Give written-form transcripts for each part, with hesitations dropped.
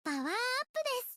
パワーアップです。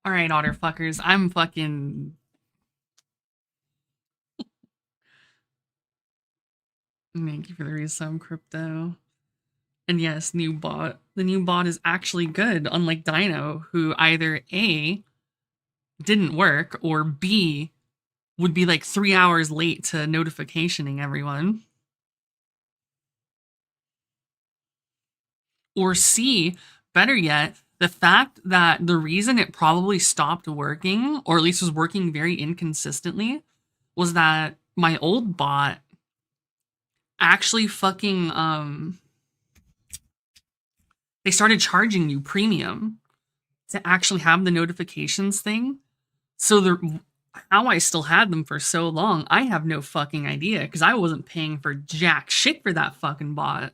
Alright, otter fuckers. I'm fucking. Thank you for the resum, crypto. And yes, new bot. The new bot is actually good, unlike Dino, who either A, didn't work, or B, would be like 3 hours late to notificationing everyone. Or C, better yet, the fact that the reason it probably stopped working, or at least was working very inconsistently, was that my old bot actually fucking they started charging you premium to actually have the notifications thing. So the how I still had them for so long, I have no fucking idea because I wasn't paying for jack shit for that fucking bot.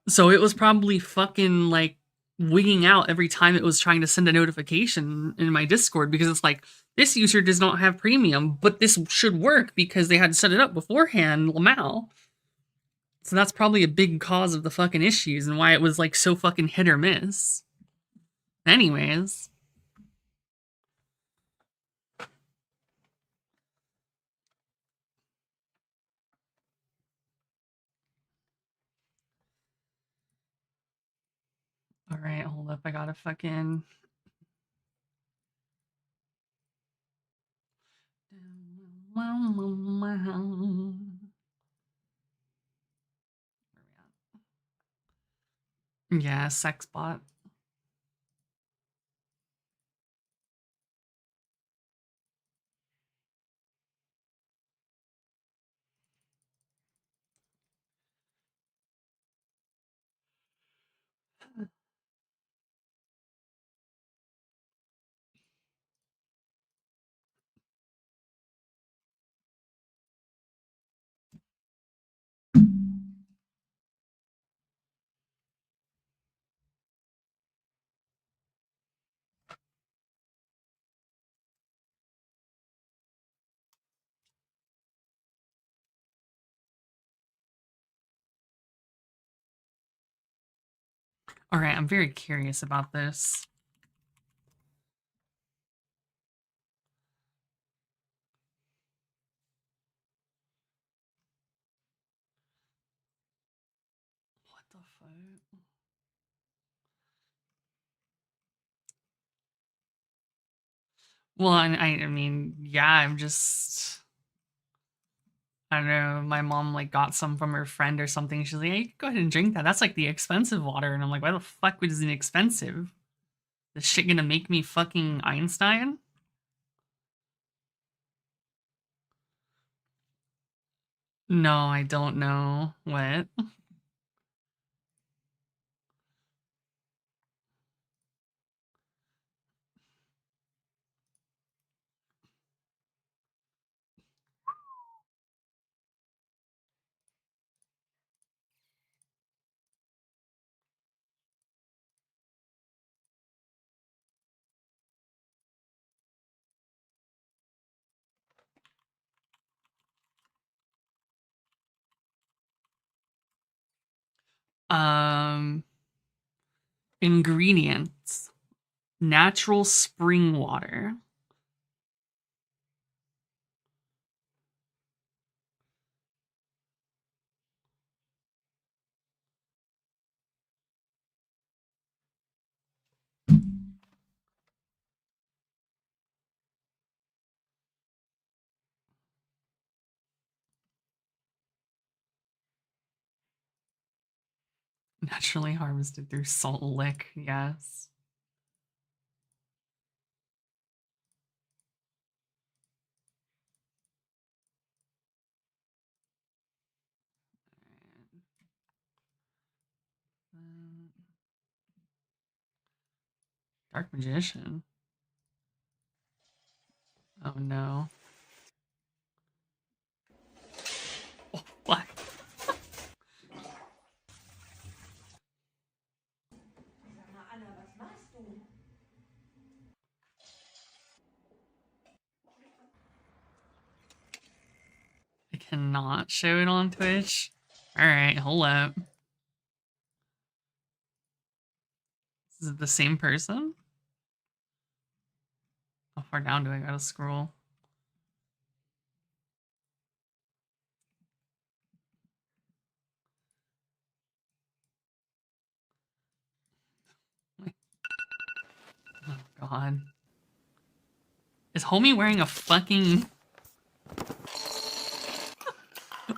So it was probably fucking like wigging out every time it was trying to send a notification in my Discord because it's like, this user does not have premium, but this should work because they had to set it up beforehand, Lamau. So that's probably a big cause of the fucking issues and why it was like so fucking hit or miss. Anyways. Alright, hold up. I gotta fucking. Yeah, sex bot. Alright, I'm very curious about this. What the fuck? Well, I mean, yeah, I'm just. I don't know. My mom like got some from her friend or something. She's like, "Hey, go ahead and drink that. That's like the expensive water." And I'm like, "Why the fuck was it expensive? This shit gonna make me fucking Einstein?" No, I don't know. What? Um, ingredients: natural spring water. Naturally harvested through salt lick, yes. Dark Magician. Oh no. Oh, what? I cannot show it on Twitch. Alright, hold up. Is it the same person? How far down do I gotta scroll? Oh god. Is homie wearing a fucking...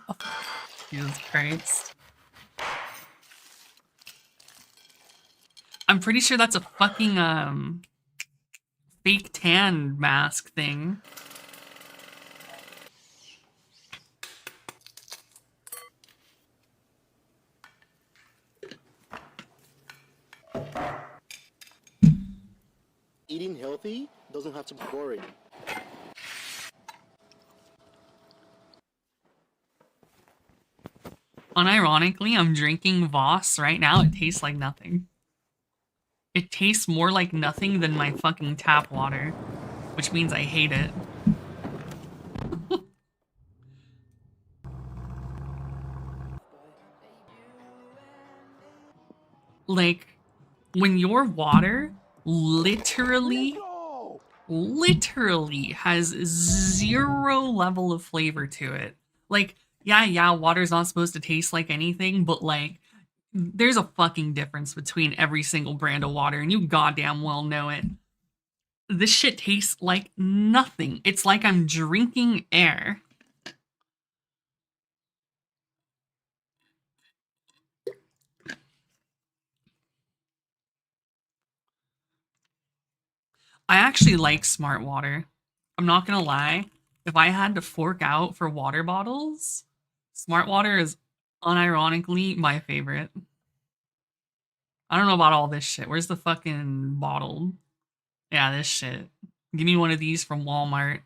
Oh, Jesus Christ. I'm pretty sure that's a fucking, fake tan mask thing. Eating healthy doesn't have to be boring. Unironically, I'm drinking Voss right now. It tastes like nothing. It tastes more like nothing than my fucking tap water, which means I hate it. Like, when your water literally has zero level of flavor to it. Like, yeah, water's not supposed to taste like anything, but like, there's a fucking difference between every single brand of water, and you goddamn well know it. This shit tastes like nothing. It's like I'm drinking air. I actually like Smart Water. I'm not gonna lie. If I had to fork out for water bottles, Smart Water is unironically my favorite. I don't know about all this shit. Where's the fucking bottle? Yeah, this shit. Give me one of these from Walmart.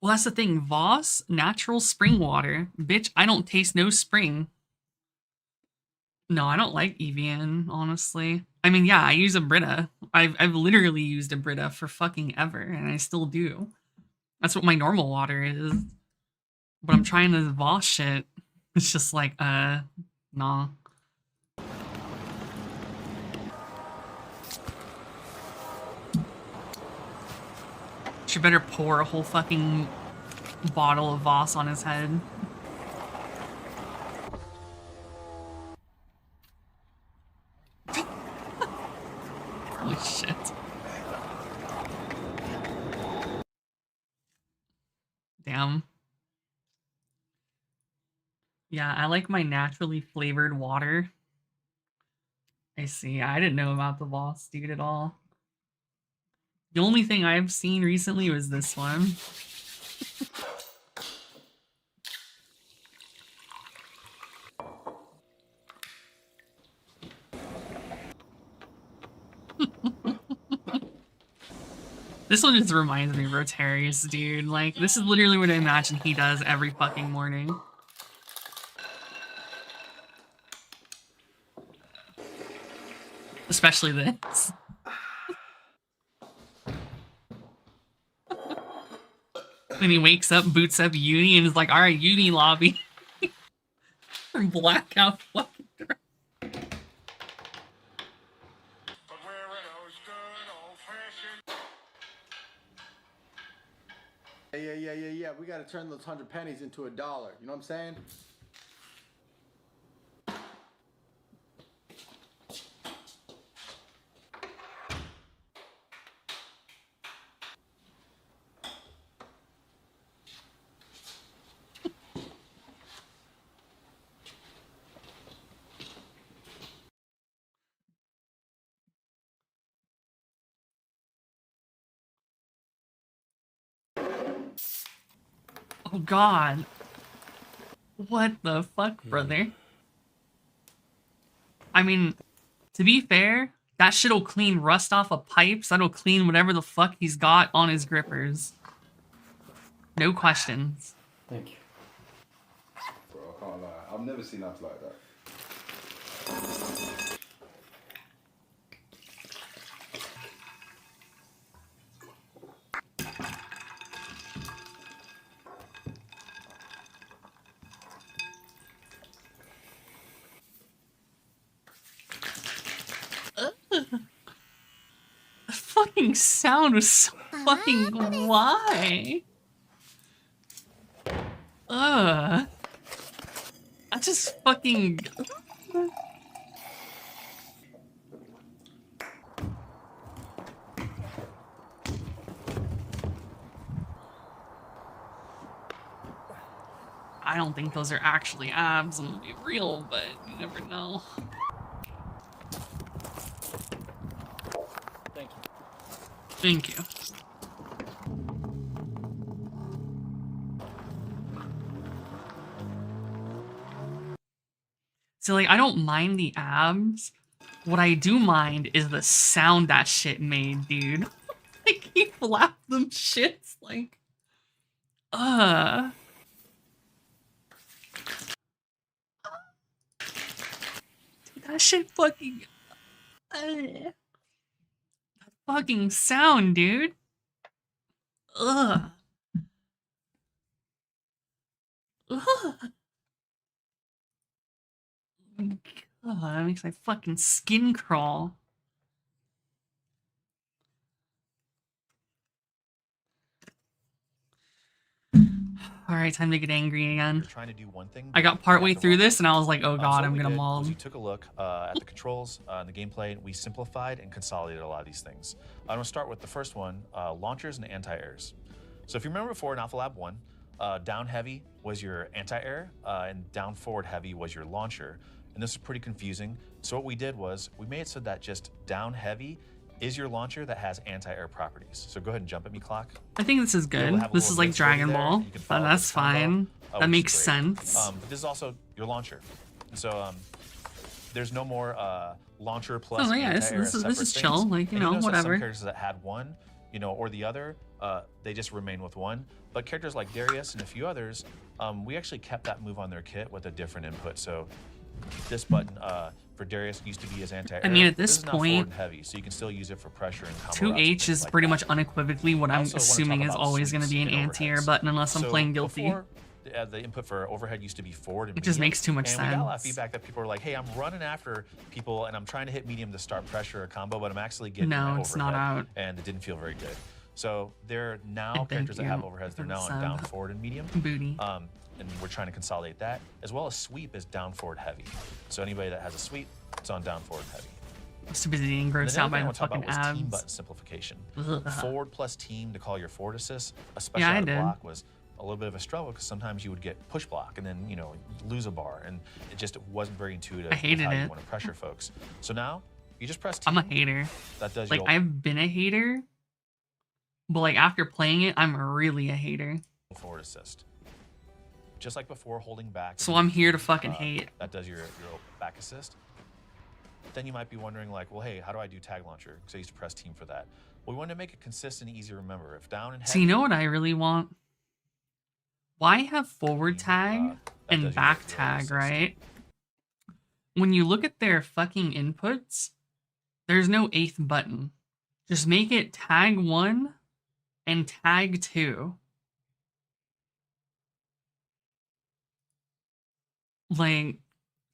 Well, that's the thing. Voss natural spring water. Bitch, I don't taste no spring. No, I don't like Evian, honestly. I mean, yeah, I use a Brita. I've literally used a Brita for fucking ever, and I still do. That's what my normal water is. But I'm trying this Voss shit. It's just like, nah. She better pour a whole fucking bottle of Voss on his head. Holy shit. Damn. Yeah, I like my naturally flavored water. I see. I didn't know about the Voss dude at all. The only thing I've seen recently was this one. This one just reminds me of Rotarius, dude. Like, this is literally what I imagine he does every fucking morning. Especially this. Then he wakes up, boots up uni, and is like, alright, uni lobby. Blackout fucking drunk. Yeah. We gotta turn those 100 pennies into $1. You know what I'm saying? Oh god. What the fuck, brother? I mean, to be fair, that shit'll clean rust off of pipes. That'll clean whatever the fuck he's got on his grippers. No questions. Thank you. Bro, I can't lie. I've never seen nothing like that. The fucking sound was so fucking why? I just fucking. I don't think those are actually abs. I'm gonna be real, but you never know. Thank you. Thank you. So, like, I don't mind the abs. What I do mind is the sound that shit made, dude. Like, he flapped them shits, like... Dude, that shit fucking... That fucking sound, dude. Ugh. Ugh. God, that makes my fucking skin crawl. Alright, time to get angry again. You're trying to do one thing. I got partway through this and I was like, oh god, I'm gonna maul We him. took a look at the controls and the gameplay, and we simplified and consolidated a lot of these things. I'm gonna start with the first one, launchers and anti-airs. So if you remember before in Alpha Lab 1, down heavy was your anti-air and down forward heavy was your launcher. And this is pretty confusing. So what we did was we made it so that just down heavy is your launcher that has anti-air properties. So go ahead and jump at me, Clock. I think this is good. This is like Dragon Ball, but that's fine. That makes sense. But this is also your launcher. So there's no more launcher plus. Oh yeah, this is chill. Like, you know, whatever. Some characters that had one, you know, or the other, they just remain with one. But characters like Darius and a few others, we actually kept that move on their kit with a different input. So this button for Darius used to be his anti-air. I mean, at this is now forward point, and heavy, so you can still use it for pressure and combo 2H is pretty much unequivocally what I'm also wanna assuming talk is about always going to sweeps be an and anti-air overheads. button unless I'm So playing guilty. before, the input for overhead used to be forward and It just medium, makes too much and we got a lot of sense. feedback that people were like, hey, I'm running after people and I'm trying to hit medium to start pressure or combo, but I'm actually getting No, my it's not overhead, out. and it didn't feel very good. So they're now And characters that thank have you overheads, for they're now the on down sub. forward and medium. Booty. And we're trying to consolidate that, as well as sweep is down forward heavy. So anybody that has a sweep, it's on down forward heavy. I'm too busy getting grossed out by the fucking was team abs. button simplification. Ugh. Forward plus team to call your forward assist, especially Yeah, I out of did. block, was a little bit of a struggle because sometimes you would get push block and then, you know, lose a bar, and it just wasn't very intuitive I hated with how it. you want to pressure folks. So now you just press team. I'm a hater. That does Like, your I've been a hater, but like after playing it, I'm really a hater. forward assist. Just like before, holding back. So I'm here to fucking hate. That does your back assist. Then you might be wondering, like, well, hey, how do I do tag launcher? Because I used to press team for that. Well, we wanted to make it consistent and easy to remember. If down and heavy, So you know what I really want? Why have forward tag that does and your back assist. tag, right? When you look at their fucking inputs, there's no 8th button. Just make it tag 1 and tag 2. Like,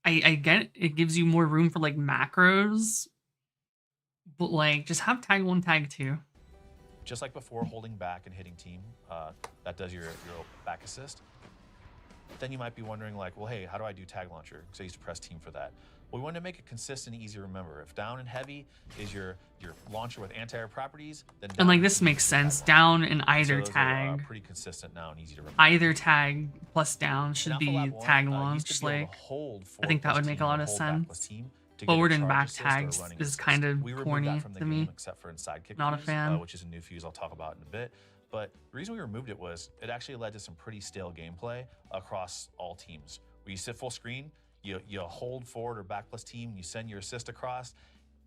I get it gives you more room for like macros, but like just have tag 1, tag 2. Just like before, holding back and hitting team, that does your back assist. Then you might be wondering, like, well, hey, how do I do tag launcher? Because I used to press team for that. Well, we wanted to make it consistent and easy to remember. If down and heavy is your launcher with anti-air properties, then And down like this heavy makes is your tag sense. launcher. Down and So either those are, tag. pretty consistent now and easy to remember. Either tag plus down In should Alpha be Lab 1, tag you used launch. to be able Like, to hold I think that forward would plus make a team lot or of hold back plus sense. team to get a Forward and charge back assist or tags running is assist. kind of We removed corny that from the to game, me. except for in sidekick Not a fuse, fan. which is a new fuse I'll talk about in a bit. But the reason we removed it was it actually led to some pretty stale gameplay across all teams. Where you sit full screen, you hold forward or back plus team, you send your assist across,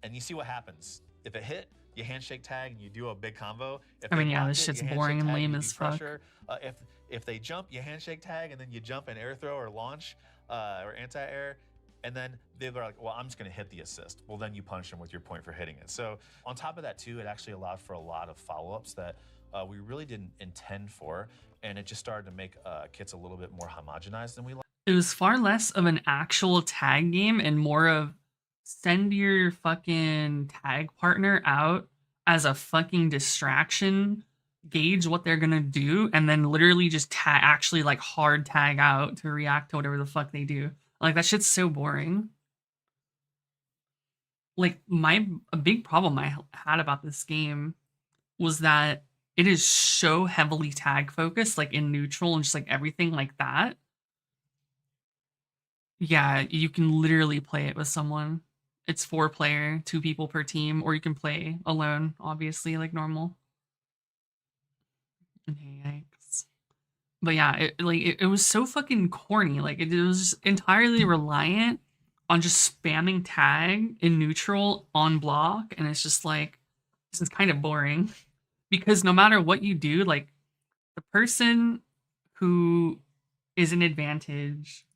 and you see what happens. If it hit, you handshake tag and you do a big combo. If I mean, they yeah, block this it, shit's you boring handshake and tag, lame you as do fuck. pressure. If they jump, you handshake tag, and then you jump and air throw or launch or anti-air. And then they're like, well, I'm just going to hit the assist. Well, then you punish them with your point for hitting it. So on top of that, too, it actually allowed for a lot of follow-ups that we really didn't intend for. And it just started to make kits a little bit more homogenized than we like. It was far less of an actual tag game and more of send your fucking tag partner out as a fucking distraction, gauge what they're gonna do, and then literally just actually like hard tag out to react to whatever the fuck they do. Like, that shit's so boring. Like, a big problem I had about this game was that it is so heavily tag focused, like in neutral and just like everything like that. Yeah, you can literally play it with someone. It's 4-player, 2 people per team, or you can play alone, obviously, like normal. Yikes. But yeah, it was so fucking corny. Like, it was just entirely reliant on just spamming tag in neutral on block, and it's just like, this is kind of boring. Because no matter what you do, like, the person who is an advantage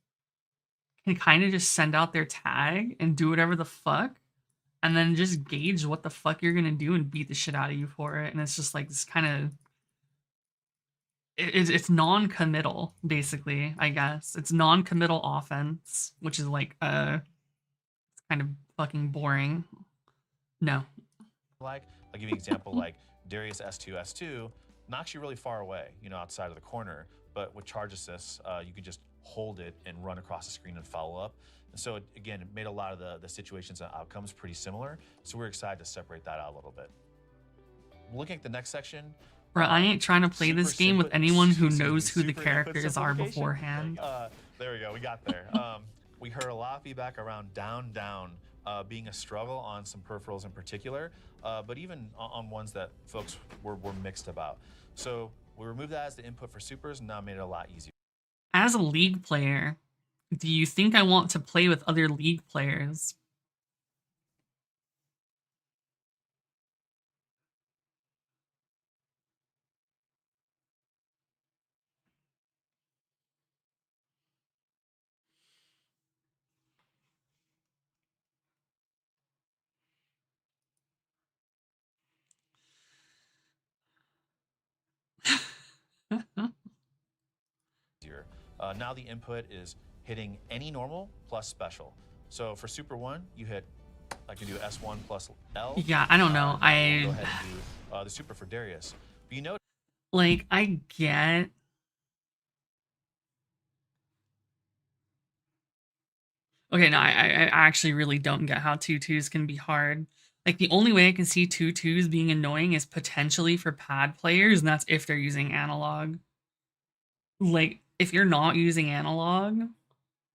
can kind of just send out their tag and do whatever the fuck, and then just gauge what the fuck you're gonna do and beat the shit out of you for it. And it's just like this kind of it's non-committal, basically. I guess it's non-committal offense, which is like kind of fucking boring. No. I'll give you an example. Like Darius S2 knocks you really far away, outside of the corner. But with charge assists, you can just hold it and run across the screen and follow up. And so, again, it made a lot of the situations and outcomes pretty similar. So we're excited to separate that out a little bit. Looking at the next section. Bro, I ain't trying to play this game with anyone who knows who the characters are beforehand. There we go. We got there. We heard a lot of feedback around down being a struggle on some peripherals in particular, but even on ones that folks were mixed about. So we removed that as the input for supers and now made it a lot easier. As a League player, do you think I want to play with other League players? Now the input is hitting any normal plus special. So for Super 1, I can do S1 plus L. Yeah, I don't know. Go ahead and do the Super for Darius. But like, I get... Okay, no, I actually really don't get how 2-2s can be hard. Like, the only way I can see 2-2s being annoying is potentially for pad players, and that's if they're using analog. Like, if you're not using analog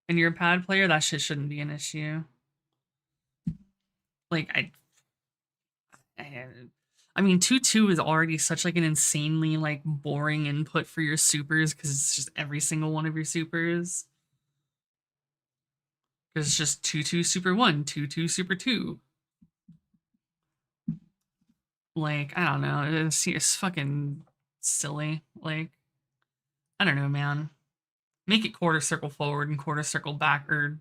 and you're a pad player, that shit shouldn't be an issue. Like, I mean, 2-2 is already such like an insanely like boring input for your supers because it's just every single one of your supers. Because it's just 2-2 super 1, 2-2 super 2. Like, I don't know. It's fucking silly. Like, I don't know, man. Make it quarter circle forward and quarter circle back, or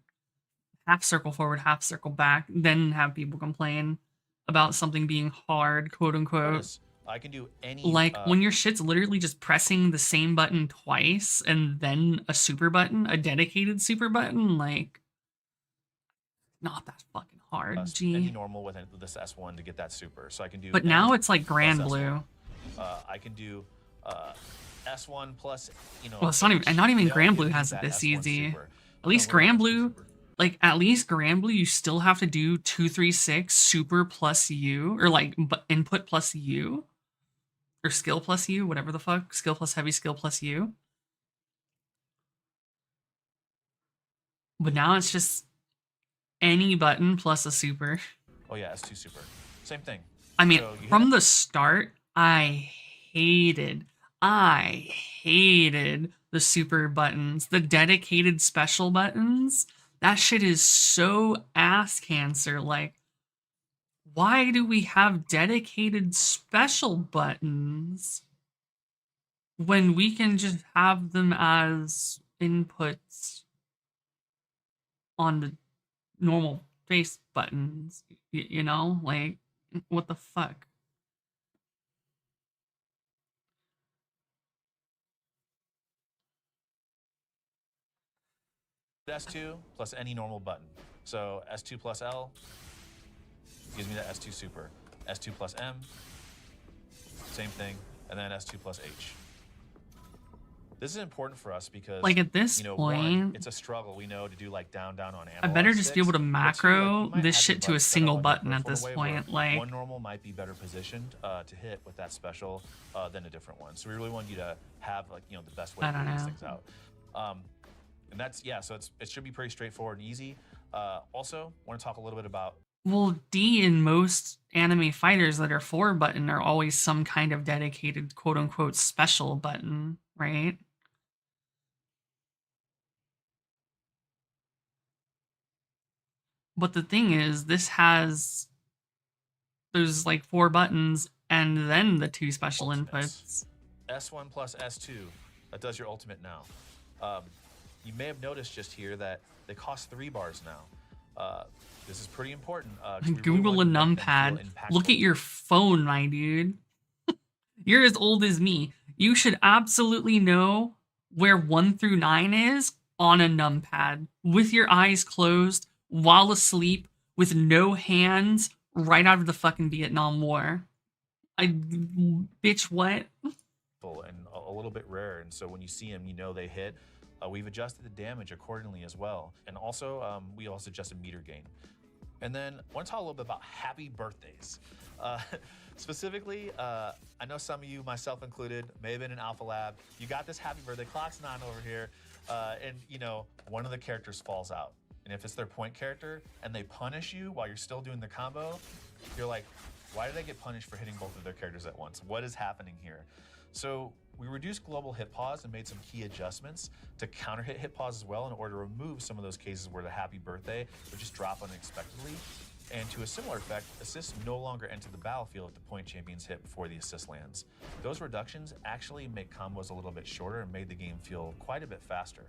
half circle forward, half circle back, then have people complain about something being hard, quote unquote. I can do any... Like, when your shit's literally just pressing the same button twice and then a super button, a dedicated super button, like, not that fucking hard, G. Any normal with this S1 to get that super. So I can do... But now it's like Grand Blue. I can do S1 plus, Well, it's not even Grand Blue has it this easy. Super. At least Grand Blue... Like, at least Grand Blue, you still have to do 2-3-6 super plus U, or like input plus U, or skill plus U, whatever the fuck, skill plus heavy, skill plus U. But now it's just any button plus a super. Oh yeah, S2 super. Same thing. I mean, from the start, I hated I hated the super buttons, the dedicated special buttons. That shit is so ass cancer. Like, why do we have dedicated special buttons when we can just have them as inputs on the normal face buttons? You know, like, what the fuck? S2 plus any normal button. So S2 plus L gives me that S2 super. S2 plus M, same thing, and then S2 plus H. This is important for us because, Like, at this you know, point, one, it's a struggle, we know, to do like down on I analog better just be sticks. able to But two, like, macro you might this have your shit to a buttons set single up in button a at peripheral this way point. where Like, one normal might be better positioned to hit with that special than a different one. So we really want you to have, like, you know, the best way I to don't figure these know. things out. And that's, yeah, so it should be pretty straightforward and easy. Also, want to talk a little bit about well, D in most anime fighters that are 4 button are always some kind of dedicated quote unquote special button, right? But the thing is, this has those like 4 buttons and then the 2 special ultimates. inputs. S1 plus S2, that does your ultimate now. You may have noticed just here that they cost 3 bars now. This is pretty important. 'Cause we really Google a want to make them feel numpad. Look impactful. at your phone, my dude. You're as old as me. You should absolutely know where 1 through 9 is on a numpad with your eyes closed while asleep with no hands right out of the fucking Vietnam War. Bitch, what? And a little bit rare, and so when you see them, you know they hit. We've adjusted the damage accordingly as well, and also we also adjusted meter gain. And then I want to talk a little bit about happy birthdays. Specifically, I know some of you, myself included, may have been in Alpha Lab. You got this happy birthday, clock's 9 over here, and you know, one of the characters falls out. And if it's their point character and they punish you while you're still doing the combo, you're like, why did they get punished for hitting both of their characters at once? What is happening here? So we reduced global hit pause and made some key adjustments to counter hit pause as well in order to remove some of those cases where the happy birthday would just drop unexpectedly. And to a similar effect, assists no longer enter the battlefield if the point champions hit before the assist lands. Those reductions actually make combos a little bit shorter and made the game feel quite a bit faster.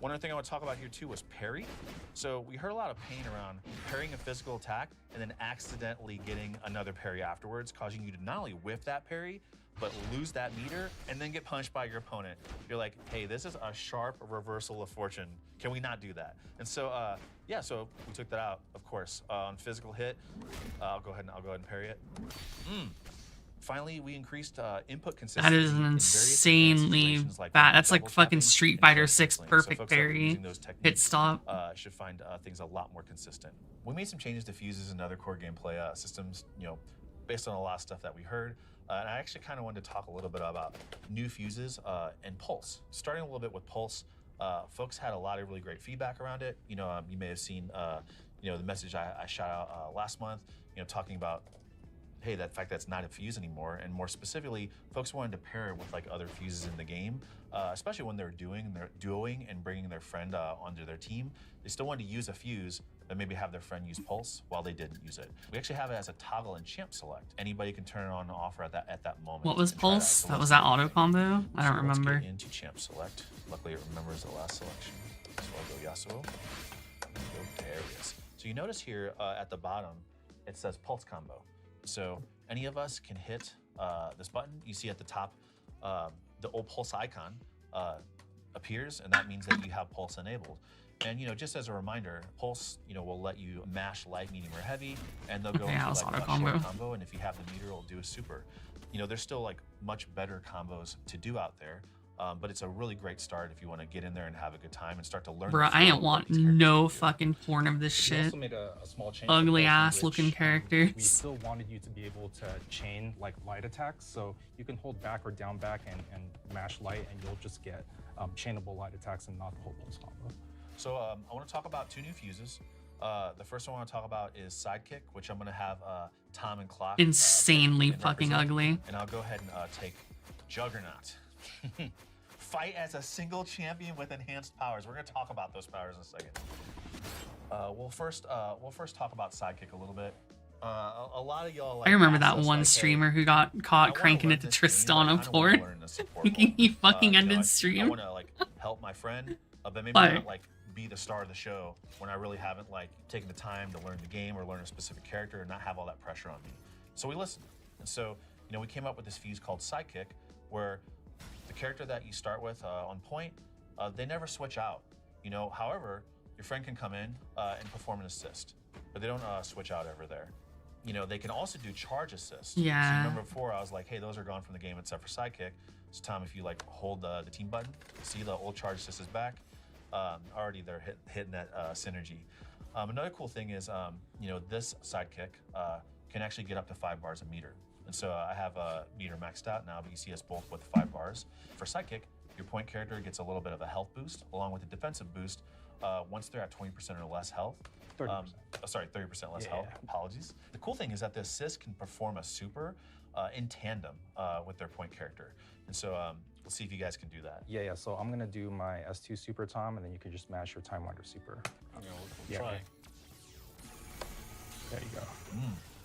One other thing I want to talk about here too was parry. So we heard a lot of pain around parrying a physical attack and then accidentally getting another parry afterwards, causing you to not only whiff that parry, but lose that meter and then get punched by your opponent. You're like, hey, this is a sharp reversal of fortune. Can we not do that? And so, yeah, so we took that out, of course. On physical hit, I'll go ahead and parry it. Finally, we increased input consistency. That is an insanely bad. That's like fucking Street Fighter 6 perfect parry. Hit stop. Should find things a lot more consistent. We made some changes to fuses and other core gameplay systems, you know, based on a lot of stuff that we heard. And I actually kind of wanted to talk a little bit about new fuses and Pulse. Starting a little bit with Pulse, folks had a lot of really great feedback around it. You know, you may have seen, you know, the message I shot out last month, you know, talking about, hey, that fact that's not a fuse anymore, and more specifically, folks wanted to pair it with like other fuses in the game, especially when they're duoing and bringing their friend onto their team. They still wanted to use a fuse, but maybe have their friend use Pulse while they didn't use it. We actually have it as a toggle in Champ Select. Anybody can turn it on and off at that moment. What was and try it out. Pulse? So That let's was that go auto ahead. combo? I don't So remember. Let's get into Champ Select. Luckily, it remembers the last selection. So I'll go Yasuo. There it is. So you notice here at the bottom, it says Pulse Combo. So any of us can hit this button. You see at the top, the old Pulse icon appears, and that means that you have Pulse enabled. And you know, just as a reminder, Pulse, you know, will let you mash light, medium, or heavy, and they'll go Okay, into I'll like auto a combo. short combo. And if you have the meter, it'll do a super. You know, there's still like much better combos to do out there. But it's a really great start if you want to get in there and have a good time and start to learn. Bruh, I ain't want no fucking porn of this We shit. also made a small change. Ugly to Pulse in ass which, looking We characters. still wanted you to be able to chain like light attacks, so you can hold back or down back and mash light, and you'll just get chainable light attacks and not the whole pulse combo. So I want to talk about 2 new fuses. The first one I want to talk about is Sidekick, which I'm going to have Tom and Clock Insanely and fucking represent. ugly. And I'll go ahead and take Juggernaut. Fight as a single champion with enhanced powers. We're gonna talk about those powers in a second. We'll first talk about Sidekick a little bit. A lot of y'all. Like, I remember asked that us, one like, hey, streamer who got I caught wanna cranking learn it to this game, Tristan but I on kinda wanna port. learn the support Thinking he role. fucking You know, ended I stream. want to like help my friend, but maybe Fire. not like be the star of the show when I really haven't like taken the time to learn the game or learn a specific character and not have all that pressure on me. So we listened, and so we came up with this fuse called Sidekick, where the character that you start with on point, they never switch out. However, your friend can come in and perform an assist, but they don't switch out ever there. They can also do charge assist. Yeah. So you remember before I was like, hey, those are gone from the game except for Sidekick. So Tom, if you like hold the team button, see the old charge assist is back. Already they're hitting that synergy. Another cool thing is, this Sidekick can actually get up to 5 bars a meter. And so I have a meter maxed out now, but you see us both with 5 bars. For Sidekick, your point character gets a little bit of a health boost along with a defensive boost once they're at 20% or less health. 30%. 30% less health. Yeah. Apologies. The cool thing is that the assist can perform a super in tandem with their point character. And so let's see if you guys can do that. Yeah. So I'm gonna do my S2 super, Tom, and then you can just mash your Time Wander super. We'll try. There you go.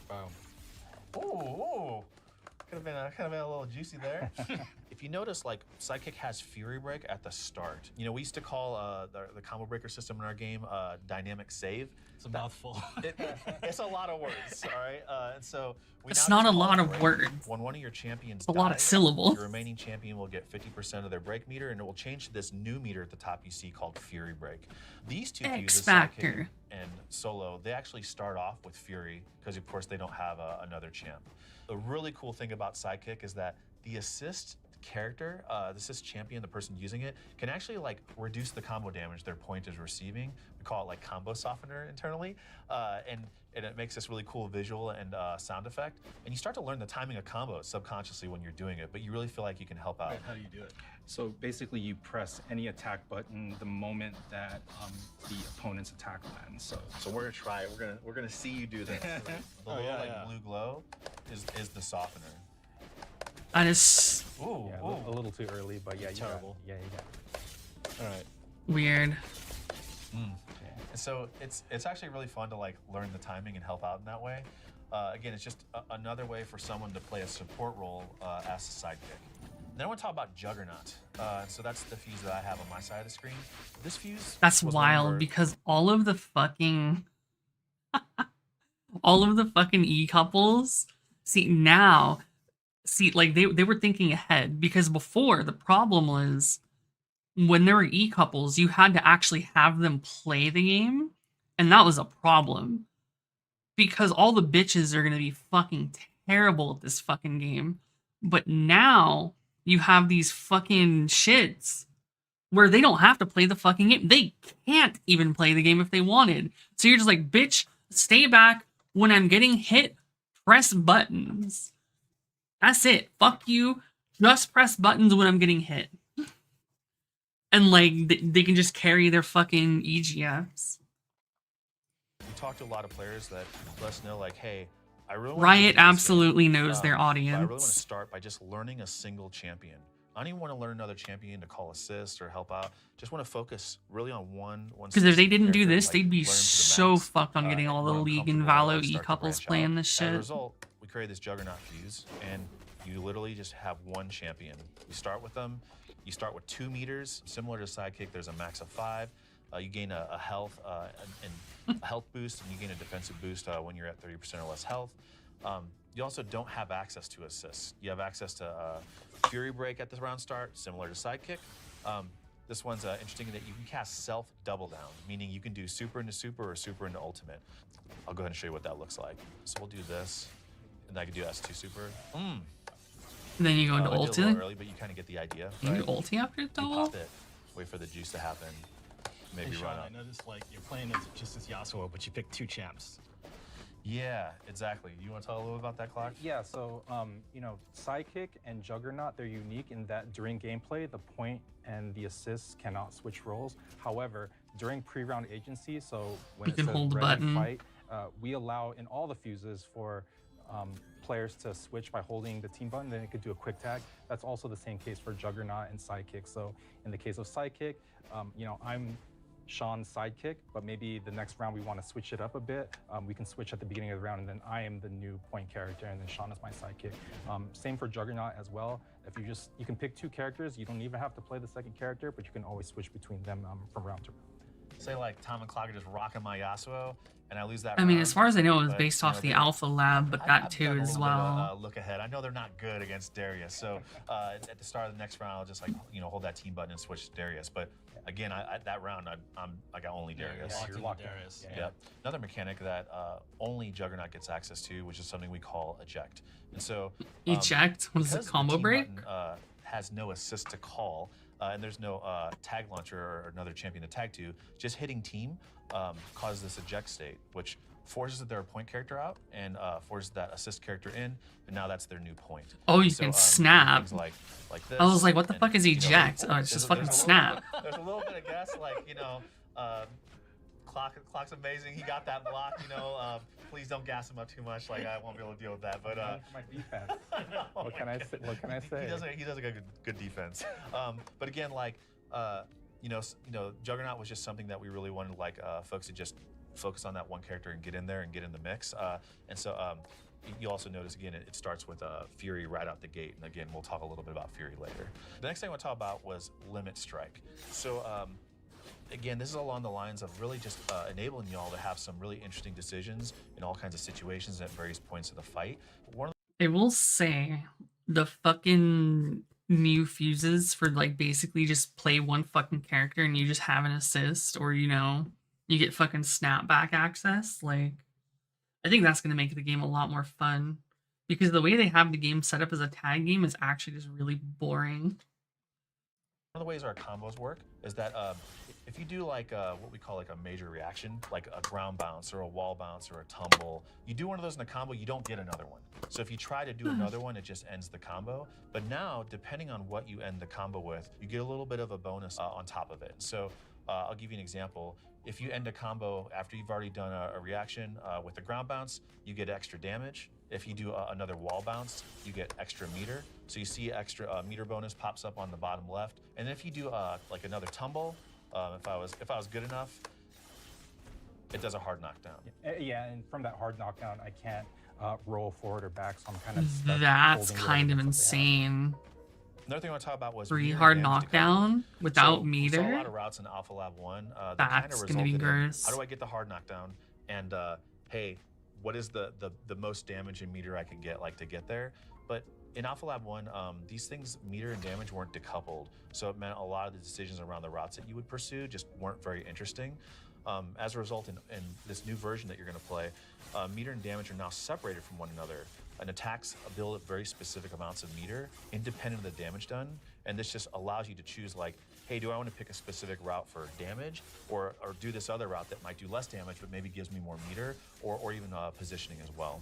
Wow. Ooh. Could have been a little juicy there. If you notice, like, Sidekick has Fury Break at the start. We used to call the combo breaker system in our game dynamic save. It's a mouthful. It's a lot of words, all right? And so It's now not just a call lot it of break. words. When one of your champions A lot of dies, syllables. your remaining champion will get 50% of their break meter, and it will change to this new meter at the top you see called Fury Break. These two X fuses, Factor. Sidekick and Solo, they actually start off with Fury because, of course, they don't have another champ. The really cool thing about Sidekick is that the assist character, the assist champion, the person using it, can actually like reduce the combo damage their point is receiving. We call it like combo softener internally, and it makes this really cool visual and sound effect. And you start to learn the timing of combos subconsciously when you're doing it, but you really feel like you can help out. How do you do it? So basically, you press any attack button the moment that the opponent's attack lands. So we're gonna try it. We're gonna see you do this. The little blue glow is the softener. That is Ooh, Yeah, ooh. a little too early, but yeah, you Terrible. got it. Yeah, you got it. All right. weird. And so it's actually really fun to like learn the timing and help out in that way. Again, it's just another way for someone to play a support role as a sidekick. Then I want to talk about Juggernaut. So that's the fuse that I have on my side of the screen. This fuse. That's was wild one where- because all of the fucking E couples see like they were thinking ahead, because before the problem was when there were E couples, you had to actually have them play the game, and that was a problem because all the bitches are gonna be fucking terrible at this fucking game. But now you have these fucking shits where they don't have to play the fucking game. They can't even play the game if they wanted. So you're just like, bitch, stay back. When I'm getting hit, press buttons. That's it. Fuck you. Just press buttons when I'm getting hit. And like, they can just carry their fucking EGFs. We talked to a lot of players that let us know, like, hey, I really want Riot absolutely knows their But I really want to audience. start by just learning a single champion. I don't even want to learn another champion to call assist or help out. Just want to focus really on one. Because if they specific didn't do character and, this, like, they'd be learn to the so max, fucked on getting all the grow League and comfortable Valo and E start to couples branch playing out. this As a shit. result, we created this Juggernaut fuse, and you literally just have one champion. You start with them. You start with 2 meters, similar to Sidekick. There's a max of 5. You gain a health and a health boost, and you gain a defensive boost when you're at 30% or less health. You also don't have access to assists. You have access to Fury Break at the round start, similar to Sidekick. This one's interesting in that you can cast self double down, meaning you can do super into super or super into ultimate. I'll go ahead and show you what that looks like. So we'll do this, and I can do S2 super. Then you go into I did a little ulti. early, but you kind of get the idea. You Right? do ulti after You double? pop it, wait for the juice to happen, maybe Hey, run Sean, up. I noticed like you're playing as just as Yasuo, but you picked 2 champs. Yeah, exactly. You want to tell a little bit about that, Clark? Yeah, so Sidekick and Juggernaut, they're unique in that during gameplay, the point and the assists cannot switch roles. However, during pre-round agency, so when You it can says hold the ready button. fight, we allow in all the fuses for players to switch by holding the team button, then it could do a quick tag. That's also the same case for Juggernaut and Sidekick. So in the case of Sidekick, I'm Sean's sidekick, but maybe the next round we want to switch it up a bit. We can switch at the beginning of the round, and then I am the new point character, and then Sean is my sidekick. Same for Juggernaut as well. If you can pick 2 characters. You don't even have to play the second character, but you can always switch between them from round to round. Say like Tom and Clock are just rocking my Yasuo, and I lose that. I mean, round, as far as I know, it was but, based you off know, the they- Alpha Lab, but I've that done too a as little well. bit of, look ahead. I know they're not good against Darius, so at the start of the next round, I'll just hold that team button and switch to Darius. But again, that round, I got only Darius. Yeah, You're locked in. Yep. Another mechanic that only Juggernaut gets access to, which is something we call eject. And so Eject? What is it, because the combo team break? button, has no assist to call, and there's no tag launcher or another champion to tag to. Just hitting team causes this eject state, which forces their point character out and forces that assist character in, and now that's their new point. Oh, you So, can do snap. things like this. I was like, what the and, fuck is eject? Oh, it's there's just a- fucking there's a snap. There's a little bit of guess, Clock's amazing. He got that block. Please don't gas him up too much. Like I won't be able to deal with that. But My defense. What can I say? What can I say? He does a good defense. But again, Juggernaut was just something that we really wanted folks to just focus on that one character and get in there and get in the mix. And so you also notice again it starts with Fury right out the gate. And again, we'll talk a little bit about Fury later. The next thing I want to talk about was Limit Strike. So again, this is along the lines of really just enabling y'all to have some really interesting decisions in all kinds of situations at various points of the fight. One of I will say the fucking new fuses for basically just play one fucking character and you just have an assist, or you get fucking snapback access. I think that's gonna make the game a lot more fun, because the way they have the game set up as a tag game is actually just really boring. One of the ways our combos work is that if you do what we call a major reaction, like a ground bounce or a wall bounce or a tumble, you do one of those in a combo, you don't get another one. So if you try to do another one, it just ends the combo. But now, depending on what you end the combo with, you get a little bit of a bonus on top of it. So I'll give you an example. If you end a combo after you've already done a reaction with a ground bounce, you get extra damage. If you do another wall bounce, you get extra meter. So you see extra meter bonus pops up on the bottom left. And then if you do another tumble, if I was good enough, it does a hard knockdown. Yeah, and from that hard knockdown, I can't roll forward or back, so I'm kind of stuck That's holding kind of whatever they have. insane. Another thing I want to talk about was 3 meter hard damage to combo. knockdown without So we saw a lot meter. of routes in Alpha Lab 1 that kind of That's gonna be resulted in, gross. how do I get the hard knockdown? And hey, what is the most damage in meter I can get to get there? But in Alpha Lab 1, these things, meter and damage, weren't decoupled. So it meant a lot of the decisions around the routes that you would pursue just weren't very interesting. As a result, in this new version that you're going to play, meter and damage are now separated from one another. And attacks build up very specific amounts of meter, independent of the damage done. And this just allows you to choose hey, do I want to pick a specific route for damage, or do this other route that might do less damage but maybe gives me more meter, or even positioning as well.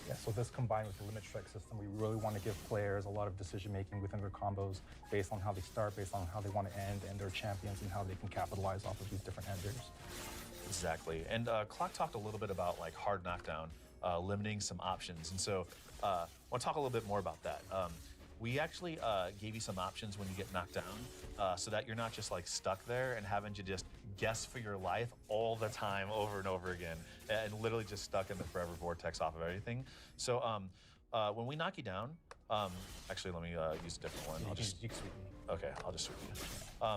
Yeah, so this combined with the limit strike system, we really want to give players a lot of decision making within their combos based on how they start, based on how they want to end, and their champions and how they can capitalize off of these different enders. Exactly. And Clock talked a little bit about hard knockdown, limiting some options. And so I want to talk a little bit more about that. We actually gave you some options when you get knocked down, so that you're not just stuck there and having to just guess for your life all the time over and over again, and literally just stuck in the forever vortex off of everything. So when we knock you down, actually let me use a different one. You can sweep me. Okay, I'll just sweep you.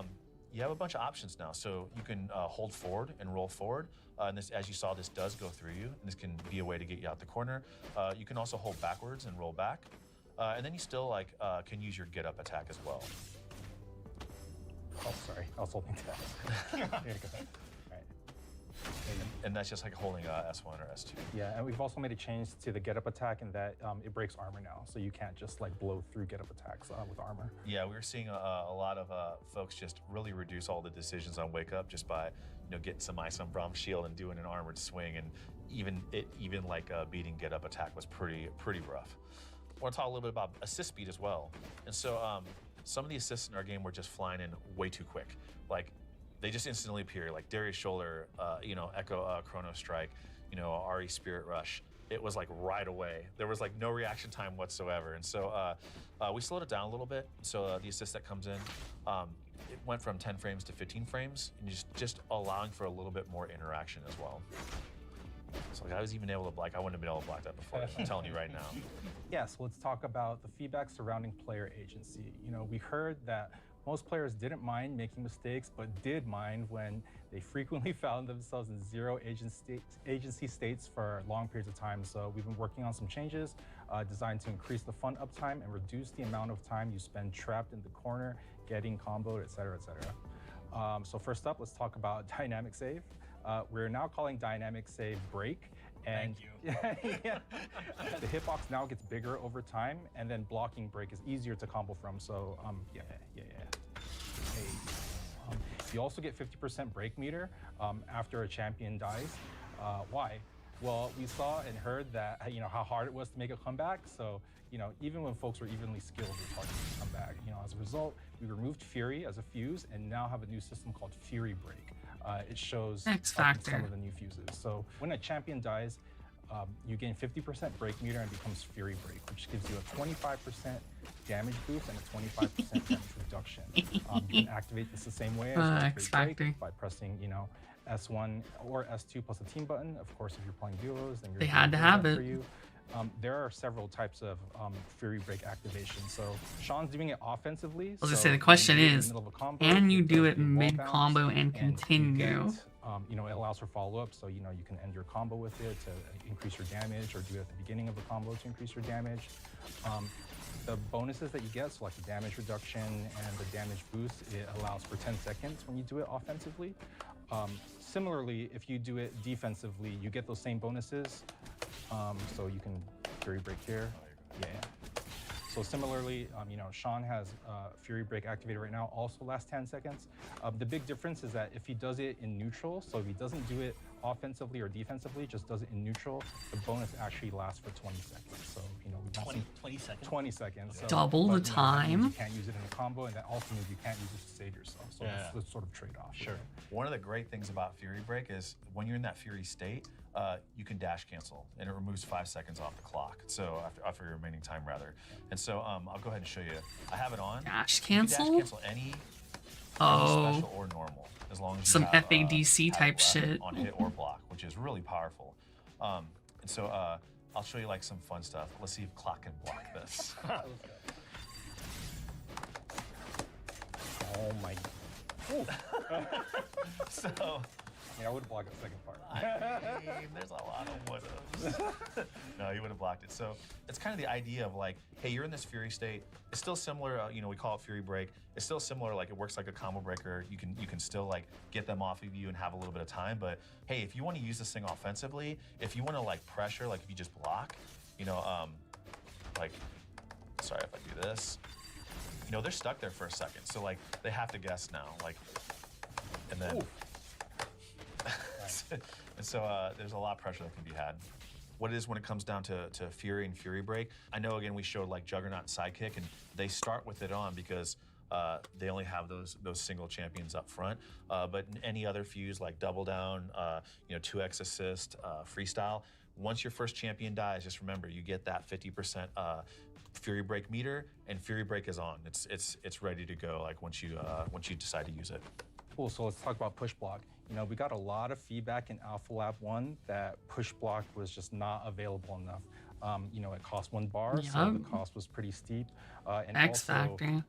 You have a bunch of options now. So you can hold forward and roll forward. And this, as you saw, this does go through you. And this can be a way to get you out the corner. You can also hold backwards and roll back. And then you still can use your get up attack as well. Oh, sorry, I was holding that. Here you go. Right. And that's just holding S1 or S2. Yeah, and we've also made a change to the get up attack in that it breaks armor now, so you can't just blow through get up attacks with armor. Yeah, we were seeing a lot of folks just really reduce all the decisions on wake up just by getting some ice on Brahm's shield and doing an armored swing, and even beating get up attack was pretty rough. I want to talk a little bit about assist speed as well. And so some of the assists in our game were just flying in way too quick. They just instantly appear, like Darius Shoulder, Echo Chrono Strike, Ari Spirit Rush. it was like right away. There was like no reaction time whatsoever. And so we slowed it down a little bit. So the assist that comes in, it went from 10 frames to 15 frames, and just allowing for a little bit more interaction as well. So like I was even able to I wouldn't have been able to block that before. I'm telling you right now. Yeah, so let's talk about the feedback surrounding player agency. You know, we heard that most players didn't mind making mistakes, but did mind when they frequently found themselves in zero agency states for long periods of time. So we've been working on some changes designed to increase the fun uptime and reduce the amount of time you spend trapped in the corner, getting comboed, et cetera, et cetera. So first up, let's talk about dynamic save. We're now calling dynamic save break. And Thank you. yeah, the hitbox now gets bigger over time, and then blocking break is easier to combo from. So yeah. Hey. You also get 50% break meter after a champion dies. Why? Well, we saw and heard that how hard it was to make a comeback. So even when folks were evenly skilled, it was hard to make a comeback. As a result, we removed Fury as a fuse and now have a new system called Fury Break. It shows X some Factor. of the new fuses. So when a champion dies, you gain 50% break meter and becomes Fury Break, which gives you a 25% damage boost and a 25% damage reduction. You can activate this the same way as X Break Factor. by pressing, S1 or S2 plus a team button. Of course, if you're playing duos, then They had to have it. for you. There are several types of Fury Break activation. So Sean's doing it offensively. I was gonna so say, the question when you're in the is, middle of a combo, can you it do does it the wall mid-combo bounce, and you continue? get, it allows for follow-up, so you can end your combo with it to increase your damage, or do it at the beginning of the combo to increase your damage. The bonuses that you get, so like the damage reduction and the damage boost, it allows for 10 seconds when you do it offensively. Similarly, if you do it defensively, you get those same bonuses. So you can Fury Break here. Yeah. So similarly, Sean has Fury Break activated right now, also lasts 10 seconds. The big difference is that if he does it in neutral, so if he doesn't do it offensively or defensively, just does it in neutral, the bonus actually lasts for 20 seconds. So, we want 20 seconds? 20 seconds. So, Double the but, that means time? you can't use it in a combo, and that also means you can't use it to save yourself. So Yeah. that's the sort of trade-off. Sure. One of the great things about Fury Break is when you're in that Fury state, you can dash cancel, and it removes 5 seconds off the clock. So after your remaining time, rather. And so I'll go ahead and show you. I have it on. Dash You can cancel? dash cancel any Oh, special or normal, as long as you some have, FADC have type left shit. on hit or block, which is really powerful. And so I'll show you like some fun stuff. Let's see if clock can block this. Oh my. So. I would block the second part. I mean, there's a lot of would'ves. No, you would have blocked it. So it's kind of the idea of like, hey, you're in this Fury state. It's still similar. We call it Fury Break. It's still similar. Like it works like a combo breaker. You can still like get them off of you and have a little bit of time. But hey, if you want to use this thing offensively, if you want to like pressure, like if you just block, like, sorry if I do this. They're stuck there for a second. So like they have to guess now. Like, and then. Ooh. And so there's a lot of pressure that can be had. What it is when it comes down to Fury and Fury Break, I know again we showed like Juggernaut and Sidekick, and they start with it on because they only have those single champions up front. But in any other fuse like Double Down, 2x assist, Freestyle, once your first champion dies, just remember you get that 50% Fury Break meter, and Fury Break is on. It's ready to go. Like once you decide to use it. Cool, so let's talk about push block. We got a lot of feedback in Alpha Lab 1 that push block was just not available enough. It cost 1 bar, so the cost was pretty steep. And X Factor.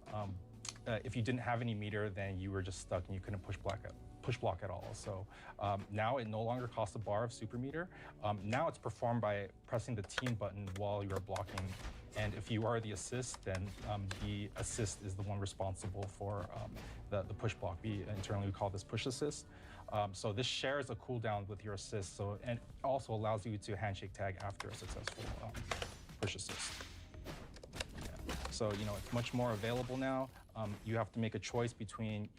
If you didn't have any meter, then you were just stuck and you couldn't push block at all. So now it no longer costs a bar of super meter. Now it's performed by pressing the team button while you're blocking. And if you are the assist, then the assist is the one responsible for the push block. Internally we call this push assist. So this shares a cooldown with your assist, and also allows you to handshake tag after a successful push assist. Yeah. So it's much more available now. You have to make a choice between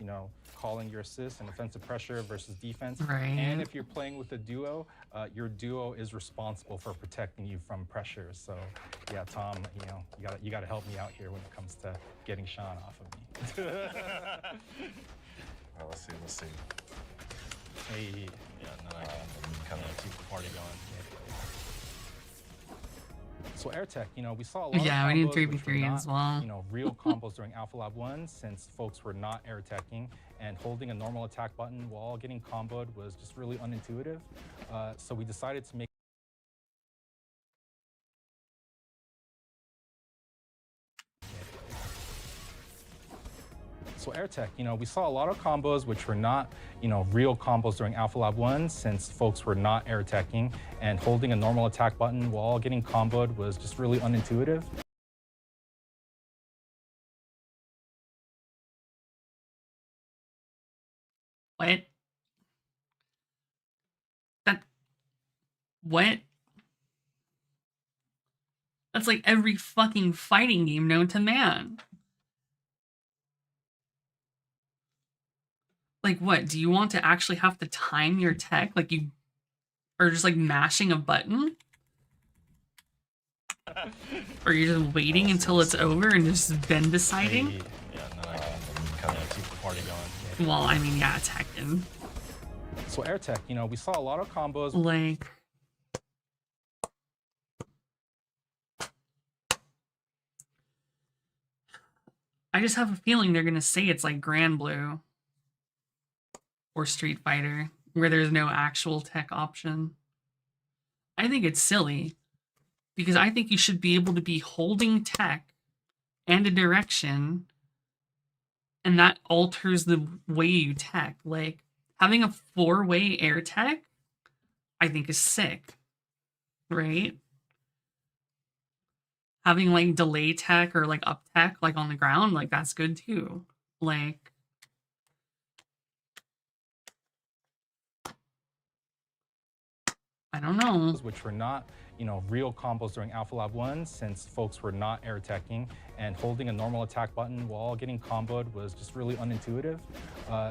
calling your assist and offensive pressure versus defense. Right. And if you're playing with a duo, your duo is responsible for protecting you from pressure. So yeah, Tom, you got to help me out here when it comes to getting Sean off of me. All right, let's see. Hey. Yeah, and then I can kind of keep the party going. So AirTech, we saw a lot Yeah, of we need combos which were 3v3 not, as well. real combos during Alpha Lab 1 since folks were not AirTeching and holding a normal attack button while getting comboed was just really unintuitive. So we decided to make So AirTech, we saw a lot of combos which were not, real combos during Alpha Lab 1 since folks were not AirTeching and holding a normal attack button while getting comboed was just really unintuitive. What? What? That's like every fucking fighting game known to man. Like, what? Do you want to actually have to time your tech? Like, you are just like mashing a button? Or you're just waiting until it's over and just then deciding? Yeah, and then I can kind of keep the party going. Well, I mean, yeah, Tekken. So AirTech, we saw a lot of combos. Like, I just have a feeling they're gonna say it's like Grand Blue or Street Fighter, where there's no actual tech option. I think it's silly because I think you should be able to be holding tech and a direction, and that alters the way you tech. Like having a 4-way air tech, I think is sick, right? Having like delay tech or like up tech like on the ground, like that's good too. Like I don't know. Which were not, real combos during Alpha Lab 1 since folks were not AirTeching and holding a normal attack button while getting comboed was just really unintuitive.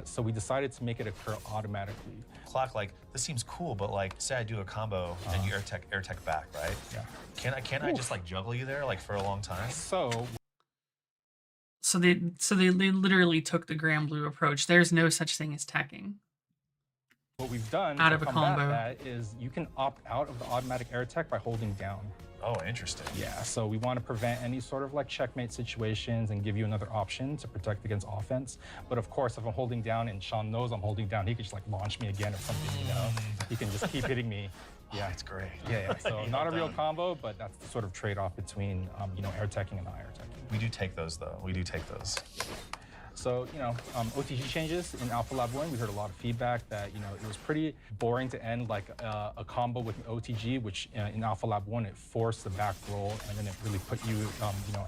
So we decided to make it occur automatically. Clock, like, this seems cool, but like, say I do a combo and you air tech back, right? Yeah. Can't I just like juggle you there like for a long time? So they literally took the Grand Blue approach. There's no such thing as teching. what we've done Out to of a combat combo. that is you can opt out of the automatic air tech by holding down. Oh, interesting. Yeah, so we want to prevent any sort of like checkmate situations and give you another option to protect against offense. But of course, if I'm holding down and Sean knows I'm holding down, he could just like launch me again or something, He can just keep hitting me. Yeah, It's great. yeah. So not a real combo, but that's the sort of trade-off between, air teching and not air teching. We do take those though. We do take those. So, OTG changes in Alpha Lab 1, we heard a lot of feedback that, it was pretty boring to end like a combo with an OTG, which in Alpha Lab 1, it forced the back roll and then it really put you,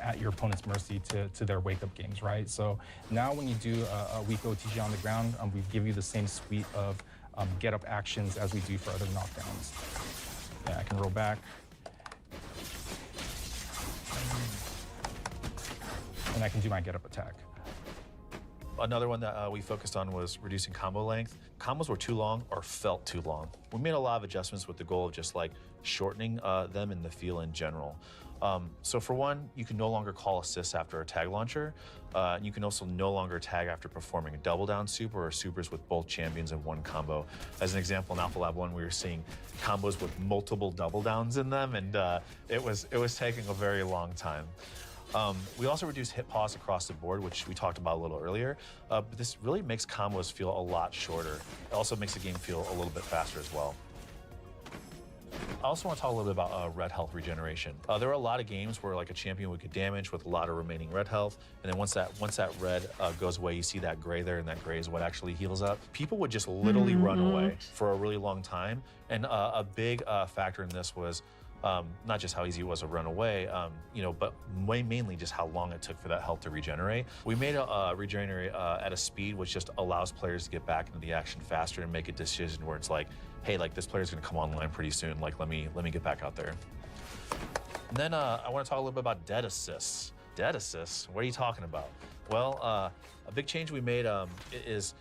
at your opponent's mercy to their wake-up games, right? So now when you do a weak OTG on the ground, we give you the same suite of get-up actions as we do for other knockdowns. Yeah, I can roll back. And I can do my get-up attack. Another one that we focused on was reducing combo length. Combos were too long or felt too long. We made a lot of adjustments with the goal of just like shortening them and the feel in general. So for one, you can no longer call assists after a tag launcher. You can also no longer tag after performing a double down super or supers with both champions in one combo. As an example, in Alpha Lab 1, we were seeing combos with multiple double downs in them, and it was taking a very long time. We also reduced hit pause across the board, which we talked about a little earlier, but this really makes combos feel a lot shorter. It also makes the game feel a little bit faster as well. I also want to talk a little bit about red health regeneration. There were a lot of games where like a champion would get damaged with a lot of remaining red health, and then once that red goes away, you see that gray there, and that gray is what actually heals up. People would just literally run away for a really long time, and a big factor in this was not just how easy it was to run away, but mainly just how long it took for that health to regenerate. We made a regenerate at a speed which just allows players to get back into the action faster and make a decision where it's like, hey, like this player's gonna come online pretty soon. Like let me get back out there. And then I want to talk a little bit about dead assists. Dead assists? What are you talking about? Well, a big change we made is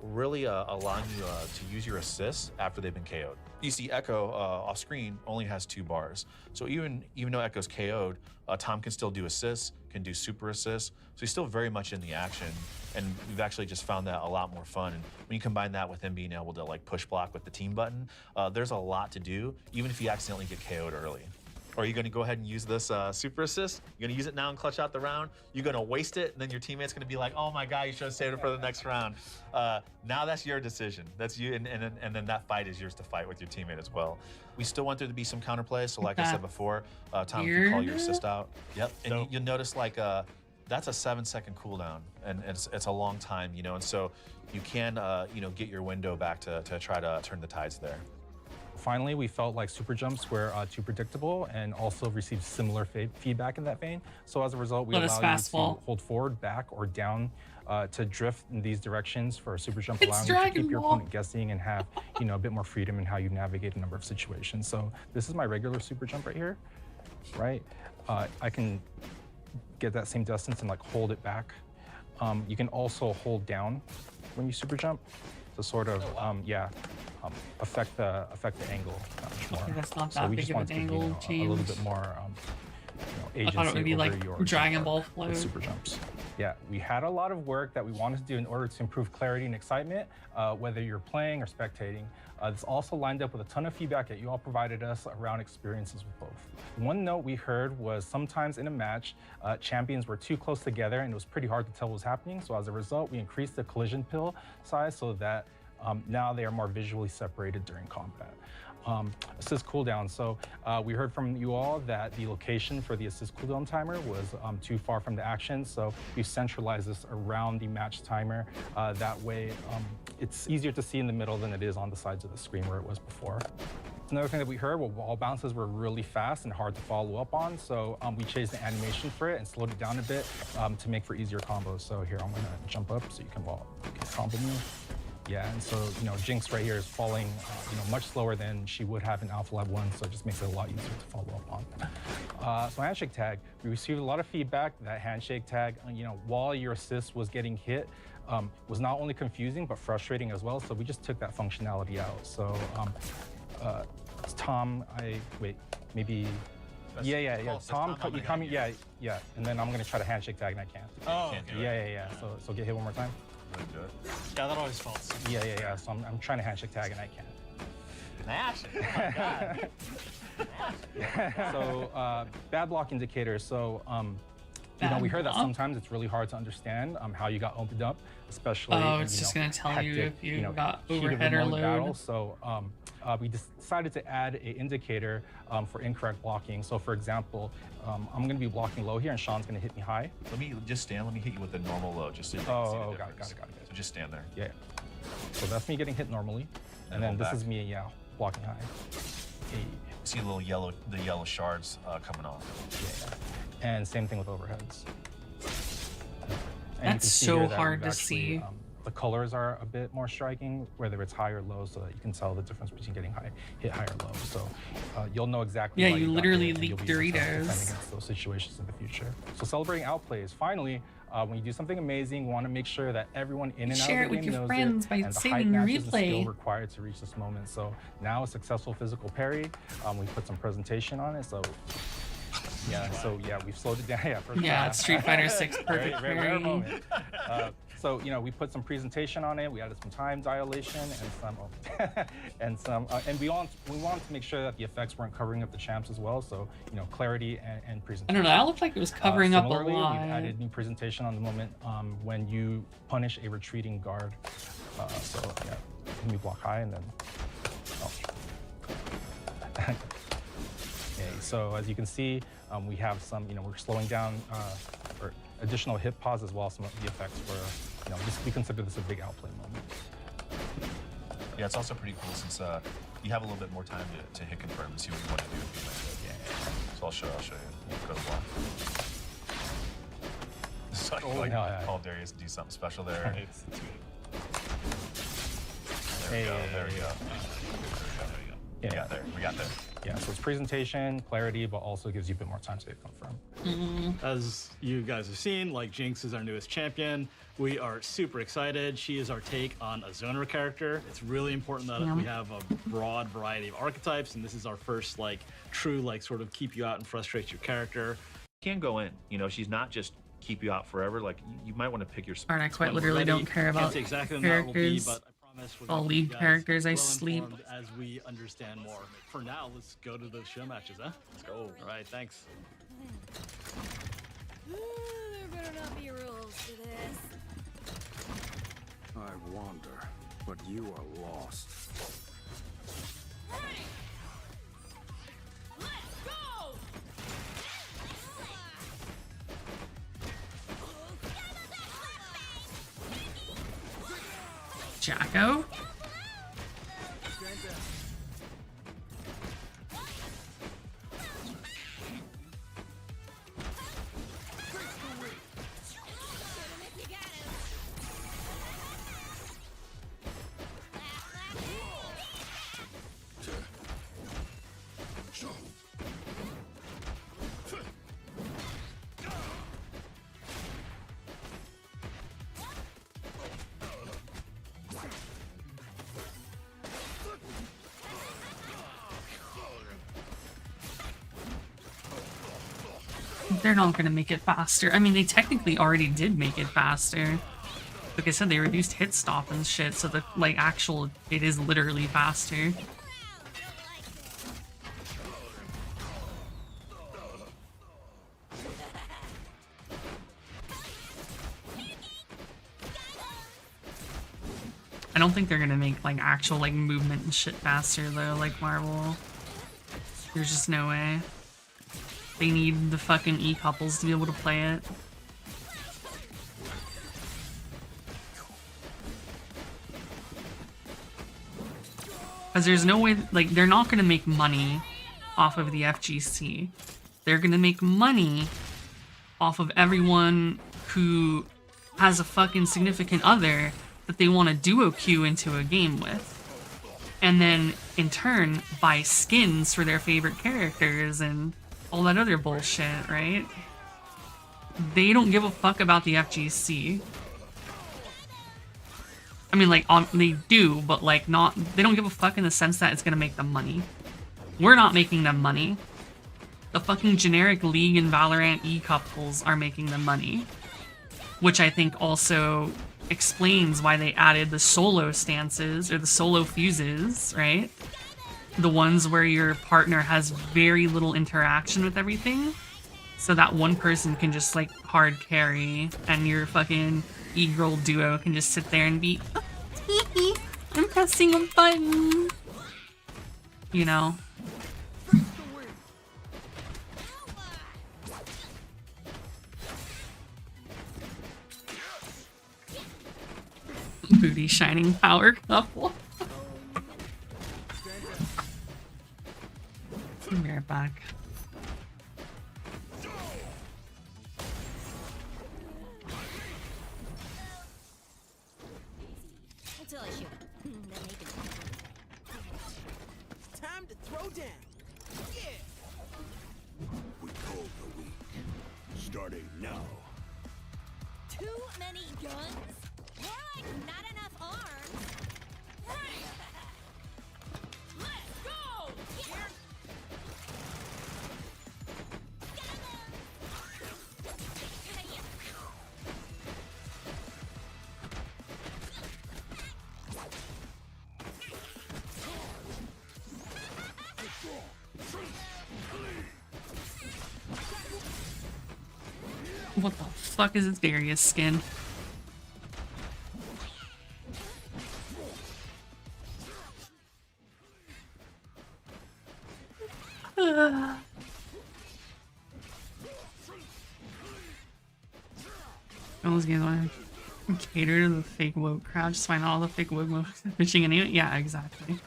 really allowing you to use your assists after they've been KO'd. You see Echo off screen only has 2 bars. So even though Echo's KO'd, Tom can still do assists, can do super assists. So he's still very much in the action. And we've actually just found that a lot more fun. And when you combine that with him being able to like push block with the team button, there's a lot to do, even if you accidentally get KO'd early. Or are you going to go ahead and use this super assist? You're going to use it now and clutch out the round? You're going to waste it, and then your teammate's going to be like, oh my God, you should have saved it for the next round. Now that's your decision. That's you, and then that fight is yours to fight with your teammate as well. We still want there to be some counterplay, so like I said before, Tom, if you call your assist out. Yep, and you'll notice like that's a 7-second cooldown, and it's a long time, you know, and so you can, you know, get your window back to try to turn the tides there. Finally, we felt like super jumps were too predictable and also received similar feedback in that vein. So as a result, we allow you to hold forward, back, or down to drift in these directions for a super jump, allowing you to keep your opponent guessing and have, you know, a bit more freedom in how you navigate a number of situations. So this is my regular super jump right here, right? I can get that same distance and like hold it back. You can also hold down when you super jump to sort of, affect the angle much more. Okay, that's not So that we big just of want an to give you, angle know, change. a little bit more agency I thought it would be over like your Dragon super Ball with flow. super jumps. Yeah, we had a lot of work that we wanted to do in order to improve clarity and excitement, whether you're playing or spectating. This also lined up with a ton of feedback that you all provided us around experiences with both. One note we heard was sometimes in a match, champions were too close together and it was pretty hard to tell what was happening. So as a result, we increased the collision pill size so that now they are more visually separated during combat. Assist cooldown. So we heard from you all that the location for the assist cooldown timer was too far from the action. So we centralized this around the match timer. That way, it's easier to see in the middle than it is on the sides of the screen where it was before. Another thing that we heard, well, wall bounces were really fast and hard to follow up on. So we changed the animation for it and slowed it down a bit to make for easier combos. So here, I'm gonna jump up so you can combo me. Yeah, and so, you know, Jinx right here is falling, you know, much slower than she would have in Alpha Lab 1, so it just makes it a lot easier to follow up on. So handshake tag, we received a lot of feedback that handshake tag, you know, while your assist was getting hit, was not only confusing, but frustrating as well, so we just took that functionality out. So, Tom, maybe... Tom, you coming? Yeah, and then I'm gonna try to handshake tag and I can't. Oh, okay. Yeah. So get hit one more time. Yeah, that always falls. Yeah. So I'm trying to handshake tag and I can't. Oh my God. So bad block indicators. So you know, we heard that sometimes it's really hard to understand how you got opened up, especially. Oh, it's just gonna tell you if you got overhead or load. Battle. So we decided to add an indicator for incorrect blocking. So for example, I'm going to be blocking low here and Sean's going to hit me high. Let me just stand. Let me hit you with the normal low, just so you can see the difference. Got it. So just stand there. Yeah. So that's me getting hit normally, and then this is me, blocking high. Hey. See the yellow shards coming off. Yeah. And same thing with overheads. And that's so hard to see. The colors are a bit more striking, whether it's high or low, so that you can tell the difference between getting hit high or low. So you'll know exactly. Yeah, why you literally leaked Doritos. Defend against those situations in the future. So celebrating outplays. Finally, when you do something amazing, we want to make sure that everyone in and out of the game knows it. Share it with your friends by saving the replay. Still required to reach this moment. So now a successful physical parry. We put some presentation on it. So. Yeah, we've slowed it down. It's Street Fighter 6 perfect rare moment. So we put some presentation on it. We added some time dilation and some, and we want to make sure that the effects weren't covering up the champs as well. So clarity and presentation. I don't know. That looked like it was covering up a lot. We've added new presentation on the moment when you punish a retreating guard. Let me block high and then. Okay, so as you can see, we have some, we're slowing down or additional hit pause as well. Some of the effects were, we consider this a big outplay moment. Yeah, it's also pretty cool since you have a little bit more time to hit confirm and see what you want to do. So I'll show you. Go to block. So call Darius to do something special there. There we go. Yeah, we got there. Yeah, so it's presentation, clarity, but also gives you a bit more time to confirm. As you guys have seen, like Jinx is our newest champion. We are super excited. She is our take on a zoner character. It's really important that we have a broad variety of archetypes, and this is our first true sort of keep you out and frustrate your character. You can go in, she's not just keep you out forever. Like you might want to pick your spot. I quite literally don't care about exactly characters. But promise we're All gonna keep league you guys characters, I well sleep. informed as we understand more. For now, let's go to those show matches, huh? Let's go. All right, thanks. There better not be rules to this. I wander, but you are lost. Let's go! Jacko? They're not gonna make it faster. I mean, they technically already did make it faster. Like I said, they reduced hit stop and shit, so the, like, actual, it is literally faster. I don't think they're gonna make, like, actual, like, movement and shit faster, though, like Marvel. There's just no way. They need the fucking E-couples to be able to play it. Because there's no way, like, they're not gonna make money off of the FGC. They're gonna make money off of everyone who has a fucking significant other that they want to duo queue into a game with. And then, in turn, buy skins for their favorite characters and all that other bullshit, right? They don't give a fuck about the FGC. I mean, like, they do, but, like, not... They don't give a fuck in the sense that it's gonna make them money. We're not making them money. The fucking generic League and Valorant E-couples are making them money. Which I think also explains why they added the solo stances, or the solo fuses, right? The ones where your partner has very little interaction with everything. So that one person can just, like, hard carry, and your fucking e-girl duo can just sit there and be, oh, I'm pressing a button. You know? Booty shining power couple. I'll be right back. Until I shoot. Then they can. Time to throw down. Yeah. We call the week. Starting now. Too many guns? More like not enough arms. Let's go! Here. What the fuck is this Darius skin? All those games want to cater to the fake woke crowd. Just find all the fake woke fishing anyway. Yeah, exactly.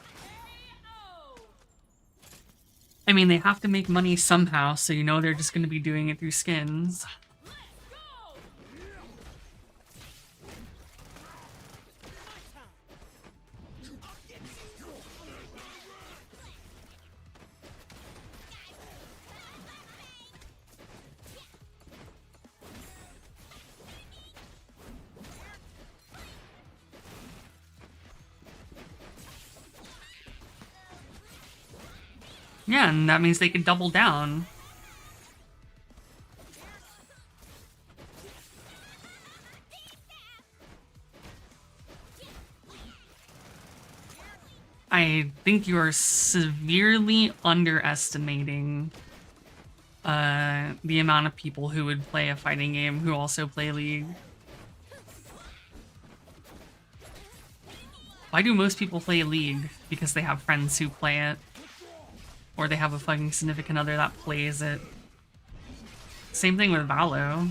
I mean, they have to make money somehow, so you know they're just going to be doing it through skins. Yeah, and that means they could double down. I think you are severely underestimating the amount of people who would play a fighting game who also play League. Why do most people play League? Because they have friends who play it. Or they have a fucking significant other that plays it. Same thing with Valo.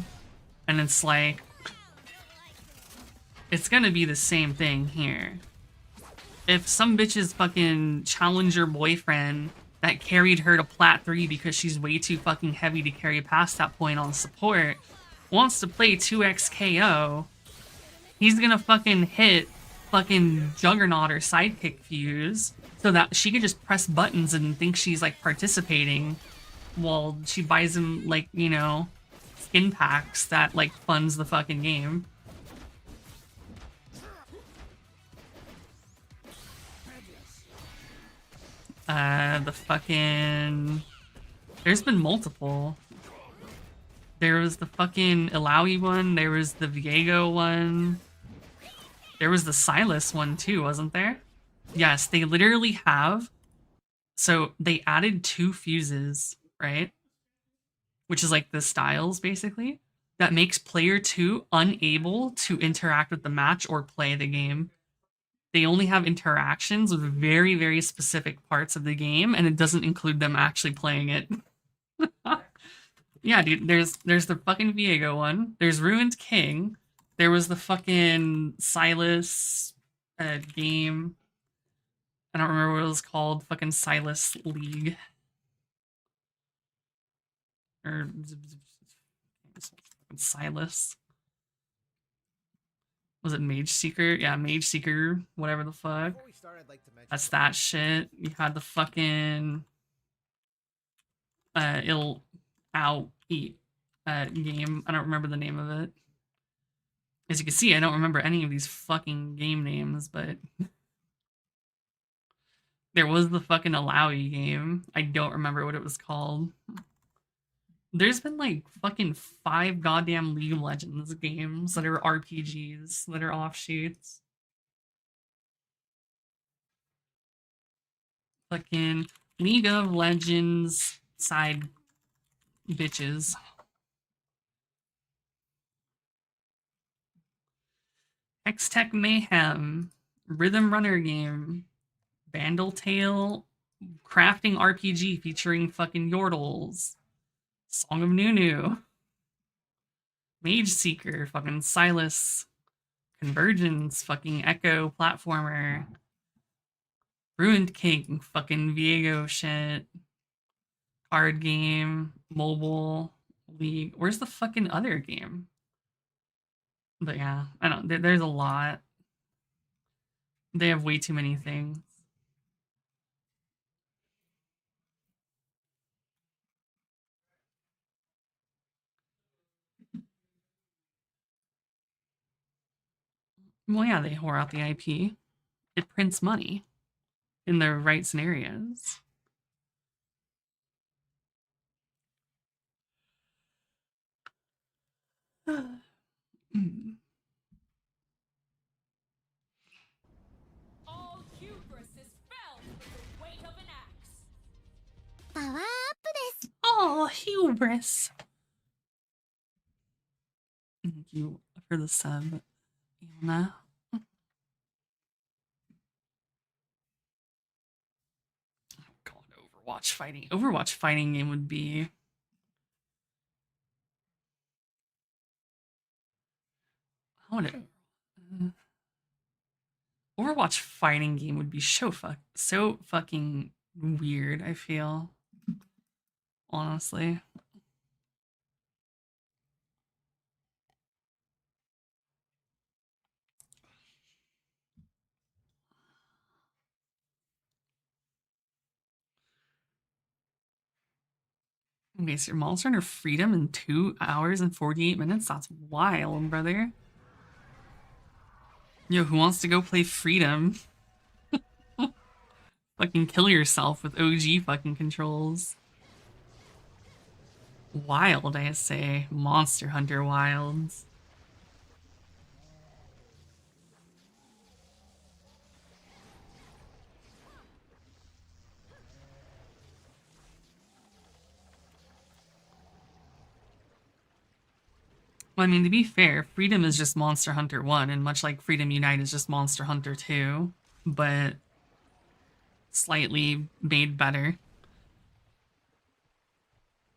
And it's like... it's gonna be the same thing here. If some bitch's fucking challenger boyfriend that carried her to Plat 3 because she's way too fucking heavy to carry past that point on support wants to play 2x KO, he's gonna fucking hit fucking Juggernaut or Sidekick Fuse so that she can just press buttons and think she's like participating while she buys him like, you know, skin packs that like funds the fucking game. The fucking... there's been multiple. There was the fucking Ilaoi one, there was the Viego one, there was the Silas one too, wasn't there? Yes, they literally have... so they added 2 fuses, right? Which is like the styles, basically. That makes player 2 unable to interact with the match or play the game. They only have interactions with very, very specific parts of the game, and it doesn't include them actually playing it. Yeah, dude, there's the fucking Viego one. There's Ruined King. There was the fucking Silas game. I don't remember what it was called. Fucking Silas League. Or Silas. Was it Mage Seeker? Yeah, Mage Seeker, whatever the fuck. That's that shit. You had the fucking game. I don't remember the name of it. As you can see, I don't remember any of these fucking game names, but there was the fucking Ilaoi game. I don't remember what it was called. There's been like fucking 5 goddamn League of Legends games that are RPGs, that are offshoots. Fucking League of Legends side bitches. Hextech Mayhem, Rhythm Runner game, Vandal Tale, crafting RPG featuring fucking Yordles. Song of Nunu, Mage Seeker, fucking Silas, Convergence, fucking Echo platformer, Ruined King, fucking Viego shit, card game, mobile, League. Where's the fucking other game? But yeah, I don't. There's a lot. They have way too many things. Well, yeah, they whore out the IP. It prints money in the right scenarios. All hubris is felled with the weight of an axe. Oh, hubris. Thank you for the sub, Ilna. God, Overwatch fighting. Overwatch fighting game would be... how would it... Overwatch fighting game would be so fucking weird, I feel. Honestly. Okay, so your monster under freedom in 2 hours and 48 minutes? That's wild, brother. Yo, who wants to go play Freedom? Fucking kill yourself with OG fucking controls. Wild, I say. Monster Hunter Wilds. Well, I mean, to be fair, Freedom is just Monster Hunter 1, and much like Freedom Unite is just Monster Hunter 2, but slightly made better.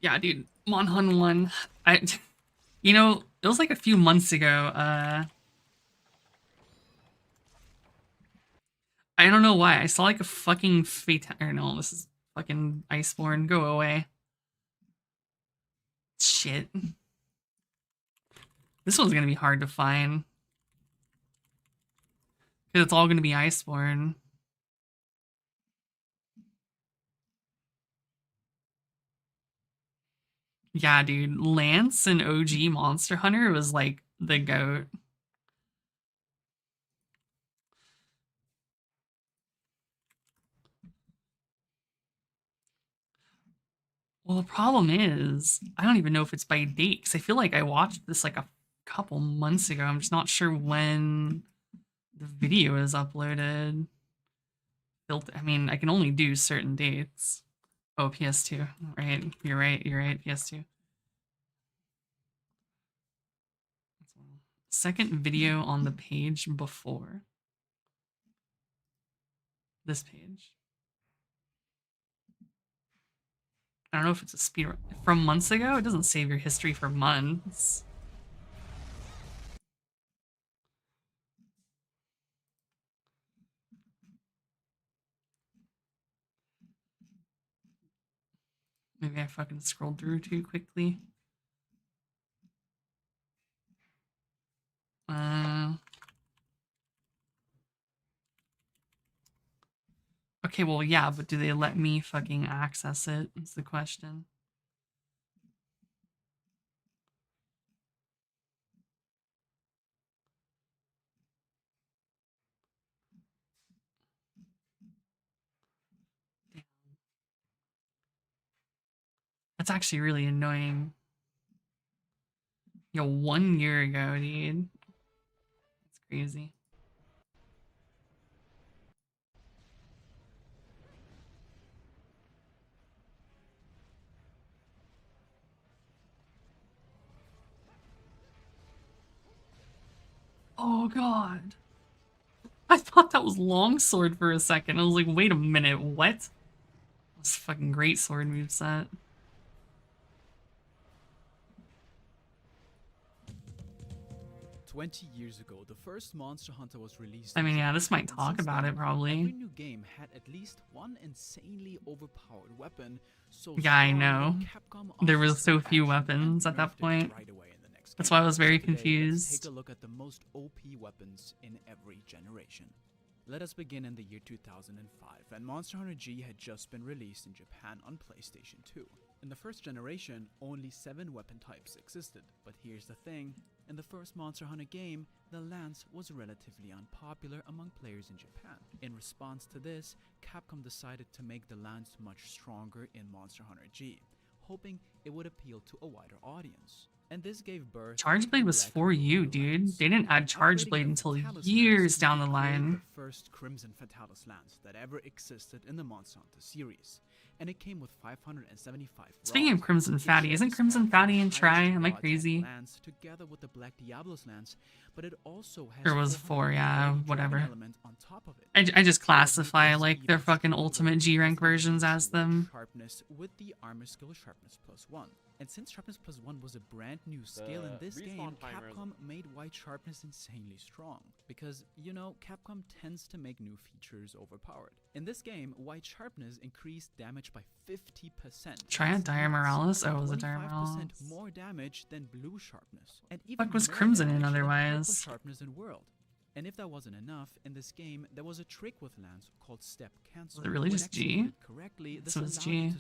Yeah, dude, Monhun 1. You know, it was like a few months ago, I don't know why, I saw like a fucking or no, this is fucking Iceborne, go away. Shit. This one's gonna be hard to find. Because it's all gonna be Iceborne. Yeah, dude, Lance and OG Monster Hunter was like the GOAT. Well, the problem is, I don't even know if it's by date, because I feel like I watched this like a couple months ago. I'm just not sure when the video is uploaded. I mean, I can only do certain dates. Oh, PS2. Right. You're right. You're right. PS2. Second video on the page before this page. I don't know if it's a speedrun. From months ago? It doesn't save your history for months. Maybe I fucking scrolled through too quickly. Okay, well, yeah, but do they let me fucking access it? That's the question. Damn. That's actually really annoying. Yo, 1 year ago, dude. That's crazy. Oh god. I thought that was longsword for a second. I was like, wait a minute, what? That's a fucking great sword moveset. Years ago, the first Monster Hunter was released. I mean, yeah, this might talk about it, probably. Every new game had at least one insanely overpowered weapon. So yeah, I know. There was so few weapons at that point. That's why I was very confused. Let's take a look at the most OP weapons in every generation. Let us begin in the year 2005, and Monster Hunter G had just been released in Japan on PlayStation 2. In the first generation, only 7 weapon types existed, but here's the thing. In the first Monster Hunter game, the lance was relatively unpopular among players in Japan. In response to this, Capcom decided to make the lance much stronger in Monster Hunter G, hoping it would appeal to a wider audience. And this gave birth Charge Blade was for you, dude. They didn't add Charge Blade until years down the line. The first Crimson Fatalis lance that ever existed in the Monster Hunter series. And it came with 575. Speaking of Crimson Fatty, isn't Crimson Fatty in Try? Am I crazy? Lance together with the Black Diablo's lance, but it also has there was 4, yeah, whatever. On top of it. I just classify like their fucking ultimate G rank versions as them. Sharpness with the armor skill sharpness +1. And since sharpness +1 was a brand new skill in this game, Capcom made white sharpness insanely strong. Because, you know, Capcom tends to make new features overpowered. In this game, white sharpness increased damage by 50%. Try out Dire Morales? Oh, it was a Dire Morales. More damage than blue sharpness. And even fuck was Crimson in otherwise? Sharpness in World. And if that wasn't enough, in this game, there was a trick with Lance called Step Cancel. Was it really just G? So it's G,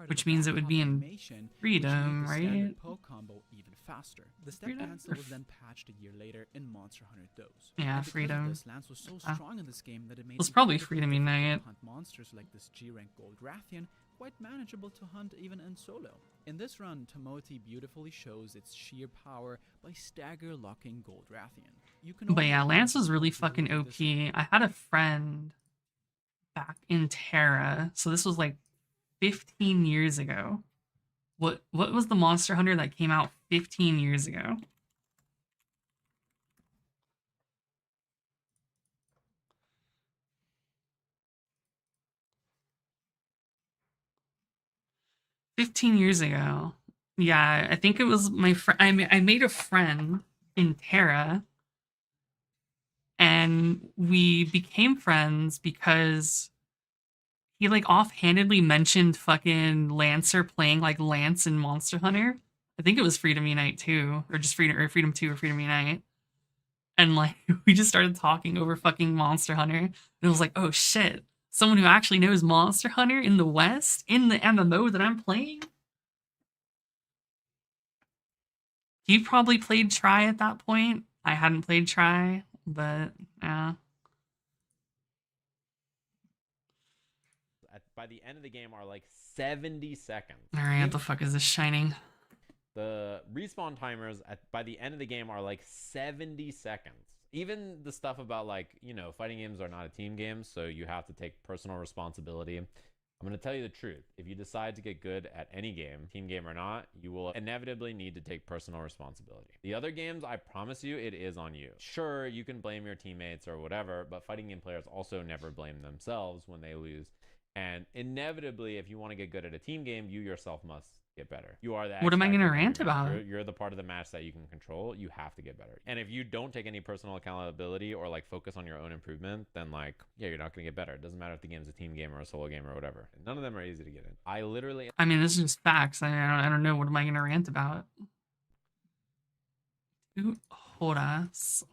which means it would be in Freedom, right? Combo even faster. The Step Cancel was then patched a year later in Monster Hunter Dose. Yeah, Freedom. This Lance was so strong in this game that it made it was probably Freedom Unite. Hunt monsters like this G-rank Gold Rathian quite manageable to hunt even in solo. In this run, Tomoti beautifully shows its sheer power by stagger locking Gold Rathian. But yeah, Lance was really fucking OP. I had a friend back in Terra, so this was like 15 years ago. What was the Monster Hunter that came out 15 years ago? 15 years ago. Yeah, I think it was my friend. I made a friend in Terra, and we became friends because he like offhandedly mentioned fucking Lancer playing like Lance in Monster Hunter. I think it was Freedom Unite 2, or just Freedom 2 or Freedom Unite. And like we just started talking over fucking Monster Hunter. And it was like, oh shit, someone who actually knows Monster Hunter in the West, in the MMO that I'm playing. He probably played Try at that point. I hadn't played Try, but yeah. By the end of the game are like 70 seconds. Alright, what the fuck is this shining? The respawn timers by the end of the game are like 70 seconds. Even the stuff about like, you know, fighting games are not a team game, so you have to take personal responsibility. I'm going to tell you the truth. If you decide to get good at any game, team game or not, you will inevitably need to take personal responsibility. The other games, I promise you, it is on you. Sure, you can blame your teammates or whatever, but fighting game players also never blame themselves when they lose. And inevitably, if you want to get good at a team game, you yourself must get better. You are the What am I going to rant about? You're the part of the match that you can control. You have to get better. And if you don't take any personal accountability or like focus on your own improvement, then like, yeah, you're not going to get better. It doesn't matter if the game's a team game or a solo game or whatever. None of them are easy to get in. I mean, this is just facts. I don't know. What am I going to rant about? 2 horas.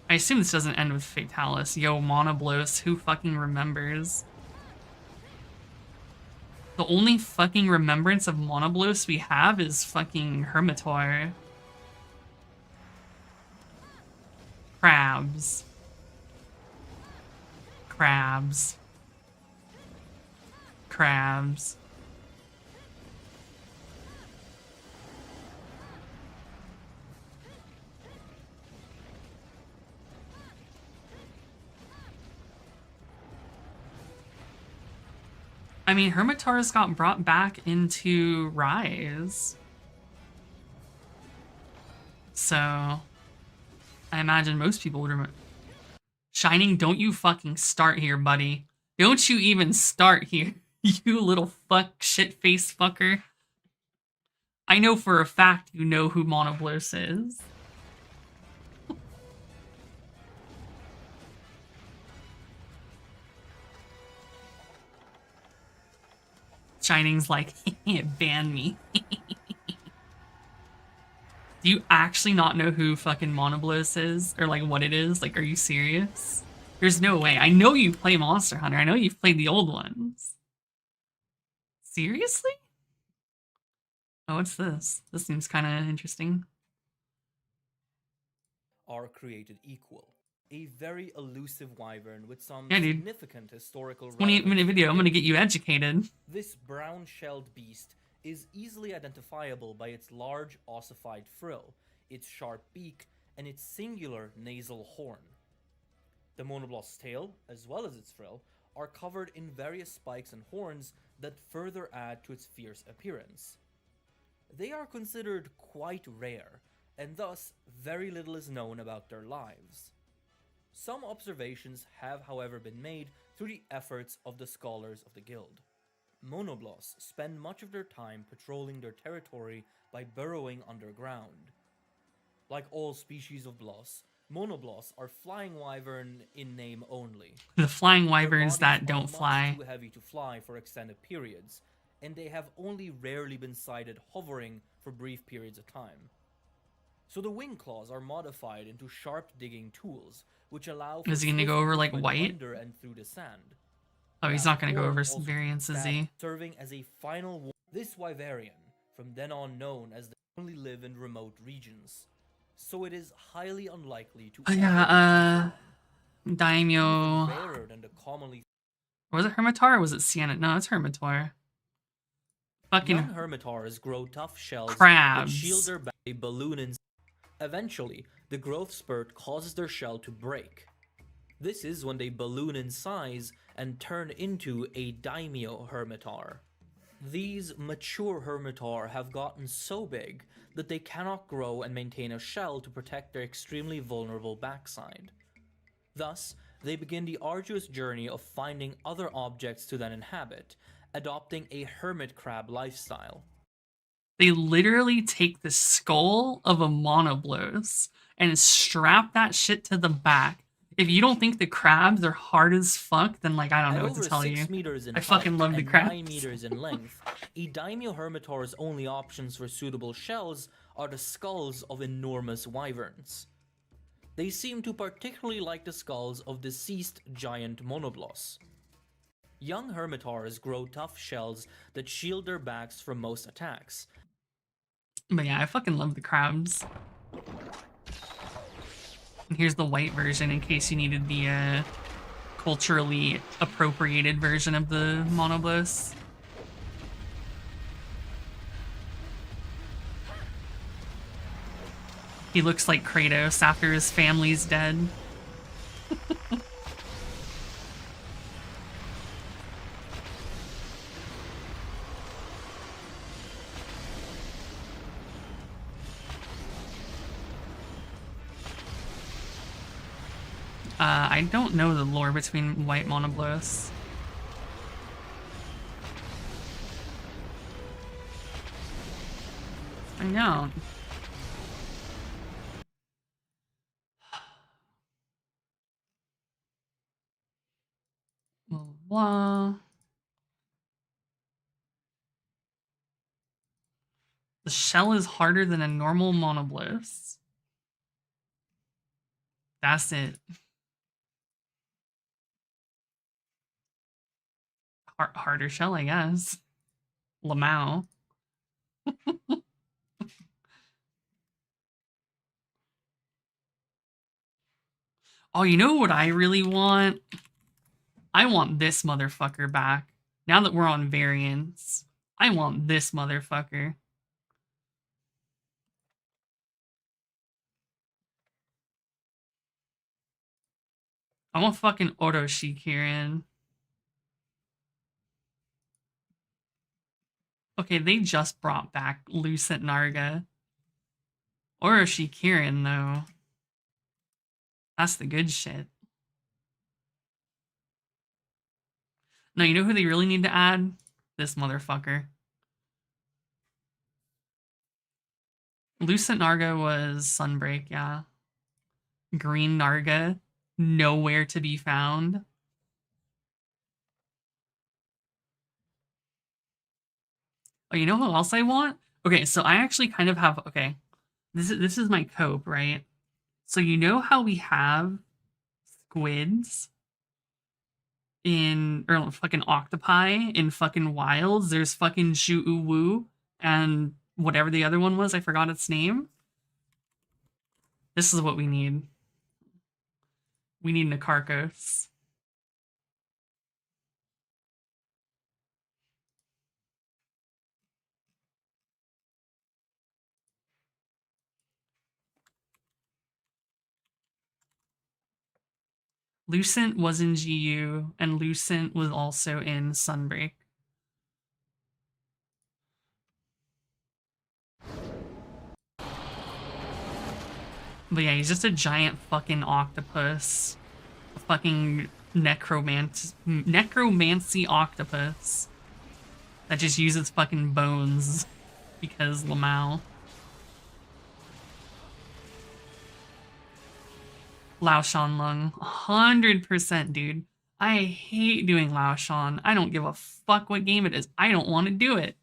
I assume this doesn't end with Fatalis. Yo, Monoblos, who fucking remembers? The only fucking remembrance of Monoblos we have is fucking Hermitor. Crabs. Crabs. Crabs. I mean, Hermitar's got brought back into Rise. So, I imagine most people would remember. Shining, don't you fucking start here, buddy. Don't you even start here, you little shit-faced fucker. I know for a fact you know who Monoblos is. Shining's like, ban me. Do you actually not know who fucking Monoblos is? Or like what it is? Like, are you serious? There's no way. I know you play Monster Hunter. I know you've played the old ones. Seriously? Oh, what's this? This seems kind of interesting. Are created equal. A very elusive wyvern with some Yeah, dude. significant historical 28-minute video. I'm gonna get you educated. This brown-shelled beast is easily identifiable by its large ossified frill, its sharp beak, and its singular nasal horn. The Monoblos' tail, as well as its frill, are covered in various spikes and horns that further add to its fierce appearance. They are considered quite rare, and thus very little is known about their lives. Some observations have, however, been made through the efforts of the scholars of the guild. Monoblos spend much of their time patrolling their territory by burrowing underground. Like all species of bloss, Monoblos are flying wyvern in name only. The flying wyverns that don't fly. Too heavy to fly for extended periods, and they have only rarely been sighted hovering for brief periods of time. So the wing claws are modified into sharp digging tools, which allow for is he gonna go over like white? under and through the sand. Oh, he's not gonna go over some variants, is he? Serving as a final this wyverian, from then on known as they only live in remote regions. So it is highly unlikely to Daimyo. rarer than the commonly. Was it Hermitar or was it Sienna? No, it's Hermitar. Fucking young hermitars grow tough shells crabs. that shield their back a balloon in. Eventually, the growth spurt causes their shell to break. This is when they balloon in size and turn into a daimyo hermitar. These mature hermitar have gotten so big that they cannot grow and maintain a shell to protect their extremely vulnerable backside. Thus, they begin the arduous journey of finding other objects to then inhabit, adopting a hermit crab lifestyle. They literally take the skull of a monoblos and strap that shit to the back. If you don't think the crabs are hard as fuck, then like I don't know At what to over tell 6 you. meters in I height fucking love the and crabs. 9 meters in length, a daimyo hermitor's only options for suitable shells are the skulls of enormous wyverns. They seem to particularly like the skulls of deceased giant monoblos. Young hermitors grow tough shells that shield their backs from most attacks. But yeah, I fucking love the crabs. And here's the white version in case you needed the culturally appropriated version of the monoblos. He looks like Kratos after his family's dead. I don't know the lore between white monoblos. I don't. Blah, blah. The shell is harder than a normal monoblos. That's it. Harder shell, I guess. Lamau. Oh, you know what I really want? I want this motherfucker back. Now that we're on variants, I want this motherfucker. I want fucking Orochi Kirin. Okay, they just brought back Lucent Narga. Orochi Kirin, though. That's the good shit. No, you know who they really need to add? This motherfucker. Lucent Narga was Sunbreak, yeah. Green Narga, nowhere to be found. Oh, you know who else I want? Okay, so I actually kind of have, okay, this is my cope, right? So you know how we have squids in, or fucking octopi in fucking wilds? There's fucking Shu-Uwu and whatever the other one was, I forgot its name. This is what we need. We need Nakarkos. Lucent was in GU, and Lucent was also in Sunbreak. But yeah, he's just a giant fucking octopus. A fucking necromancy octopus. That just uses fucking bones. Because Lamau. Lao Shan Lung. 100%, dude. I hate doing Lao Shan. I don't give a fuck what game it is. I don't want to do it.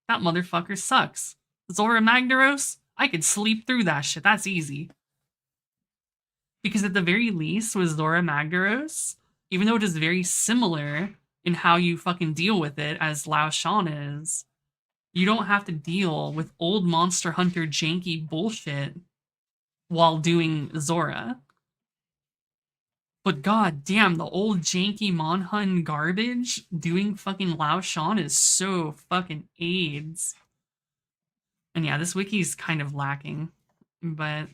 That motherfucker sucks. Zora Magdaros? I could sleep through that shit. That's easy. Because at the very least, with Zora Magdaros, even though it is very similar in how you fucking deal with it as Lao Shan is, you don't have to deal with old Monster Hunter janky bullshit while doing Zora. But god damn, the old janky Monhun garbage doing fucking Lao Shan is so fucking AIDS. And yeah, this wiki's kind of lacking, but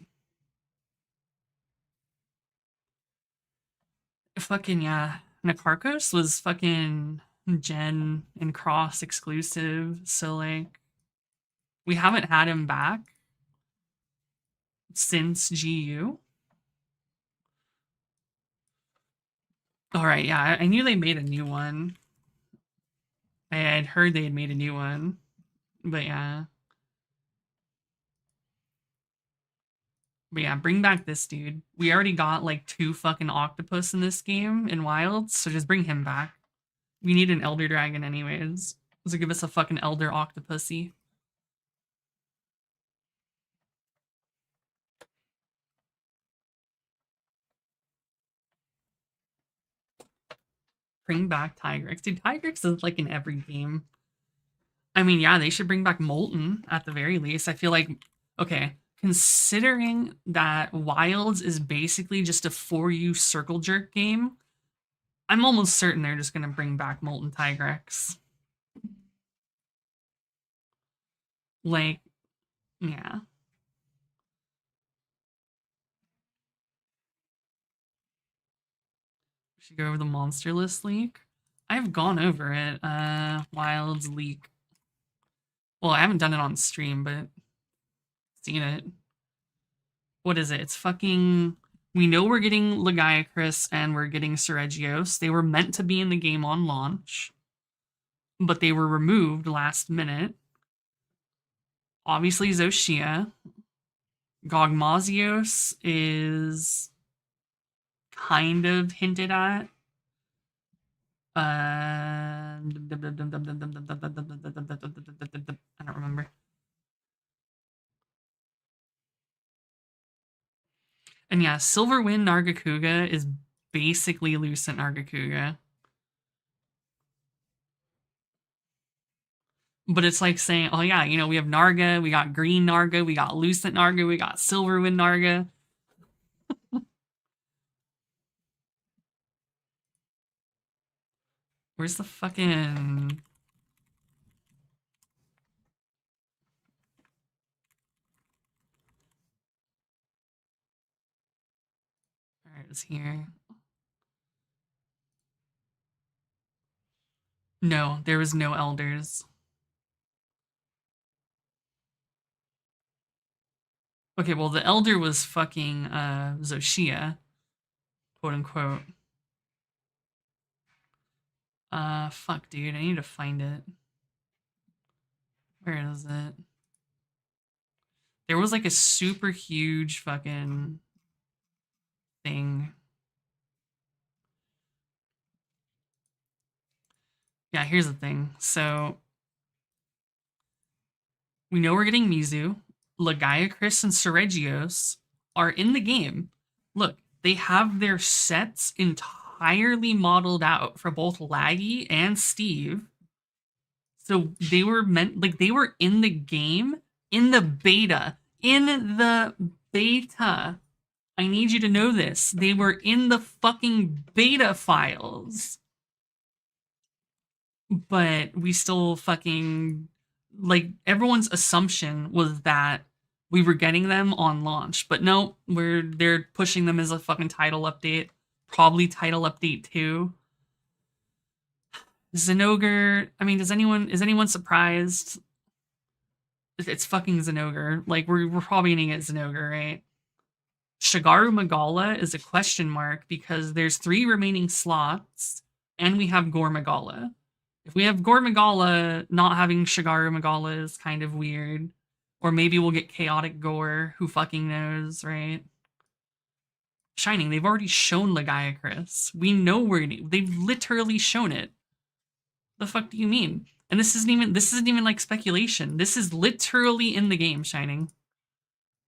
fucking yeah, Nakarkos was fucking Gen and Cross exclusive, so like we haven't had him back since GU. Alright, yeah, I knew they made a new one. I had heard they had made a new one. But yeah. But yeah, bring back this dude. We already got like 2 fucking octopus in this game in Wilds, so just bring him back. We need an elder dragon anyways. So give us a fucking elder octopusy. Bring back Tigrex. Dude, Tigrex is like in every game. I mean, yeah, they should bring back Molten at the very least. I feel like, okay, considering that Wilds is basically just a 4U circle jerk game, I'm almost certain they're just going to bring back Molten Tigrex. Like, yeah. We should go over the monster list leak. I've gone over it. Wilds leak. Well, I haven't done it on stream, but seen it. What is it? It's fucking... We know we're getting Legiacris and we're getting Seregios. They were meant to be in the game on launch, but they were removed last minute. Obviously, Zoshia. Gogmazios is kind of hinted at. I don't remember. And yeah, Silverwind Nargacuga is basically Lucent Nargacuga. But it's like saying, oh yeah, you know, we have Narga, we got Green Narga, we got Lucent Narga, we got Silverwind Narga. Where's the fucking... Alright, it's here. No, there was no elders. Okay, well, the elder was fucking Zoshia, quote unquote. Fuck, dude, I need to find it. Where is it? There was like a super huge fucking thing. Yeah, here's the thing. So, we know we're getting Mizu. Legiacris and Seregios are in the game. Look, they have their sets entirely modeled out for both Laggy and Steve. So they were meant, like, they were in the game, in the beta. In the beta. I need you to know this. They were in the fucking beta files. But we still fucking... Like, everyone's assumption was that we were getting them on launch. But no, they're pushing them as a fucking title update. Probably title update 2. Zinogre, I mean, is anyone surprised? It's fucking Zinogre. Like, we're probably gonna get Zinogre, right? Shigaru Magala is a question mark because there's 3 remaining slots, and we have Gore Magala. If we have Gore Magala, not having Shigaru Magala is kind of weird. Or maybe we'll get Chaotic Gore, who fucking knows, right? Shining, they've already shown Legiacris. We know they've literally shown it. The fuck do you mean? And this isn't even like speculation. This is literally in the game, Shining.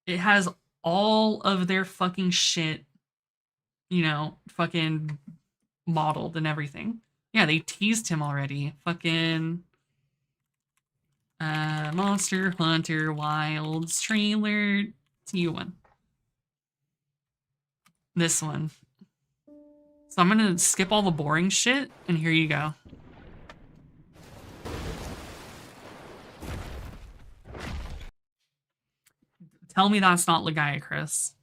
It has all of their fucking shit, you know, fucking modeled and everything. Yeah, they teased him already. Fucking Monster Hunter Wilds trailer. T1. This one. So I'm gonna skip all the boring shit, and here you go. Tell me that's not Legiacris.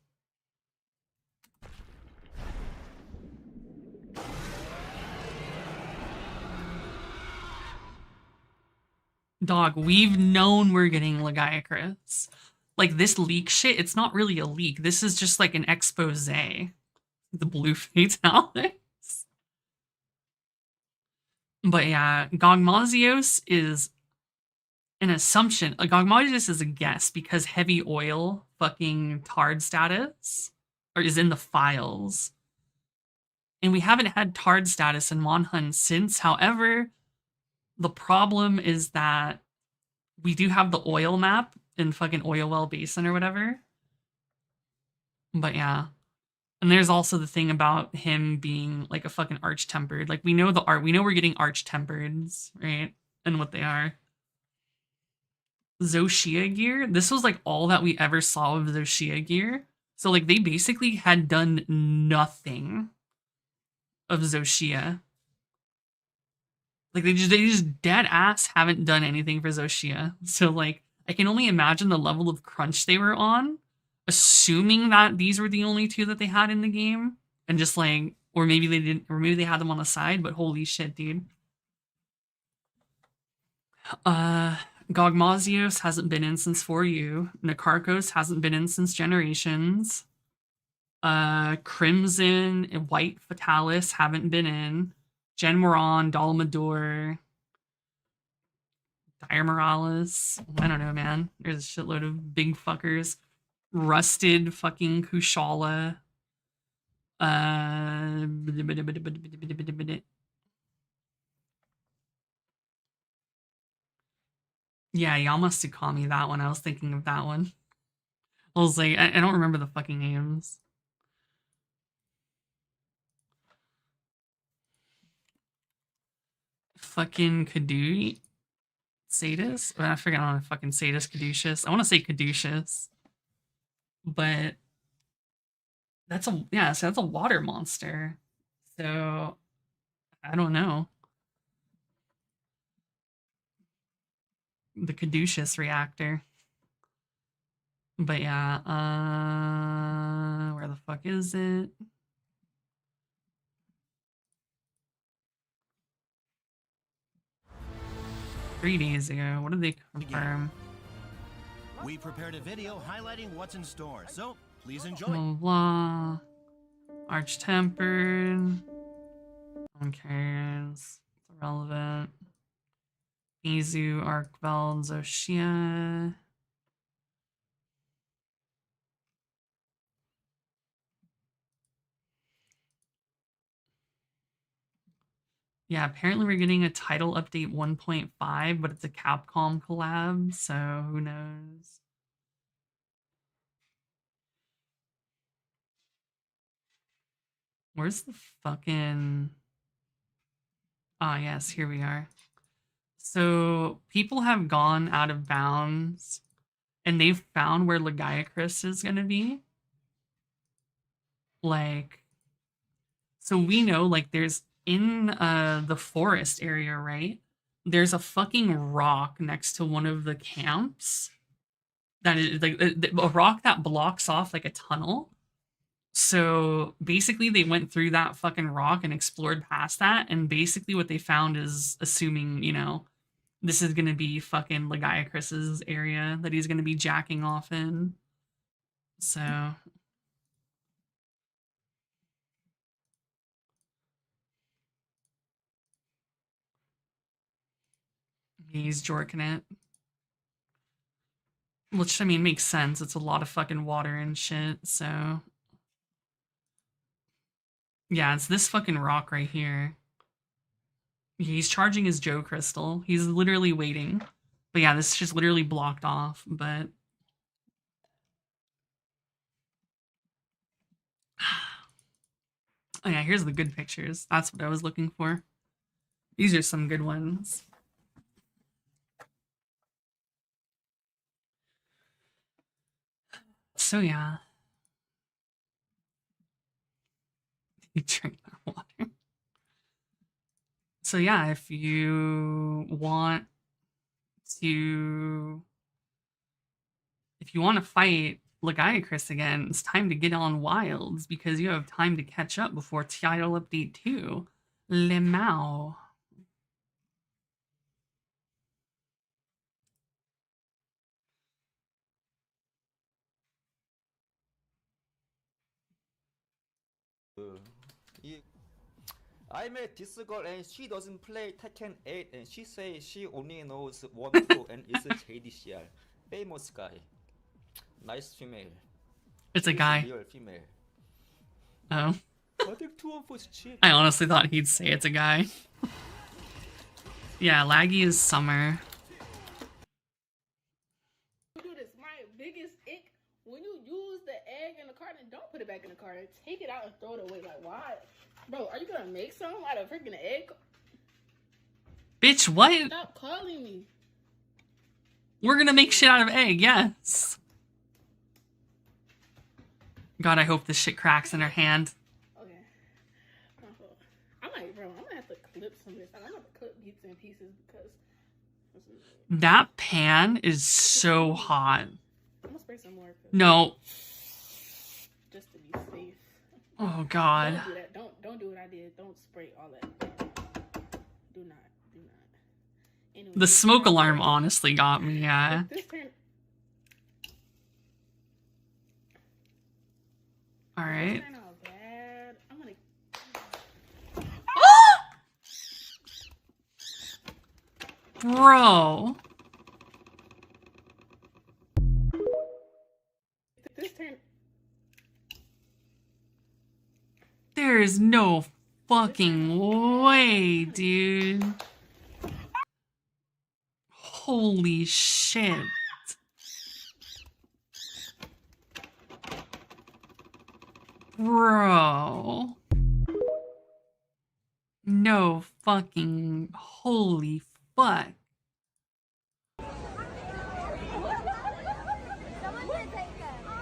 Dog, we've known we're getting Legiacris. Like, this leak shit, it's not really a leak. This is just like an expose. The blue fatality. But yeah, Gogmazios is an assumption. Gogmazios is a guess because heavy oil fucking tarred status or is in the files. And we haven't had tarred status in Monhun since. However, the problem is that we do have the oil map in fucking Oil Well Basin or whatever. But yeah. And there's also the thing about him being like a fucking arch-tempered. Like we know we know we're getting arch-tempereds, right? And what they are. Zoshia gear. This was like all that we ever saw of Zoshia gear. So like they basically had done nothing of Zoshia. Like they just dead ass haven't done anything for Zoshia. So like I can only imagine the level of crunch they were on, assuming that these were the only two that they had in the game, and just like, or maybe they didn't, or maybe they had them on the side. But holy shit, dude. Gogmazios hasn't been in since 4U. Nakarkos hasn't been in since Generations. Crimson and White Fatalis haven't been in. Gen Moran, Dalmador, Dire Morales. I don't know, man. There's a shitload of big fuckers. Rusted fucking Kushala. Yeah, Yamasukami, that one. I was thinking of that one. I was like, I don't remember the fucking names. Fucking Kadu Sadus? I forget on fucking Sadus Caduceus. I want to say Caduceus. But that's so that's a water monster. So I don't know. The Caduceus reactor. But yeah, where the fuck is it? Three days ago. What did they confirm? We prepared a video highlighting what's in store, so please enjoy. Blah, blah. Arch-tempered. No one cares. It's irrelevant. Mizu, Arkveld, Zoshia. Yeah, apparently we're getting a title update 1.5, but it's a Capcom collab, so who knows? Where's the fucking... Ah, yes, here we are. So people have gone out of bounds, and they've found where Lagiacrus is going to be. Like, so we know, like, there's in the forest area, right? There's a fucking rock next to one of the camps that is like a rock that blocks off like a tunnel. So basically they went through that fucking rock and explored past that, and basically what they found is, assuming, you know, this is going to be fucking Lagiacrus's area that he's going to be jacking off in. So he's jorking it. Which, I mean, makes sense. It's a lot of fucking water and shit, so... Yeah, it's this fucking rock right here. He's charging his Joe Crystal. He's literally waiting. But yeah, this is just literally blocked off, but... Oh yeah, here's the good pictures. That's what I was looking for. These are some good ones. So yeah. You drink that water. So yeah, if you want to fight Lagiacrus again, it's time to get on Wilds because you have time to catch up before title update 2. Lemao. I met this girl and she doesn't play Tekken 8 and she says she only knows one pro and is JDCR. Famous guy. Nice female. It's a She's guy. real female. Oh. Addicted to unfortunate. I honestly thought he'd say it's a guy. Yeah, laggy is summer. Dude, it's my biggest ick. When you use the egg in the carton, don't put it back in the carton. Take it out and throw it away. Like, why? Bro, are you gonna make something out of freaking egg? Bitch, what? Stop calling me. We're gonna make shit out of egg, yes. God, I hope this shit cracks in her hand. Okay. I'm like, bro, I'm gonna have to clip some of this. I'm gonna have to clip bits and pieces because That pan is so hot. I'm gonna spray some more. No. Just to be safe. Oh God. Don't do that. Don't do what I did. Don't spray all that. Do not. Anyway, The smoke alarm honestly got me, yeah. This turn. Alright. Turn out bad. I'm gonna. Bro. This turn. There is no fucking way, dude. Holy shit. Bro. No fucking holy fuck.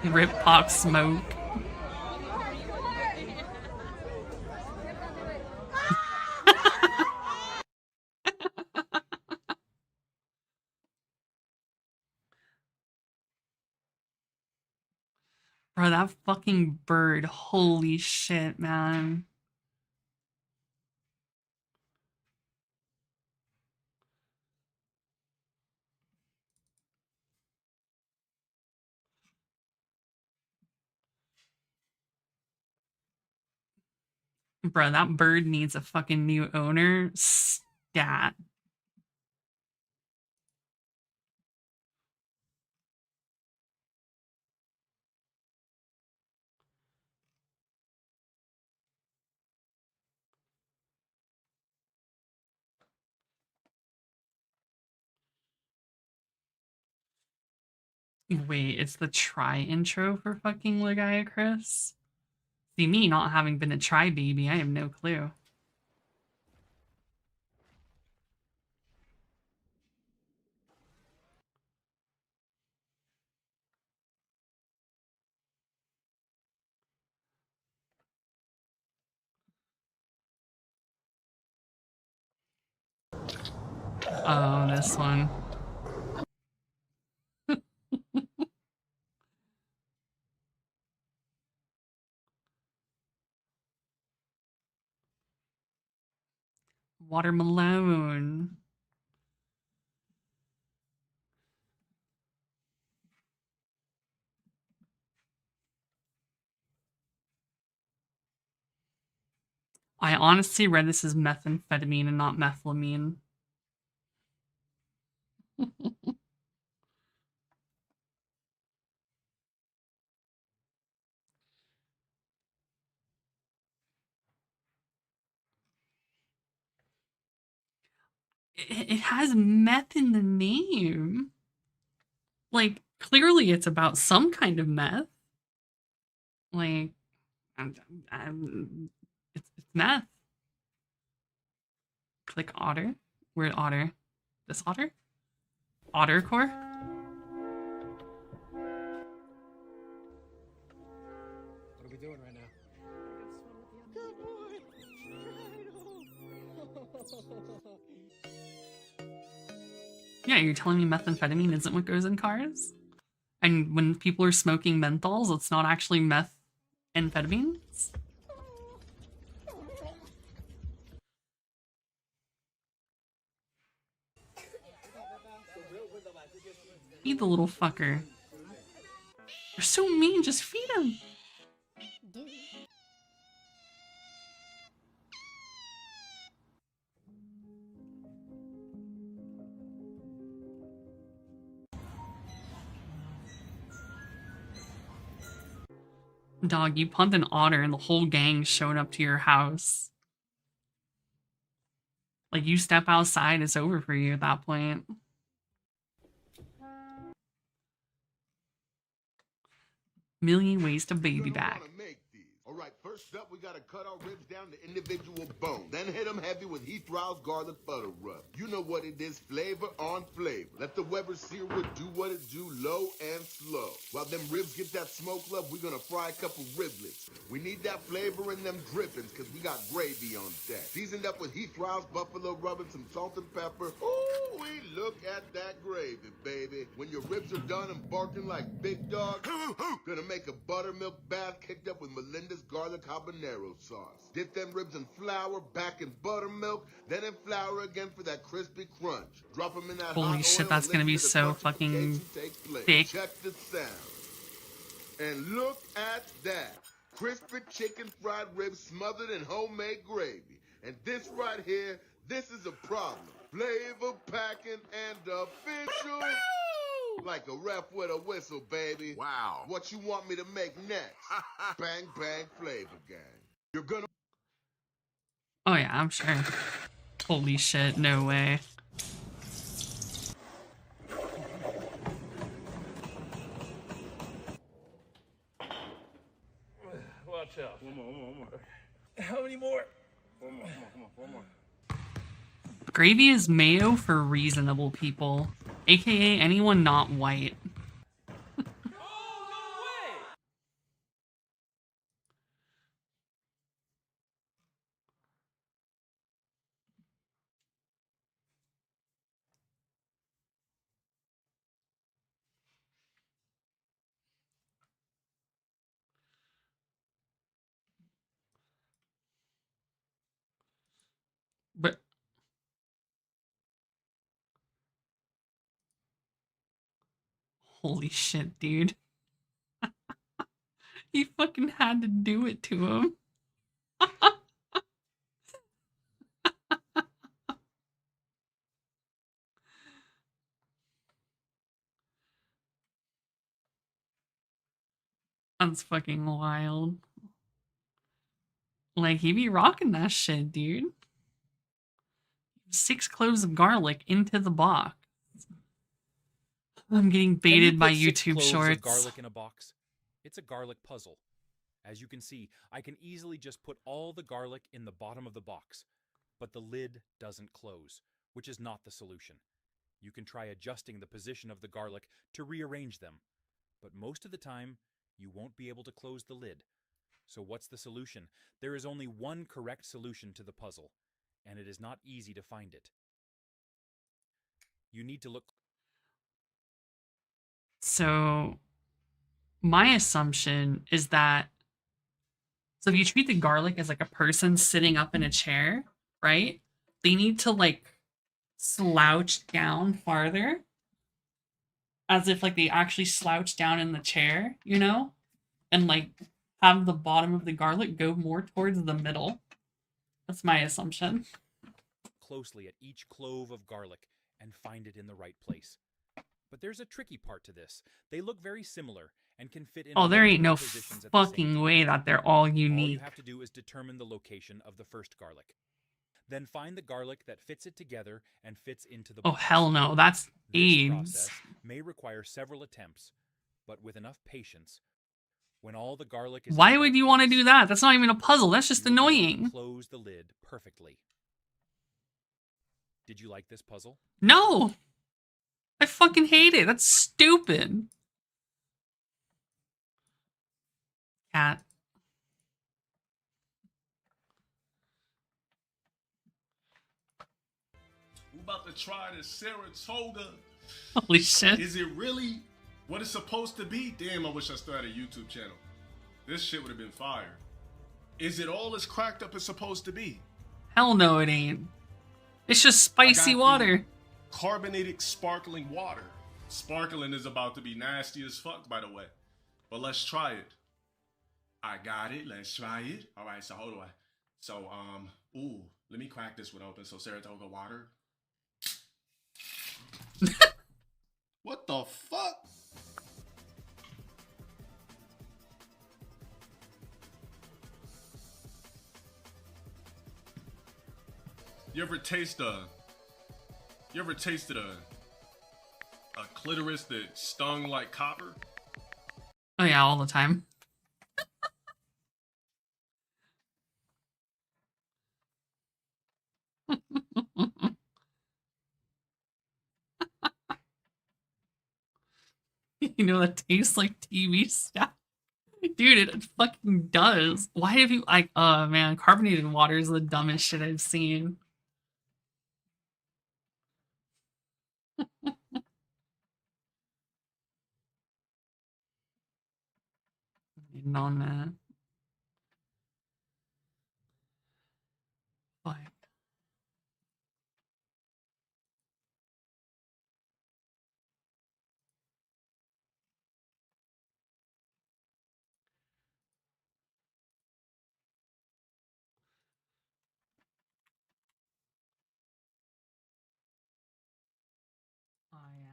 Rip Pop Smoke. Bro, that fucking bird. Holy shit, man. Bro, that bird needs a fucking new owner. Stat. Wait, it's the try intro for fucking Ligaya Chris? See, me not having been a try baby, I have no clue. Oh, this one. Watermelon. I honestly read this as methamphetamine and not methylamine. It has meth in the name. Like, clearly it's about some kind of meth. Like, it's meth. Click otter. Where otter? This otter? Otter core? What are we doing right now? Yeah, you're telling me methamphetamine isn't what goes in cars? And when people are smoking menthols, it's not actually methamphetamines? Feed the little fucker. You're so mean, just feed him. Dog, you punt an otter and the whole gang's showing up to your house. Like, you step outside, it's over for you at that point. Million ways to baby back. All right, first up, we gotta cut our ribs down to individual bones. Then hit them heavy with Heath Rowell's garlic butter rub. You know what it is, flavor on flavor. Let the Weber sear do what it do, low and slow. While them ribs get that smoke love, we're gonna fry a couple riblets. We need that flavor in them drippings, cause we got gravy on deck. Seasoned up with Heath Rowell's buffalo rub and some salt and pepper. Ooh, we look at that gravy, baby. When your ribs are done and barking like big dogs, gonna make a buttermilk bath kicked up with Melinda's garlic habanero sauce. Dip them ribs in flour, back in buttermilk, then in flour again for that crispy crunch. Drop them in that hot Holy shit, oil that's and gonna be listen to so the crunchy fucking take place. thick. Check the sound. And look at that. Crispy chicken fried ribs smothered in homemade gravy. And this right here, this is a problem. Flavor packing and official. Like a ref with a whistle, baby. Wow. What you want me to make next? Bang, bang, flavor gang. You're gonna... Oh yeah, I'm sure. Holy shit, no way. Watch out. One more. How many more? One more. Gravy is mayo for reasonable people, aka anyone not white. But holy shit, dude. He fucking had to do it to him. That's fucking wild. Like, he be rocking that shit, dude. 6 cloves of garlic into the box. I'm getting baited by YouTube shorts. Of garlic in a box? It's a garlic puzzle. As you can see, I can easily just put all the garlic in the bottom of the box, but the lid doesn't close, which is not the solution. You can try adjusting the position of the garlic to rearrange them, but most of the time, you won't be able to close the lid. So what's the solution? There is only one correct solution to the puzzle, and it is not easy to find it. You need to look... So, my assumption is that, so if you treat the garlic as like a person sitting up in a chair, right? They need to like slouch down farther, as if like they actually slouch down in the chair, you know? And like have the bottom of the garlic go more towards the middle. That's my assumption. Closely at each clove of garlic and find it in the right place. But there's a tricky part to this. They look very similar and can fit in. Oh, there ain't no positions fucking way that they're all unique. All you have to do is determine the location of the first garlic. Then find the garlic that fits it together and fits into the box. Oh, hell no. That's this AIDS. Process may require several attempts, but with enough patience, when all the garlic is... Why would you want to do that? That's not even a puzzle. That's just annoying. Close the lid perfectly. Did you like this puzzle? No! I fucking hate it. That's stupid. Cat. We're about to try this Saratoga. Holy shit. Is it really what it's supposed to be? Damn, I wish I still had a YouTube channel. This shit would have been fire. Is it all as cracked up as supposed to be? Hell no, it ain't. It's just spicy water. Carbonated sparkling water. Sparkling is about to be nasty as fuck, by the way. But let's try it. I got it. Let's try it. All right, so hold on. So, ooh, let me crack this one open. So, Saratoga water. What the fuck? You ever tasted a clitoris that stung like copper? Oh yeah, all the time. You know, that tastes like TV stuff. Dude, it fucking does. Why have you, like, oh man, carbonated water is the dumbest shit I've seen. On that. Like, oh yeah.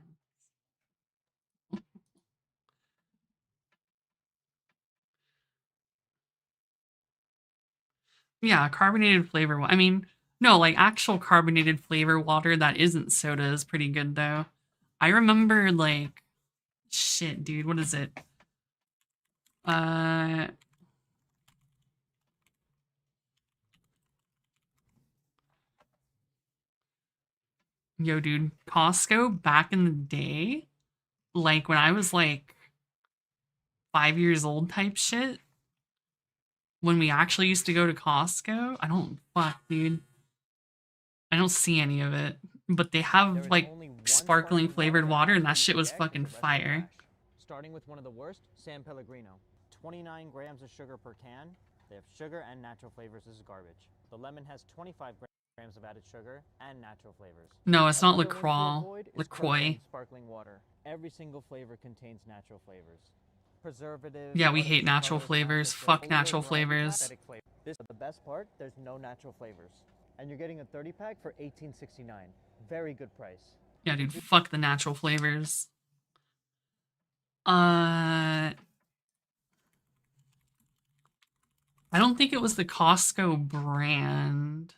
Yeah, carbonated flavor. I mean, no, like actual carbonated flavor water that isn't soda is pretty good though. I remember like shit, dude, what is it? Uh Yo, dude, Costco back in the day, like when I was like 5 years old type shit, when we actually used to go to Costco, dude. I don't see any of it. But they have like sparkling flavored water and that shit was fucking fire. Starting with one of the worst, San Pellegrino. 29 grams of sugar per can. They have sugar and natural flavors. This is garbage. The lemon has 25 grams of added sugar and natural flavors. No, it's not Another one to LaCroix. avoid is LaCroix. Kirkland sparkling water. Every single flavor contains natural flavors. Preservatives. Yeah, we hate artificial natural colors, flavors. natural Fuck flavors, natural full of variety of flavors. synthetic flavors. This is the best part. There's no natural flavors. And you're getting a 30 pack for $18.69. Very good price. Yeah, dude, fuck the natural flavors. I don't think it was the Costco brand.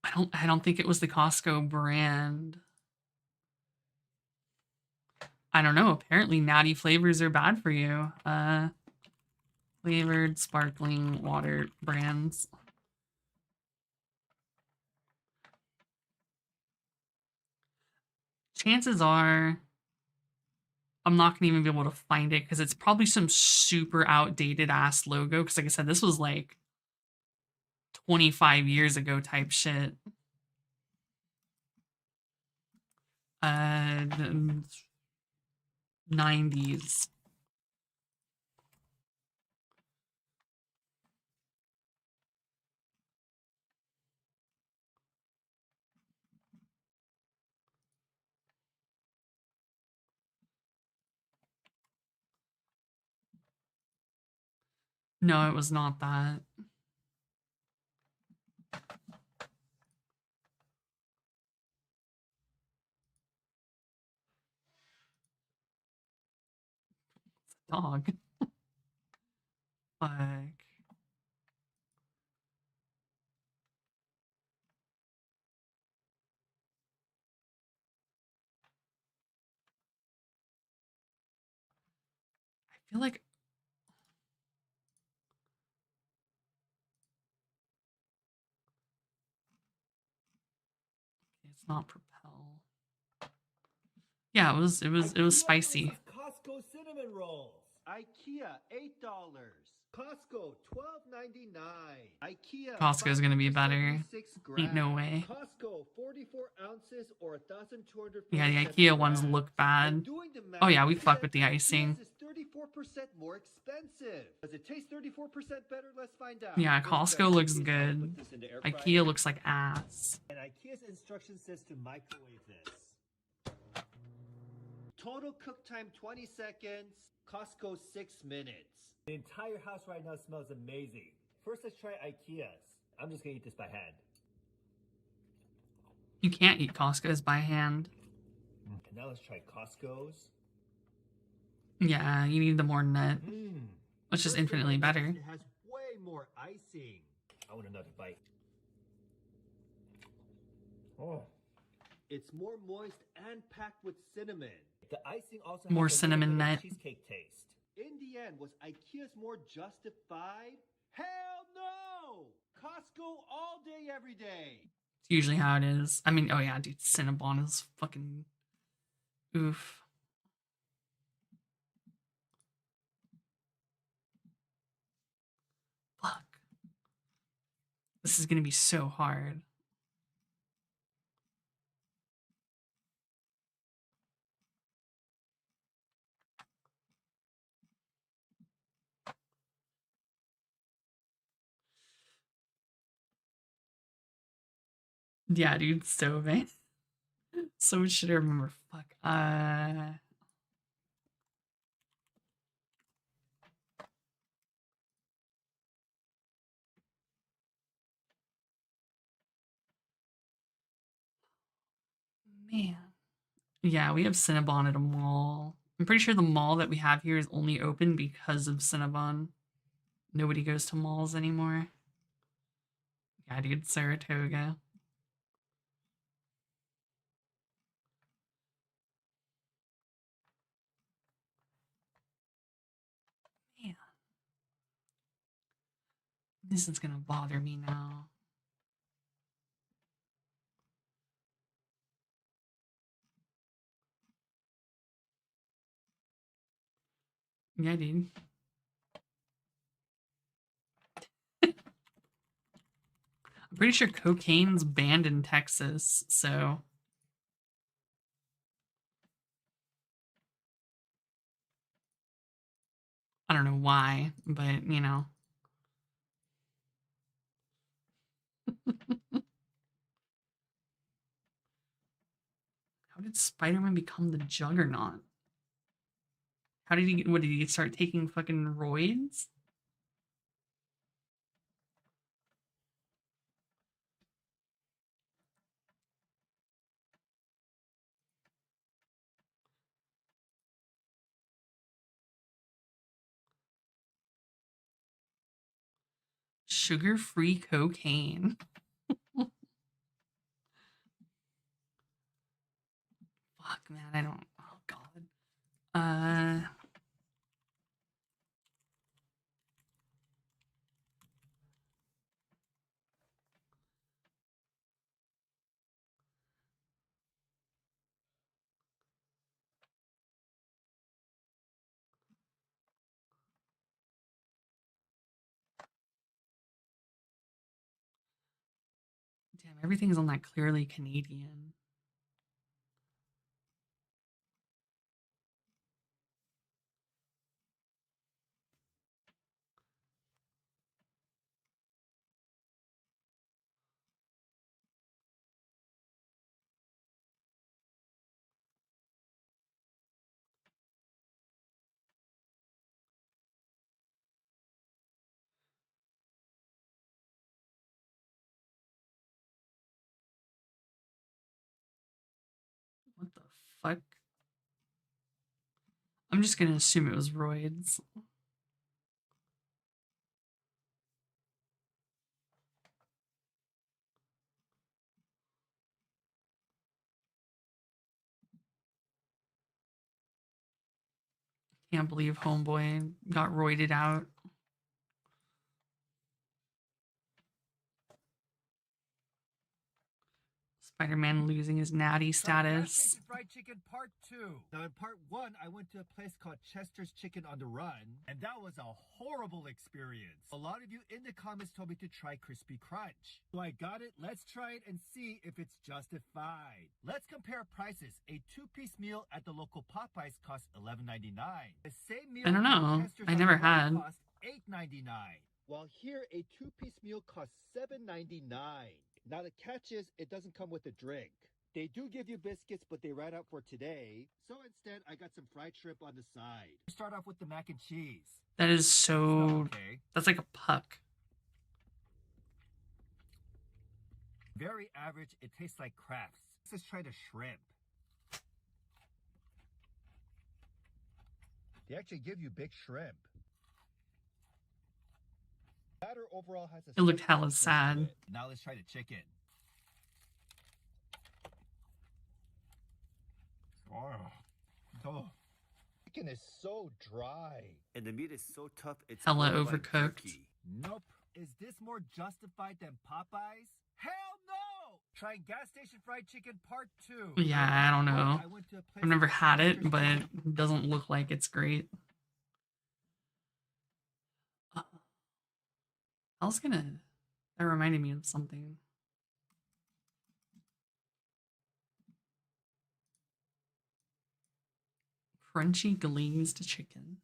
I don't think it was the Costco brand. I don't know. Apparently natty flavors are bad for you. Flavored sparkling water brands. Chances are I'm not gonna even be able to find it because it's probably some super outdated ass logo. Because like I said, this was like 25 years ago type shit. 90s. No, it was not that. Dog. Like. I feel like it's not Propel. Yeah, it was spicy. Costco cinnamon rolls. IKEA $8. Costco $12.99. IKEA. Costco's gonna be better. Ain't no way. Costco 44 ounces or 1,200. Yeah, the IKEA ones look bad. Oh yeah, we fuck with the icing. Is 34% more expensive. Does it taste 34% better? Let's find out. Yeah, Costco looks good. IKEA looks like ass. And IKEA's instruction says to microwave this. Total cook time 20 seconds. Costco 6 minutes. The entire house right now smells amazing. First, let's try IKEA's. I'm just gonna eat this by hand. You can't eat Costco's by hand. And now let's try Costco's. Yeah, you need the more nut, which is infinitely better. It has way more icing. I want another bite. Oh. It's more moist and packed with cinnamon. The icing also More has a cinnamon little bit nut. of cheesecake taste. In the end, was IKEA's more justified? Hell no! Costco all day, every day. It's usually how it is. I mean, oh yeah, dude, Cinnabon is fucking oof. Fuck. This is gonna be so hard. Yeah, dude, so bad. So much shit I remember. Fuck. Man. Yeah, we have Cinnabon at a mall. I'm pretty sure the mall that we have here is only open because of Cinnabon. Nobody goes to malls anymore. Yeah, dude, Saratoga. Man. This is gonna bother me now. Yeah, dude. I'm pretty sure cocaine's banned in Texas, so I don't know why, but you know. How did Spider-Man become the Juggernaut? How did he, what did he start taking fucking roids? Sugar-free cocaine. Fuck, man, I don't, oh god. Damn, everything's on that clearly Canadian. What the fuck? I'm just gonna assume it was roids. Can't believe Homeboy got roided out. Spider-Man losing his natty status. Fried Chicken Part 2. Now in Part 1, I went to a place called Chester's Chicken on the Run, and that was a horrible experience. A lot of you in the comments told me to try Crispy Crunch. So I got it, let's try it and see if it's justified. Let's compare prices. A 2-piece meal at the local Popeyes costs $11.99. The same meal I don't know. at Chester's I on never the Run had. costs $8.99. While here, a 2-piece meal costs $7.99. Now the catch is, it doesn't come with a drink. They do give you biscuits, but they ran out for today. So instead, I got some fried shrimp on the side. Start off with the mac and cheese. That is so... Okay. That's like a puck. Very average. It tastes like crafts. Let's try the shrimp. They actually give you big shrimp. Batter overall has a It looked steady hella toughness to sad. it. Now let's try the chicken. Oh, chicken is so dry. And the meat is so tough, it's Hella more like overcooked. jerky. Nope. Is this more justified than Popeyes? Hell no! Trying gas station fried chicken part 2. Yeah, I don't know. I went to a place I've never called had it, but Multistream. it doesn't look like it's great. I was gonna. That reminded me of something. Crunchy glazed chicken.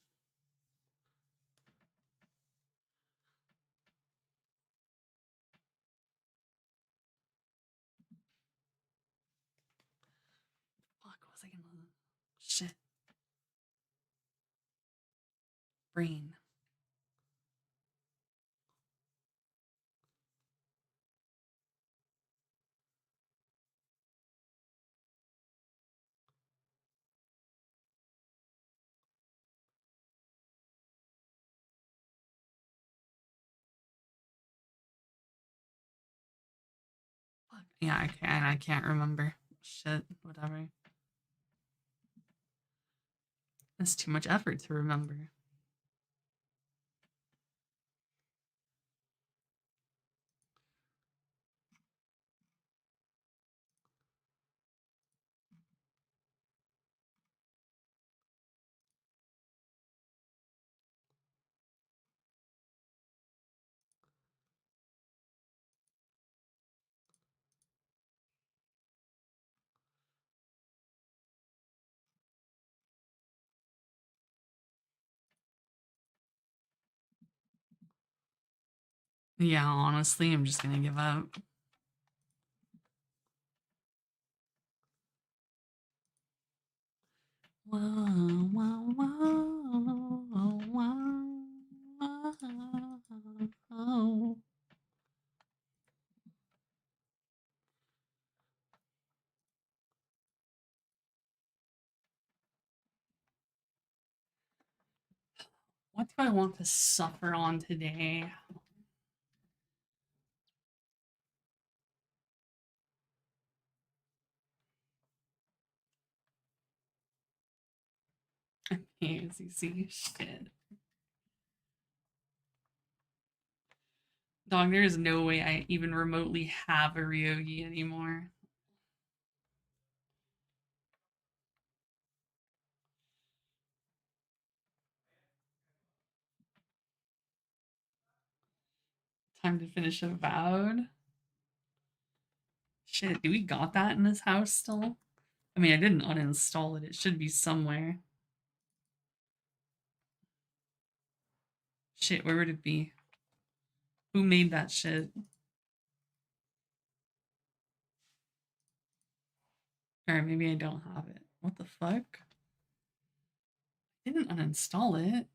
Fuck, was I gonna? Shit. Brain. Fuck. Yeah, I can't remember. Shit, whatever. That's too much effort to remember. Yeah, honestly, I'm just gonna give up. Whoa, whoa, whoa, whoa. What do I want to suffer on today? ACC shit. Dog, there is no way I even remotely have a Ryogi anymore. Time to finish Avowed. Shit, do we got that in this house still? I mean, I didn't uninstall it. It should be somewhere. Shit, where would it be? Who made that shit? Or maybe I don't have it. What the fuck? I didn't uninstall it.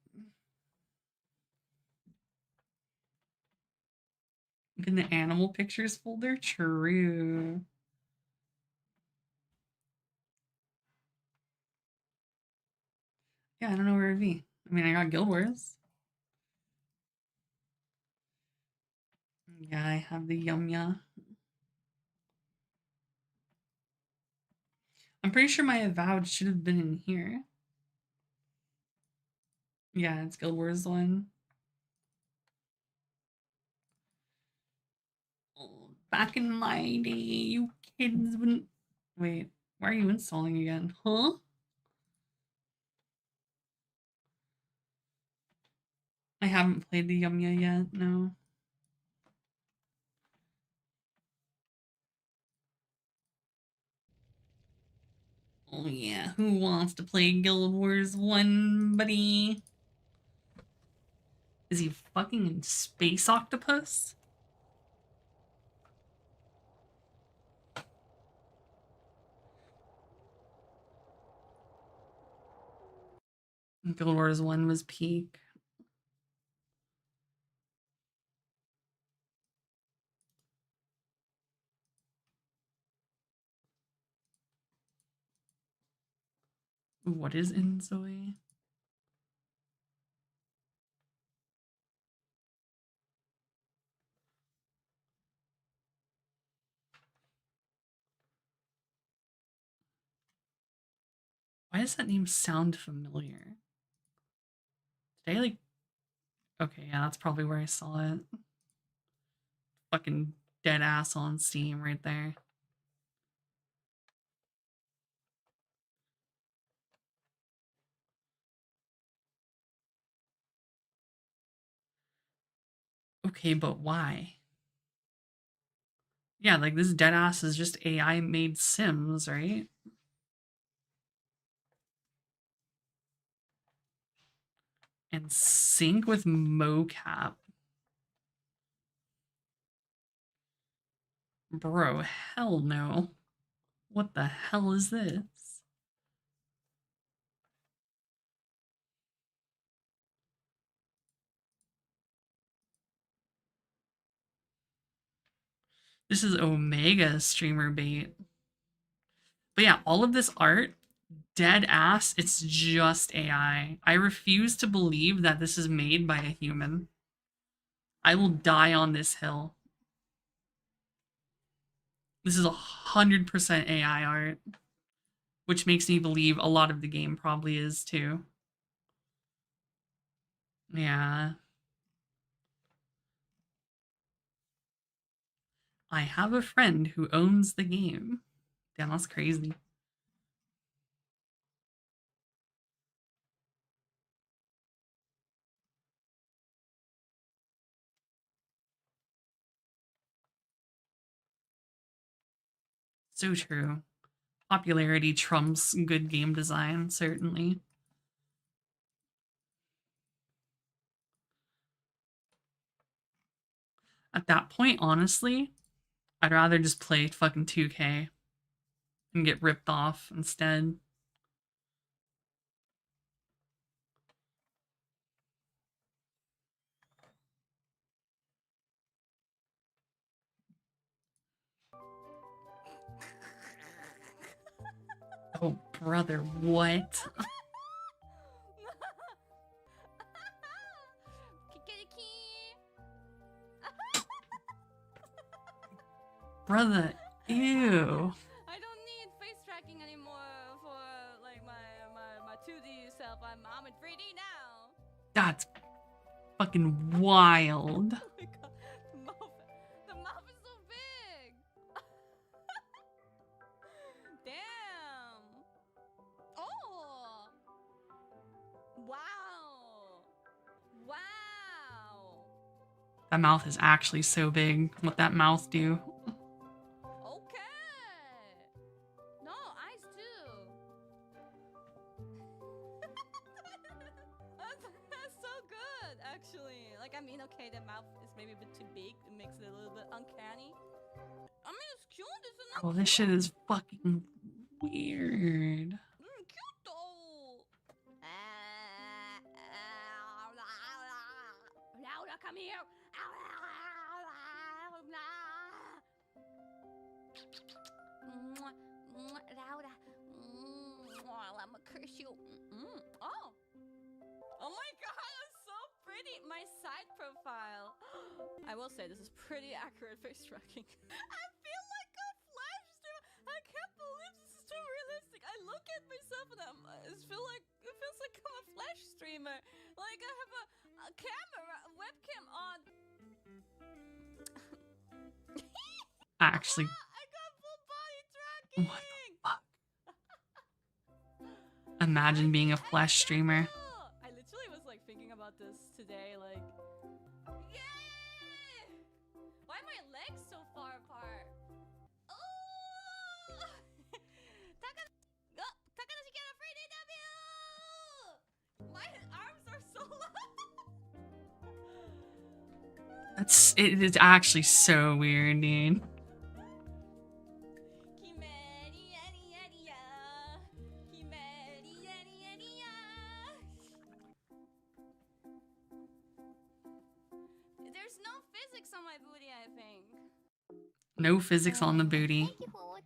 In the animal pictures folder? True. Yeah, I don't know where it'd be. I mean, I got Guild Wars. Yeah, I have the Yumya. I'm pretty sure my Avowed should have been in here. Yeah, it's Guild Wars 1. Oh, back in my day, you kids wouldn't... Wait, why are you installing again? Huh? I haven't played the Yumya yet, no. Oh yeah, who wants to play Guild Wars 1, buddy? Is he fucking Space Octopus? Guild Wars 1 was peak. What is Inzoi? Why does that name sound familiar? Did I like... Okay, yeah, that's probably where I saw it. Fucking dead ass on Steam right there. Okay, but why? Yeah, like this dead ass is just AI made Sims, right? And sync with mocap. Bro, hell no. What the hell is this? This is Omega streamer bait. But yeah, all of this art, dead ass, it's just AI. I refuse to believe that this is made by a human. I will die on this hill. This is 100% AI art, which makes me believe a lot of the game probably is too. Yeah. I have a friend who owns the game. Damn, that's crazy. So true. Popularity trumps good game design, certainly. At that point, honestly, I'd rather just play fucking 2K and get ripped off instead. Oh, brother, what? Brother, ew. I don't need face tracking anymore for like my 2D self. I'm in 3D now. That's fucking wild. Oh my god, the mouth is so big. Damn. Oh. Wow. Wow. That mouth is actually so big. What that mouth do? No, eyes too. That's so good, actually. Like, I mean, okay, the mouth is maybe a bit too big. It makes it a little bit uncanny. I mean, it's cute, isn't it? Oh, this shit is fucking weird. Cute though. Laura, come here. Laura. Let me kiss you. Oh. Oh my god, it's so pretty. My side profile. I will say this is pretty accurate face tracking. I feel like a flash streamer. I can't believe this is too realistic. I look at myself and it feels like I'm a flash streamer. Like I have a camera, a webcam on. Actually. I got full body tracking. What the fuck? Imagine being a flash streamer. I literally was like thinking about this today, like, yeah! Why are my legs so far apart? Oh! Takanashi get a free DW! My arms are so long. It is actually so weird, dude. There's no physics on my booty, I think. No physics on the booty. Thank you for watching.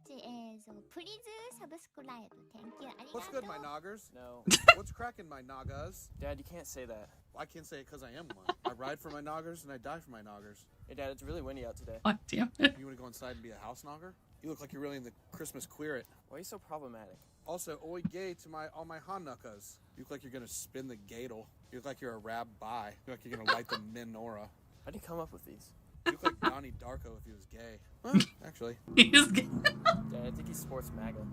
Please subscribe. Thank you. What's good, my noggers? No. What's cracking, my noggas? Dad, you can't say that. Well, I can't say it because I am one. I ride for my noggers and I die for my noggers. Hey, Dad, it's really windy out today. God damn it. You want to go inside and be a house nogger? You look like you're really in the Christmas queer it. Why are you so problematic? Also, oi gay to all my Hanukkahs. You look like you're gonna spin the gadel. You look like you're a rabbi. You look like you're gonna light the menorah. How'd you come up with these? You look like Donnie Darko if he was gay. Well, actually. He is gay. Dad, I think he sports MAGA.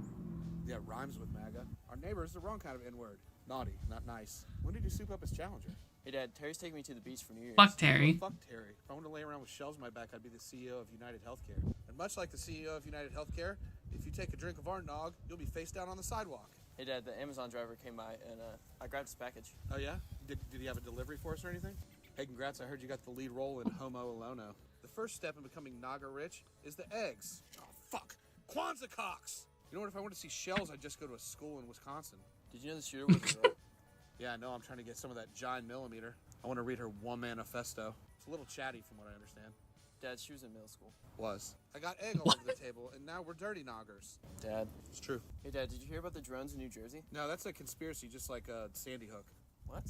Yeah, it rhymes with MAGA. Our neighbor is the wrong kind of N-word. Naughty, not nice. When did you soup up his challenger? Hey Dad, Terry's taking me to the beach for New Year's. Fuck Terry. Well, fuck Terry. If I wanted to lay around with shells in my back, I'd be the CEO of United Healthcare. And much like the CEO of United Healthcare, if you take a drink of our nog, you'll be face down on the sidewalk. Hey Dad, the Amazon driver came by and I grabbed his package. Oh yeah? Did he have a delivery for us or anything? Hey, congrats, I heard you got the lead role in Homo Alono. The first step in becoming Naga rich is the eggs. Oh, fuck. Kwanzaa cocks! You know what, if I wanted to see shells, I'd just go to a school in Wisconsin. Did you know the shooter was a girl? Yeah, I know, I'm trying to get some of that giant millimeter. I want to read her one manifesto. It's a little chatty from what I understand. Dad, she was in middle school. Was. I got egg all over the table, and now we're dirty noggers. Dad. It's true. Hey Dad, did you hear about the drones in New Jersey? No, that's a conspiracy, just like Sandy Hook. What?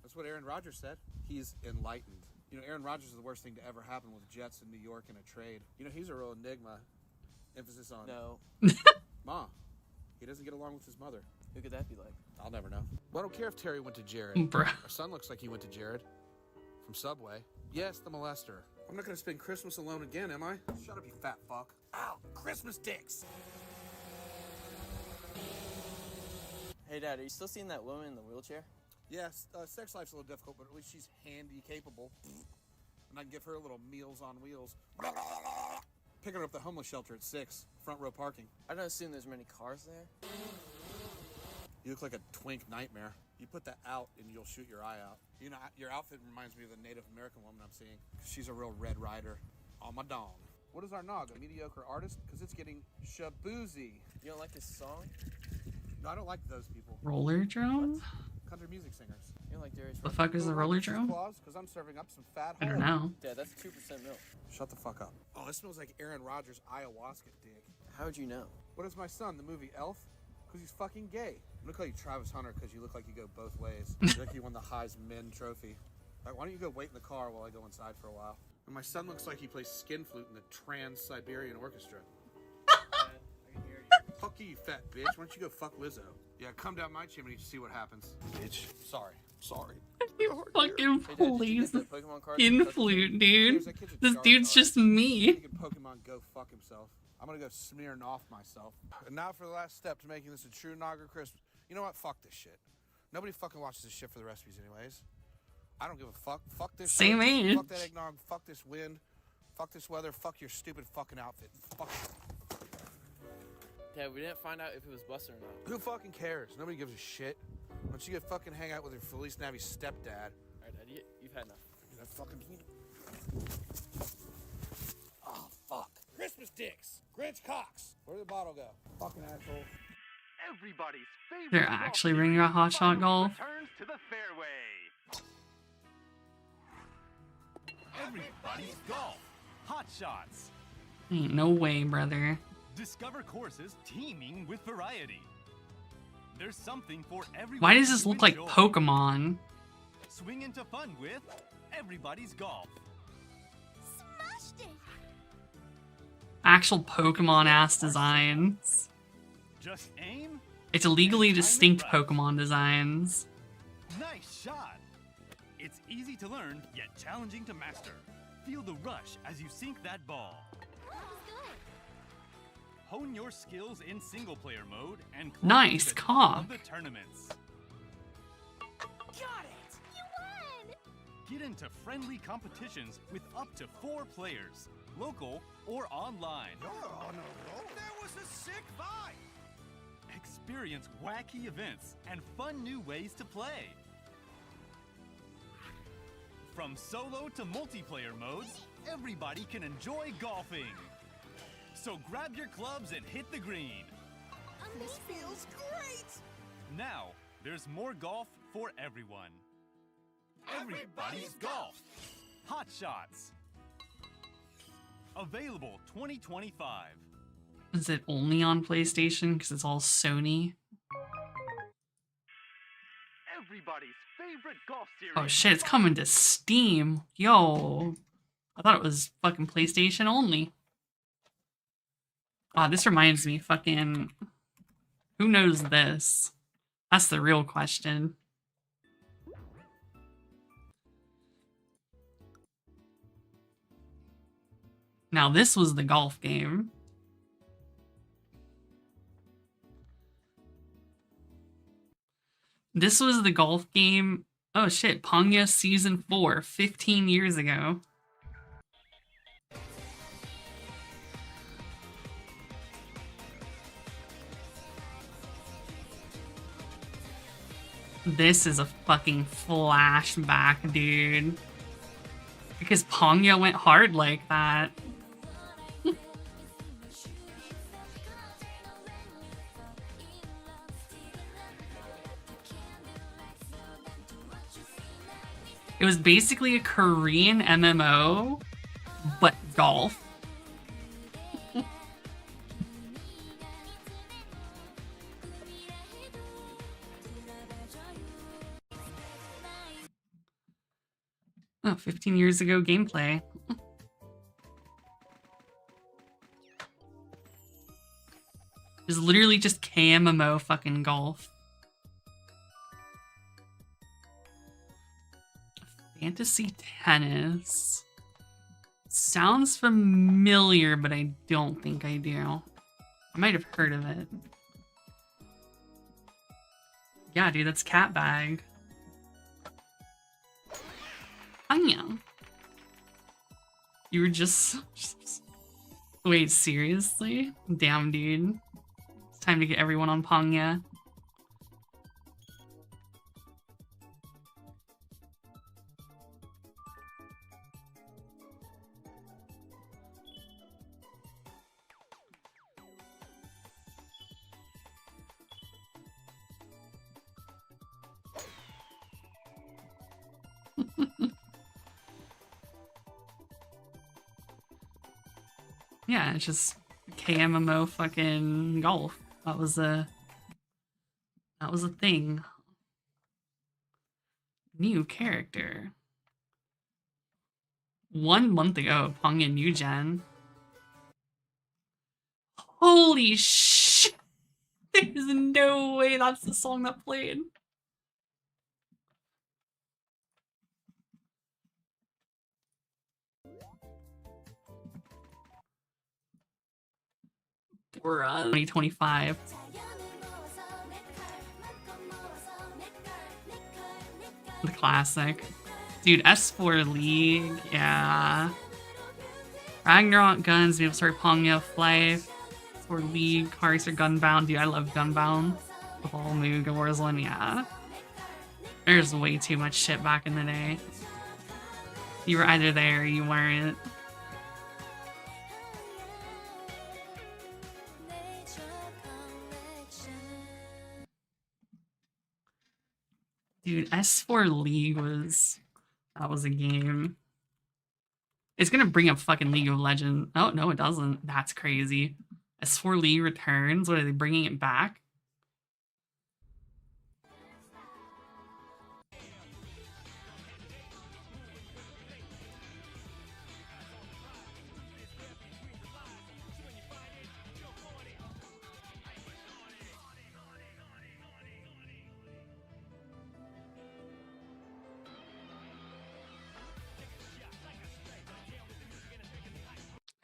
That's what Aaron Rodgers said. He's enlightened. You know, Aaron Rodgers is the worst thing to ever happen with Jets in New York in a trade. You know, he's a real enigma. Emphasis on... No. Ma. He doesn't get along with his mother. Who could that be like? I'll never know. Well, I don't care if Terry went to Jared. Bruh. Our son looks like he went to Jared. From Subway. Yes, the molester. I'm not gonna spend Christmas alone again, am I? Shut up, you fat fuck. Ow! Christmas dicks! Hey Dad, are you still seeing that woman in the wheelchair? Yes, sex life's a little difficult, but at least she's handy capable. And I can give her a little Meals on Wheels. Picking her up the homeless shelter at 6. Front row parking. I don't assume there's many cars there. You look like a twink nightmare. You put that out and you'll shoot your eye out. You know, your outfit reminds me of the Native American woman I'm seeing. She's a real Red Rider on my dong. What is our nog? A mediocre artist? Because it's getting shaboozy. You don't like this song? No, I don't like those people. Roller drone? Country music singers. You don't like Darius The fuck is the roller drone? Because I'm serving up some fat I don't know. Dad, that's 2% milk. Shut the fuck up. Oh, this smells like Aaron Rodgers' ayahuasca dick. How'd you know? What is my son, the movie Elf? Because he's fucking gay. I'm gonna call you Travis Hunter because you look like you go both ways. You look like you won the Heisman Trophy. All right, why don't you go wait in the car while I go inside for a while? And my son looks like he plays skin flute in the Trans-Siberian Orchestra. Dad, I can hear you. Fuck you, you fat bitch. Why don't you go fuck Lizzo? Yeah, come down my chimney to see what happens. Bitch. Sorry. You fucking Hey, Dad, did you please. get the Pokemon card? Skin flute, dude. This dude's just me. Making Pokemon go fuck himself. I'm gonna go smearing off myself. And now for the last step to making this a true Naga Christmas. You know what? Fuck this shit. Nobody fucking watches this shit for the recipes anyways. I don't give a fuck. Fuck this Same shit. age. Fuck that eggnog. Fuck this wind. Fuck this weather. Fuck your stupid fucking outfit. Fuck. Dad, we didn't find out if it was busted or not. Who fucking cares? Nobody gives a shit. Why don't you go fucking hang out with your Felice Navi's stepdad? Alright, Dad, you've had enough. That fucking... Oh, fuck. Christmas dicks. Grinch cocks. Where'd the bottle go? Fucking asshole. Everybody's favorite They're golf actually series bringing out Hot Shot Golf. returns to the fairway. Everybody's golf. Hot shots. Ain't no way, brother. Discover courses teeming with variety. There's something for everyone. Why does this to look like enjoy. Pokemon? Swing into fun with Everybody's Golf. Smashed it! Actual Pokemon ass designs. Just aim. It's legally distinct Pokemon designs. Nice shot. It's easy to learn, yet challenging to master. Feel the rush as you sink that ball. That was good. Hone your skills in single-player mode and Nice the top cock. of the tournaments. Got it! You won! Get into friendly competitions with up to 4 players, local or online. You're on a roll. That was a sick vibe. Experience wacky events and fun new ways to play. From solo to multiplayer modes, everybody can enjoy golfing. So grab your clubs and hit the green. This feels great! Now, there's more golf for everyone. Everybody's Golf. Hot Shots. Available 2025. Is it only on PlayStation? Because it's all Sony. Everybody's favorite golf series. Oh shit, it's coming to Steam. Yo. I thought it was fucking PlayStation only. Ah, this reminds me, fucking... Who knows this? That's the real question. Now, this was the golf game. This was the golf game. Oh shit, Ponga Season 4, 15 years ago. This is a fucking flashback, dude. Because Ponga went hard like that. It was basically a Korean MMO, but golf. Oh, 15 years ago gameplay. It's literally just KMMO fucking golf. Fantasy tennis. Sounds familiar, but I don't think I do. I might have heard of it. Yeah, dude, that's Cat Bag. Anya. You were just... Wait, seriously? Damn, dude. It's time to get everyone on Ponga. Yeah, it's just KMMO fucking golf. That was a thing. New character. 1 month ago, Ponga New Gen. Holy shit! There's no way that's the song that played. Bruh. 2025. The classic. Dude, S4 League, yeah. Ragnarok Guns, Maple Story Ponga, Life, S4 League, Cars are Gunbound. Dude, I love Gunbound. The whole Moog Warzone, yeah. There's way too much shit back in the day. You were either there or you weren't. Dude, S4 League was... That was a game. It's gonna bring up fucking League of Legends. Oh, no, it doesn't. That's crazy. S4 League returns? What, are they bringing it back?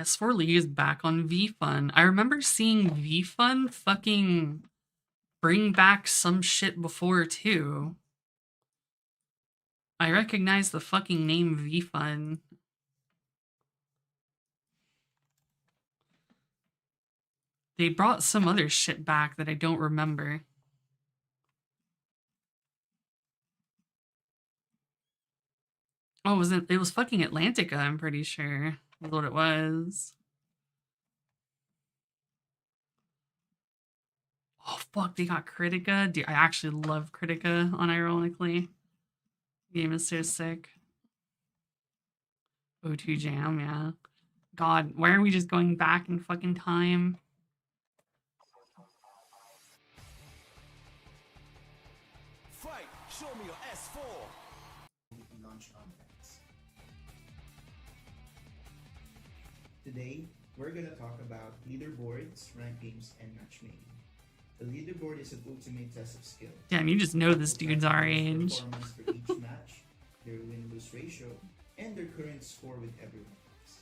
S4 League is back on VFun. I remember seeing VFun fucking bring back some shit before too. I recognize the fucking name VFun. They brought some other shit back that I don't remember. Oh, it was fucking Atlantica, I'm pretty sure. That's what it was. Oh, fuck, they got Critica. Dude, I actually love Critica, unironically. The game is so sick. O2 Jam, yeah. God, why are we just going back in fucking time? Fight! Show me your S4! Today, we're gonna talk about leaderboards, rankings, and matchmaking. The leaderboard is an ultimate test of skill. Damn, you just know this dude's our age. Performance for each match, their win-lose ratio, and their current score with everyone else.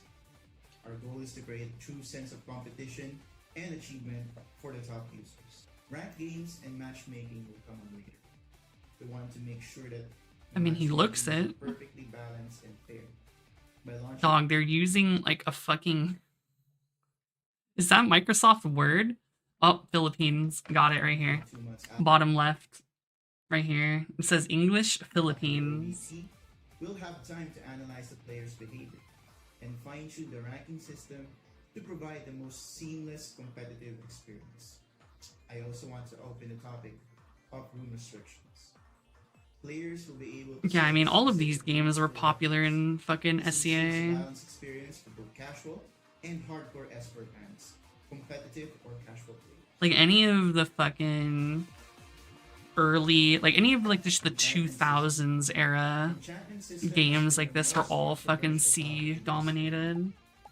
Our goal is to create a true sense of competition and achievement for the top users. Ranked games and matchmaking will come on later. We want to make sure that I mean, he looks matchmaking is it. perfectly balanced and fair. By launching Dog, they're using like a fucking... Is that Microsoft Word? Oh, Philippines. Got it right here. Bottom left. Right here. It says English, Philippines. we'll have time to analyze the player's behavior and fine-tune the ranking system to provide the most seamless competitive experience. I also want to open the topic of room restrictions. Players will be able to Yeah, I mean, all of these games were popular in fucking SCA. balanced experience for both casual and hardcore esport fans, competitive or casual players. Like any of the fucking early, like any of like just the 2000s era games like this were all fucking C dominated.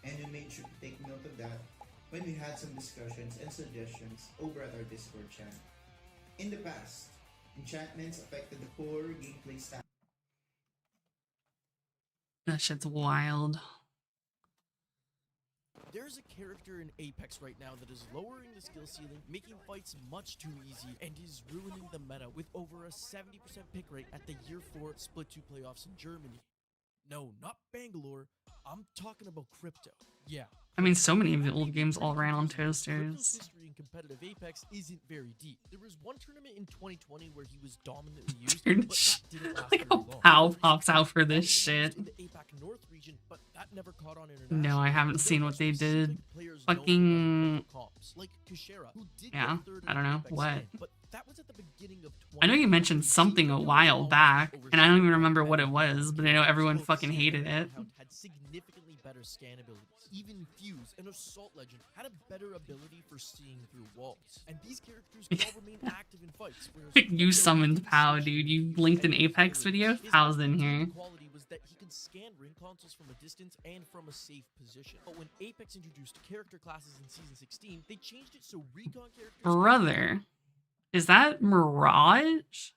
And we made sure to take note of that when we had some discussions and suggestions over at our Discord channel. In the past, enchantments affected the core gameplay style. That shit's wild. There's a character in Apex right now that is lowering the skill ceiling, making fights much too easy, and is ruining the meta with over a 70% pick rate at the Year 4 Split 2 playoffs in Germany. No, not Bangalore. I'm talking about Crypto. Yeah. I mean, so many of the old games all ran on Crypto's toasters. history in competitive Apex isn't very deep. There was one tournament in 2020 where he was dominantly used, Dude, but that didn't last like very how long. POW pops out for this Also shit. used in the APAC North region, but that never caught on internationally. No, I haven't seen what they did. Fucking... Like Kushera, who did Yeah, get third in I don't know. Apex What? Skin, but that was at the beginning of I know you mentioned something a while back, and I don't even remember what it was, but I know everyone fucking hated it. had significantly better scan abilities. Even Fuse, an Assault Legend, had a better ability for seeing through walls. And these characters can all remain active in fights. You summoned POW, dude. You linked an Apex video? POW's in here. Quality was that he could scan ring consoles from a distance and from a safe position. But when Apex introduced character classes in Season 16, they changed it so recon characters... Brother. Is that Mirage?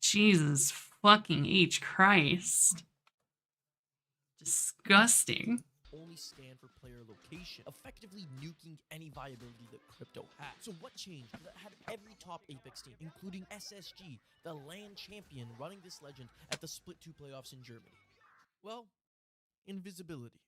Jesus fucking H Christ. Disgusting. only scan for player location, effectively nuking any viability that Crypto had. So what changed that had every top Apex team, including SSG, the LAN champion, running this legend at the Split 2 playoffs in Germany? Well, invisibility.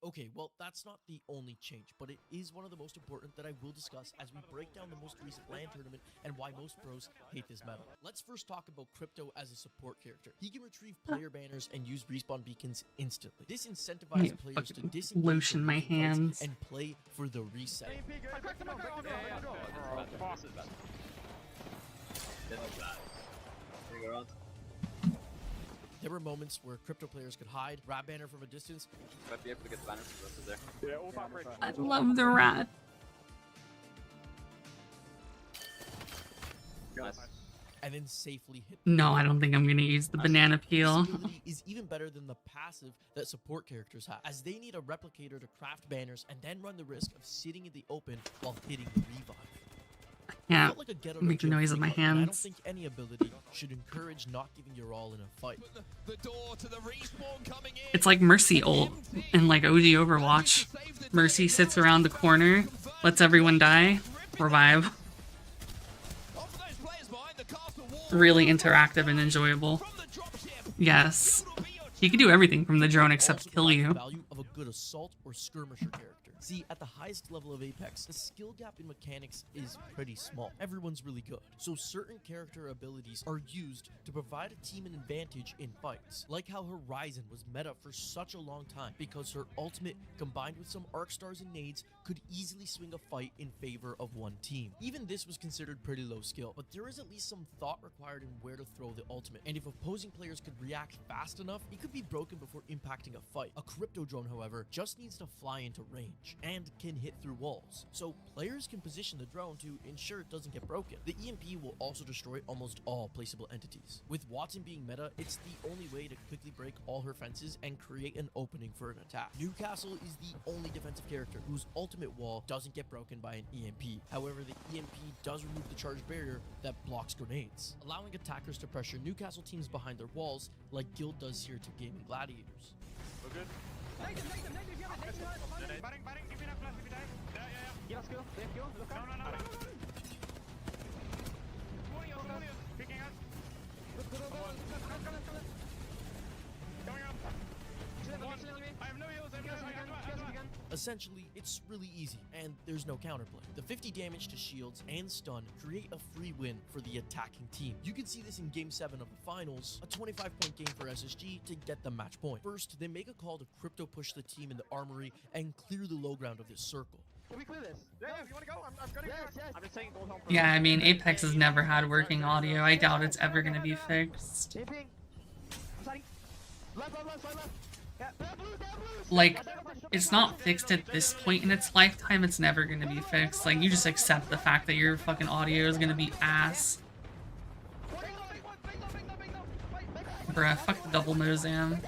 Okay, well, that's not the only change, but it is one of the most important that I will discuss as we break down the most recent LAN tournament and why most pros hate this meta. Let's first talk about Crypto as a support character. He can retrieve player banners and use respawn beacons instantly. This incentivizes players to disengage lotion from my losing fights hands. and play for the reset. There were moments where Crypto players could hide, grab banner from a distance. Might be able to get the banner from the rest of there. Yeah, all back ready. I love the rat. Nice. And then safely hit. No, I don't think I'm gonna use the banana peel. This ability is even better than the passive that support characters have, as they need a replicator to craft banners and then run the risk of sitting in the open while hitting the revive. Yeah, Felt like a get out of make the jail noise with free my card, and I don't hands. think any ability should encourage not giving your all in a fight. It's like Mercy ult in like OG Overwatch. Mercy sits around the corner, lets everyone die, revive. Really interactive and enjoyable. Yes. He can do everything from the drone except kill you. Value of a good assault or skirmisher character. See, at the highest level of Apex, the skill gap in mechanics is pretty small. Everyone's really good, so certain character abilities are used to provide a team an advantage in fights. Like how Horizon was meta for such a long time because her ultimate, combined with some arc stars and nades, could easily swing a fight in favor of one team. Even this was considered pretty low skill, but there is at least some thought required in where to throw the ultimate, and if opposing players could react fast enough, it could be broken before impacting a fight. A Crypto drone, however, just needs to fly into range. range and can hit through walls, so players can position the drone to ensure it doesn't get broken. The EMP will also destroy almost all placeable entities. With Watson being meta, it's the only way to quickly break all her fences and create an opening for an attack. Newcastle is the only defensive character whose ultimate wall doesn't get broken by an EMP. However, the EMP does remove the charge barrier that blocks grenades, allowing attackers to pressure Newcastle teams behind their walls like Guild does here to Gaming Gladiators. We're good. Essentially, it's really easy, and there's no counterplay. The 50 damage to shields and stun create a free win for the attacking team. You can see this in Game 7 of the finals, a 25-point game for SSG to get the match point. First, they make a call to crypto push the team in the armory and clear the low ground of this circle. Can we clear this? Yeah, you wanna go? I'm gonna go. I'm just taking gold home. Yeah, I mean, Apex has never had working audio. I doubt it's ever going to be fixed. Like, it's not fixed at this point in its lifetime. It's never going to be fixed. Like, you just accept the fact that your fucking audio is going to be ass. Bruh, fuck the double Mozam.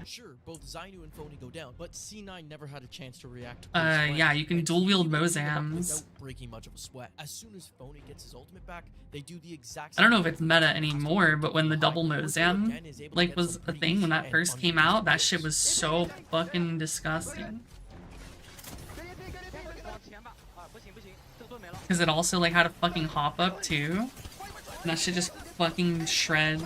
Sure, both Zainu and Phony go down, but C9 never had a chance to react. Yeah, you can dual wield Mozams. Without breaking much of a sweat. As soon as Phony gets his ultimate back, they do the exact I don't know if it's meta anymore, but when the double Mozam like was a thing when that first came out, that shit was so fucking disgusting. Because it also like had a fucking hop up too. And that shit just fucking shred.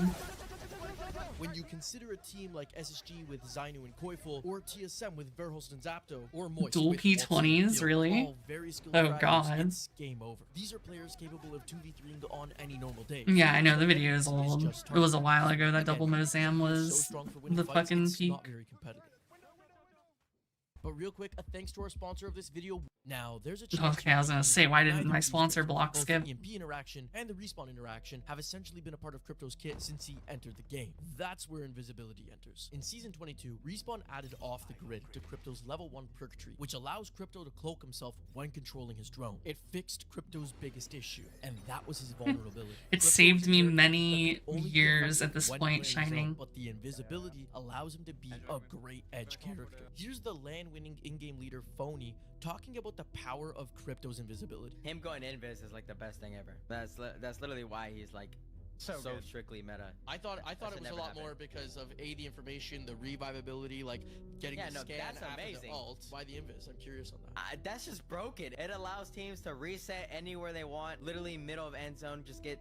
When you consider a team like SSG with Zainu and Koiful, or TSM with Verhulst and Zapdo, or Moist Dual with P20s, Watson, really? all very skilled Oh riders, god. it's game over. These are players capable of 2v3ing on any normal day. Yeah, I know, the video is old. It was a while ago that double Mozam was the fucking peak. Not very competitive. But real quick, a thanks to our sponsor of this video. Now, there's a chance. Okay, I was gonna say, why didn't my sponsor block both skip? The EMP interaction and the respawn interaction have essentially been a part of Crypto's kit since he entered the game. That's where invisibility enters. In Season 22, Respawn added off the grid to Crypto's level 1 perk tree, which allows Crypto to cloak himself when controlling his drone. It fixed Crypto's biggest issue, and that was his vulnerability. It saved me many years at this point, Shining. But the invisibility allows him to be a great edge character. Here's the LAN-winning in-game leader, Phony, talking about the power of Crypto's invisibility. Him going invis is like the best thing ever. That's literally why he's like so strictly meta. I thought it was a lot more because of the information, the revivability, like getting the scan that's after amazing. the ult. Why the invis? I'm curious on that. That's just broken. It allows teams to reset anywhere they want. Literally middle of end zone, just get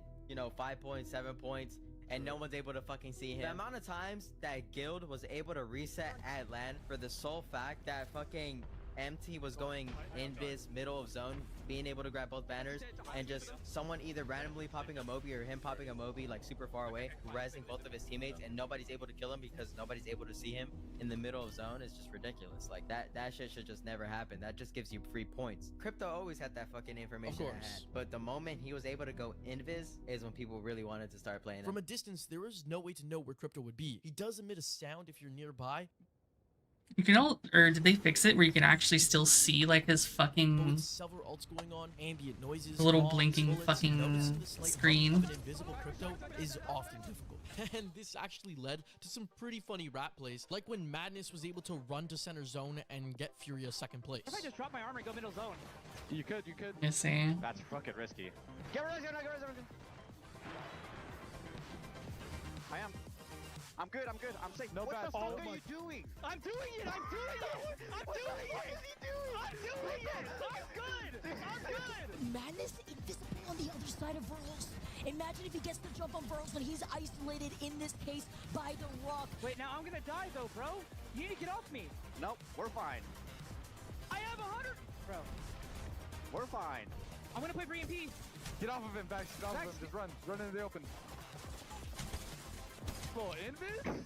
5 points, 7 points. And no one's able to fucking see him. The amount of times that Guild was able to reset at LAN for the sole fact that fucking MT was going invis middle of zone, being able to grab both banners, and just someone either randomly popping a Moby or him popping a Moby like super far away, rezzing both of his teammates, and nobody's able to kill him because nobody's able to see him in the middle of zone is just ridiculous. Like that shit should just never happen. That just gives you free points. Crypto always had that fucking information at hand, but the moment he was able to go invis is when people really wanted to start playing From him. a distance, there is no way to know where Crypto would be. He does emit a sound if you're nearby. You can or did they fix it where you can actually still see like his fucking Several ults going on, ambient noises, the little bombs, blinking bullets, fucking noticing the slight screen? hum of an invisible Crypto is often difficult. And this actually led to some pretty funny rap plays, like when Madness was able to run to center zone and get Furia second place. If I just drop my armor and go middle zone. You could. You see? That's fucking risky. Get res. I'm good. I'm safe. No what the fuck are you doing? I'm doing it. I'm good. Madness invisible on the other side of Verhulst. Imagine if he gets the jump on Verhulst when he's isolated, in this case, by the rock. Wait, now I'm gonna die though, bro. You need to get off me. Nope, we're fine. I have 100. Bro. We're fine. I'm gonna play for EMP. Get off of him, Bax. Get off of him. Just run. Run into the open. Full invis?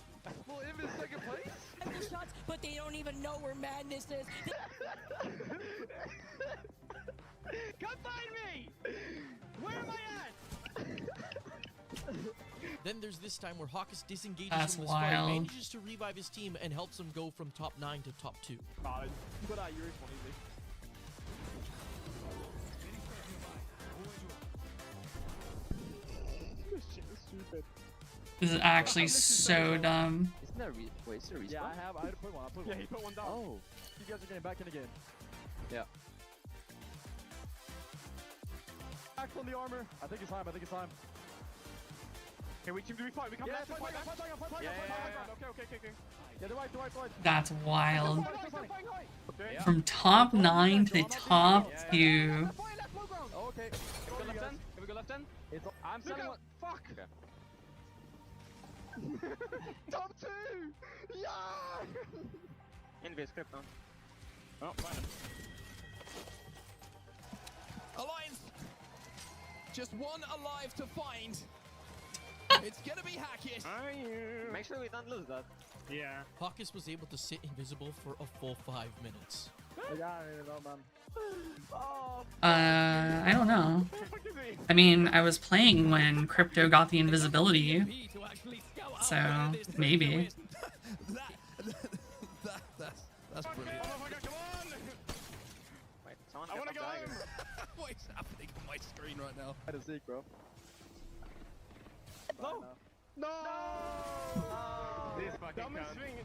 Full invis second place? And the shots, but they don't even know where Madness is. Come find me! Where am I at? Then there's this time where Hawkus disengages That's from this fight, wild. manages to revive his team, and helps them go from top 9 to top 2. This is actually so dumb. Isn't that wait, is there a respawn? Yeah, I had to put one. Yeah, he put one down. Oh. You guys are getting back in again. Yeah. Back on the armor. I think it's time. Okay, we team do we fight? We come back to fight. Okay. Yeah, the right. That's wild. Okay. From top 9 to top 2. Okay. Can we go left end? I'm selling one. Fuck. Okay. Top 2! Yeah! Invade script now. Oh, fine. Alliance! Just one alive to find. It's gonna be Hackett. Make sure we don't lose that. Yeah. Hawkus was able to sit invisible for a full 5 minutes. I don't know. I mean, I was playing when Crypto got the invisibility. So, maybe. That's brilliant. Wait, someone I wanna go home! What is happening on my screen right now? I had a Zeke, bro. No! No! This fucking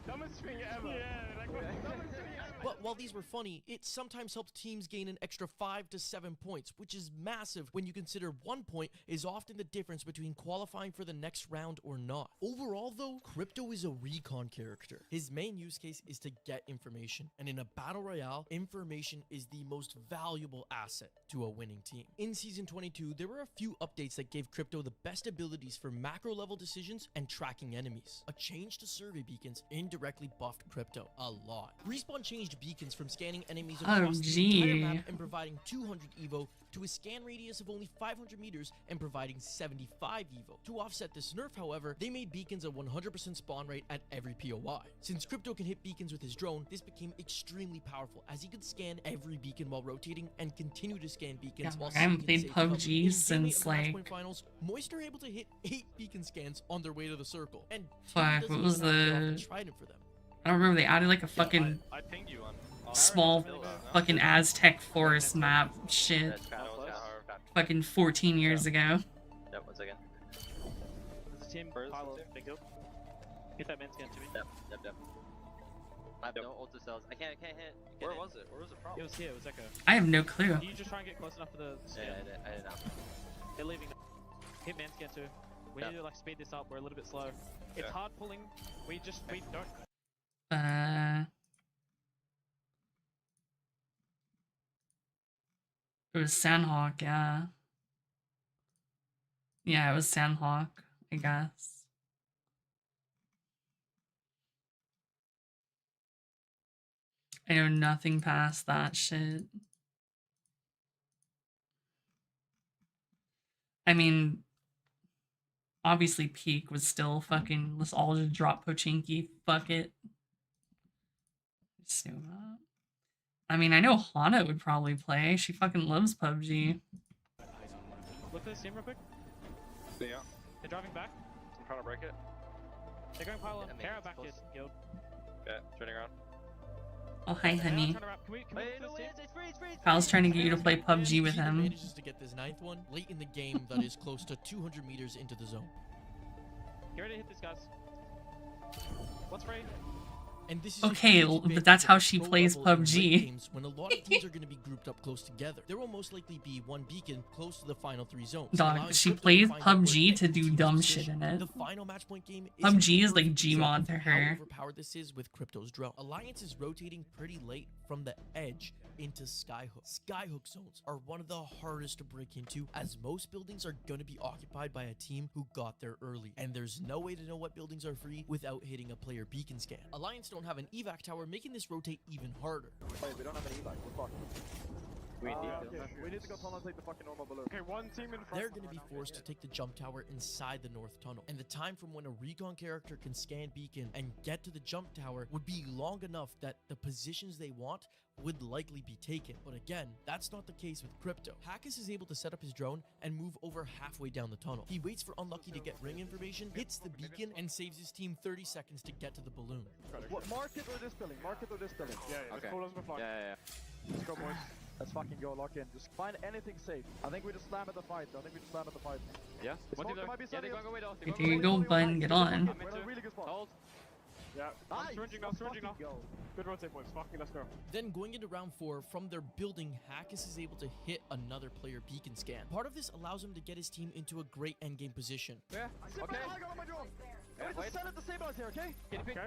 dumbest thing ever. Yeah, like dumbest thing ever. But while these were funny, it sometimes helped teams gain an extra 5 to 7 points, which is massive when you consider 1 point is often the difference between qualifying for the next round or not. Overall though, Crypto is a recon character. His main use case is to get information, and in a battle royale, information is the most valuable asset to a winning team. In Season 22, there were a few updates that gave Crypto the best abilities for macro level decisions and tracking enemies. A change to survey beacons indirectly buffed Crypto a lot. Respawn changed beacons from scanning enemies across the entire map and providing 200 evo to a scan radius of only 500 meters and providing 75 evo. To offset this nerf, however, they made beacons a 100% spawn rate at every POI. Since Crypto can hit beacons with his drone, this became extremely powerful as he could scan every beacon while rotating and continue to scan beacons while I haven't played seeking safe cover. PUBG In since Game 8 of the like... Matchpoint finals, Moist are able to hit 8 beacon scans on their way to the circle. And Fuck, what was the... Trident for them. I don't remember, they added like a fucking I pinged you on. small fucking Aztec forest map shit. Fucking 14 years ago. Yep, 1 second. This is team Pilo. Thank you. Get that man scan to me. Yep. I have no ultra cells. I can't hit. Where was it? Where was the problem? It was here. It was Echo. I have no clue. You just try and get close enough for the scan. Yeah, I did not. They're leaving. Hit man scan too. We need to like speed this up. We're a little bit slow. It's hard pulling. We don't. It was Sandhawk, yeah. Yeah, it was Sandhawk, I guess. I know nothing past that shit. I mean, obviously Peak was still fucking, let's all just drop Pochinki, fuck it. Just knew that. I mean, I know Hana would probably play. She fucking loves PUBG. Look at this team real quick. Yeah. They're driving back. I'm trying to break it. They're going pile up. They're back here, guild. Okay, turning around. Oh, hi, honey. Can we move this team? Pal's trying to get you to play PUBG with him. Manages to get this 9th one late in the game that is close to 200 meters into the zone. Get ready to hit this, guys. What's free? And this is okay, but that's how she plays PUBG. Games when a lot of teams are going to be grouped up close together. There will most likely be one beacon close to the final 3 zones. Dog, she plays PUBG to do dumb shit in it. The final matchpoint game PUBG is like Gmod to her. How overpowered this is with Crypto's drone. Alliance is rotating pretty late from the edge into Skyhook. Skyhook zones are one of the hardest to break into, as most buildings are going to be occupied by a team who got there early, and there's no way to know what buildings are free without hitting a player beacon scan. Alliance don't have an evac tower, making this rotate even harder. Wait, we don't have an evac. We're fucked. We need to go tunnel and take the fucking normal balloon. Okay, one team in front. They're going to be forced to take the jump tower inside the north tunnel, and the time from when a recon character can scan beacon and get to the jump tower would be long enough that the positions they want would likely be taken. But again, that's not the case with Crypto. Hackus is able to set up his drone and move over halfway down the tunnel. He waits for Unlucky to get ring information, hits the beacon, and saves his team 30 seconds to get to the balloon. What, mark it or this building? Mark it or this building? Yeah, yeah. Okay. Just hold us before. Yeah. Let's go, boys. Let's fucking go, lock in. Just find anything safe. I think we just slam at the fight. Yeah? What there might be yeah, they're going away though. If you go, button, get on. We're in a really good spot. Hold. Yeah. I'm surging now. Good rotate, boys. Fucking let's go. Then going into round 4, from their building, Hackus is able to hit another player beacon scan. Part of this allows him to get his team into a great endgame position. Yeah. Okay. I got on my drone. Wait. Send it the same out here, okay?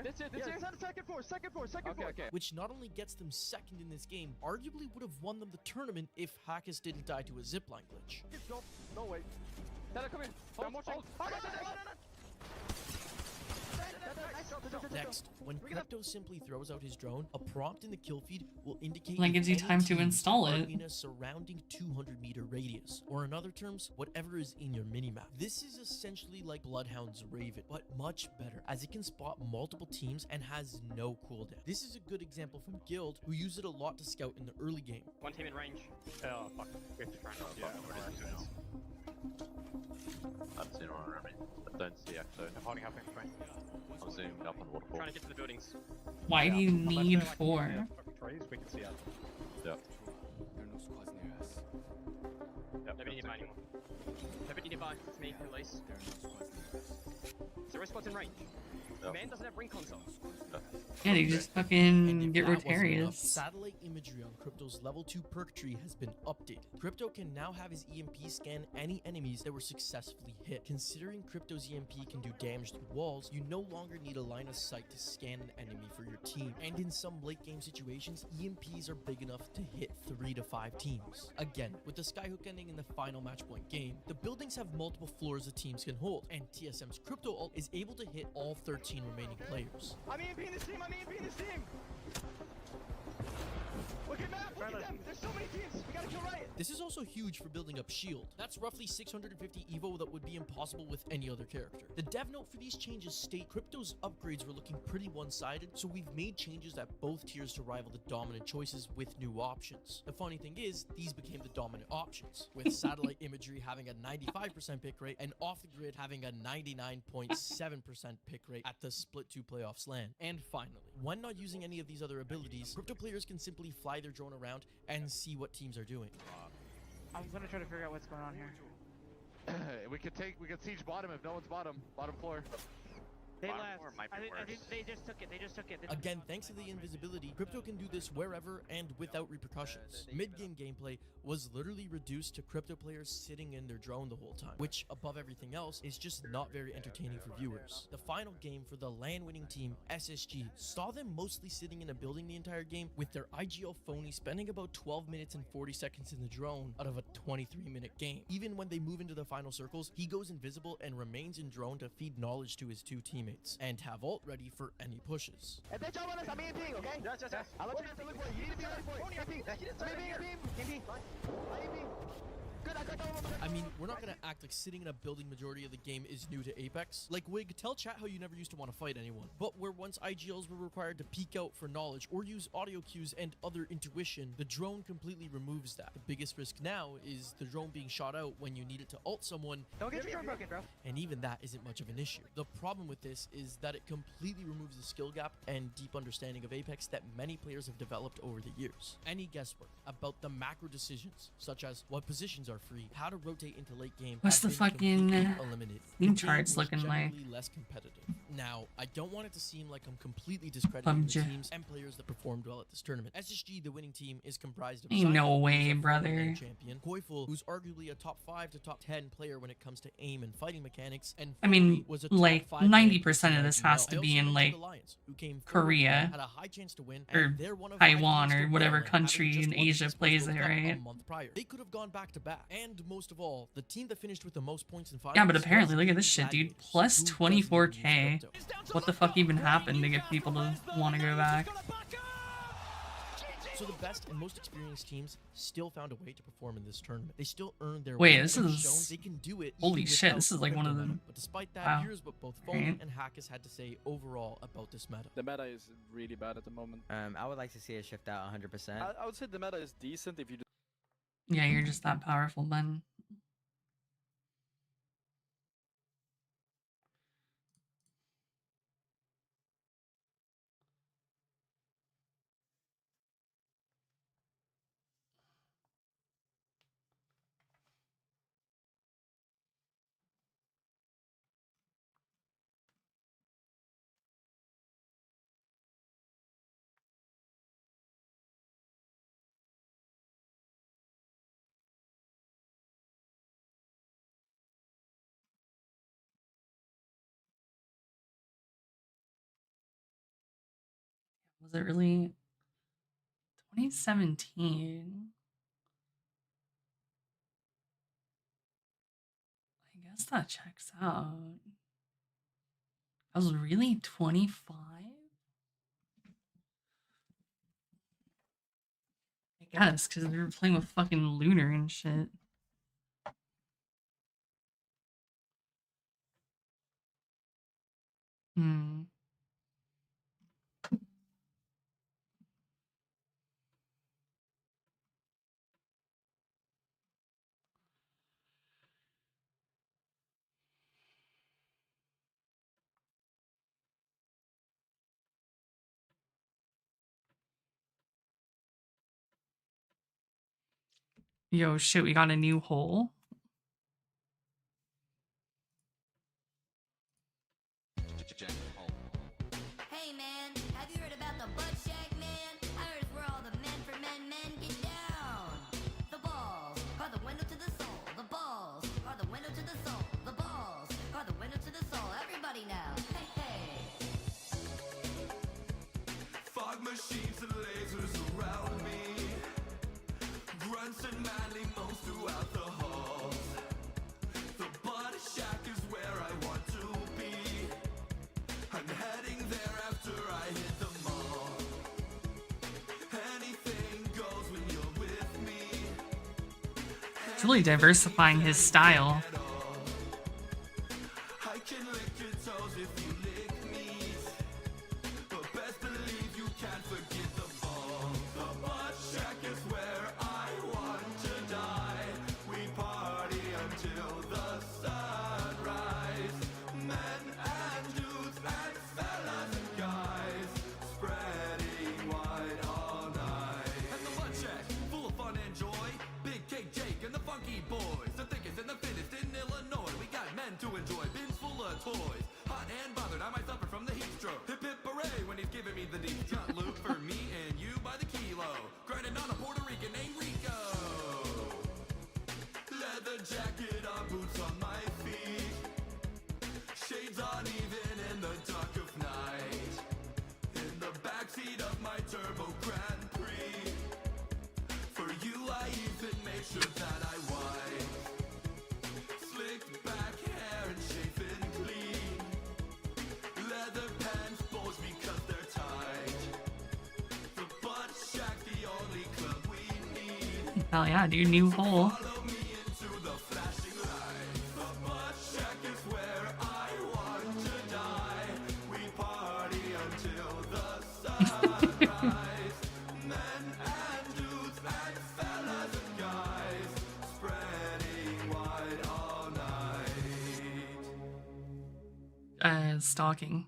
This here. Send second floor. Okay. Which not only gets them second in this game, arguably would have won them the tournament if Hackus didn't die to a zipline glitch. No, wait. Dada, come here. I'm watching. Next, when Crypto simply throws out his drone, a prompt in the kill feed will indicate That gives you if any time to teams install are it. in a surrounding 200-meter radius, or in other terms, whatever is in your minimap. This is essentially like Bloodhound's Raven, but much better, as it can spot multiple teams and has no cooldown. This is a good example from Guild, who use it a lot to scout in the early game. One team in range. Oh, fuck. We have to try and I've seen one around me. I don't see actually. I'm holding up in front. I'm zooming up on the waterfall. Trying to get to the buildings. Why do you need 4? Trees, we can see out. Yep. There are no squads near us. Nobody nearby anymore. Nobody nearby. It's me, police. There are no squads near us. Zero spots in range. Man doesn't have ring console. Yeah, you just fucking get That wasn't enough, Rotarius. satellite imagery on Crypto's level 2 perk tree has been updated. Crypto can now have his EMP scan any enemies that were successfully hit. Considering Crypto's EMP can do damage through walls, you no longer need a line of sight to scan an enemy for your team. And in some late game situations, EMPs are big enough to hit 3 to 5 teams. Again, with the skyhook ending in the final match point game, the buildings have multiple floors the teams can hold, and TSM's Crypto ult is able to hit all 13 remaining players. I'm EMPing this team. Look at map. Look at them. There's so many teams. We gotta kill Riot. This is also huge for building up shield. That's roughly 650 evo that would be impossible with any other character. The dev note for these changes state Crypto's upgrades were looking pretty one-sided, so we've made changes at both tiers to rival the dominant choices with new options. The funny thing is, these became the dominant options, with satellite imagery having a 95% pick rate and off the grid having a 99.7% pick rate at the Split 2 playoffs LAN. And finally, when not using any of these other abilities, Crypto players can simply fly their drone around and see what teams are doing. I'm gonna try to figure out what's going on here. we could siege bottom if no one's bottom floor. They Bottom left. floor might be I think worse. they just took it. Again, thanks to the invisibility, Crypto can do this wherever and without repercussions. Mid-game gameplay was literally reduced to Crypto players sitting in their drone the whole time, which, above everything else, is just not very entertaining for viewers. The final game for the LAN-winning team, SSG, saw them mostly sitting in a building the entire game, with their IGL phony spending about 12 minutes and 40 seconds in the drone out of a 23-minute game. Even when they move into the final circles, he goes invisible and remains in drone to feed knowledge to his 2 teammates, and have ult ready for any pushes. If they jump on us, I'm EMPing, okay? Yes. I'll let you know to look for it. You need to be ready for it. EMP. Good, I got that one. I mean, we're not gonna act like sitting in a building majority of the game is new to Apex. Like, Wig, tell chat how you never used to want to fight anyone. But where once IGLs were required to peek out for knowledge or use audio cues and other intuition, the drone completely removes that. The biggest risk now is the drone being shot out when you need it to ult someone. Don't get your drone broken, bro. And even that isn't much of an issue. The problem with this is that it completely removes the skill gap and deep understanding of Apex that many players have developed over the years. Any guesswork about the macro decisions, such as what positions are free, how to rotate into late game, What's the have been fucking completely eliminated. theme The game charts was looking like? generally less competitive. Now, I don't want it to seem like I'm completely discrediting the PUBG. teams and players that performed well at this tournament. SSG, the winning team, is comprised of Ain't no Simon, way, who's a former brother. LAN champion, Koiful, who's arguably a top 5 to top 10 player when it comes to aim and fighting mechanics, and I mean, Fury was a top like 5 player 90% of this I has to also be in mentioned like Alliance, who came third, Korea had a high chance to win, or and they're one of Taiwan 5 teams or to whatever win, having country just in won the Asia Esports plays World it, Cup right? a month prior. They could have gone back to back, and most of all, the team that finished with the most points in finals. Yeah, but apparently, was look at the this shit, dude. Gladiators, Plus who doesn't even use 24k. crypto. What the fuck even happened to get people to want to go back? So the best and most experienced teams still found a way to perform in this tournament. They still earned their Wait, way this and is shown they can do it. holy even shit! without This is like one of crypto the. meta. But despite that, Wow. here's what both Foden and Hackis had to say overall about this meta. The meta is really bad at the moment. I would like to see it shift out 100%. I would say the meta is decent if you do. Yeah, you're just that powerful, Ben. Was it really 2017? I guess that checks out. I was really 25? I guess, because we were playing with fucking Lunar and shit. Hmm. Yo, shit, we got a new hole. Hey man, have you heard about the butt shack, man? I heard it's where all the men for men get down. The balls are the window to the soul. The balls are the window to the soul. The balls are the window to the soul. Everybody now. Hey, hey. Fog machines and lasers around me. Grunts and manly moans throughout the halls. The butt shack is where I want to be. I'm heading there after I hit the mall. Anything goes when you're with me. It's really diversifying his style. I can lick your toes if you lick me. But best believe you can't forget the ball. The butt shack is where I want to die. We party until the sunrise. Men and dudes and fellas and guys spreading wide all night. At the butt shack, full of fun and joy. Big Cake Jake and the Funky Boys, the thickest and the fittest in Illinois. We got men to enjoy, bins full of toys. Hot and bothered, I might suffer from the heat stroke. Hip hip hooray when he's giving me the deep. Got loot for me and you by the kilo. Grinding on a Puerto Rican named Rico. Leather jacket on, boots on my feet. Shades on even in the dark of night. In the backseat of my Turbo Grand Prix. For you I even make sure that I wipe. Slicked back hair and shaven clean. Leather pants bulge because they're tight. The butt shack, the only club we need. Hell yeah, dude, new hole. Follow me into the flashing light. The butt shack is where I want to die. We party until the sunrise. Men and dudes and fellas and guys spreading wide all night. Stalking.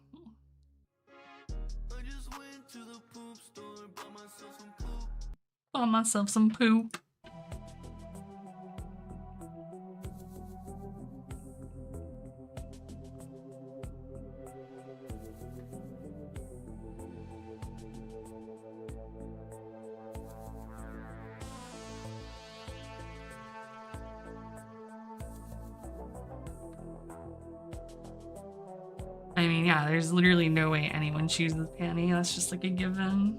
I just went to the poop store, bought myself some poop. Bought myself some poop. I mean, yeah, there's literally no way anyone chooses Panny. That's just like a given.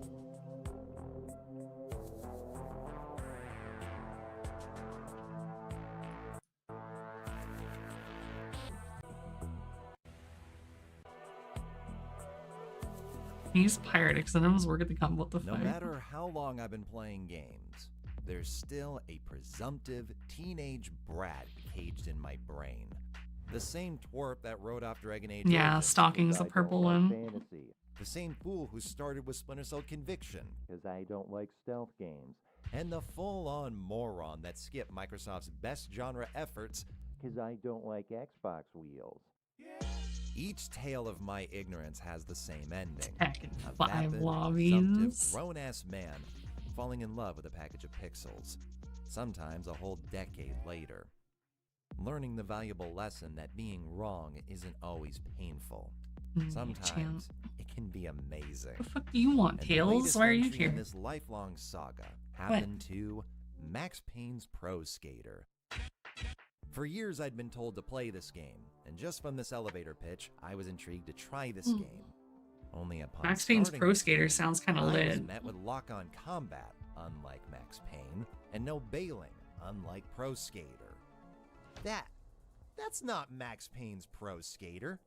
These pirate exotims work at the combo. What the No fuck? matter how long I've been playing games, there's still a presumptive teenage brat caged in my brain. The same twerp that wrote off Dragon Age. Yeah, Origins Stocking's 'cause the I purple don't like one. Fantasy. The same fool who started with Splinter Cell Conviction because I don't like stealth games. And the full-on moron that skipped Microsoft's best genre efforts because I don't like Xbox wheels. Each tale of my ignorance has the same ending. Tekken A 5 vapid, lobbies. presumptive, grown-ass man falling in love with a package of pixels. Sometimes a whole decade later. Learning the valuable lesson that being wrong isn't always painful. Sometimes it can be amazing. What the fuck do you want, And the Tails? latest Why are you entry in here? this lifelong saga happened to Max Payne's Pro Skater. For years I'd been told to play this game, and just from this elevator pitch, I was intrigued to try this game. Only upon Max Payne's starting Pro this Skater game, sounds kinda I was lit. met with lock-on combat, unlike Max Payne, and no bailing, unlike Pro Skater. That's not Max Payne's Pro Skater.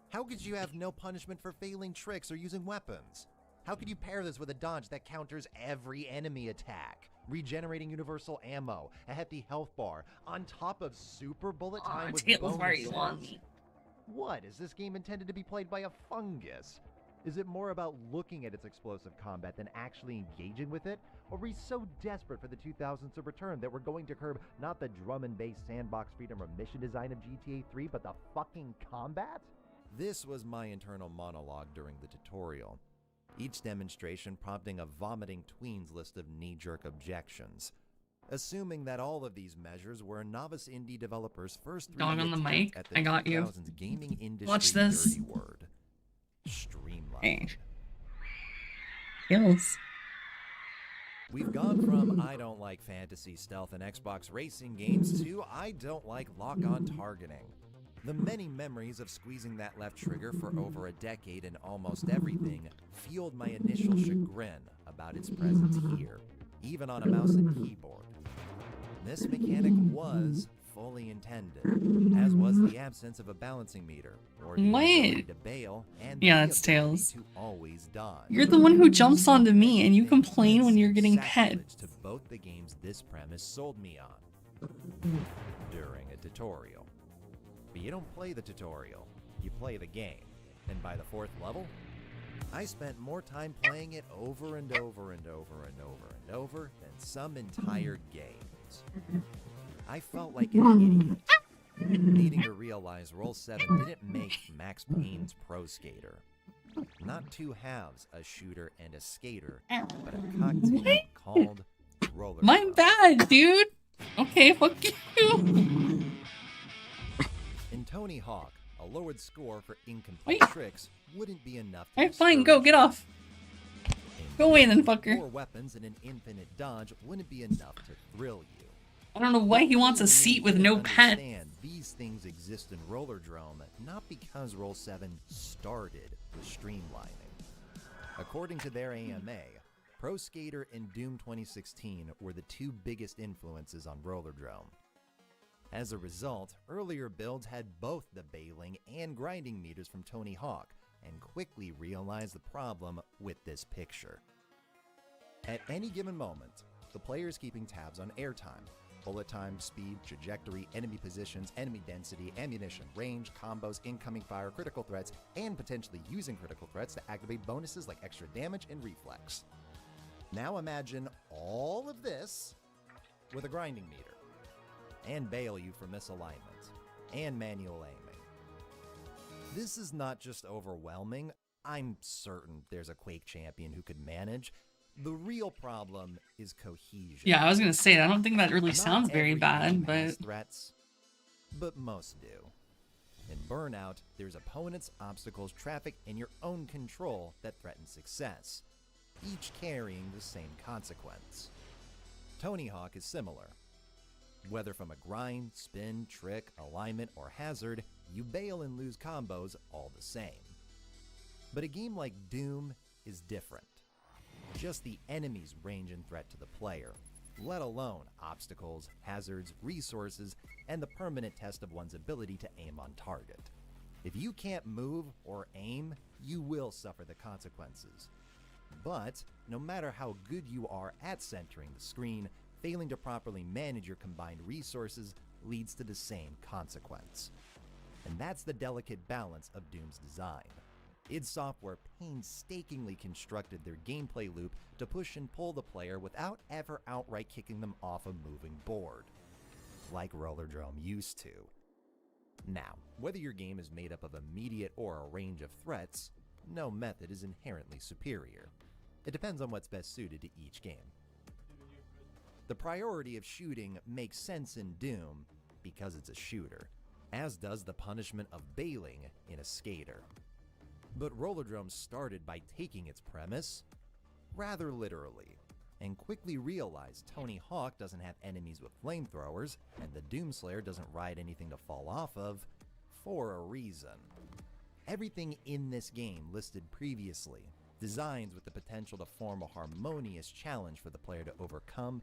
How could you have no punishment for failing tricks or using weapons? How could you pair this with a dodge that counters every enemy attack? Regenerating universal ammo, a hefty health bar, on top of super bullet time with Tails, why are you bonuses. on me? What? Is this game intended to be played by a fungus? Is it more about looking at its explosive combat than actually engaging with it? Or are we so desperate for the 2000s to return that we're going to curb not the drum and bass sandbox freedom or mission design of GTA 3, but the fucking combat? This was my internal monologue during the tutorial. Each demonstration prompting a vomiting tweens list of knee-jerk objections. Assuming that all of these measures were a novice indie developer's first Dog on the mic. at the I got you. 2000s gaming industry Watch this. dirty word. Streamline. Hey. Tails. We've gone from I don't like fantasy, stealth, and Xbox racing games to I don't like lock-on targeting. The many memories of squeezing that left trigger for over a decade in almost everything fueled my initial chagrin about its presence here, even on a mouse and keyboard. This mechanic was fully intended, as was the absence of a balancing meter, or the ability to bail, and Yeah, the that's ability Tails. to always dodge. You're the one who jumps onto me and you complain when you're getting pet. To both the games this premise sold me on during a tutorial. But you don't play the tutorial, you play the game. And by the 4th level, I spent more time playing it over and over and over and over and over than some entire games. I felt like an idiot, needing to realize Roll 7 didn't make Max Payne's Pro Skater. Not two halves, a shooter and a skater, but a cocktail called roller. My bad, dude. Okay, fuck you. In Tony Hawk, a lowered score for incomplete Wait. tricks wouldn't be enough to Alright, fine, go, get off. Go away then, fucker. 4 weapons and an infinite dodge wouldn't be enough to thrill you. I don't know why he wants a seat with no pet. Understand, these things exist in Rollerdrome not because Roll 7 started with streamlining. According to their AMA, Pro Skater and Doom 2016 were the 2 biggest influences on Rollerdrome. As a result, earlier builds had both the bailing and grinding meters from Tony Hawk, and quickly realized the problem with this picture. At any given moment, the player is keeping tabs on airtime, bullet time, speed, trajectory, enemy positions, enemy density, ammunition, range, combos, incoming fire, critical threats, and potentially using critical threats to activate bonuses like extra damage and reflex. Now imagine all of this with a grinding meter, and bail you for misalignment, and manual aiming. This is not just overwhelming. I'm certain there's a Quake champion who could manage. The real problem is cohesion. Yeah, I was gonna say, I don't think that really Not sounds very every bad, game but has threats, but most do. In Burnout, there's opponents, obstacles, traffic, and your own control that threaten success, each carrying the same consequence. Tony Hawk is similar. Whether from a grind, spin, trick, alignment, or hazard, you bail and lose combos all the same. But a game like Doom is different. Just the enemy's range and threat to the player, let alone obstacles, hazards, resources, and the permanent test of one's ability to aim on target. If you can't move or aim, you will suffer the consequences. But no matter how good you are at centering the screen, failing to properly manage your combined resources leads to the same consequence. And that's the delicate balance of Doom's design. id Software painstakingly constructed their gameplay loop to push and pull the player without ever outright kicking them off a moving board, like Rollerdrome used to. Now, whether your game is made up of immediate or a range of threats, no method is inherently superior. It depends on what's best suited to each game. The priority of shooting makes sense in Doom because it's a shooter, as does the punishment of bailing in a skater. But Rollerdrome started by taking its premise rather literally, and quickly realized Tony Hawk doesn't have enemies with flamethrowers, and the Doomslayer doesn't ride anything to fall off of for a reason. Everything in this game listed previously, designs with the potential to form a harmonious challenge for the player to overcome,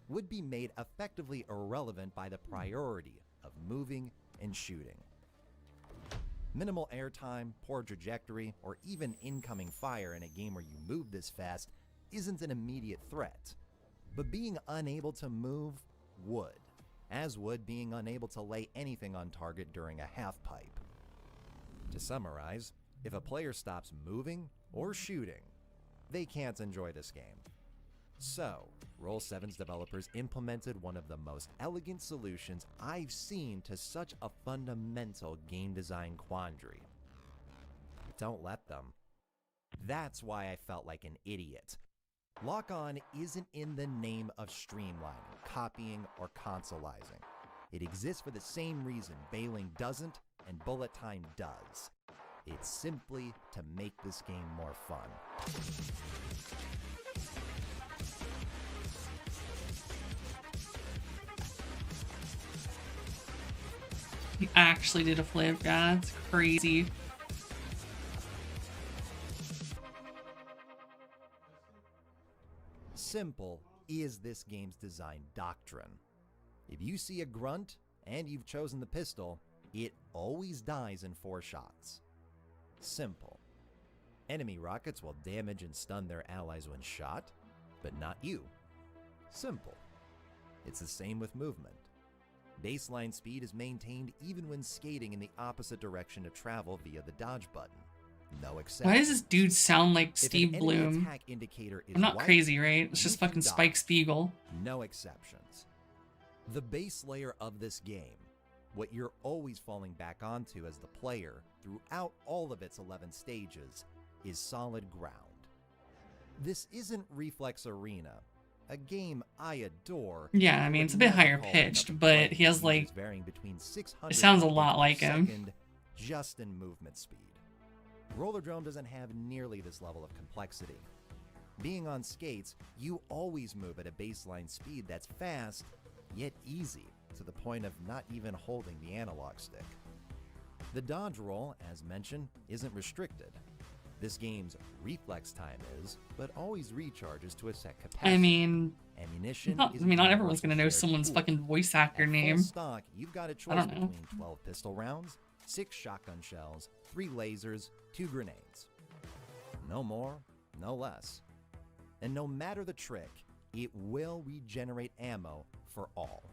would be made effectively irrelevant by the priority of moving and shooting. Minimal airtime, poor trajectory, or even incoming fire in a game where you move this fast isn't an immediate threat, but being unable to move would, as would being unable to lay anything on target during a half-pipe. To summarize, if a player stops moving or shooting, they can't enjoy this game. So, Roll7's developers implemented one of the most elegant solutions I've seen to such a fundamental game design quandary. Don't let them. That's why I felt like an idiot. Lock-on isn't in the name of streamlining, copying, or consoleizing. It exists for the same reason bailing doesn't and bullet time does. It's simply to make this game more fun. He actually did a flip, yeah, that's crazy. Simple is this game's design doctrine. If you see a grunt and you've chosen the pistol, it always dies in 4 shots. Simple. Enemy rockets will damage and stun their allies when shot, but not you. Simple. It's the same with movement. Baseline speed is maintained even when skating in the opposite direction to travel via the dodge button. No exception. Why does this dude sound like Steve Bloom? I'm not crazy, right? It's just fucking Spike Spiegel. No exceptions. The base layer of this game, what you're always falling back onto as the player throughout all of its 11 stages, is solid ground. This isn't Reflex Arena, a game I adore. Yeah, I mean, it's a bit higher pitched, but he has like, it sounds a lot like him. Just in movement speed. Rollerdrome doesn't have nearly this level of complexity. Being on skates, you always move at a baseline speed that's fast, yet easy, to the point of not even holding the analog stick. The dodge roll, as mentioned, isn't restricted. This game's reflex time is, but always recharges to a set capacity. I mean, ammunition not everyone's gonna know someone's fucking voice actor name. Stock, you've got a choice between 12 pistol rounds, 6 shotgun shells, 3 lasers, 2 grenades. No more, no less. And no matter the trick, it will regenerate ammo for all.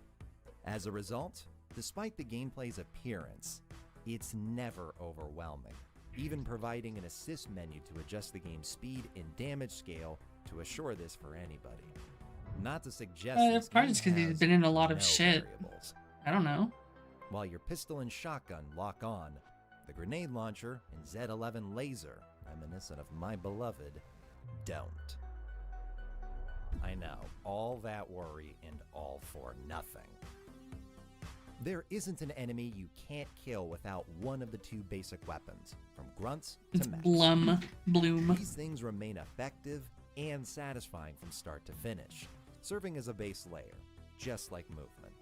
As a result, despite the gameplay's appearance, it's never overwhelming, even providing an assist menu to adjust the game's speed and damage scale to assure this for anybody. Not to suggest it's probably just because he's been in a lot of shit. Variables. I don't know. While your pistol and shotgun lock on, the grenade launcher and Z11 laser, reminiscent of my beloved, don't. I know, all that worry and all for nothing. There isn't an enemy you can't kill without one of the 2 basic weapons, from grunts to mechs. Bloom. These things remain effective and satisfying from start to finish, serving as a base layer, just like movement.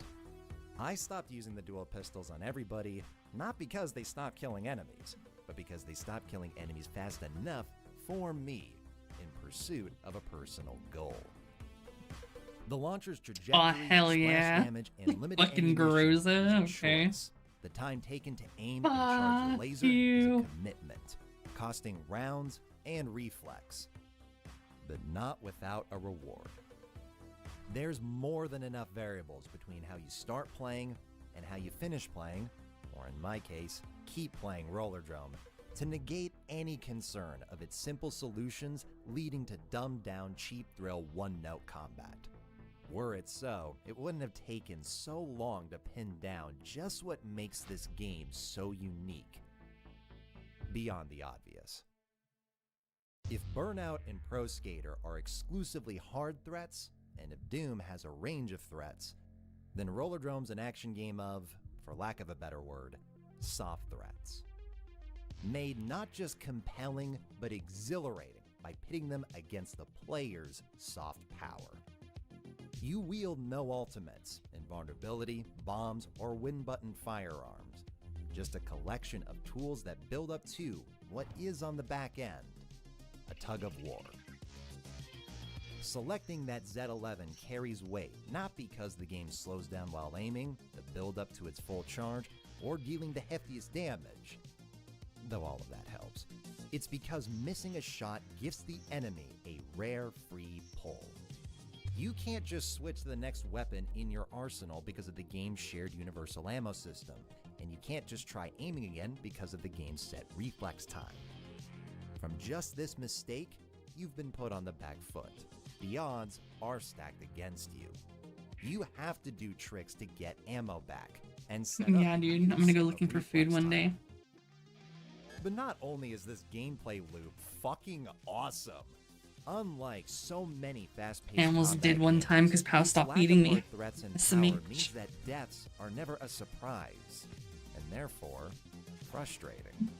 I stopped using the dual pistols on everybody, not because they stopped killing enemies, but because they stopped killing enemies fast enough for me in pursuit of a personal goal. The launcher's trajectory, splash damage, and limited fucking Groza, okay. The time taken to aim and charge the laser is a commitment. costing rounds and reflex, but not without a reward. There's more than enough variables between how you start playing and how you finish playing, or in my case, keep playing Rollerdrome, to negate any concern of its simple solutions leading to dumbed-down, cheap thrill one-note combat. Were it so, it wouldn't have taken so long to pin down just what makes this game so unique, beyond the obvious. If Burnout and Pro Skater are exclusively hard threats, and if Doom has a range of threats, then Rollerdrome's an action game of, for lack of a better word, soft threats. Made not just compelling, but exhilarating by pitting them against the player's soft power. You wield no ultimates, invulnerability, bombs, or win-button firearms. Just a collection of tools that build up to what is on the back end, a tug of war. Selecting that Z11 carries weight, not because the game slows down while aiming, the build up to its full charge, or dealing the heftiest damage, though all of that helps. It's because missing a shot gives the enemy a rare free pull. You can't just switch to the next weapon in your arsenal because of the game's shared universal ammo system, and you can't just try aiming again because of the game's set reflex time. From just this mistake, you've been put on the back foot. The odds are stacked against you. You have to do tricks to get ammo back, and set Yeah, up dude, I'm gonna go looking for food one day. But not only is this gameplay loop fucking awesome, unlike so many fast-paced I almost combat did one games, time because Pow its stopped lack feeding of me. more threats and That's a power mage. means that deaths are never a surprise, and therefore frustrating.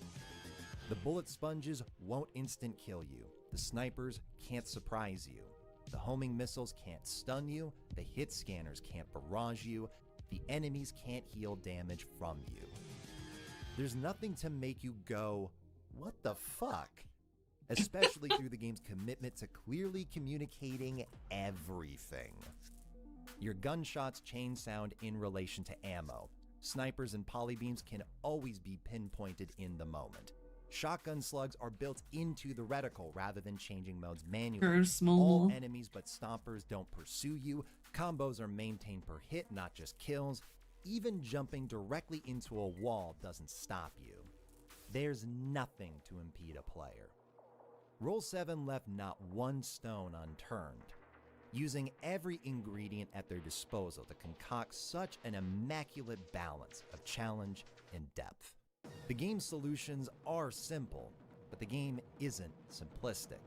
The bullet sponges won't instant kill you. The snipers can't surprise you. The homing missiles can't stun you. The hit scanners can't barrage you. The enemies can't heal damage from you. There's nothing to make you go, what the fuck? Especially through the game's commitment to clearly communicating everything. Your gunshots chain sound in relation to ammo. Snipers and polybeams can always be pinpointed in the moment. Shotgun slugs are built into the reticle rather than changing modes manually. Gross, All mole. enemies but stompers don't pursue you. Combos are maintained per hit, not just kills. Even jumping directly into a wall doesn't stop you. There's nothing to impede a player. Roll7 left not one stone unturned, using every ingredient at their disposal to concoct such an immaculate balance of challenge and depth. The game's solutions are simple, but the game isn't simplistic.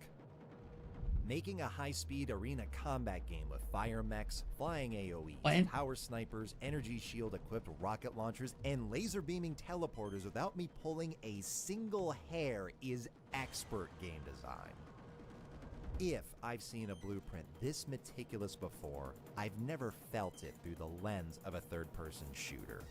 Making a high-speed arena combat game with fire mechs, flying AoEs, What? power snipers, energy shield-equipped rocket launchers, and laser-beaming teleporters without me pulling a single hair is expert game design. If I've seen a blueprint this meticulous before, I've never felt it through the lens of a third-person shooter.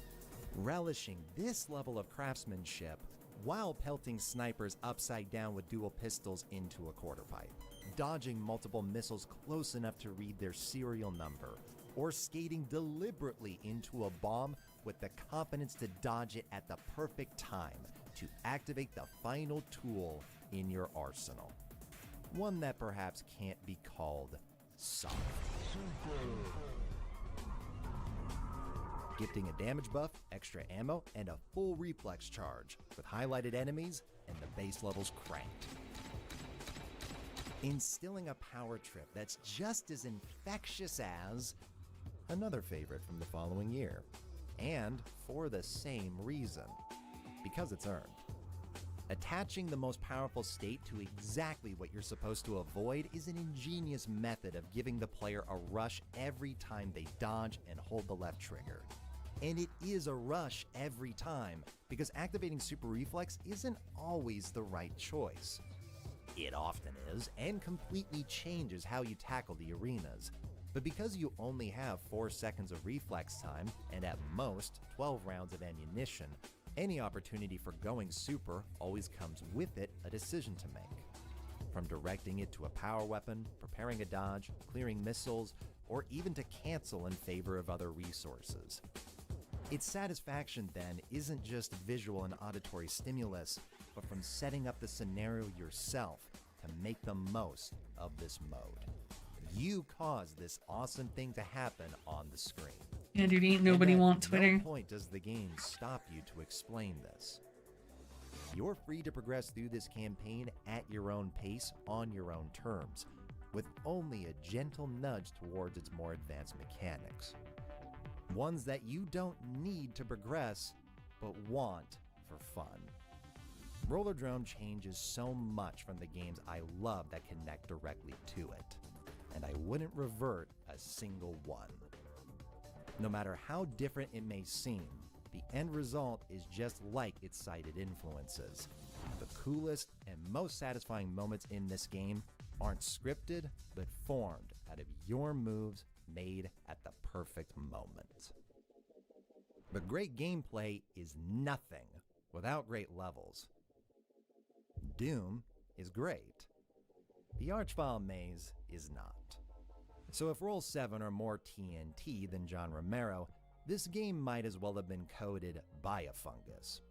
Relishing this level of craftsmanship while pelting snipers upside down with dual pistols into a quarter pipe, dodging multiple missiles close enough to read their serial number, or skating deliberately into a bomb with the confidence to dodge it at the perfect time to activate the final tool in your arsenal. One that perhaps can't be called soft. Gifting a damage buff, extra ammo, and a full reflex charge, with highlighted enemies and the base levels cranked. Instilling a power trip that's just as infectious as another favorite from the following year. And for the same reason, because it's earned. Attaching the most powerful state to exactly what you're supposed to avoid is an ingenious method of giving the player a rush every time they dodge and hold the left trigger. And it is a rush every time, because activating Super Reflex isn't always the right choice. It often is, and completely changes how you tackle the arenas. But because you only have 4 seconds of reflex time, and at most 12 rounds of ammunition, any opportunity for going super always comes with it a decision to make. From directing it to a power weapon, preparing a dodge, clearing missiles, or even to cancel in favor of other resources. Its satisfaction then isn't just visual and auditory stimulus, but from setting up the scenario yourself to make the most of this mode. You caused this awesome thing to happen on the screen. Yeah, dude, ain't nobody want Twitter. No point does the game stop you to explain this. You're free to progress through this campaign at your own pace, on your own terms, with only a gentle nudge towards its more advanced mechanics. Ones that you don't need to progress, but want for fun. Rollerdrome changes so much from the games I love that connect directly to it, and I wouldn't revert a single one. No matter how different it may seem, the end result is just like its cited influences. The coolest and most satisfying moments in this game aren't scripted, but formed out of your moves made at the perfect moment. But great gameplay is nothing without great levels. Doom is great. The Archvile Maze is not. So if Roll 7 are more TNT than John Romero, this game might as well have been coded by a fungus.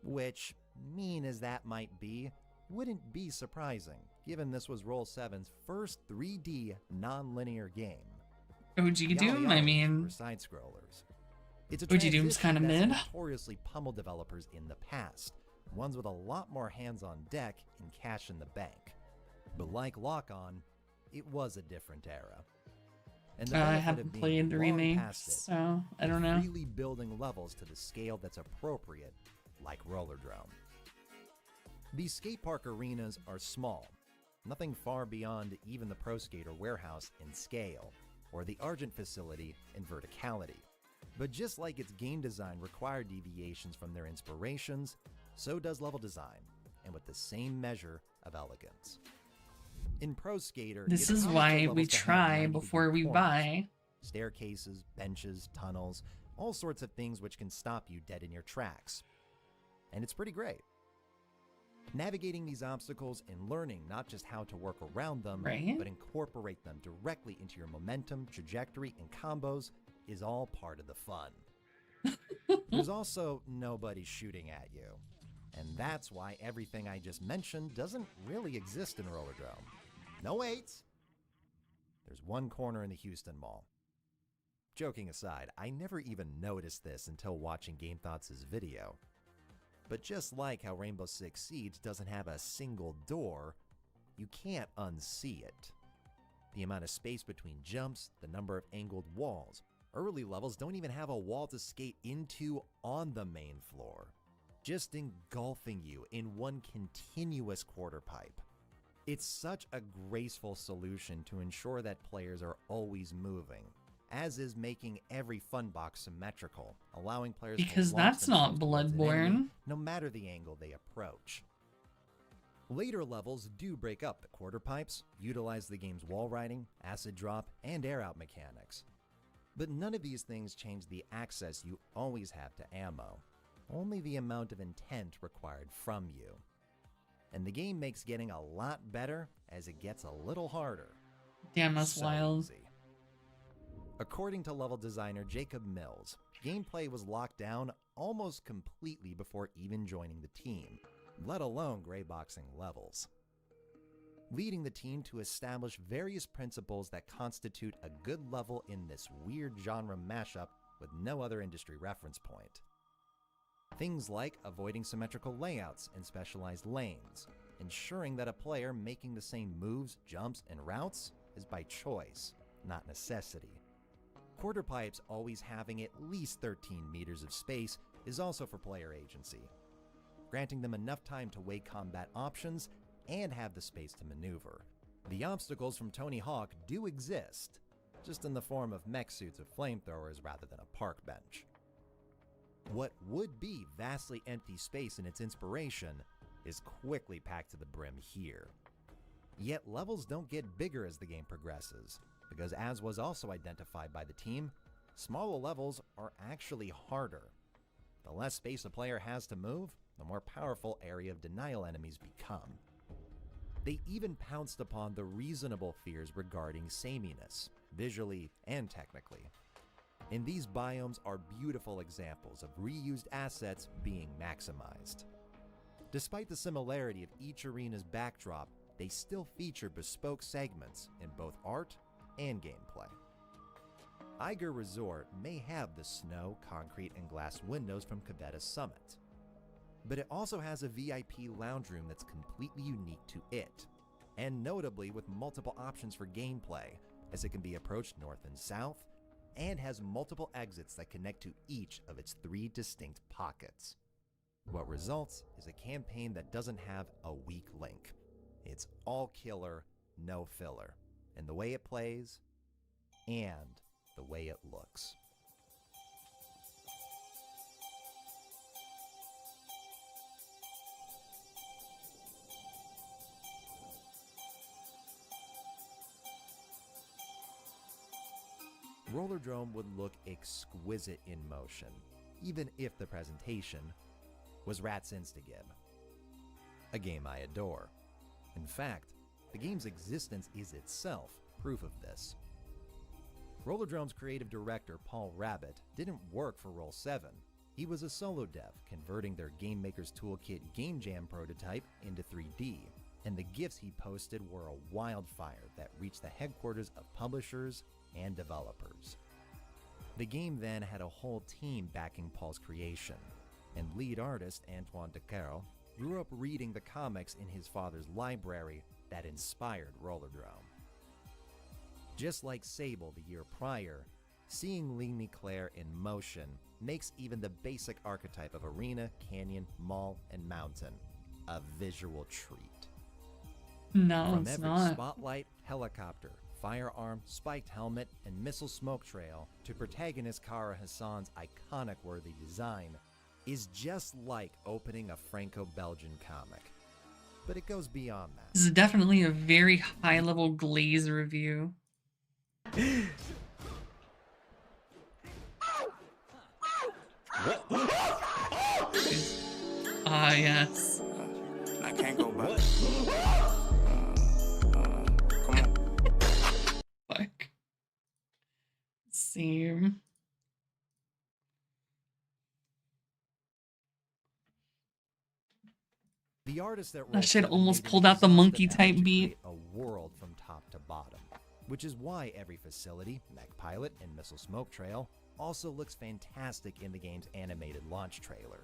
Which, mean as that might be, wouldn't be surprising, given this was Roll 7's first 3D non-linear game. OG Doom, I mean, side-scrollers. It's a OG Doom's kind of mid. Notoriously pummeled developers in the past, ones with a lot more hands on deck and cash in the bank. But like Lock-On, it was a different era. And the I benefit haven't of being played the long remake, past it, so I don't know. Freely building levels to the scale that's appropriate, like Rollerdrome. These skate park arenas are small, nothing far beyond even the Pro Skater warehouse in scale, or the Argent facility in verticality. But just like its game design required deviations from their inspirations, so does level design, and with the same measure of elegance. In Pro Skater, This it's is common for why levels we to have try 90 before degree we corners, buy. staircases, benches, tunnels, all sorts of things which can stop you dead in your tracks. And it's pretty great. Navigating these obstacles and learning not just how to work around them, Right. but incorporate them directly into your momentum, trajectory, and combos is all part of the fun. There's also nobody shooting at you. And that's why everything I just mentioned doesn't really exist in Rollerdrome. No waits! There's one corner in the Houston Mall. Joking aside, I never even noticed this until watching GameThoughts' video. But just like how Rainbow Six Siege doesn't have a single door, you can't unsee it. The amount of space between jumps, the number of angled walls. Early levels don't even have a wall to skate into on the main floor, just engulfing you in one continuous quarter pipe. It's such a graceful solution to ensure that players are always moving, as is making every fun box symmetrical, allowing players Because to launch that's not themselves towards an enemy, Bloodborne. no matter the angle they approach. Later levels do break up the quarter pipes, utilize the game's wall riding, acid drop, and air out mechanics. But none of these things change the access you always have to ammo, only the amount of intent required from you. And the game makes getting a lot better as it gets a little harder. Damn, that's So wild. easy. According to level designer Jacob Mills, gameplay was locked down almost completely before even joining the team, let alone grayboxing levels, leading the team to establish various principles that constitute a good level in this weird genre mashup with no other industry reference point. Things like avoiding symmetrical layouts and specialized lanes, ensuring that a player making the same moves, jumps, and routes is by choice, not necessity. Quarter pipes always having at least 13 meters of space is also for player agency, granting them enough time to weigh combat options and have the space to maneuver. The obstacles from Tony Hawk do exist, just in the form of mech suits with flamethrowers rather than a park bench. What would be vastly empty space in its inspiration is quickly packed to the brim here. Yet levels don't get bigger as the game progresses, because as was also identified by the team, smaller levels are actually harder. The less space a player has to move, the more powerful area of denial enemies become. They even pounced upon the reasonable fears regarding sameness, visually and technically. And these biomes are beautiful examples of reused assets being maximized. Despite the similarity of each arena's backdrop, they still feature bespoke segments in both art and gameplay. Eiger Resort may have the snow, concrete, and glass windows from Cabeta's Summit, but it also has a VIP lounge room that's completely unique to it, and notably with multiple options for gameplay, as it can be approached north and south, and has multiple exits that connect to each of its 3 distinct pockets. What results is a campaign that doesn't have a weak link. It's all killer, no filler, in the way it plays and the way it looks. Rollerdrome would look exquisite in motion, even if the presentation was Rat's Instagib, a game I adore. In fact, the game's existence is itself proof of this. Rollerdrome's creative director, Paul Rabbit, didn't work for Roll7. He was a solo dev, converting their Game Maker's Toolkit Game Jam prototype into 3D, and the GIFs he posted were a wildfire that reached the headquarters of publishers and developers. The game then had a whole team backing Paul's creation, and lead artist Antoine Decaro grew up reading the comics in his father's library that inspired Rollerdrome. Just like Sable the year prior, seeing Ligny Claire in motion makes even the basic archetype of arena, canyon, mall, and mountain a visual treat. No, From it's every not. spotlight, helicopter, firearm, spiked helmet, and missile smoke trail to protagonist Kara Hassan's iconic worthy design is just like opening a Franco-Belgian comic. But it goes beyond that. This is definitely a very high-level Glaze review. Ah, yes. I can't go back. Fuck. Same. The artist that That shit Roll7 almost made pulled out the insisted monkey that type to beat. create a world from top to bottom, which is why every facility, mech pilot, and missile smoke trail also looks fantastic in the game's animated launch trailer.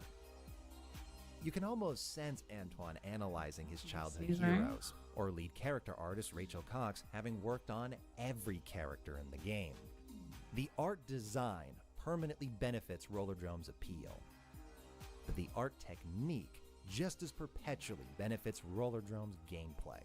You can almost sense Antoine analyzing his childhood Caesar. heroes, or lead character artist Rachel Cox having worked on every character in the game. The art design permanently benefits Rollerdrome's appeal, but the art technique just as perpetually benefits Rollerdrome's gameplay.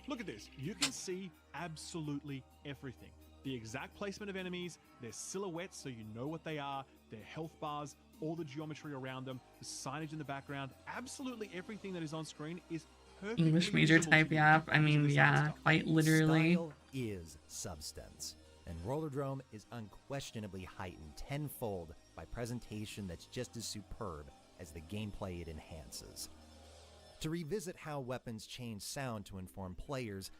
Look at this. You can see absolutely everything. The exact placement of enemies, their silhouettes so you know what they are, their health bars, all the geometry around them, the signage in the background, absolutely everything that is on screen is perfectly English major visible type, to you yeah. I using mean, the sound yeah, stuff. quite literally. Style is substance, and Rollerdrome is unquestionably heightened tenfold by presentation that's just as superb as the gameplay it enhances. To revisit how weapons change sound to inform players,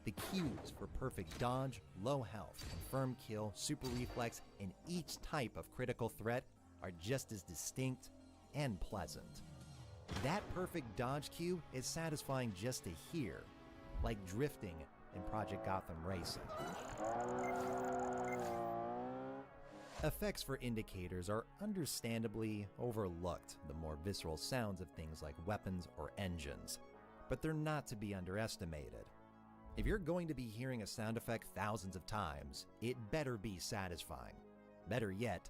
the cues for perfect dodge, low health, confirm kill, super reflex, and each type of critical threat are just as distinct and pleasant. That perfect dodge cue is satisfying just to hear, like drifting in Project Gotham Racing. Effects for indicators are understandably overlooked, the more visceral sounds of things like weapons or engines, but they're not to be underestimated. If you're going to be hearing a sound effect thousands of times, it better be satisfying. Better yet,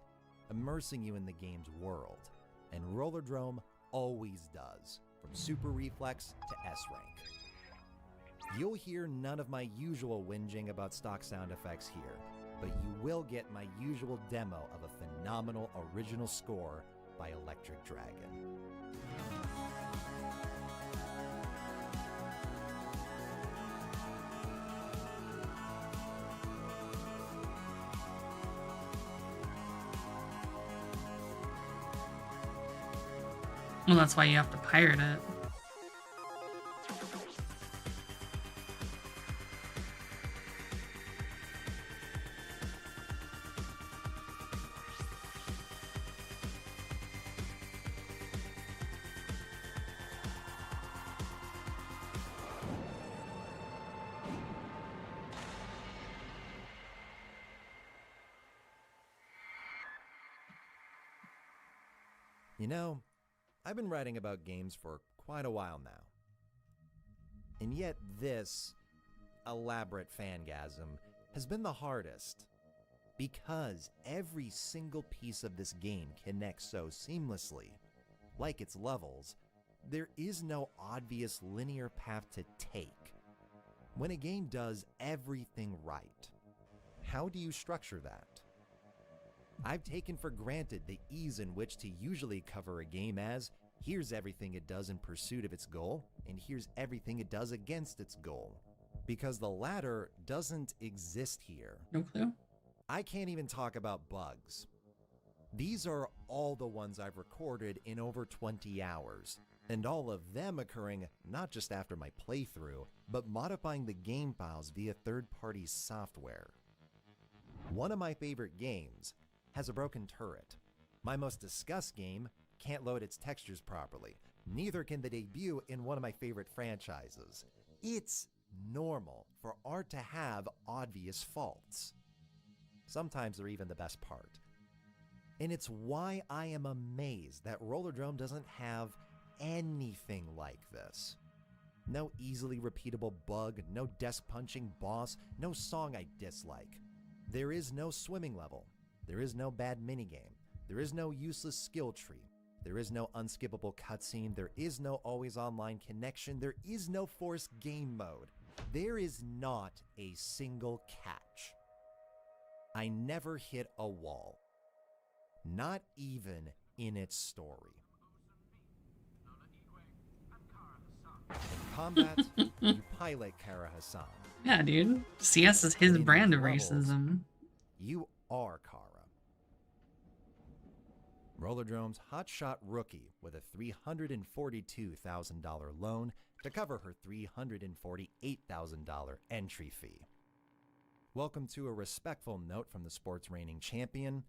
immersing you in the game's world. And Rollerdrome always does, from Super Reflex to S-Rank. You'll hear none of my usual whinging about stock sound effects here, but you will get my usual demo of a phenomenal original score by Electric Dragon. Well, that's why you have to pirate it. You know, I've been writing about games for quite a while now. And yet this elaborate fangasm has been the hardest. Because every single piece of this game connects so seamlessly, like its levels, there is no obvious linear path to take. When a game does everything right, how do you structure that? I've taken for granted the ease in which to usually cover a game as, here's everything it does in pursuit of its goal, and here's everything it does against its goal. Because the latter doesn't exist here. No clue. I can't even talk about bugs. These are all the ones I've recorded in over 20 hours, and all of them occurring not just after my playthrough, but modifying the game files via third-party software. One of my favorite games has a broken turret. My most discussed game can't load its textures properly. Neither can the debut in one of my favorite franchises. It's normal for art to have obvious faults. Sometimes they're even the best part. And it's why I am amazed that Rollerdrome doesn't have anything like this. No easily repeatable bug, no desk punching boss, no song I dislike. There is no swimming level. There is no bad minigame. There is no useless skill tree. There is no unskippable cutscene. There is no always online connection. There is no forced game mode. There is not a single catch. I never hit a wall. Not even in its story. In combat, you pilot Kara Hassan. Yeah, dude. CS is his In brand of levels, racism. You are Kara. Rollerdrome's hotshot rookie with a $342,000 loan to cover her $348,000 entry fee. Welcome to a respectful note from the sports reigning champion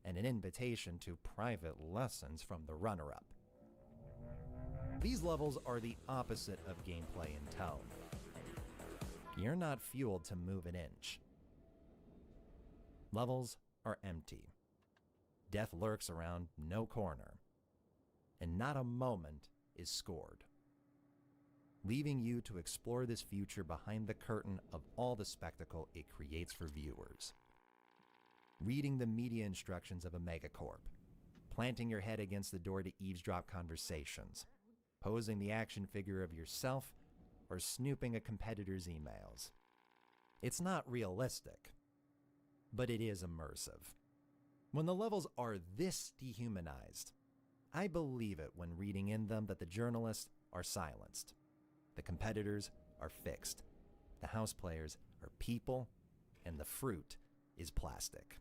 and an invitation to private lessons from the runner-up. These levels are the opposite of gameplay in tone. You're not fueled to move an inch. Levels are empty. Death lurks around no corner. And not a moment is scored, leaving you to explore this future behind the curtain of all the spectacle it creates for viewers. Reading the media instructions of a megacorp, planting your head against the door to eavesdrop conversations, posing the action figure of yourself, or snooping a competitor's emails. It's not realistic, but it is immersive. When the levels are this dehumanized, I believe it when reading in them that the journalists are silenced. The competitors are fixed. The house players are people, and the fruit is plastic.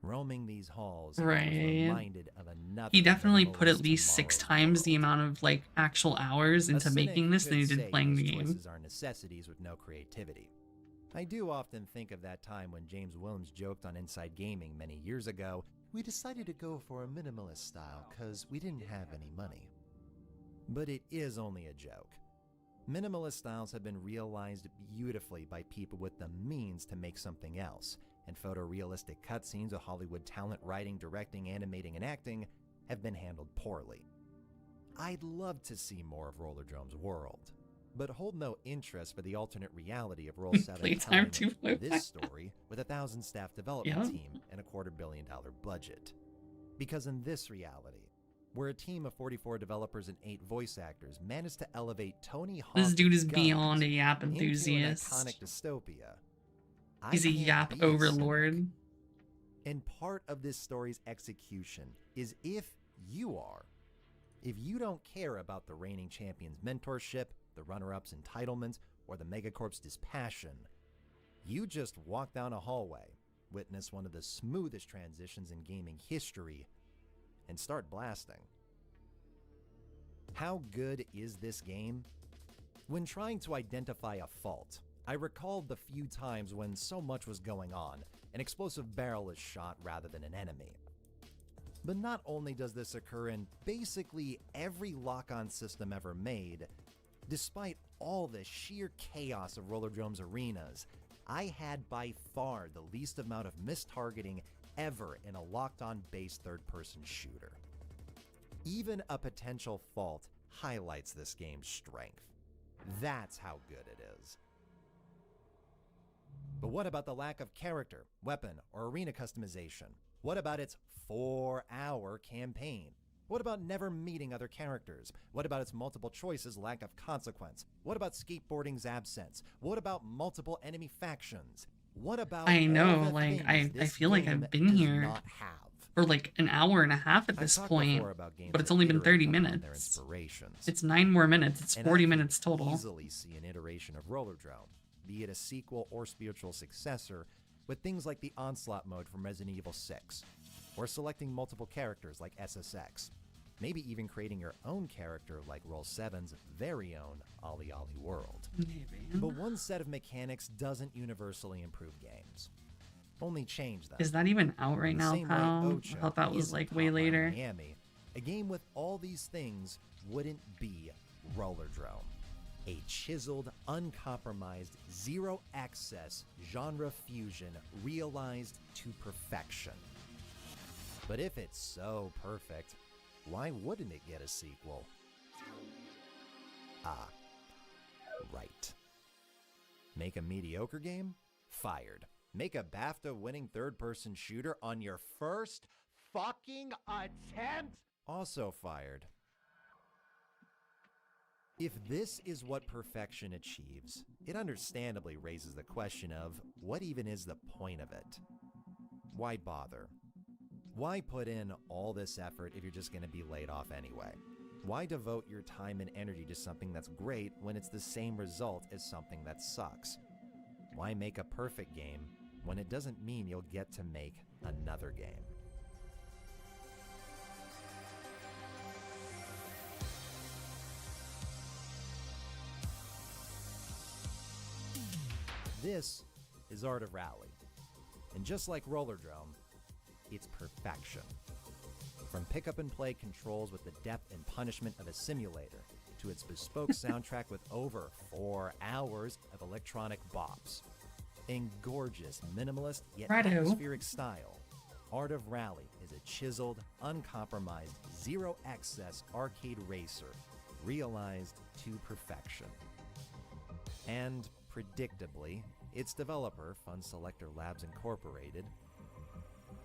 Roaming these halls, I was Right. reminded of another. He definitely put at minimalist least 6 tomorrow's times the world. amount of like actual hours A into cynic making this than he could did say playing the these game. choices are necessities with no creativity. I do often think of that time when James Williams joked on Inside Gaming many years ago, "We decided to go for a minimalist style because we didn't have any money." But it is only a joke. Minimalist styles have been realized beautifully by people with the means to make something else, and photorealistic cutscenes with Hollywood talent writing, directing, animating, and acting have been handled poorly. I'd love to see more of Rollerdrome's world, but hold no interest for the alternate reality of Roll 7 Playtime telling 2.5. this story with a 1,000-staff development Yeah. team and a $250 million budget. Because in this reality, where a team of 44 developers and 8 voice actors managed to elevate Tony Hawk's This dude is guns beyond a yap into an enthusiast. iconic dystopia, I He's a can't yap be a cynic. overlord. And part of this story's execution is if you are. If you don't care about the reigning champion's mentorship, the runner-up's entitlements, or the megacorp's dispassion, you just walk down a hallway, witness one of the smoothest transitions in gaming history, and start blasting. How good is this game? When trying to identify a fault, I recalled the few times when so much was going on, an explosive barrel is shot rather than an enemy. But not only does this occur in basically every lock-on system ever made, despite all the sheer chaos of Rollerdrome's arenas, I had by far the least amount of mistargeting ever in a locked-on based third-person shooter. Even a potential fault highlights this game's strength. That's how good it is. But what about the lack of character, weapon, or arena customization? What about its 4-hour campaign? What about never meeting other characters? What about its multiple choices lack of consequence? What about skateboarding's absence? What about multiple enemy factions? What about I know, all the like, things I this feel like game I've been does here not have? for like an hour and a half at I've this talked point, before about games but it's that only been iterate 30 upon their minutes. inspirations. It's 9 more minutes. It's And 40 I can minutes total. easily see an iteration of Rollerdrome, be it a sequel or spiritual successor, with things like the Onslaught mode from Resident Evil 6, or selecting multiple characters like SSX, maybe even creating your own character like Roll 7's very own Ollie Ollie World. Maybe. But one set of mechanics doesn't universally improve games. Only change them. Is that even out right In the now, same way pal? I Ocho thought that was isn't like way Hotline later. Miami, a game with all these things wouldn't be Rollerdrome. A chiseled, uncompromised, zero-access genre fusion realized to perfection. But if it's so perfect, why wouldn't it get a sequel? Ah, right. Make a mediocre game? Fired. Make a BAFTA-winning third-person shooter on your first fucking attempt? Also fired. If this is what perfection achieves, it understandably raises the question of what even is the point of it? Why bother? Why put in all this effort if you're just going to be laid off anyway? Why devote your time and energy to something that's great when it's the same result as something that sucks? Why make a perfect game when it doesn't mean you'll get to make another game? This is Art of Rally, and just like Rollerdrome, it's perfection. From pick-up-and-play controls with the depth and punishment of a simulator, to its bespoke soundtrack with over 4 hours of electronic bops. In gorgeous, minimalist, yet Righto. atmospheric style, Art of Rally is a chiseled, uncompromised, zero-excess arcade racer, realized to perfection. And, predictably, its developer, Fun Selector Labs Incorporated,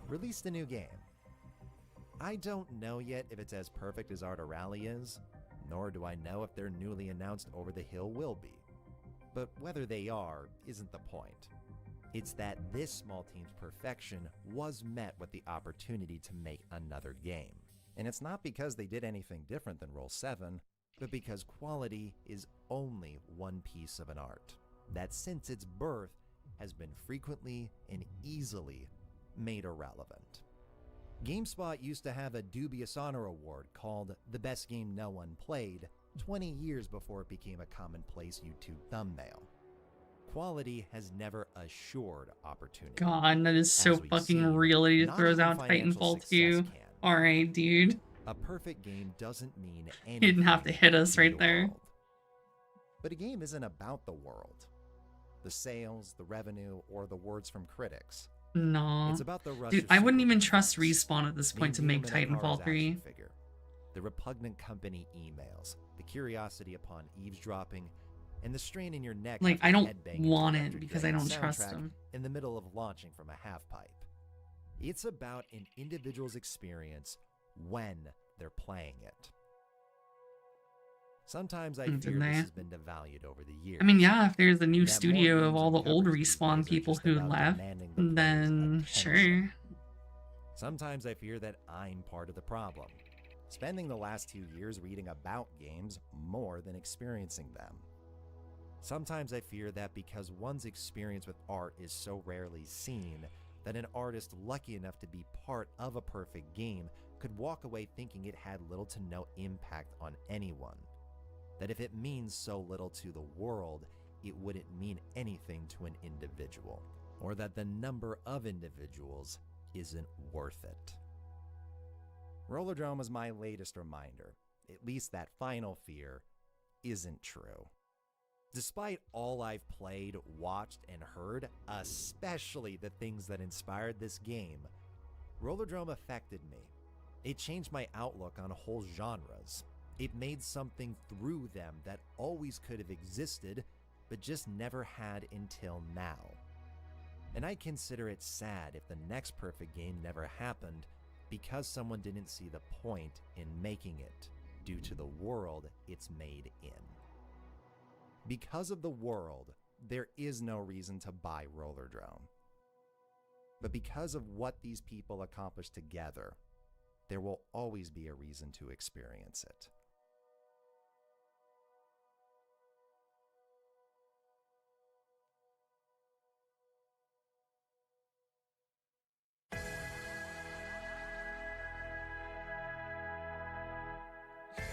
released a new game. I don't know yet if it's as perfect as Art of Rally is, nor do I know if their newly announced Over the Hill will be. But whether they are isn't the point. It's that this small team's perfection was met with the opportunity to make another game. And it's not because they did anything different than Roll 7, but because quality is only one piece of an art that since its birth has been frequently and easily made irrelevant. GameSpot used to have a dubious honor award called the best game no one played 20 years before it became a commonplace YouTube thumbnail. Quality has never assured opportunity. God, that is so As we've fucking seen, real that he not throws even out financial Titanfall success 2. can. Alright, dude. A perfect game doesn't mean He anything. didn't have to hit us to right the there. world. But a game isn't about the world, the sales, the revenue, or the words from critics. No. It's about the rush Dude, of I wouldn't even supervillains, trust Respawn at this the point to make endowment of Titanfall Kara's 3. action figure, the repugnant company emails, the curiosity upon eavesdropping, and the strain in your neck. Like, after I don't headbanging to want it Electric because I Dragon's don't trust soundtrack him. in the middle of launching from a half pipe. It's about an individual's experience when they're playing it. Sometimes I Didn't fear they? this has been devalued over the years. I mean, yeah, if there's a new That more studio of games all the and old covers these Respawn days are people just who about left, demanding the player's then attention. sure. Sometimes I fear that I'm part of the problem, spending the last 2 years reading about games more than experiencing them. Sometimes I fear that because one's experience with art is so rarely seen, that an artist lucky enough to be part of a perfect game could walk away thinking it had little to no impact on anyone. That if it means so little to the world, it wouldn't mean anything to an individual, or that the number of individuals isn't worth it. Rollerdrome was my latest reminder. At least that final fear isn't true. Despite all I've played, watched, and heard, especially the things that inspired this game, Rollerdrome affected me. It changed my outlook on whole genres. It made something through them that always could have existed, but just never had until now. And I consider it sad if the next perfect game never happened because someone didn't see the point in making it due to the world it's made in. Because of the world, there is no reason to buy Roller Drone. But because of what these people accomplished together, there will always be a reason to experience it.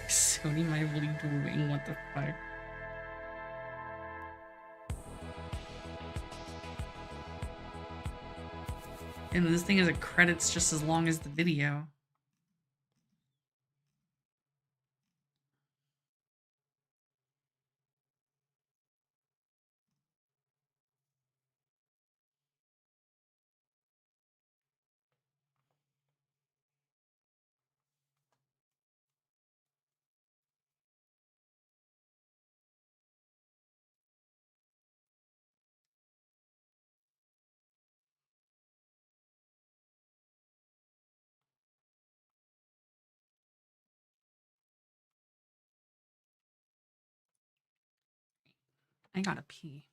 Sony might really doing what the fuck. And this thing has a credits just as long as the video. I gotta pee.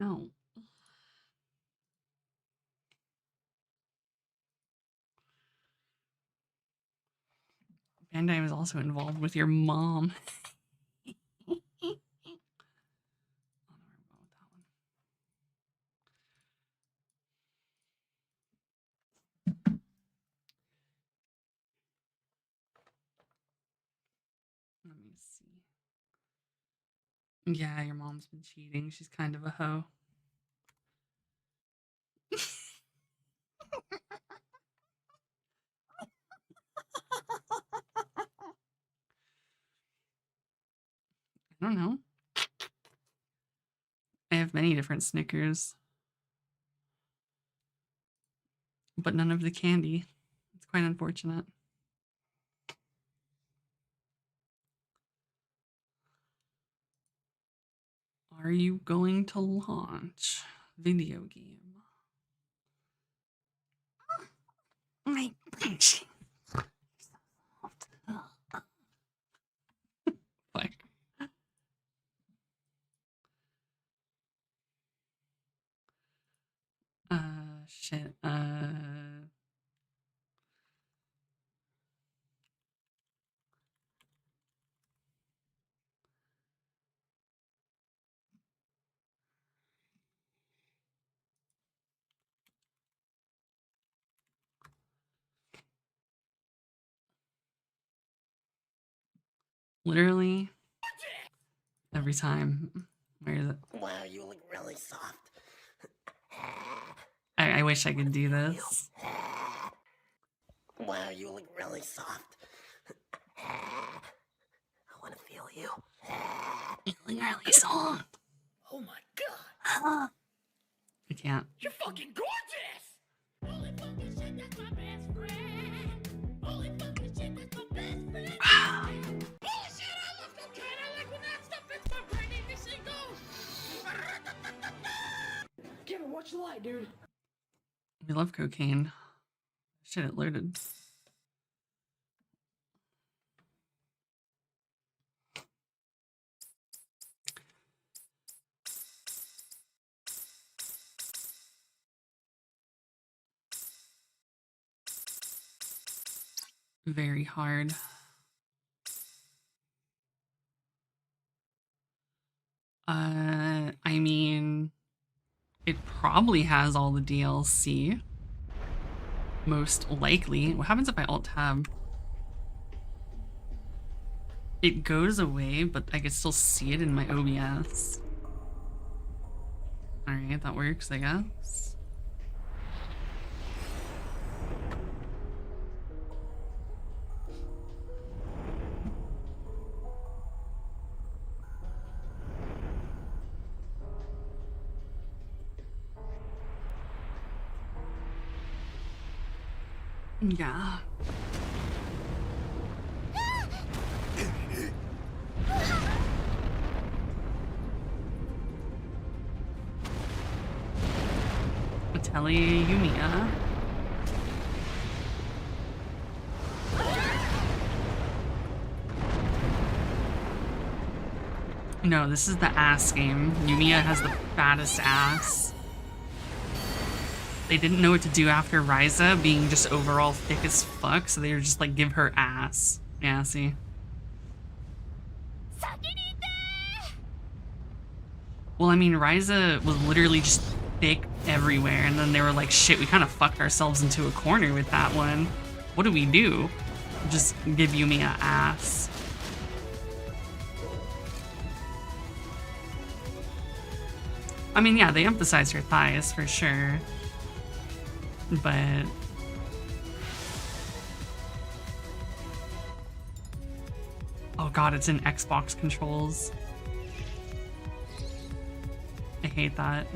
Oh. Bandai was also involved with your mom. Let me see. Yeah, your mom's been cheating. She's kind of a hoe. I don't know. I have many different Snickers, but none of the candy. It's quite unfortunate. Are you going to launch video game? My bitch. Fuck. Shit. Literally every time. Where is it? Wow, you look really soft. I wish I could do this. Wow, you look really soft. I want to feel you. You look really soft. Oh my god. I can't. You're fucking gorgeous! Holy fucking shit, that's my best friend. Holy fucking shit, that's my best friend. Holy shit, I love cocaine. I like when that stuff hits my brain and this thing goes. Kevin, watch the light, dude. We love cocaine. Shit, it loaded. Very hard. I mean, it probably has all the DLC. Most likely. What happens if I alt-tab? It goes away, but I can still see it in my OBS. Alright, that works, I guess. Yeah. Atelier Yumiya. No, this is the ass game. Yumiya has the fattest ass. They didn't know what to do after Ryza being just overall thick as fuck, so they were just like, give her ass. Yeah, see? Well, I mean, Ryza was literally just thick everywhere, and then they were like, shit, we kind of fucked ourselves into a corner with that one. What do we do? Just give Yumiya ass. I mean, yeah, they emphasized her thighs for sure. But oh god, it's in Xbox controls. I hate that.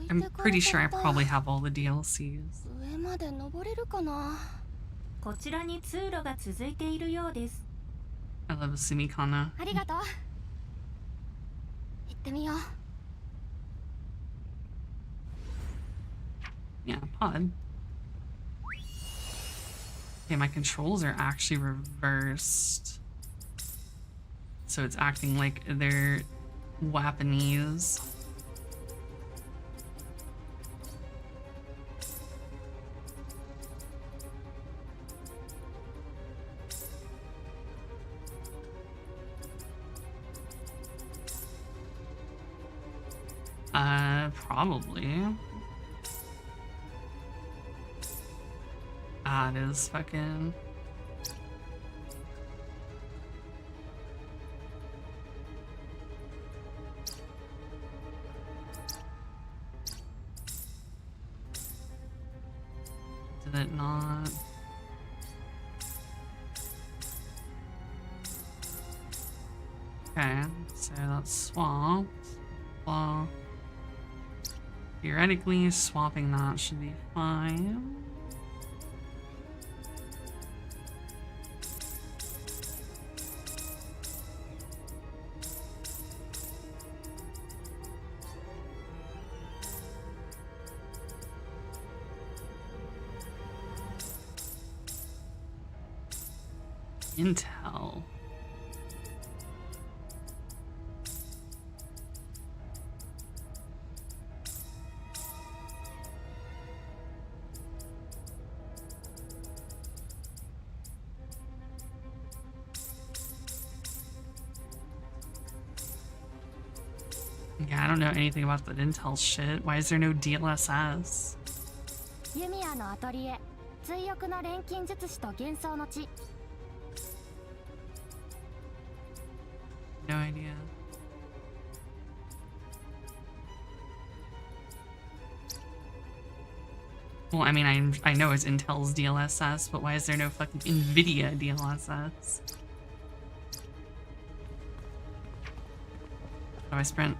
I'm pretty sure I probably have all the DLCs. 上まで登れるかな。こちらに通路が続いているようです。 I love Sumikana. ありがとう。行ってみよう。 Yeah, pod. Okay, my controls are actually reversed. So it's acting like they're Japanese. Probably. Ah, it is fucking... Did it not? Okay, so that's swapped. Well, theoretically, swapping that should be fine. Intel. Yeah, I don't know anything about that Intel shit. Why is there no DLSS? 弓矢のアトリエ、追憶の錬金術師と幻想の地。 No idea. Well, I mean, I know it's Intel's DLSS, but why is there no fucking NVIDIA DLSS? How do I sprint?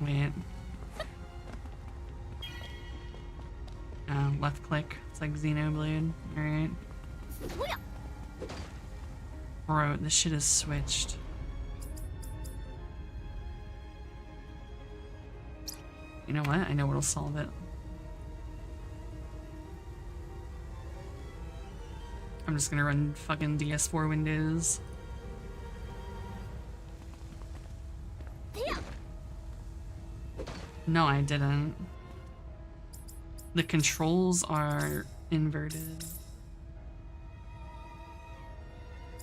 Wait. Left click. It's like Xenoblade. Alright. Bro, this shit is switched. You know what? I know what'll solve it. I'm just gonna run fucking DS4 Windows. No, I didn't. The controls are inverted.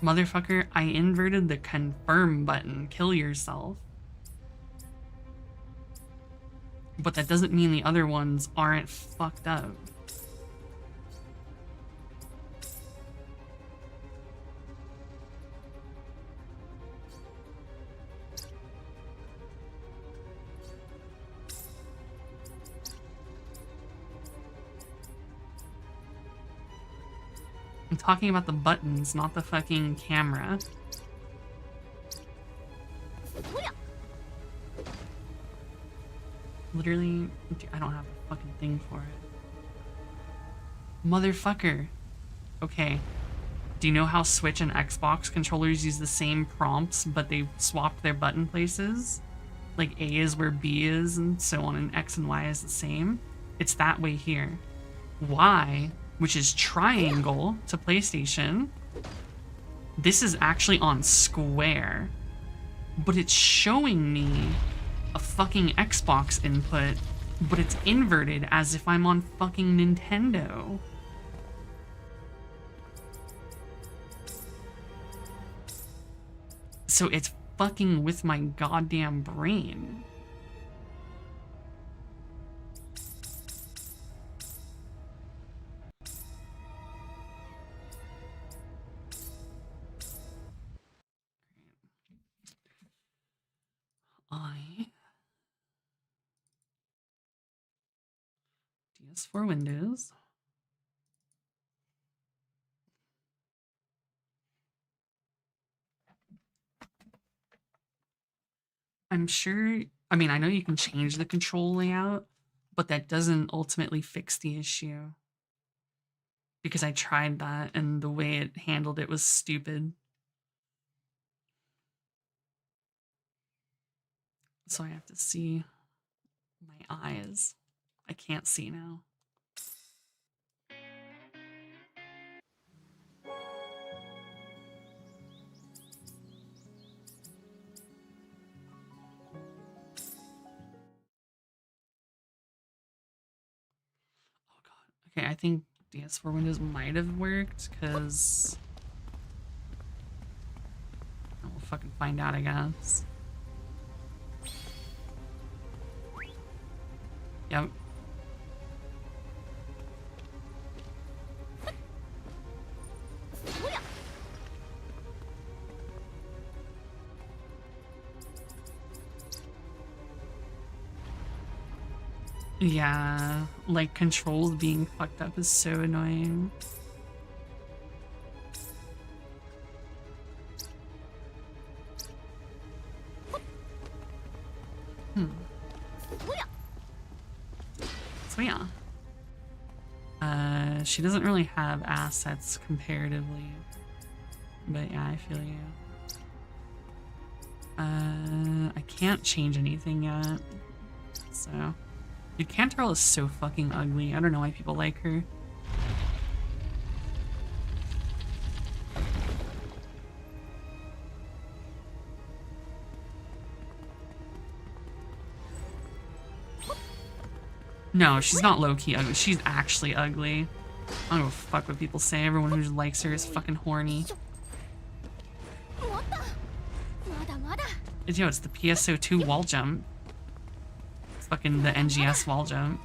Motherfucker, I inverted the confirm button. Kill yourself. But that doesn't mean the other ones aren't fucked up. I'm talking about the buttons, not the fucking camera. Literally, I don't have a fucking thing for it. Motherfucker. Okay. Do you know how Switch and Xbox controllers use the same prompts, but they swapped their button places? Like A is where B is, and so on, and X and Y is the same? It's that way here. Y, which is triangle to PlayStation, this is actually on square. But it's showing me a fucking Xbox input, but it's inverted as if I'm on fucking Nintendo. So it's fucking with my goddamn brain. DS4 Windows. I'm sure, I mean, I know you can change the control layout, but that doesn't ultimately fix the issue. Because I tried that and the way it handled it was stupid. So I have to see my eyes. I can't see now. Okay, I think DS4 Windows might have worked, because we'll fucking find out, I guess. Yep. Yeah, like controls being fucked up is so annoying. So yeah. She doesn't really have assets comparatively. But yeah, I feel you. I can't change anything yet. So dude, Cantarell is so fucking ugly. I don't know why people like her. No, she's not low-key ugly. She's actually ugly. I don't give a fuck what people say. Everyone who just likes her is fucking horny. Yo, it's the PSO2 wall jump. It's fucking the NGS wall jump.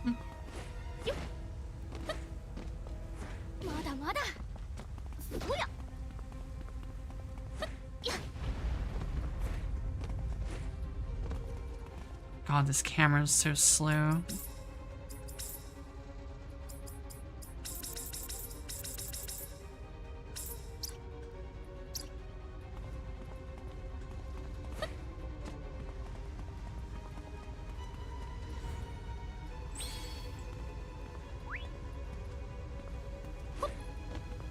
God, this camera's so slow.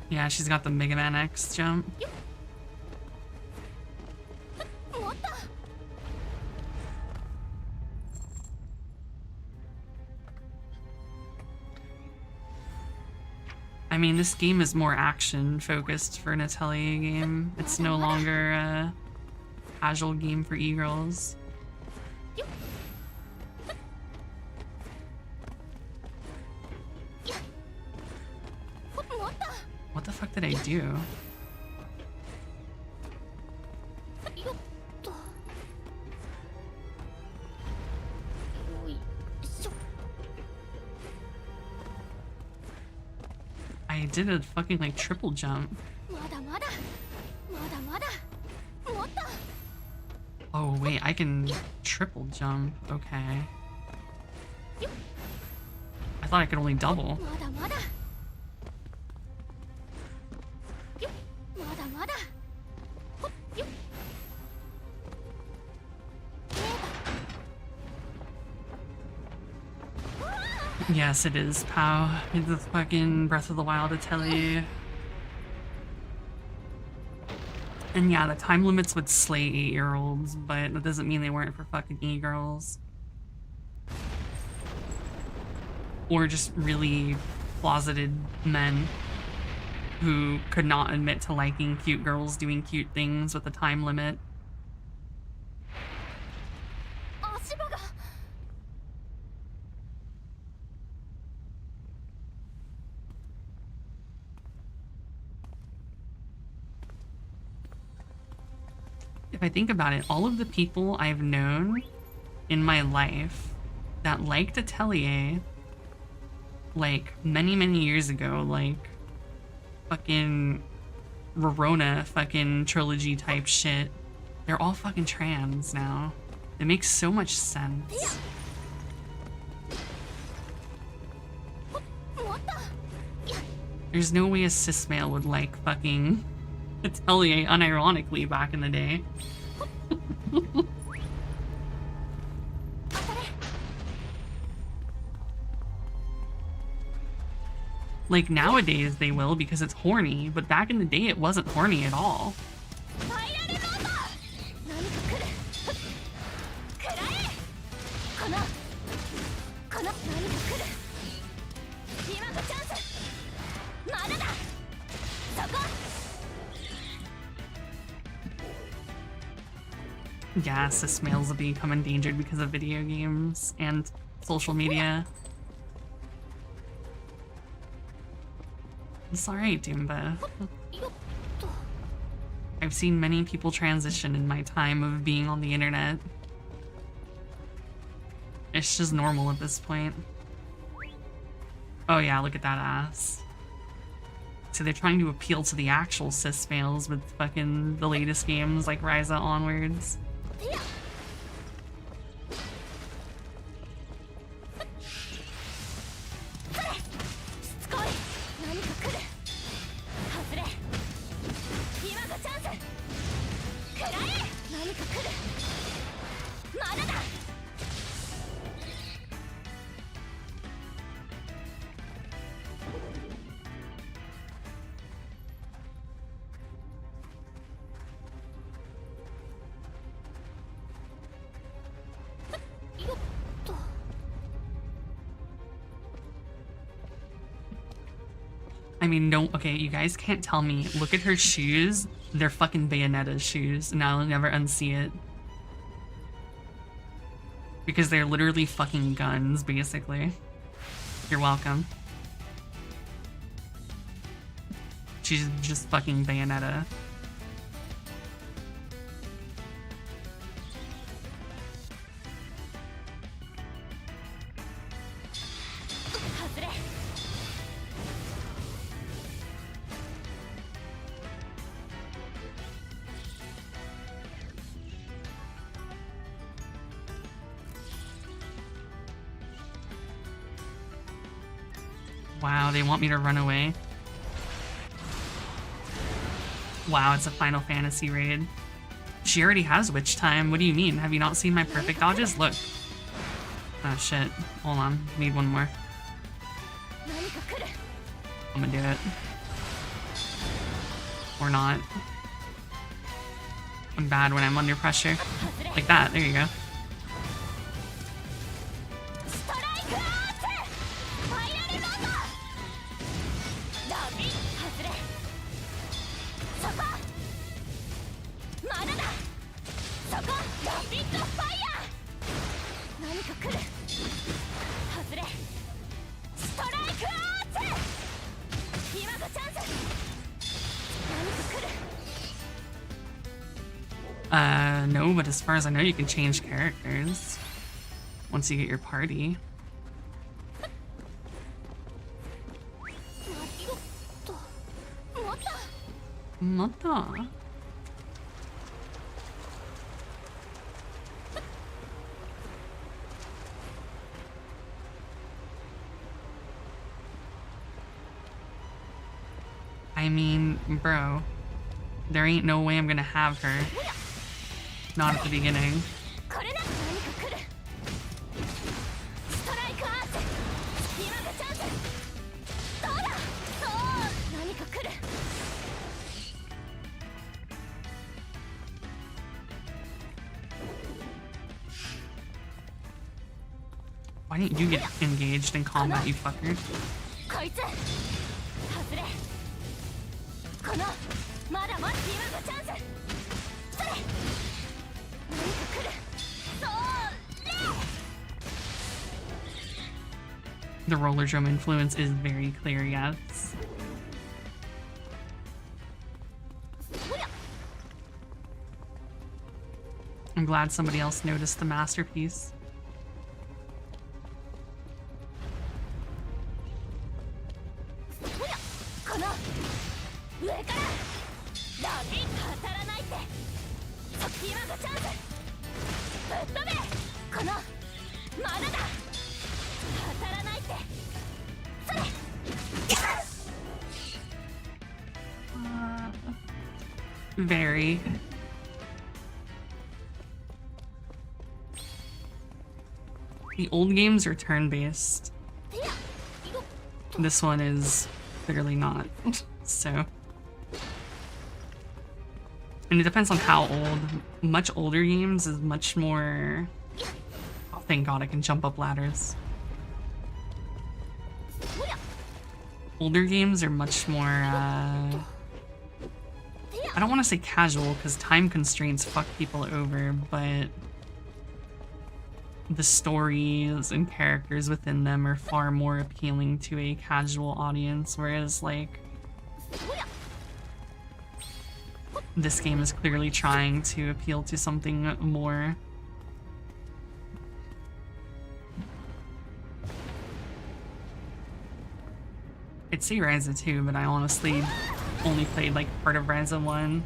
Yeah, she's got the Mega Man X jump. I mean, this game is more action-focused for an Atelier game. It's no longer a casual game for e-girls. What the fuck did I do? I did a fucking like triple jump. Oh wait, I can triple jump. Okay. I thought I could only double. Yes, it is, Pow. It's the fucking Breath of the Wild Atelier. And yeah, the time limits would slay 8-year-olds, but that doesn't mean they weren't for fucking e-girls. Or just really closeted men who could not admit to liking cute girls doing cute things with a time limit. If I think about it, all of the people I've known in my life that liked Atelier, like, many, many years ago, like, fucking Rorona fucking trilogy type shit, they're all fucking trans now. It makes so much sense. There's no way a cis male would like fucking Atelier unironically back in the day. Like nowadays they will because it's horny, but back in the day it wasn't horny at all. Yeah, cis males will become endangered because of video games and social media. It's alright, Doomba. I've seen many people transition in my time of being on the internet. It's just normal at this point. Oh yeah, look at that ass. So they're trying to appeal to the actual cis males with fucking the latest games like Ryza onwards. I mean, no, okay, you guys can't tell me. Look at her shoes. They're fucking Bayonetta's shoes, and I'll never unsee it. Because they're literally fucking guns, basically. You're welcome. She's just fucking Bayonetta. Wow, they want me to run away. Wow, it's a Final Fantasy raid. She already has Witch Time. What do you mean? Have you not seen my perfect dodges? Look. Oh shit. Hold on. Need one more. I'm gonna do it. Or not. I'm bad when I'm under pressure. Like that. There you go. No, but as far as I know, you can change characters once you get your party. Mata. I mean, bro, there ain't no way I'm gonna have her. Not at the beginning. Why didn't you get engaged in combat, you fucker? The roller drum influence is very clear, yes. I'm glad somebody else noticed the masterpiece. Very. The old games are turn-based. This one is clearly not. So, and it depends on how old. Much older games is much more. Oh, thank God I can jump up ladders. Older games are much more. I don't want to say casual because time constraints fuck people over, but the stories and characters within them are far more appealing to a casual audience, whereas like this game is clearly trying to appeal to something more. I'd say Ryza 2, but I honestly only played like part of Ryza 1.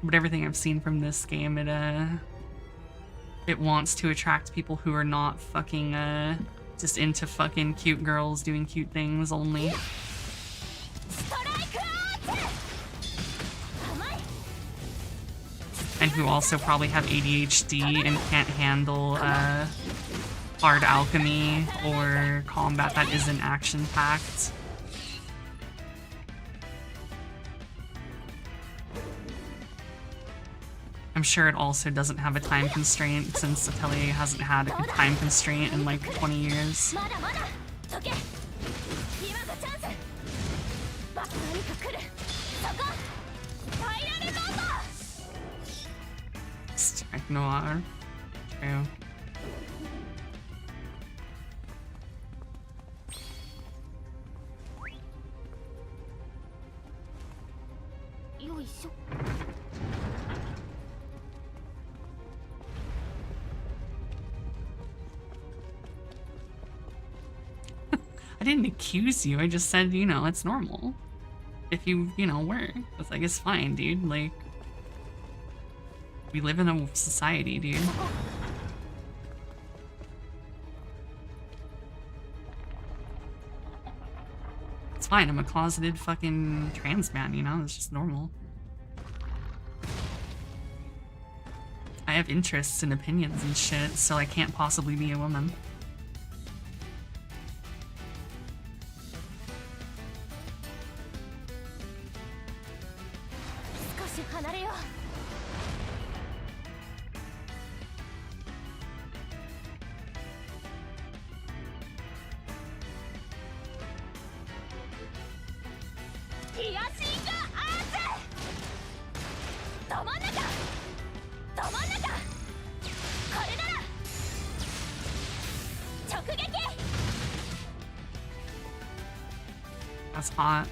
But everything I've seen from this game, it wants to attract people who are not fucking just into fucking cute girls doing cute things only. And who also probably have ADHD and can't handle hard alchemy or combat that isn't action-packed. I'm sure it also doesn't have a time constraint since Atelier hasn't had a time constraint in like 20 years. Strike Noir. True. I didn't accuse you, I just said, you know, it's normal. If you know, were. It's like, it's fine, dude. Like, we live in a society, dude. It's fine, I'm a closeted fucking trans man, you know? It's just normal. I have interests and opinions and shit, so I can't possibly be a woman. That's hot.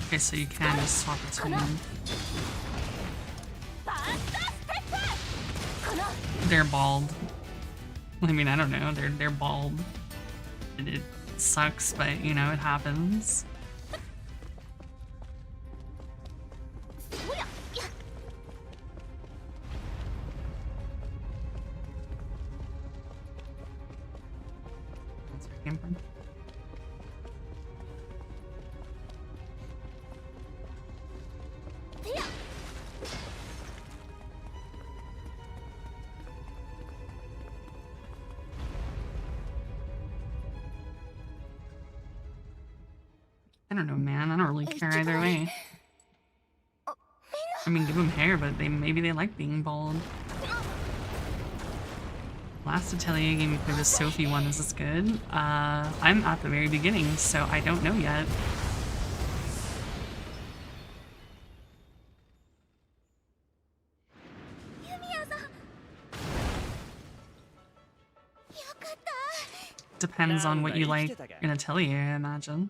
Okay, so you can just swap between them. They're bald. I mean, I don't know. They're bald. It sucks, but you know, it happens. That's where it came from. I don't know, man. I don't really care either way. I mean, give them hair, but maybe they like being bald. Last Atelier game for the Sophie one, is this good? I'm at the very beginning, so I don't know yet. Depends on what you like in Atelier, I imagine.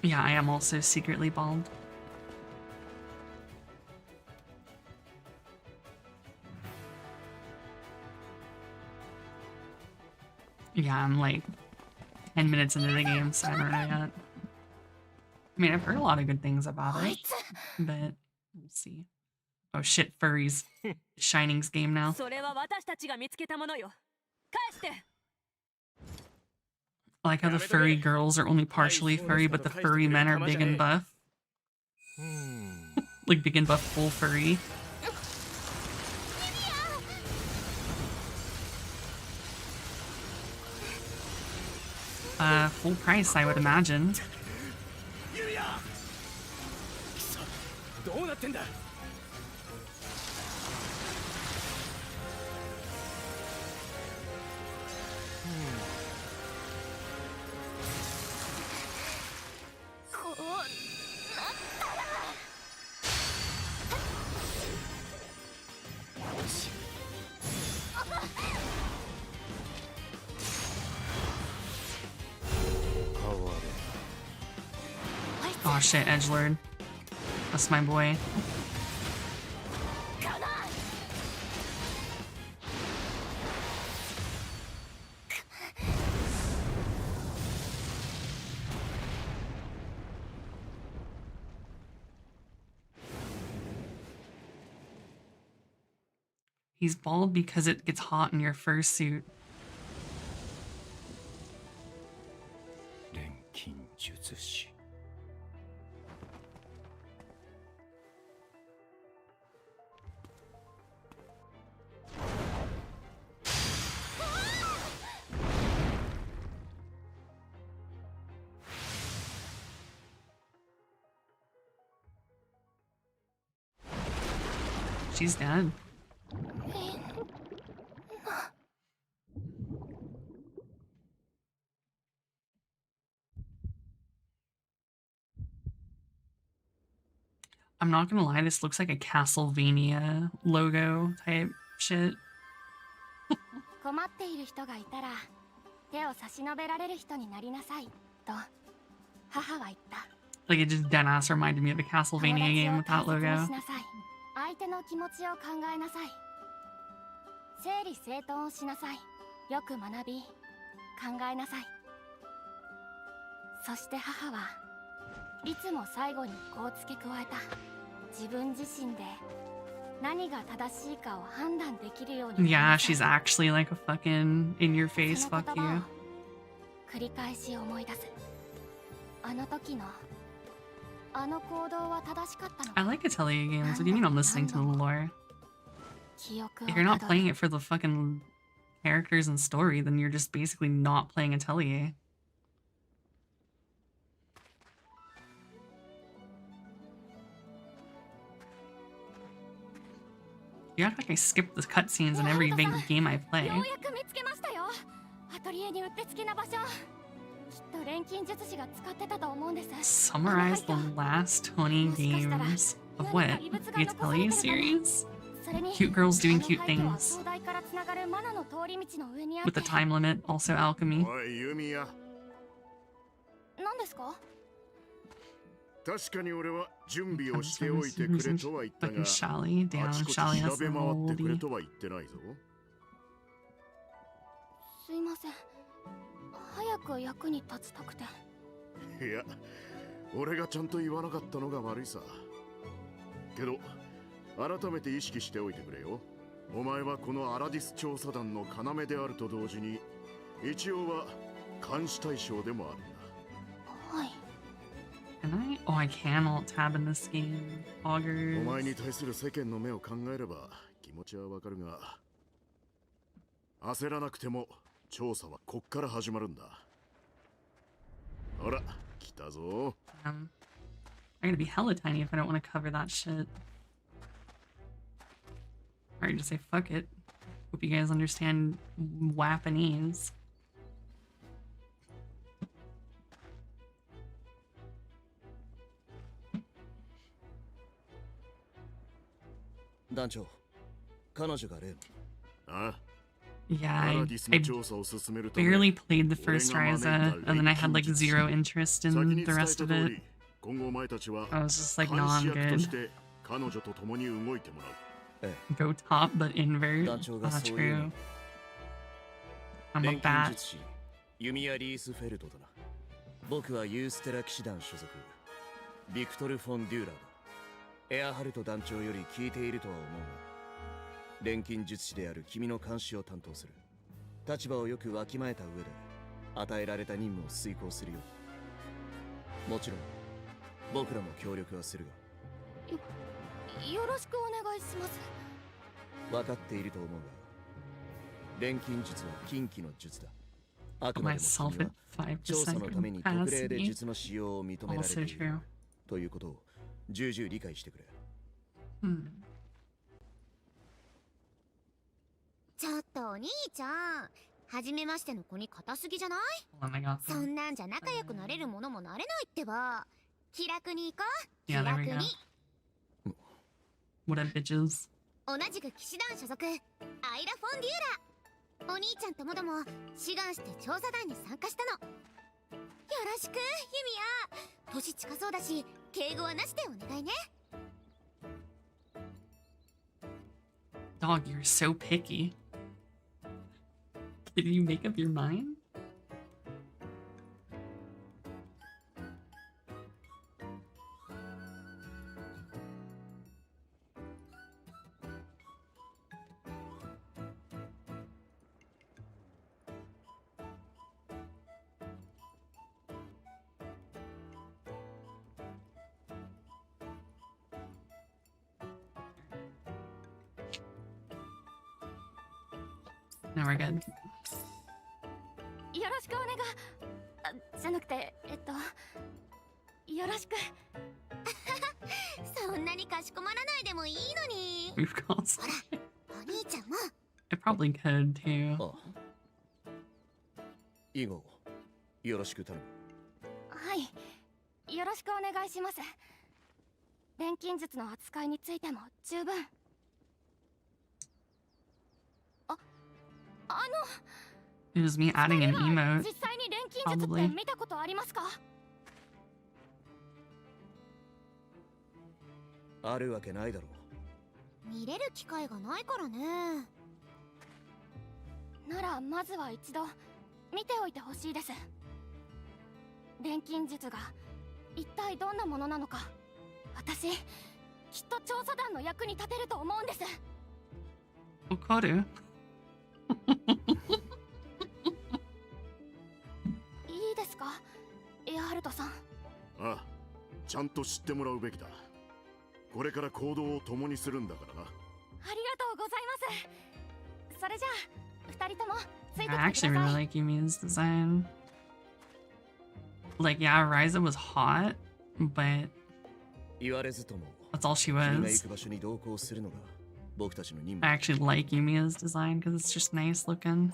Yeah, I am also secretly bald. Yeah, I'm like 10 minutes into the game, so I don't know yet. I mean, I've heard a lot of good things about it, but we'll see. Oh shit, furries. Shining's game now. I like how the furry girls are only partially furry, but the furry men are big and buff. Like big and buff full furry. Full price, I would imagine. Oh shit, edgelord. That's my boy. He's bald because it gets hot in your fursuit. She's dead. I'm not gonna lie, this looks like a Castlevania logo type shit. Like it just deadass reminded me of a Castlevania game with that logo. Yeah, she's actually like a fucking in-your-face fuck you. I like Atelier games. What do you mean I'm listening to the lore? If you're not playing it for the fucking characters and story, then you're just basically not playing Atelier. You act like I skip the cutscenes in every big game I play. Summarize the last 20 games of what? The Atelier series? Cute girls doing cute things. With the time limit, also alchemy. Fucking Shally, damn, Shally has the moldy. 早く役に立ちたくて。いや、俺がちゃんと言わなかったのが悪いさ。けど、改めて意識しておいてくれよ。お前はこのアラディス調査団の要であると同時に、一応は監視対象でもあるんだ。はい。Can I? Oh, I can alt tab in this game. Augers. お前に対する世間の目を考えれば気持ちはわかるが、焦らなくても調査はこっから始まるんだ。ほら、来たぞ。I'm gonna be hella tiny if I don't want to cover that shit. Alright, just say fuck it. Hope you guys understand Wapanese. Dancho, 彼女が例の。ああ、Yeah, I barely played the first Ryza, and then I had like zero interest in the rest of it. I was just like, no, I'm good. Go top, but invert. Oh, true. I'm a bat. 弓矢リースフェルトだな。僕はユーステラ騎士団所属。ビクトル・フォン・デューラーだ。エアハルト団長より聞いているとは思うが、錬金術師である君の監視を担当する。立場をよくわきまえた上で、与えられた任務を遂行するよ。もちろん、僕らも協力はするが。よろしくお願いします。分かっていると思うが、錬金術は禁忌の術だ。あくまでも君は調査のために特例で術の使用を認められているということを重々理解してくれ。ちょっとお兄ちゃん、初めましての子に硬すぎじゃない？ Oh my god. そんなんじゃ仲良くなれるものもなれないってば。気楽に行こう。 Yeah, 気 there 楽 we に。 go. What up, bitches? 同じく騎士団所属、アイラ・フォン・デューラ。お兄ちゃんともども志願して調査団に参加したの。よろしく、ユミヤ。年近そうだし、敬語はなしでお願いね。Dog, you're so picky. Did you make up your mind? Now we're good. よろしくお願い。じゃなくて、よろしく。そんなにかしこまらないでもいいのに。We've got. ほら、お兄ちゃんも。I probably could too. 以後、よろしく頼む。はい、よろしくお願いします。錬金術の扱いについても十分。It was me adding an emote. 実際に錬金術って見たことありますか？あるわけないだろう。見れる機会がないからね。ならまずは一度見ておいてほしいです。錬金術が一体どんなものなのか、私きっと調査団の役に立てると思うんです。わかる？いいですか、エアハルトさん。ああ、ちゃんと知ってもらうべきだ。これから行動を共にするんだからな。ありがとうございます。それじゃあ二人ともついてきてください。 I actually really like Yumi's design. Like, yeah, Ryza was hot, but that's all she was. I actually like Yumi's design because it's just nice looking.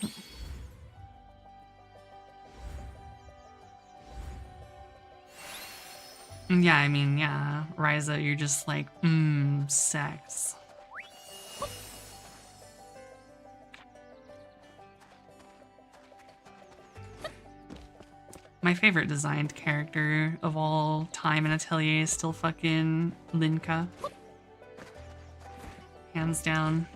Yeah, I mean, yeah, Ryza, you're just like, sex. My favorite designed character of all time in Atelier is still fucking Linka. Hands down.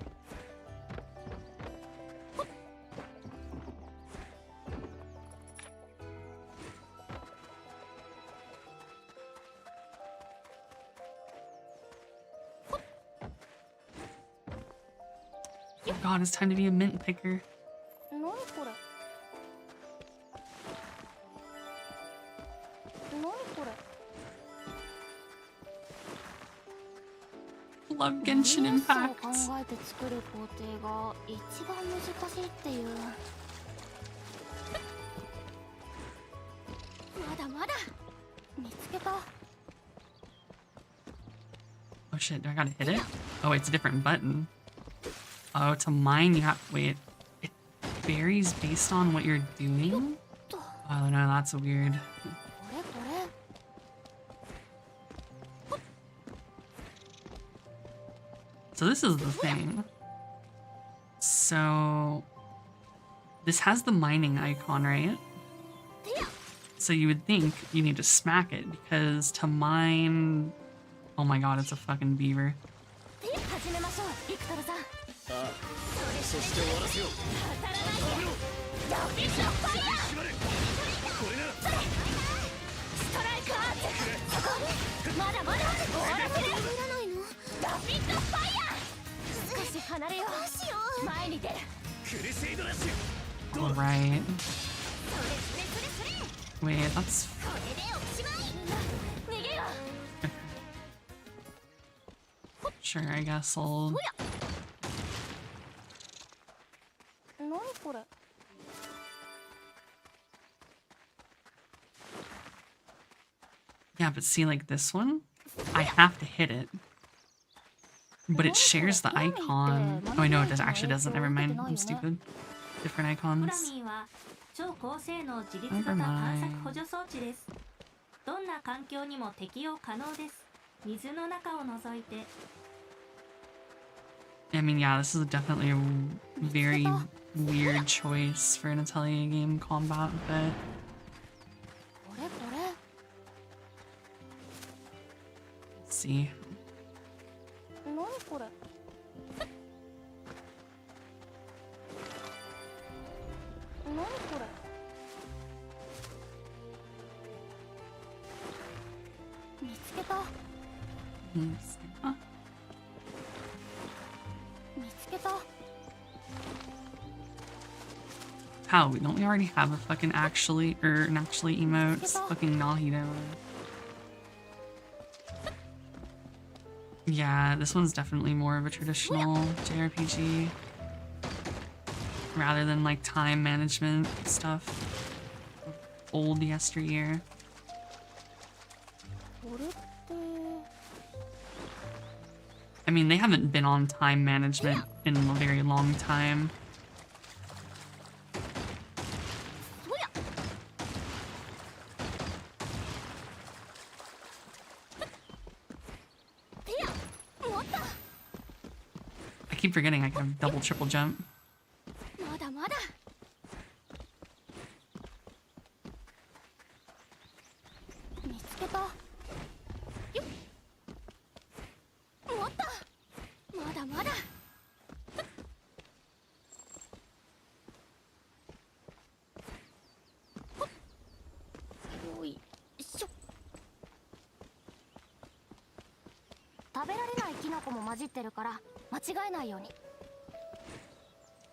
Oh god, it's time to be a mint picker. Love Genshin Impact. 考えて作る工程が一番難しいっていう。まだまだ見つけた。 Oh shit, do I gotta hit it? Oh, it's a different button. Oh, to mine you have, wait, it varies based on what you're doing? Oh no, that's weird. So this is the thing. So This has the mining icon, right? So you would think you need to smack it because to mine... Oh my god, it's a fucking beaver. Alright. Wait, that's... Sure, I guess I'll... Yeah, but see, like this one? I have to hit it. But it shares the icon. Oh, I know it actually doesn't. Never mind. I'm stupid. Different icons. Never mind. I mean, yeah, this is definitely a very weird choice for an Atelier game combat, but... Let's see. How? Don't we already have a fucking actually, an actually emote? It's fucking Nahito. Yeah, this one's definitely more of a traditional JRPG. Rather than like time management stuff. Old yesteryear. I mean, they haven't been on time management in a very long time. I keep forgetting I can double, triple jump.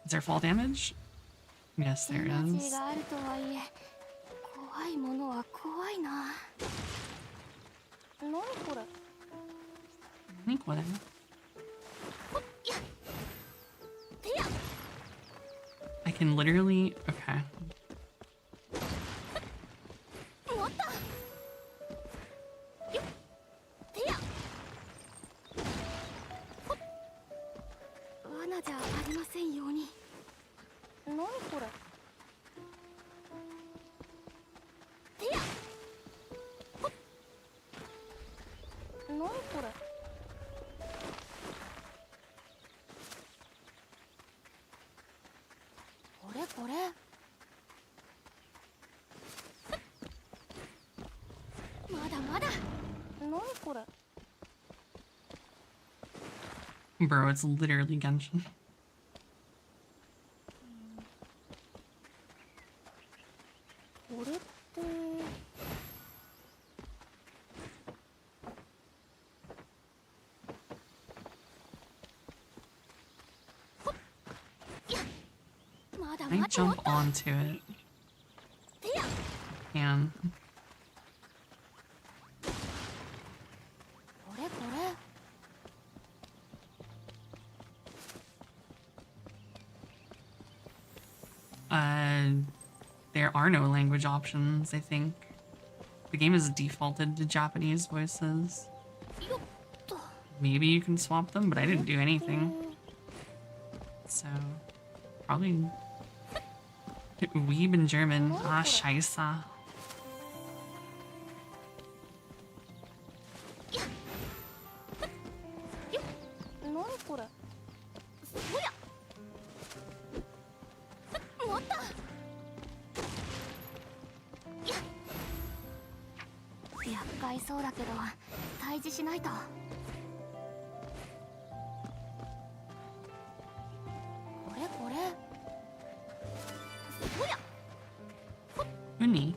Is there fall damage? Yes, there is. I think whatever. I can literally... Okay. Bro, it's literally Genshin. Can I jump onto it? Can. There are no language options, I think. The game is defaulted to Japanese voices. Maybe you can swap them, but I didn't do anything. So, probably... Weeb in German. Ah, scheiße. 厄介そうだけど退治しないと。これそりゃ。Uni.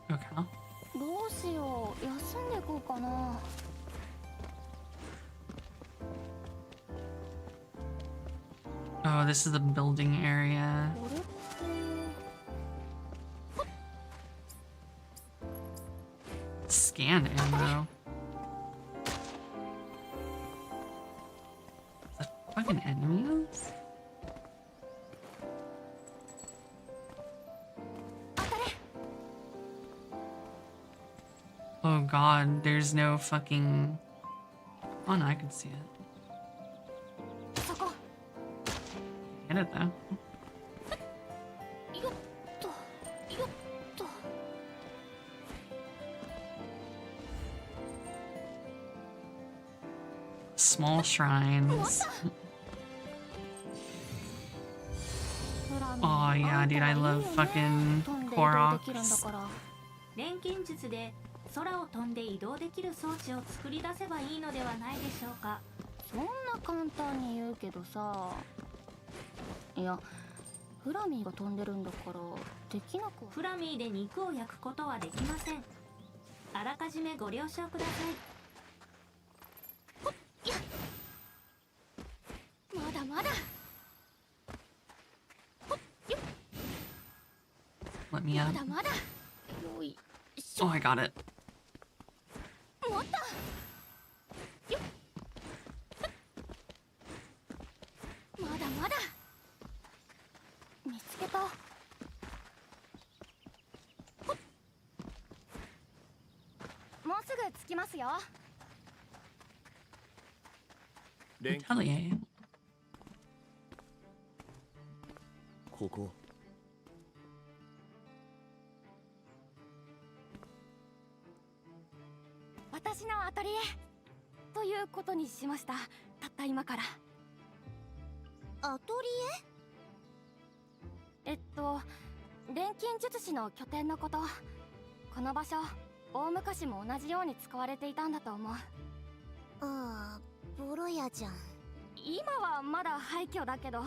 Okay. どうしよう、休んでこうかな。Oh, this is the building area. Scan ammo. Is that fucking enemies? Oh god, there's no fucking... Oh no, I can see it. Get it though. Small shrines. Oh yeah, dude, I love fucking Koroks. 錬金術で空を飛んで移動できる装置を作り出せばいいのではないでしょうか。そんな簡単に言うけどさ。いや、フラミーが飛んでるんだからできなく。フラミーで肉を焼くことはできません。あらかじめご了承ください。まだまだ。 Let me up. まだまだ。よい。 Oh, I got it. もっと。よっ。まだまだ。見つけた。もうすぐ着きますよ。 Retaliate. ここ。 私のアトリエということにしました。たった今から。アトリエ？錬金術師の拠点のこと。この場所、大昔も同じように使われていたんだと思う。ああ、ボロ屋じゃん。今はまだ廃墟だけど、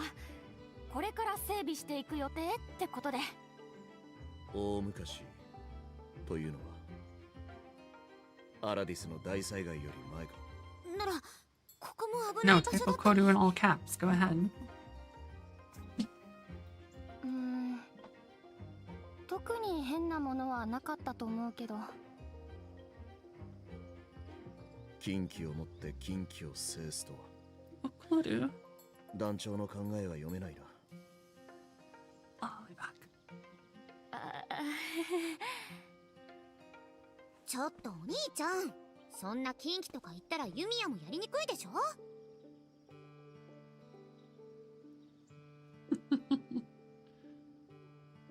これから整備していく予定ってことで。大昔というのはアラディスの大災害より前か。ならここも危な No, い場所 type だ of code in all caps. Go ahead. 特に変なものはなかったと思うけど。禁忌を持って禁忌を制すとは。わかる？団長の考えは読めないな。ちょっとお兄ちゃん、そんな禁忌とか言ったらユミヤもやりにくいでしょ。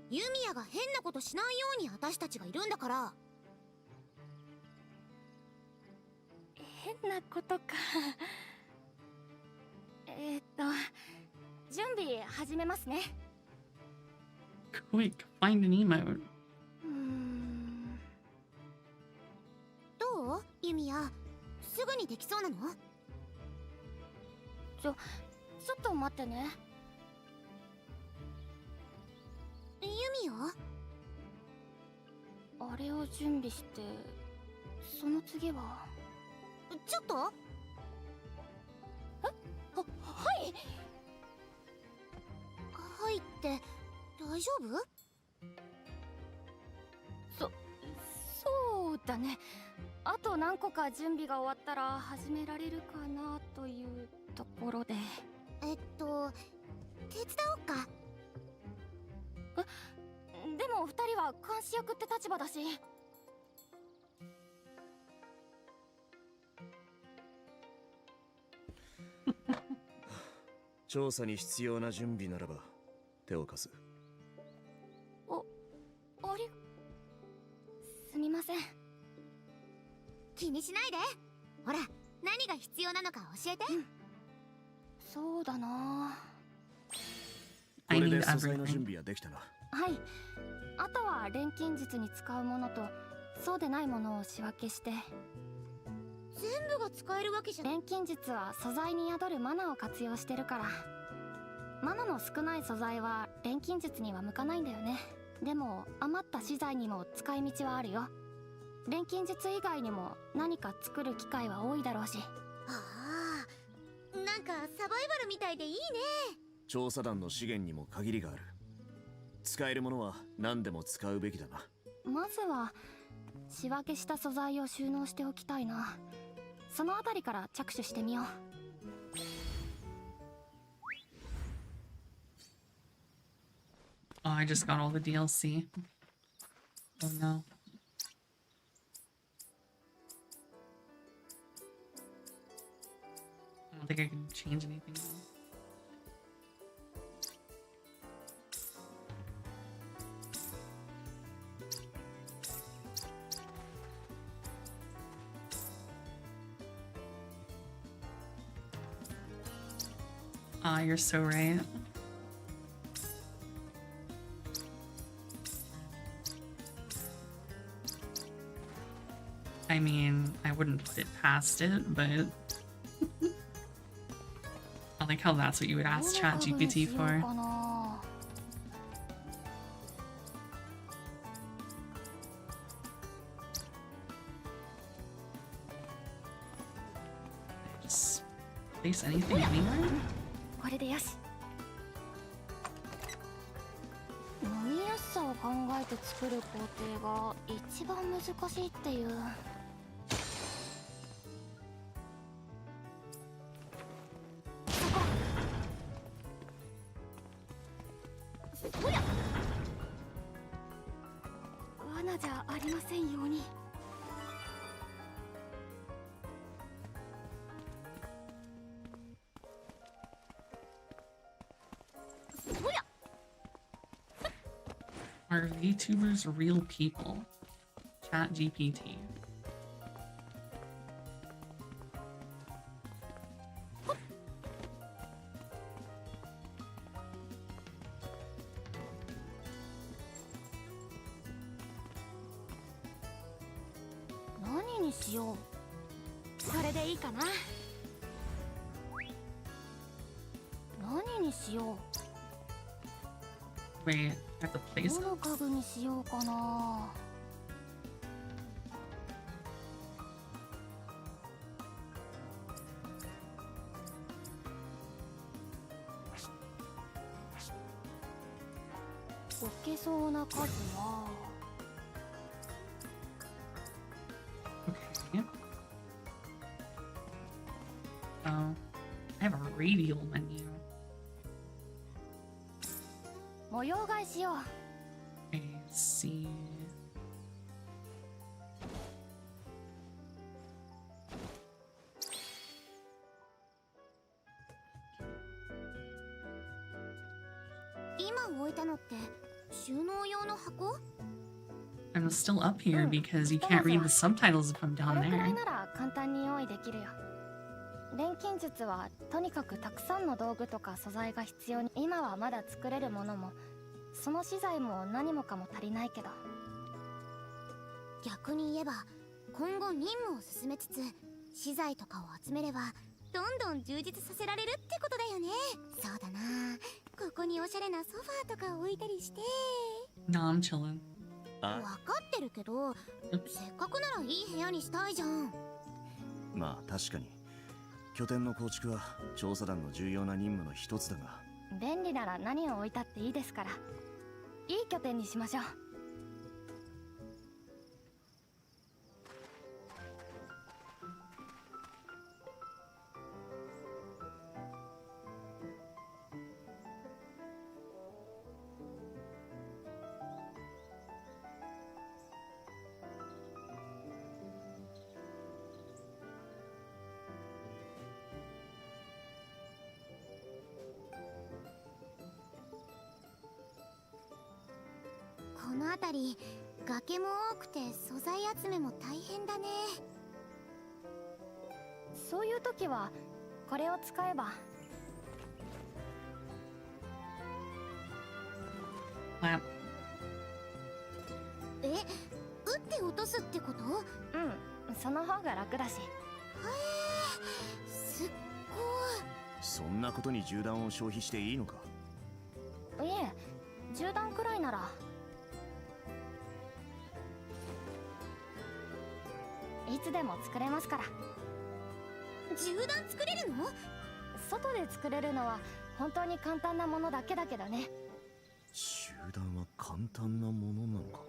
ユミヤが変なことしないように私たちがいるんだから。変なことか。準備始めますね。 Quick, find an emote. どう？ユミヤ、すぐにできそうなの？ちょっと待ってね。ユミヤ？あれを準備して、その次は。ちょっと？はい。はいって大丈夫？そうだね。あと何個か準備が終わったら始められるかなというところで。手伝おうか。でも二人は監視役って立場だし。調査に必要な準備ならば手を貸す。あれ？すみません。気にしないで。ほら、何が必要なのか教えて。そうだな。I and 素材の準 everything. 備はできたな。はい。あとは錬金術に使うものとそうでないものを仕分けして。全部が使えるわけじゃ。錬金術は素材に宿るマナを活用してるから、マナの少ない素材は錬金術には向かないんだよね。でも余った資材にも使い道はあるよ。錬金術以外にも何か作る機会は多いだろうし。ああ、なんかサバイバルみたいでいいね。調査団の資源にも限りがある。使えるものは何でも使うべきだな。まずは仕分けした素材を収納しておきたいな。そのあたりから着手してみよう。Oh, I just got all the DLC. Oh no. I don't think I can change anything though. Ah, you're so right. I mean, I wouldn't put it past it, but I like how that's what you would ask ChatGPT for. Just place anything anywhere? これでよし。飲みやすさを考えて作る工程が一番難しいっていう。そりゃ。罠じゃありませんように。Are VTubers real people? ChatGPT. Whatにしよう。それでいいかな。何にしよう。Wait, I have to place どの家具にしようかな。置けそうな数は。Okay. Oh, I have a radial menu. 模様替えしよう。I see.今置いたのって収納用の箱？ I'm still up here because you can't read the subtitles if I'm こ down れくらい there. なら簡単に用意できるよ。錬金術はとにかくたくさんの道具とか素材が必要に。今はまだ作れるものもその資材も何もかも足りないけど。逆に言えば今後任務を進めつつ資材とかを集めればどんどん充実させられるってことだよね。そうだな。ここにおしゃれなソファーとか置いたりして。 No, I'm chilling. わかってるけど、せっかくならいい部屋にしたいじゃん。まあ確かに拠点の構築は調査団の重要な任務の一つだが、便利なら何を置いたっていいですから。いい拠点にしましょう。この辺り崖も多くて素材集めも大変だね。そういう時はこれを使えば。clap. え、打って落とすってこと？うん、その方が楽だし。へえ、すっごい。そんなことに銃弾を消費していいのか？いえ、銃弾くらいなら。いつでも作れますから。銃弾作れるの？外で作れるのは本当に簡単なものだけだけどね。銃弾は簡単なものなのか？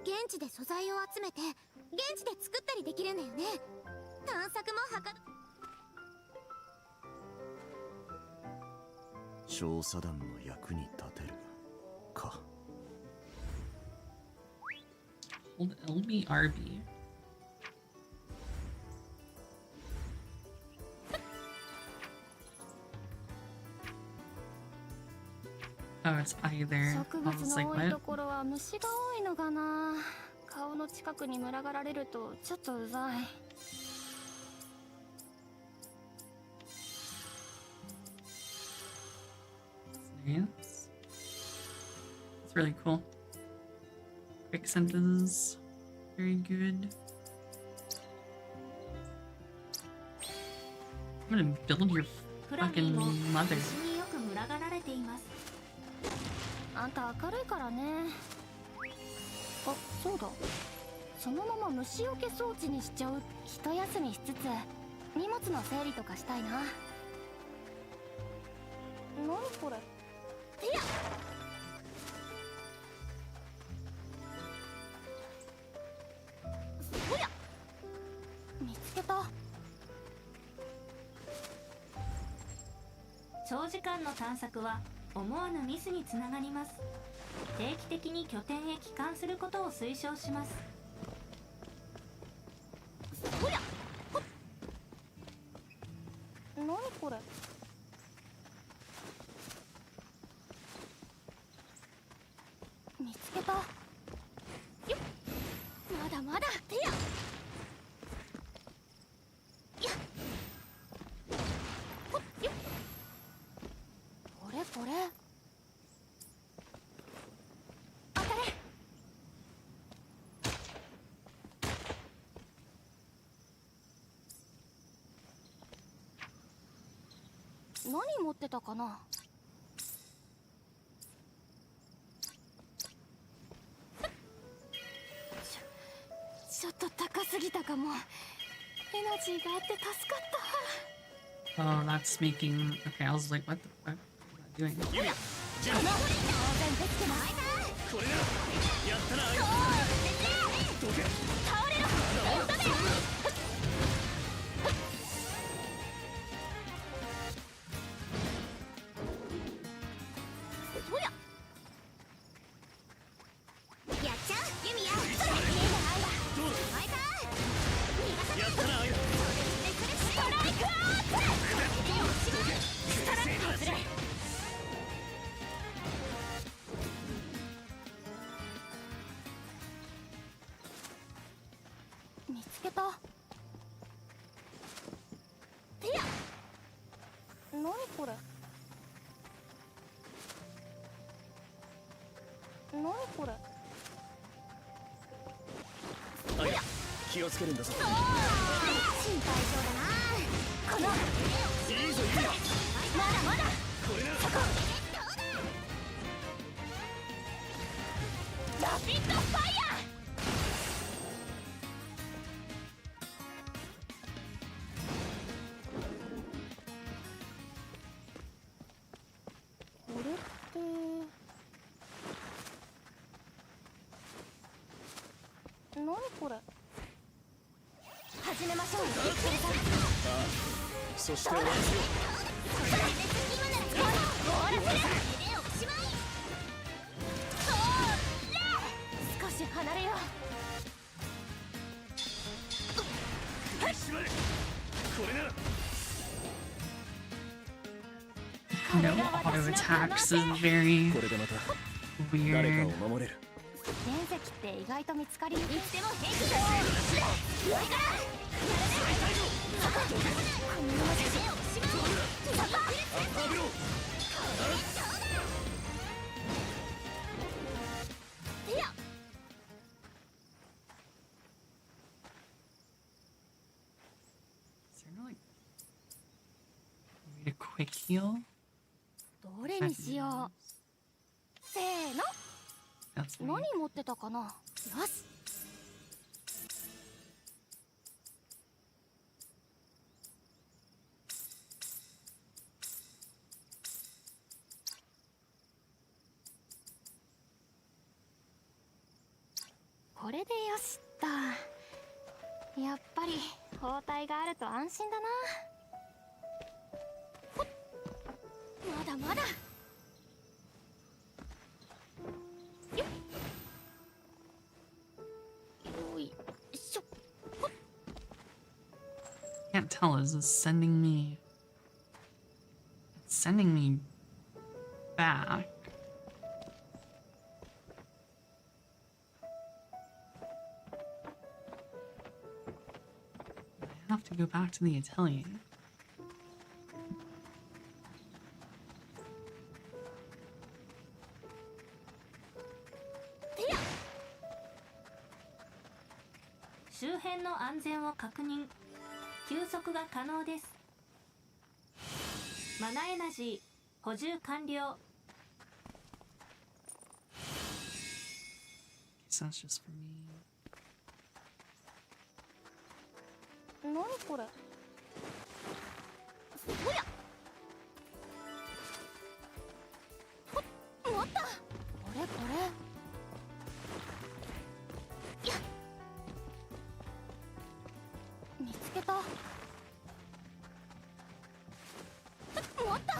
現地で素材を集めて現地で作ったりできるんだよね。探索もはかど。調査団の役に立てるか。 Hold LBRB. Oh, it's either. 植 I 物 was の like, 多い what? ところは虫が多いのかな。顔の近くに群がられるとちょっとうざい。Nice. It's really cool. Quick sentence. Very good. I'm gonna build your フラミー fucking も mother. 虫によく群がられています。あんた明るいからね。あ、そうだ。そのまま虫除け装置にしちゃう。一休みしつつ荷物の整理とかしたいな。何これ。てや。そりゃ。見つけた。長時間の探索は思わぬミスにつながります。定期的に拠点へ帰還することを推奨します。そりゃ。何これ。見つけた。よっ。まだまだ。てや。やっ。ほっよっ。これこれ。当たれ。何持ってたかな。ちょっと高すぎたかも。エナジーがあって助かった。 Oh, that's making. Okay, I was like, what the fuck? What am I doing? 当然できてます。これなやったな。倒れろ。本当だ。そりゃ。やっちゃう。ユミや。それ。どうだ。お前か。やったな。ストライクアーツ。ストライク外れ。見つけた。てや。何これ。何これ。あいや気をつけるんだぞ。心配性だな。このいいぞいいよ。まだまだ。これなそこ。ラピッドファイヤー。これって何これ。始めましょう。そして終わらせよう。今なら終わらせる。おしまい。少し離れよう。締まれ。これなら No auto attacks is very これでまた weird. 誰かを守れる。原石って意外と見つかりにくい。いつでも平気だよ。上から。このままじゃおしまい。そこ。quick heal. どれにしよう。せーの。 That's 何 right. 持ってたかな。よし。これでよしっと。やっぱり包帯があると安心だな。ほっ、まだまだ。よっ、よいしょ。ほっ。 Can't tell. Is this sending me? It's sending me back. I have to go back to the atelier. 周辺の安全を確認。休息が可能です。マナエナジー補充完了。 So that's just for me. 何これ。おや。ほっ、待った。これこれ。やっ。見つけた。待った。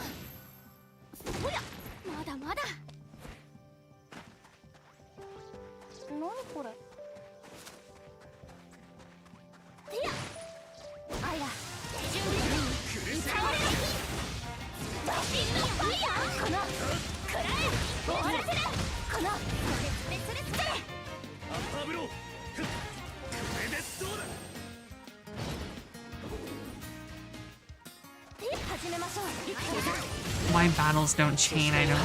おや、まだまだ。何これ。てや。あいら、準備。倒れる。バッシングファイヤー。このくらえ。終わらせる。このスレスレスレスレ。アッパーブロー。これでどうだ。 始めましょう。 Why battles don't chain, I don't get.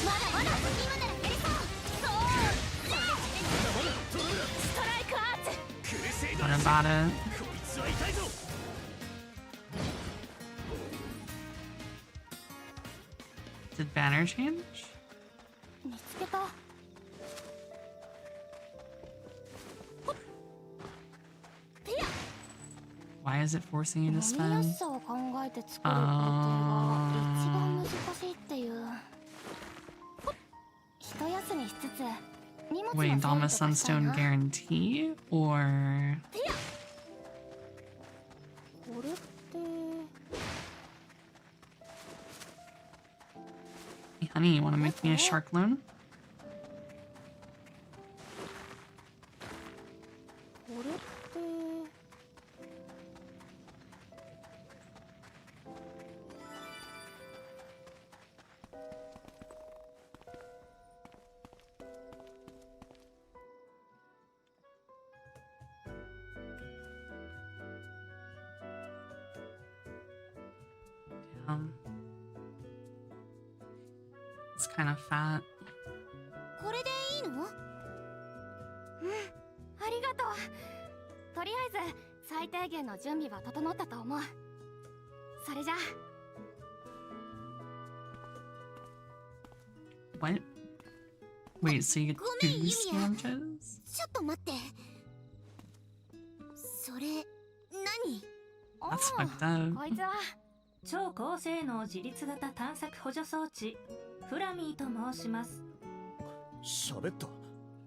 まだまだ。今ならやりそう。そう。ストライクアーツ。 What about it? こいつは痛いぞ。 Did banner change? 見つけた。 Why is it forcing you to 飲みや spend? すさを考えて作る工程が一番難しいっていう。一休みしつつ荷物の整 Wait, 理と Dama かしたい Sunstone な。 guarantee? Or これって。 hey, honey, you want to make me a shark loan? これって。 It's kind of fat. これでいいの？うん、ありがとう。とりあえず最低限の準備は整ったと思う。それじゃ。 What? Wait, so you get ごめん、 two ユミヤ。 sandwiches? ちょっと待って。それ何？ That's fucked up. こいつは超高性能自立型探索補助装置フラミーと申します。喋った。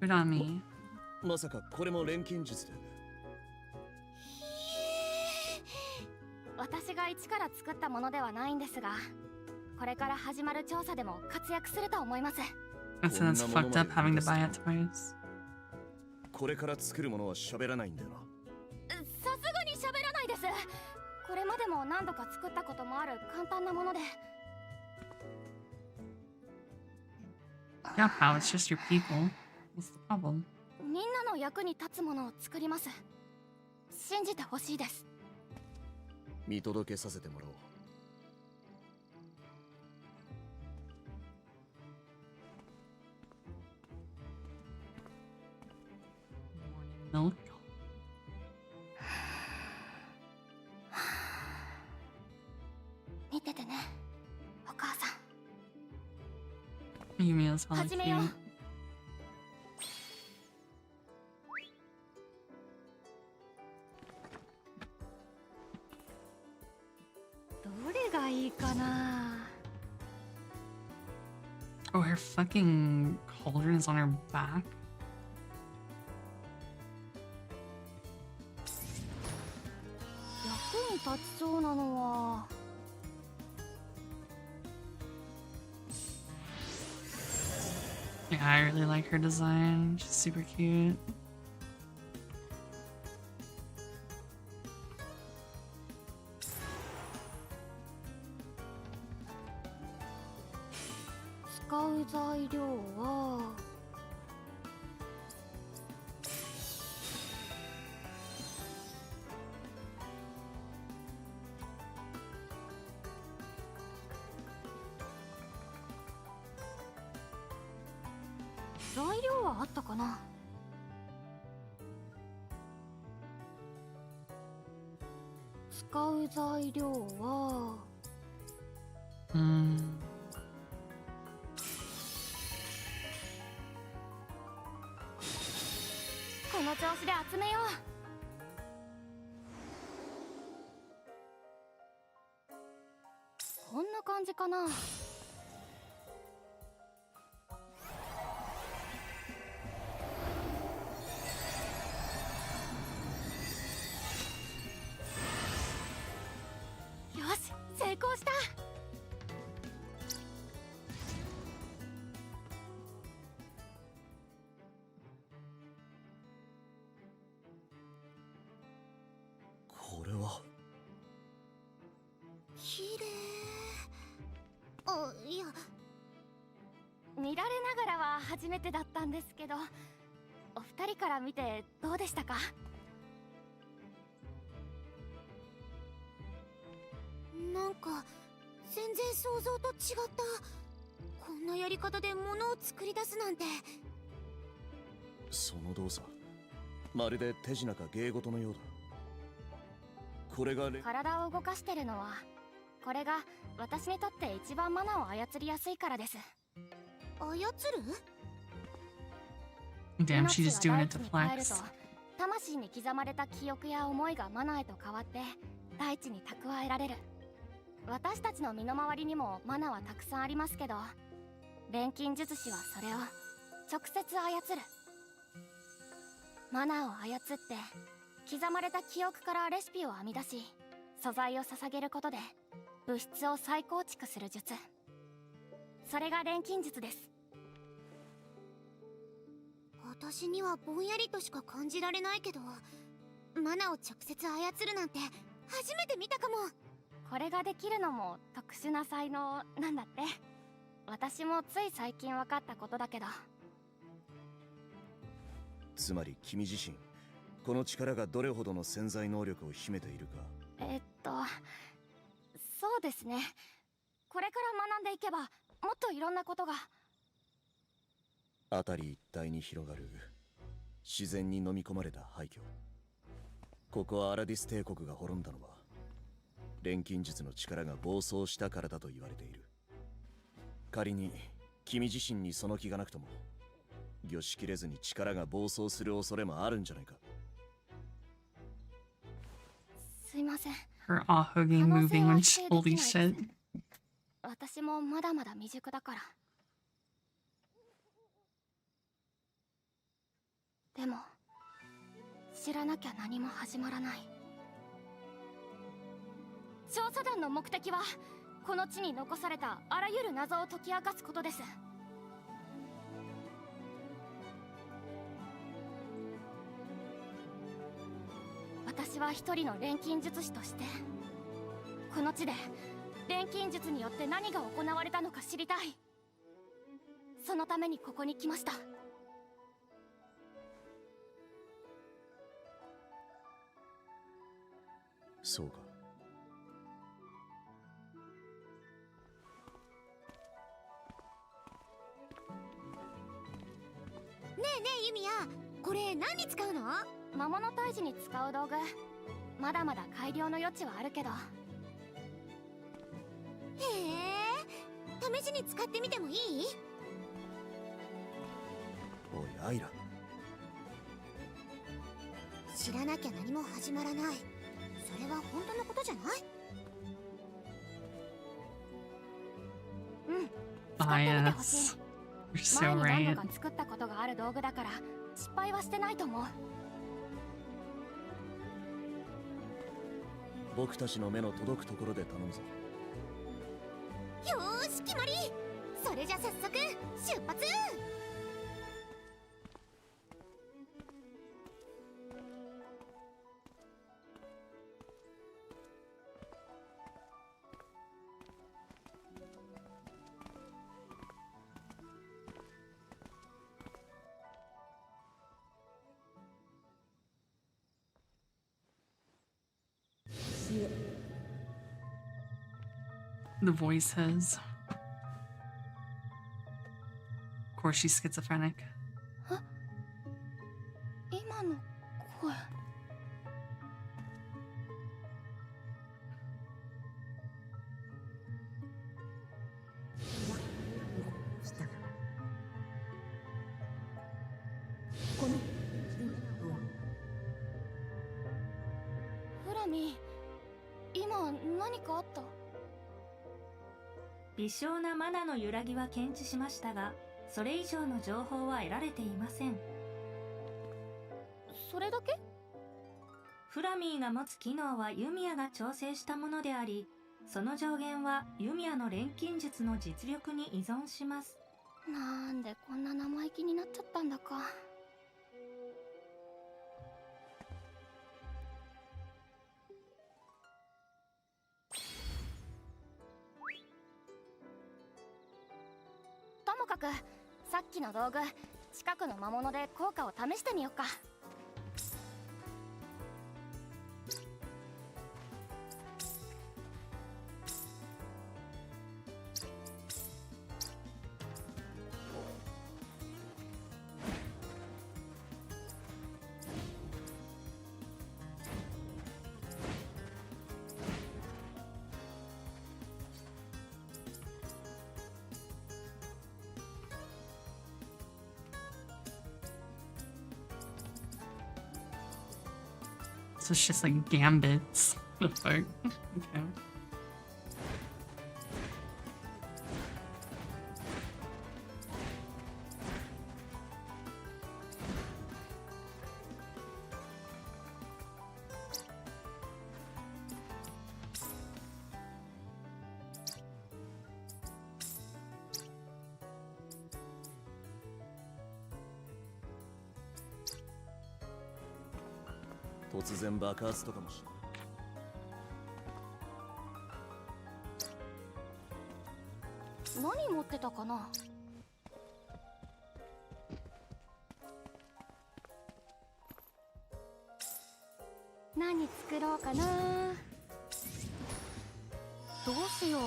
Urami. まさかこれも錬金術で。私が一から作ったものではないんですが、これから始まる調査でも活躍すると思います。 So that's fucked up having to buy it twice. これから作るものは喋らないんだよな。さすがに喋らないです。これまでも何度か作ったこともある簡単なもので。 Yeah, pal, it's just your people. What's the problem? みんなの役に立つものを作ります。信じてほしいです。見届けさせてもらおう。 Milk. 見ててね。Yumiya's hella 始めよう。 cute. どれがいいかな。 Oh, her fucking cauldron is on her back. 役に立ちそうなのは。 Yeah, I really like her design. She's super cute. 使う材料は。 材料はあったかな。使う材料は。 この調子で集めよう。こんな感じかな。 よし、成功した。 これは綺麗。あ、いや、見られながらは初めてだったんですけど、お二人から見てどうでしたか？なんか全然想像と違った。こんなやり方で物を作り出すなんて。その動作まるで手品か芸事のようだ。これが体を動かしてるのは、これが私にとって一番マナを操りやすいからです。操る？ Damn, she's just doing it to 命が大地に帰る flex. と、魂に刻まれた記憶や思いがマナへと変わって大地に蓄えられる。私たちの身の回りにもマナはたくさんありますけど、錬金術師はそれを直接操る。マナを操って刻まれた記憶からレシピを編み出し、素材を捧げることで物質を再構築する術。それが錬金術です。私にはぼんやりとしか感じられないけど、マナを直接操るなんて初めて見たかも。これができるのも特殊な才能なんだって。私もつい最近分かったことだけど。つまり君自身この力がどれほどの潜在能力を秘めているか。そうですね。これから学んでいけばもっといろんなことが。辺り一帯に広がる自然に飲み込まれた廃墟。ここはアラディス帝国が滅んだのは錬金術の力が暴走したからだと言われている。仮に君自身にその気がなくとも、御しきれずに力が暴走する恐れもあるんじゃないか。すいません。 Her ahoging moving when she, holy shit. 私もまだまだ未熟だから。でも知らなきゃ何も始まらない。調査団の目的はこの地に残されたあらゆる謎を解き明かすことです。私は一人の錬金術師としてこの地で錬金術によって何が行われたのか知りたい。そのためにここに来ました。そうか。ねえねえユミヤ、これ何に使うの？魔物退治に使う道具。まだまだ改良の余地はあるけど。へえ、試しに使ってみてもいい？アイラ。知らなきゃ何も始まらない。それは本当のことじゃない？うん。 Bias. You're so 前に何 right. 度か作ったことがある道具だから失敗はしてないと思う。僕たちの目の届くところで頼むぞ。よーし決まり。それじゃ早速出発。The voice says. Of course, she's schizophrenic. 今の声。フラミ、今何かあった？微小なマナの揺らぎは検知しましたが、それ以上の情報は得られていません。それだけ？フラミーが持つ機能はユミヤが調整したものであり、その上限はユミヤの錬金術の実力に依存します。なんでこんな生意気になっちゃったんだか。ともかくさっきの道具、近くの魔物で効果を試してみようか。So it's just like gambits. The fuck? Okay. Sudden 突然爆発とかもし何持ってたかな。何作ろうかな。どうしよう。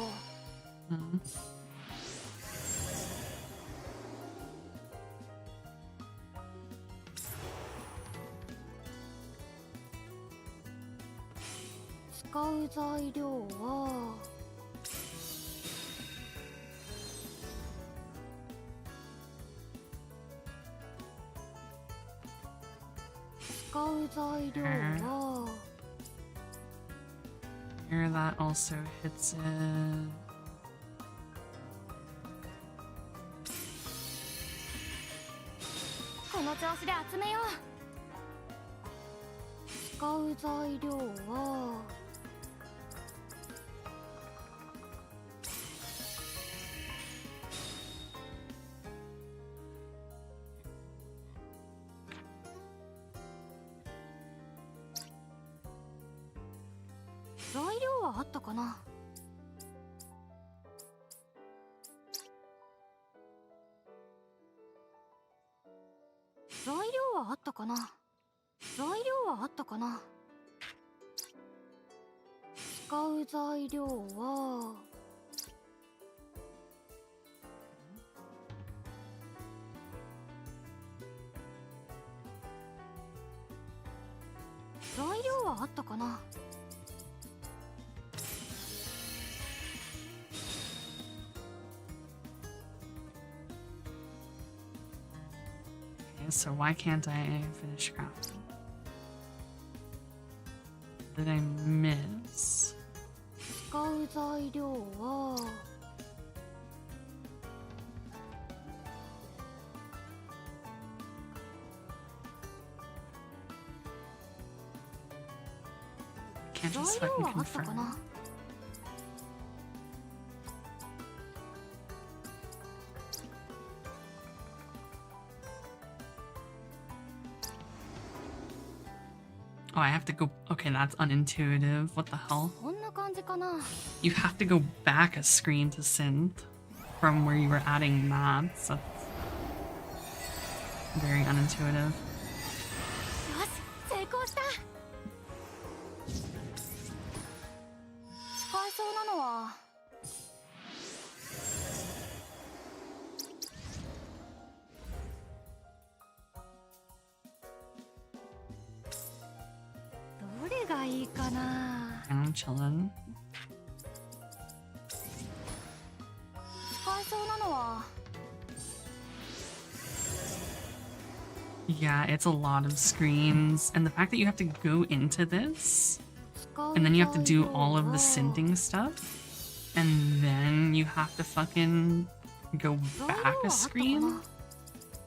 使う材料は使う材料は Here, that also hits it. この調子で集めよう。使う材料は材料はあったかな。材料はあったかな。材料はあったかな。使う材料は材料はあったかな。Okay, so why can't I finish crafting? Did I miss? 使う材料は Can't just fucking confirm. Oh, I have to go. Okay, that's unintuitive. What the hell? こんな感じかな You have to go back a screen to synth from where you were adding maps. That's very unintuitive. よし成功した使えそうなのは どれがいいかな I'm chilling. 使えそうなのは Yeah, it's a lot of screens. And the fact that you have to go into this, and then you have to do all of the synthing stuff, and then you have to fucking go back a screen.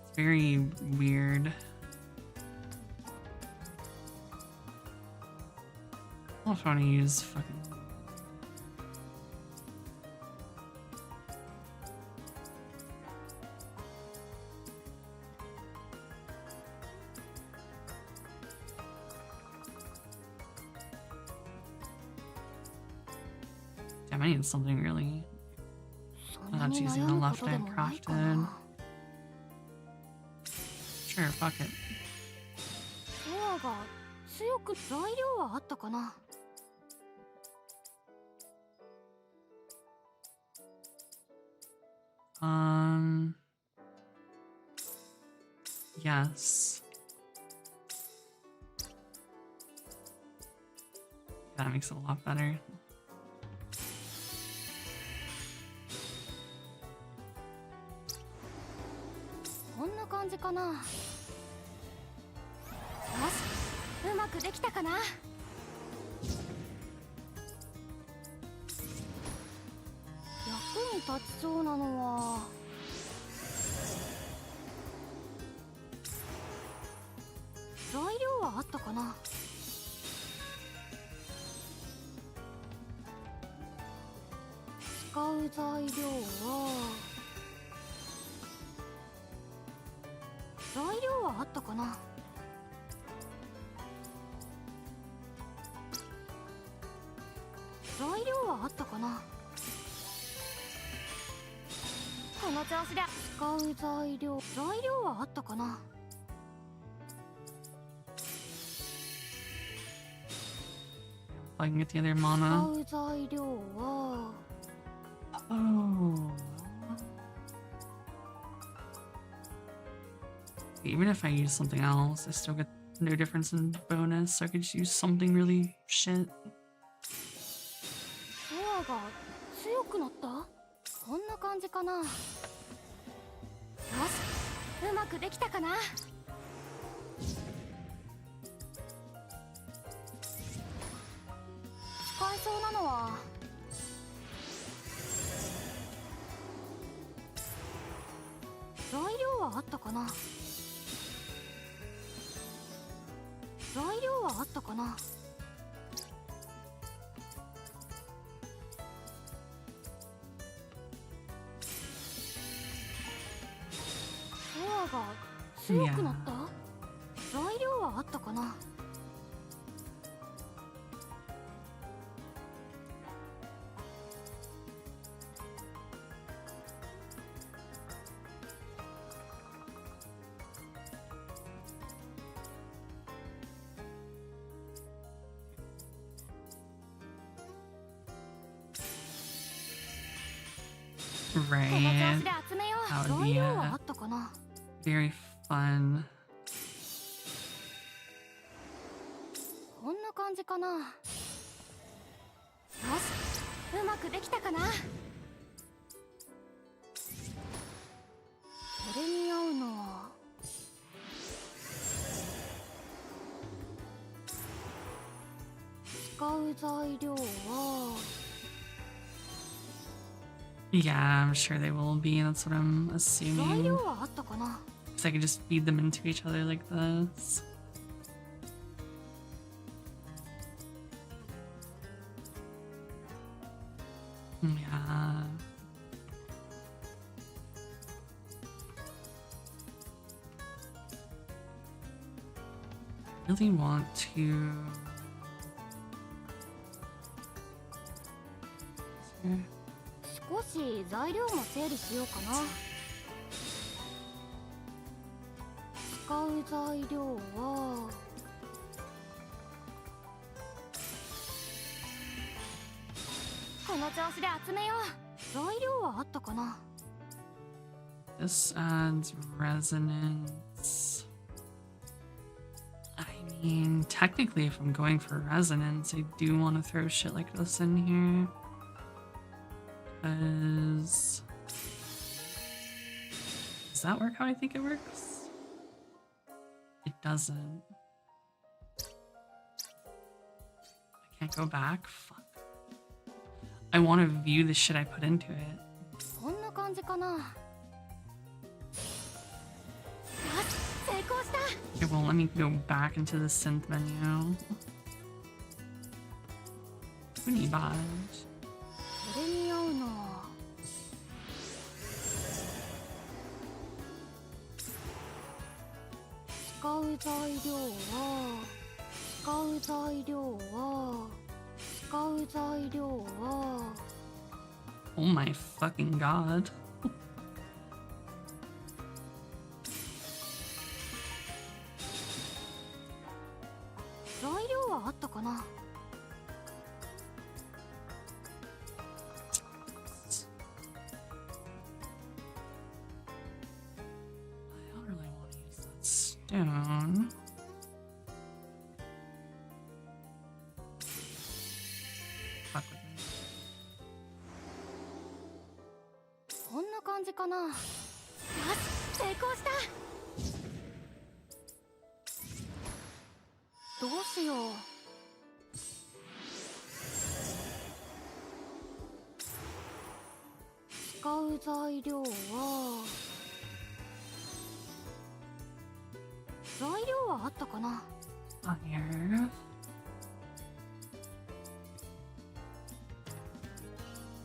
It's very weird. I just want to use fucking... Damn, I need something really... Oh, that's using the left I crafted. Sure, fuck it. ドアが強く材料はあったかな Yes. That makes it a lot better. Yoし、うまくできたかな役に立ちそうなのは材料はあったかな使う材料は材料はあったかな材料はあったかなこの調子で使う材料はあったかな I can get the other mana. 使う材料は Oh. Even if I use something else, I still get no difference in bonus, so I could just use something really shit. ドアが強くなったこんな感じかなよし、うまくできたかな使えそうなのは材料はあったかな材料はあったかなドアが強くなった材料はあったかな Right. That would be very fun. こんな感じかなよし、うまくできたかなこれに合うのはう材料は Yeah, I'm sure they will be. That's what I'm 材 assuming. 料はあったかな Because I could just feed them into each other like this. Yeah. I really want to. Here. 少し材料も整理しようかな使う材料はこの調子で集めよう材料はあったかな This adds resonance. I mean, technically, if I'm going for resonance, I do want to throw shit like this in here. Because... Does that work how I think it works? It doesn't. I can't go back? Fuck. I want to view the shit I put into it. こんな感じかなよし成功した It won't let me go back into the synth menu. Unibaj. これに合うの使う材料は使う材料は使う材料は Oh my fucking god. 材料はあったかな I don't really want to use that stone. Fuck with me. こんな感じかなよし成功したどうしよう使う材料は材料はあったかな Fire.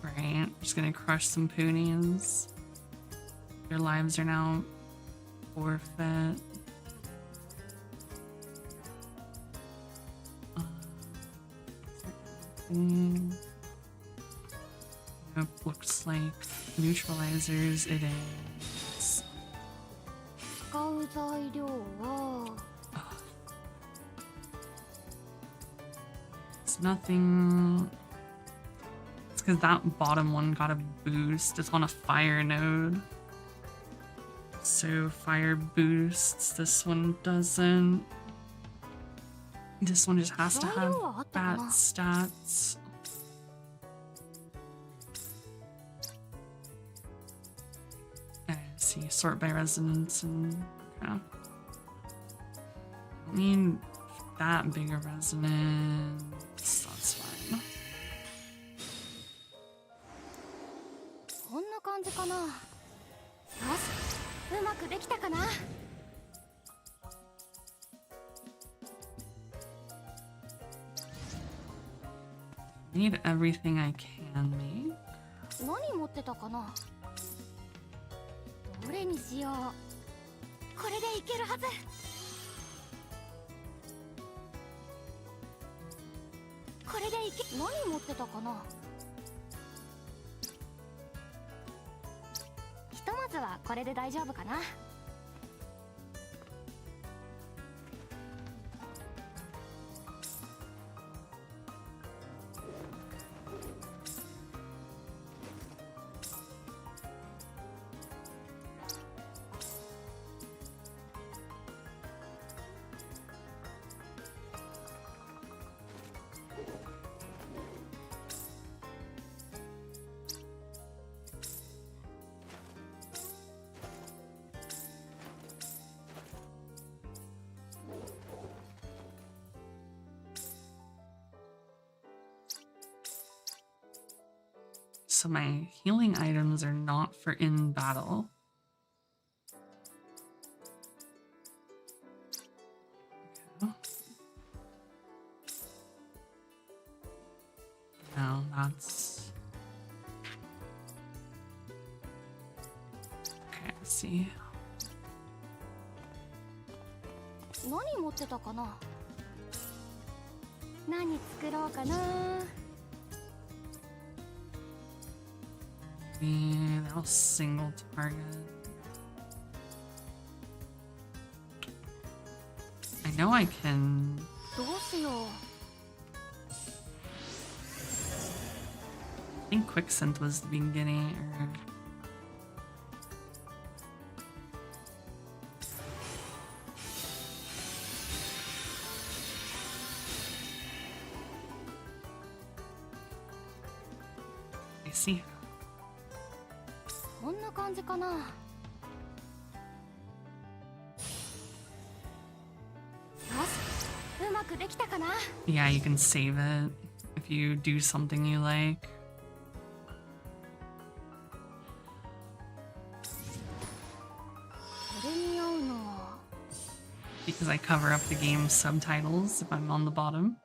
Right, just gonna crush some poonies. Your lives are now forfeit. Nope, looks like neutralizers. It is. 使う材料は It's nothing. It's because that bottom one got a boost. It's on a fire node. So fire boosts. This one doesn't. This one just has to have bat stats. I see. Sort by resonance and. Okay. I mean, that big a resonance. That's fine. こんな感じかなよしうまくできたかな Need everything I can make. 何持ってたかなどれにしようこれでいけるはずこれでいけ何持ってたかなひとまずはこれで大丈夫かな I So my healing items are not for in battle. Okay. No, that's... Okay, I see. 何持ってたかな。何作ろうかな。That'll single target. I know I can. どうしよう。I think Quicksynth was the beginning, or... I see. こんな感じかな。よし、うまくできたかな。 Yeah, you can save it if you do something you like. Because I cover up the game's subtitles if I'm on the bottom.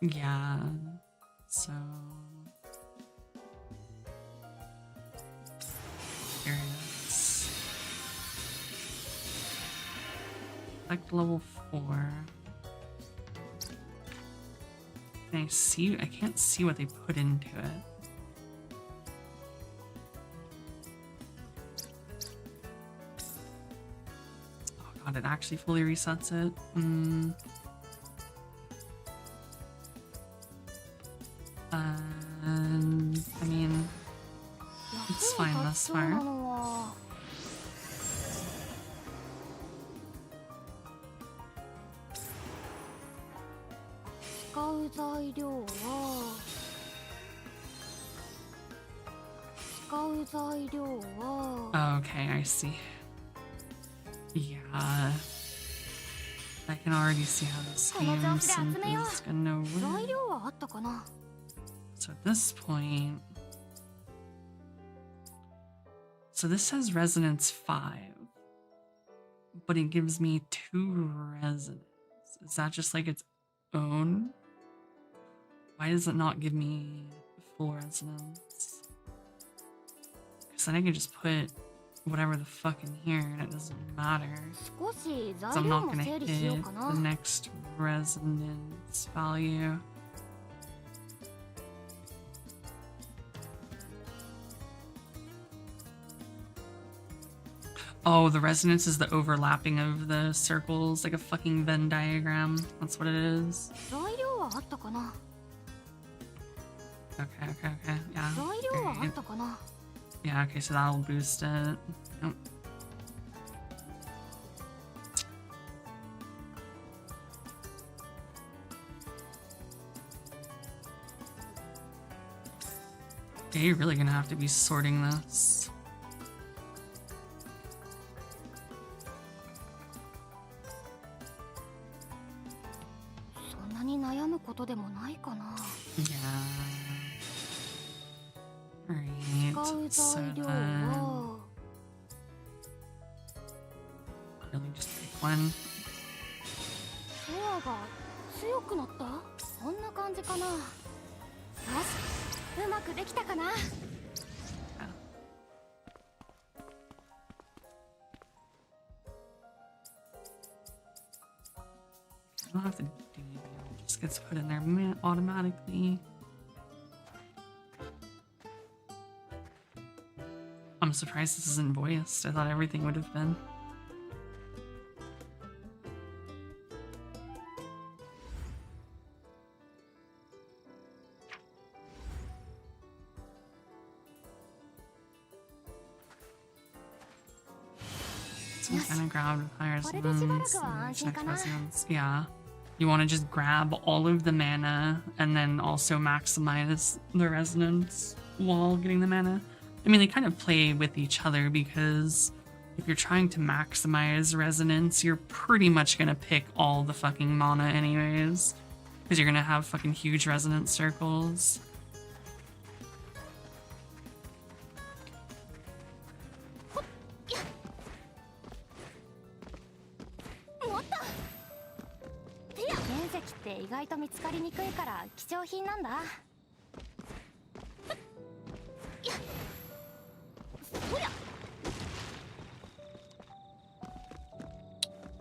Yeah, so... Here it is. Select level 4. Can I see? I can't see what they put into it. Oh god, it actually fully resets it. I mean, it's fine thus far. Okay, I see. Yeah. I can already see how this game is gonna work. So at this point... So this says Resonance 5. But it gives me 2 Resonance. Is that just like its own? Why does it not give me full Resonance? Because then I can just put whatever the fuck in here and it doesn't matter. So I'm not gonna hit the next Resonance value. Oh, the resonance is the overlapping of the circles, like a fucking Venn diagram. That's what it is. Okay, yeah. Great. Yeah, okay, so that'll boost it. Nope. Yeah, you're really gonna have to be sorting this. Yeah. Alright, so then... Really just pick one. I don't have to do anything, it just gets put in there automatically. I'm surprised this isn't voiced. I thought everything would have been. Some kind of grab with higher resonance. Yeah. You want to just grab all of the mana and then also maximize the resonance while getting the mana. I mean, they kind of play with each other because if you're trying to maximize resonance, you're pretty much going to pick all the fucking mana anyways. Because you're gonna have fucking huge resonance circles.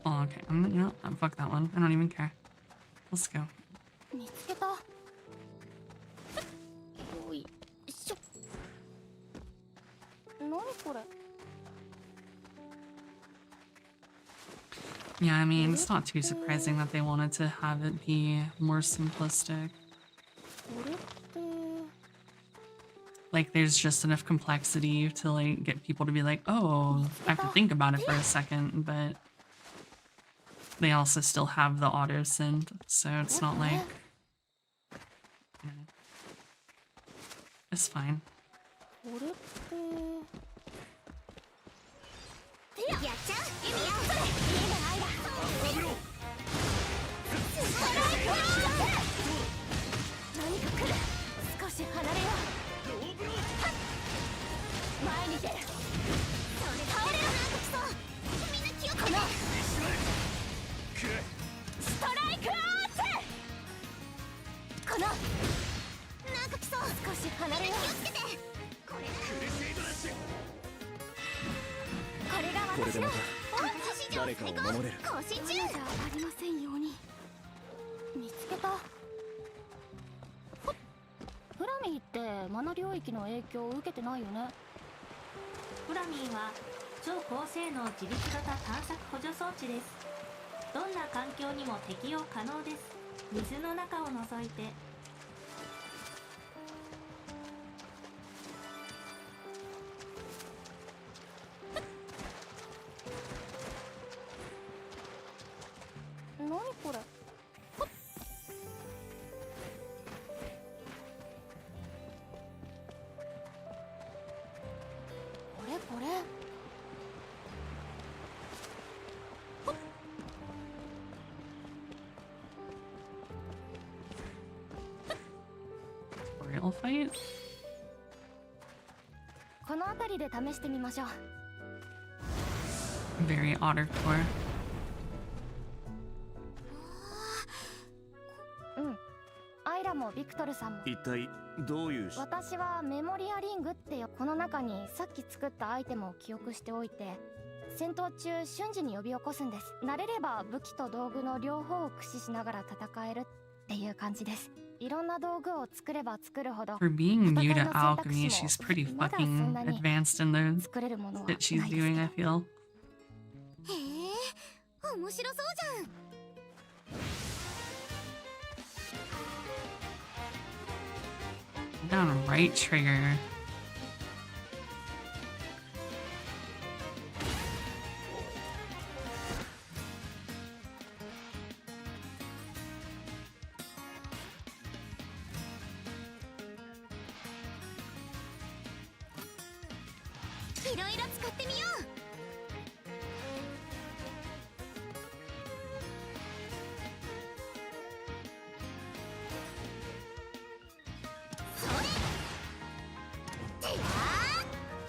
Oh, okay. No, fuck that one. I don't even care. Let's go. Yeah, I mean, it's not too surprising that they wanted to have it be more simplistic. Like, there's just enough complexity to, like, get people to be like, oh, I have to think about it for a second, but they also still have the auto-synth, so it's not like... You know, it's fine.フラミーは超高性能自律型探索補助装置です。どんな環境にも適用可能です。水の中を除いて。Real fight? この辺りで試してみましょう。 Very otter core. アイラもビクトルさんも。一体どういう私はメモリアリングってよ、この中にさっき作ったアイテムを記憶しておいて、戦闘中瞬時に呼び起こすんです。慣れれば武器と道具の両方を駆使しながら戦えるっていう感じです。いろんな道具を作れば作るほど、 For being new to alchemy, she's pretty fucking advanced in the shit she's doing, I feel. へえ、面白そうじゃん。 Down right trigger.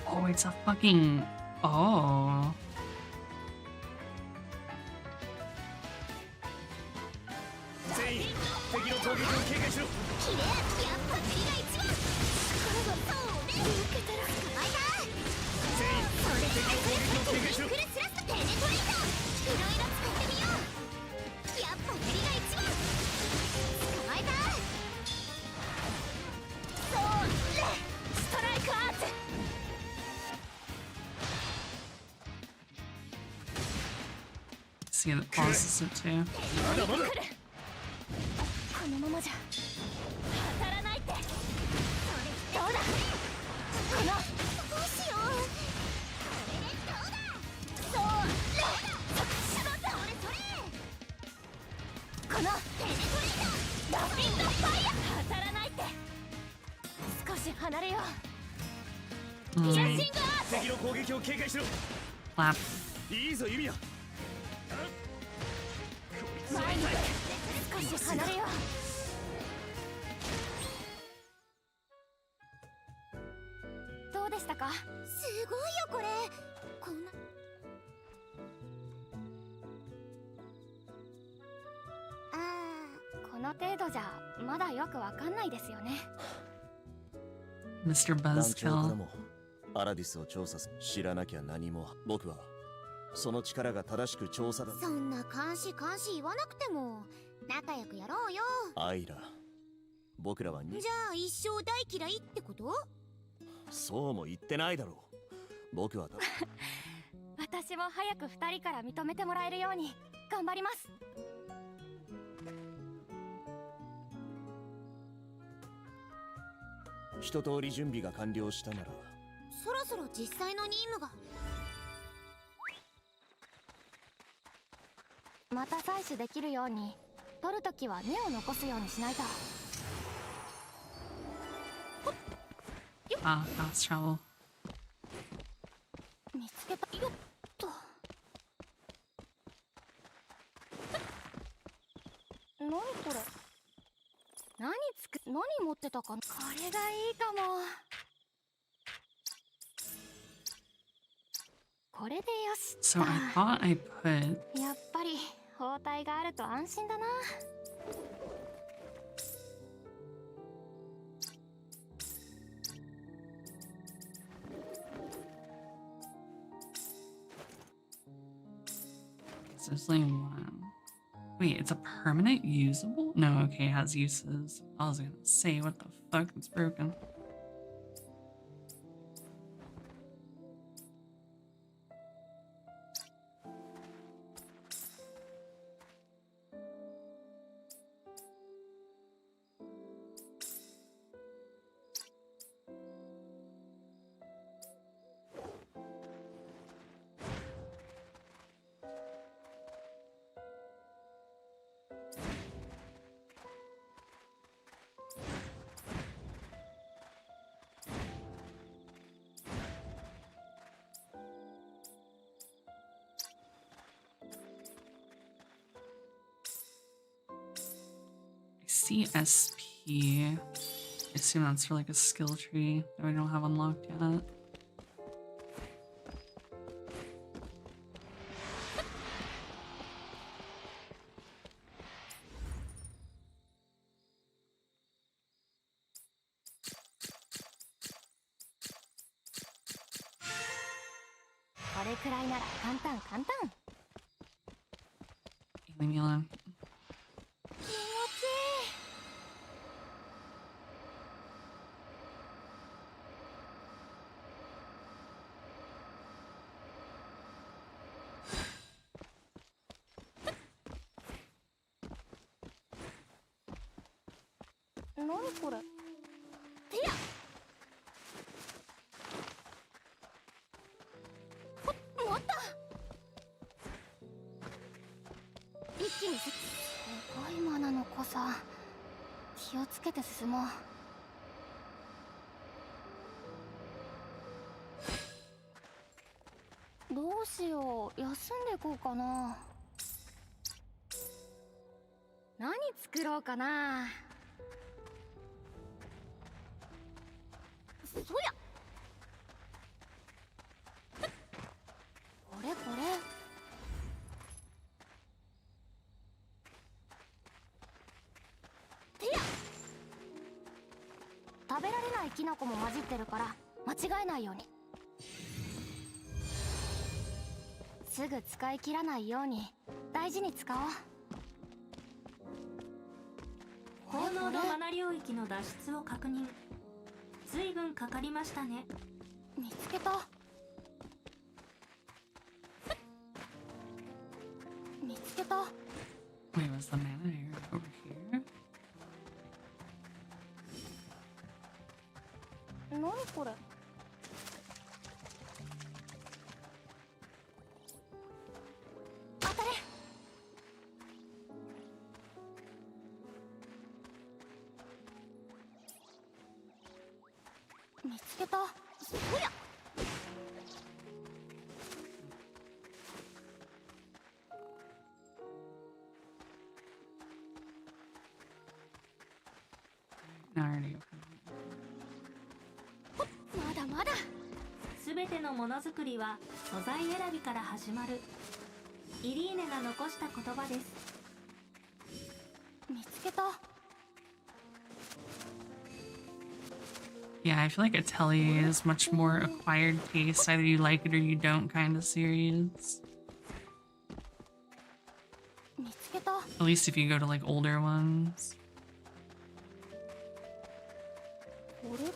Oh, it's a fucking... Oh. See, that pauses it too. このままじゃ当たらないって。どうだ。このどうしよう。そう。しまった。このテレトレーター。ラフィンドファイヤー。当たらないって。少し離れよう。ピアシングアーツ。敵の攻撃を警戒しろ。Clap. いいぞユミヤ。 前に少し離れよう。でしたか。すごいよこれ。こんなこの程度じゃまだよくわかんないですよね。 Mr. 団長から Buzzkill. もアラディスを調査す知らなきゃ何も。僕はその力が正しく調査だ。そんな監視言わなくても仲良くやろうよ。アイラ、僕らはじゃあ一生大嫌いってこと？そうも言ってないだろう。僕は私も早く2人から認めてもらえるように頑張ります。一通り準備が完了したならそろそろ実際の任務が。また採取できるように取るときは根を残すようにしないと。 Ah, fast travel. 見つけたよっと。何これ。何持ってたかな。これがいいかも。これでよし。 So I thought I put. やっぱり包帯があると安心だな。There's only one. Wait, it's a permanent usable? No, okay, it has uses. I was gonna say, what the fuck? It's broken. CSP. I assume that's for like a skill tree that we don't have unlocked yet. Leave me alone.キノコも混じってるから間違えないように。すぐ使い切らないように大事に使おう。高濃度マナ領域の脱出を確認。随分かかりましたね。見つけた。見つけた。 Wait, was the mana area over here? 何これ。当たれ。見つけた。そりゃ。Already open. まだまだ。すべてのものづくりは素材選びから始まる。イリーネが残した言葉です。見つけた。 Yeah, I feel like a telly is much more acquired taste, either you like it or you don't kind of series. 見つけた。 At least if you go to like older ones. これって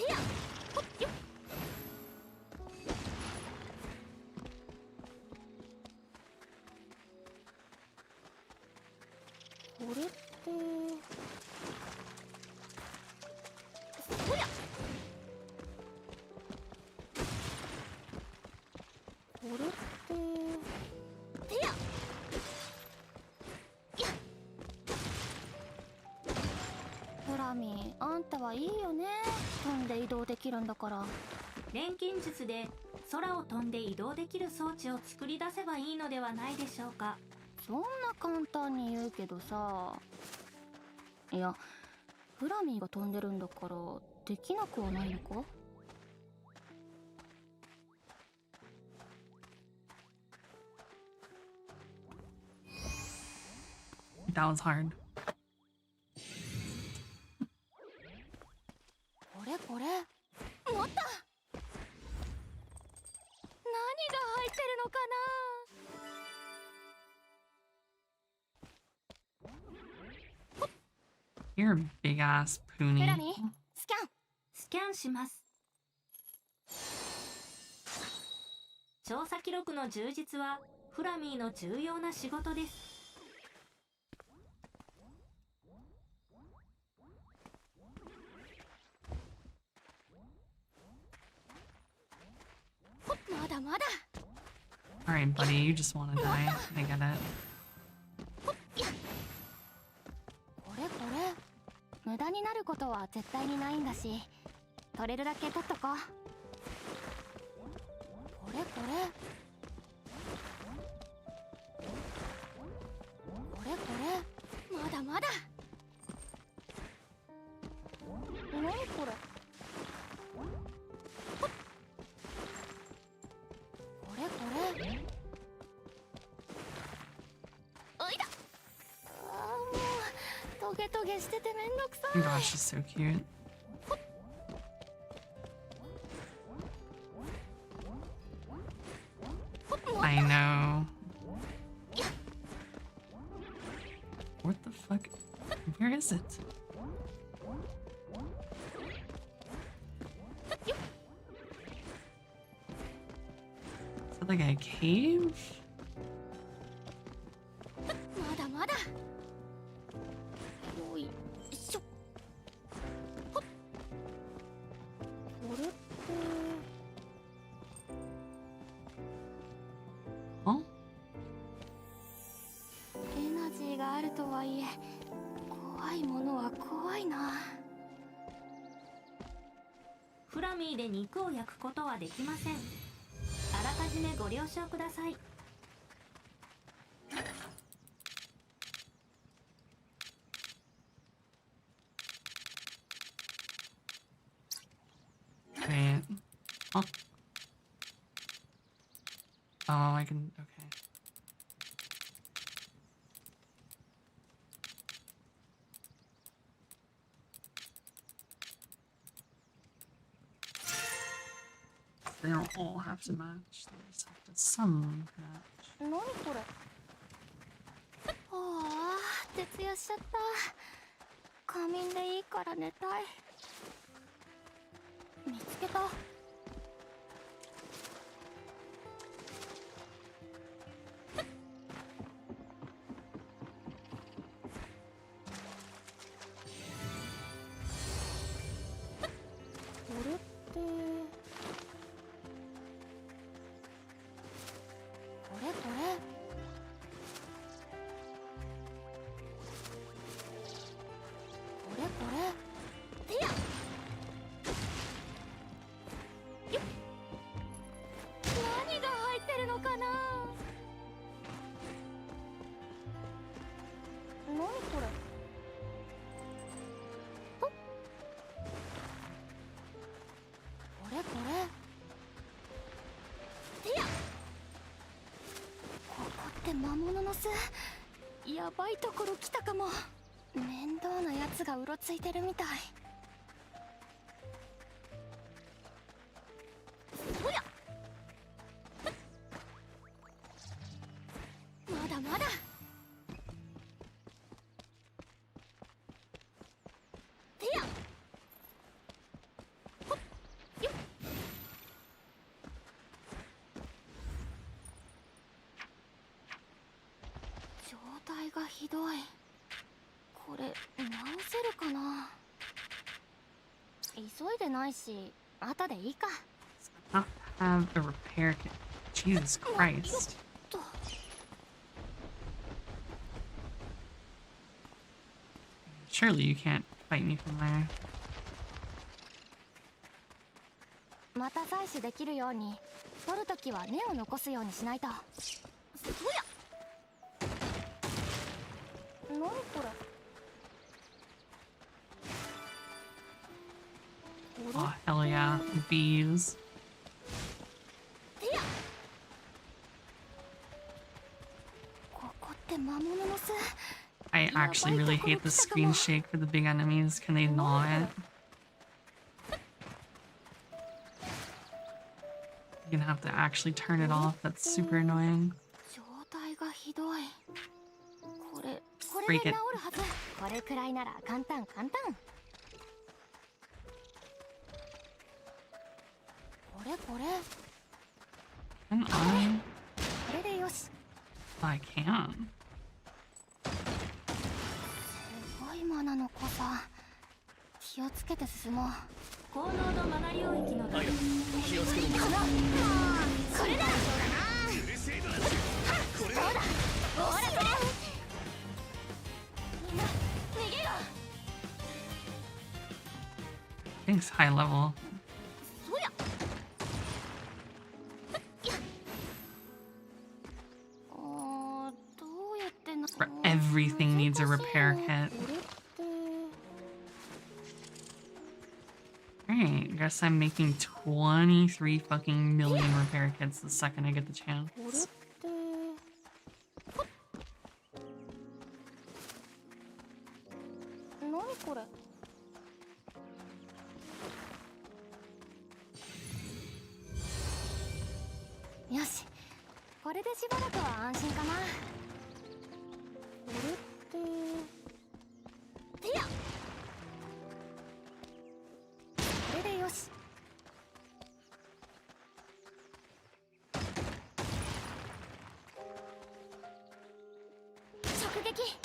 いやほっよっ。これってそりゃこれっていやいやフラミあんたはいいよね。飛んで移動できるんだから。錬金術で空を飛んで移動できる装置を作り出せばいいのではないでしょうか。そんな簡単に言うけどさ。いやフラミーが飛んでるんだからできなくはないのか。 That was hard. これこれ持った。何が入ってるのかな。 You're a big ass フ poonie. ラミースキャン。スキャンします。調査記録の充実はフラミーの重要な仕事です。まだまだ。 Alright, buddy, you just wanna die. I get it. これこれ無駄になることは絶対にないんだし取れるだけ取っとこう。これこれこれこれまだまだ。何これ。これこれおいだ。あーもうトゲトゲしててめんどくさい。 Gosh, she's so cute. I know. What the fuck? Where is it? Is it like a cave? まだまだ。よいしょ。ほっ。これって。Huh? エナジーがあるとはいえ怖いものは怖いな。フラミーで肉を焼くことはできません。あらかじめご了承ください。 Wait. Oh. Oh, I can. Okay. They don't all have to match. They just have to some match. 何これ。ああ徹夜しちゃった。仮眠でいいから寝たい。見つけた。これってこれこれこれこれてや。魔物の巣、やばいところ来たかも。面倒なやつがうろついてるみたい。おや、まだまだ。てや、ほっよっ。状態がひどい。これ直せるかな。急いでないし後でいいか。Not have a repair kit. Jesus Christ. Surely you can't fight me from there. また採取できるように取るときは根を残すようにしないと。そや、何これ。Oh, hell yeah. Bees. I actually really hate the screen shake for the big enemies. Can they not? You're gonna have to actually turn it off. That's super annoying. Break it. これくらいなら簡単簡単。これこれ。 Can I? これでよし。 I can. すごいマナの子さ。気をつけて進もう。高濃度マナ領域の気をつけて。これならそうだな。そうだ。ほらこれ。みんな逃げろ。 Thanks, high level. そうや。 Everything needs a repair kit. Alright, guess I'm making 23 fucking million repair kits the second I get the chance. Yoshi, これでしばらくは安心かな。 てや、これでよし。直撃。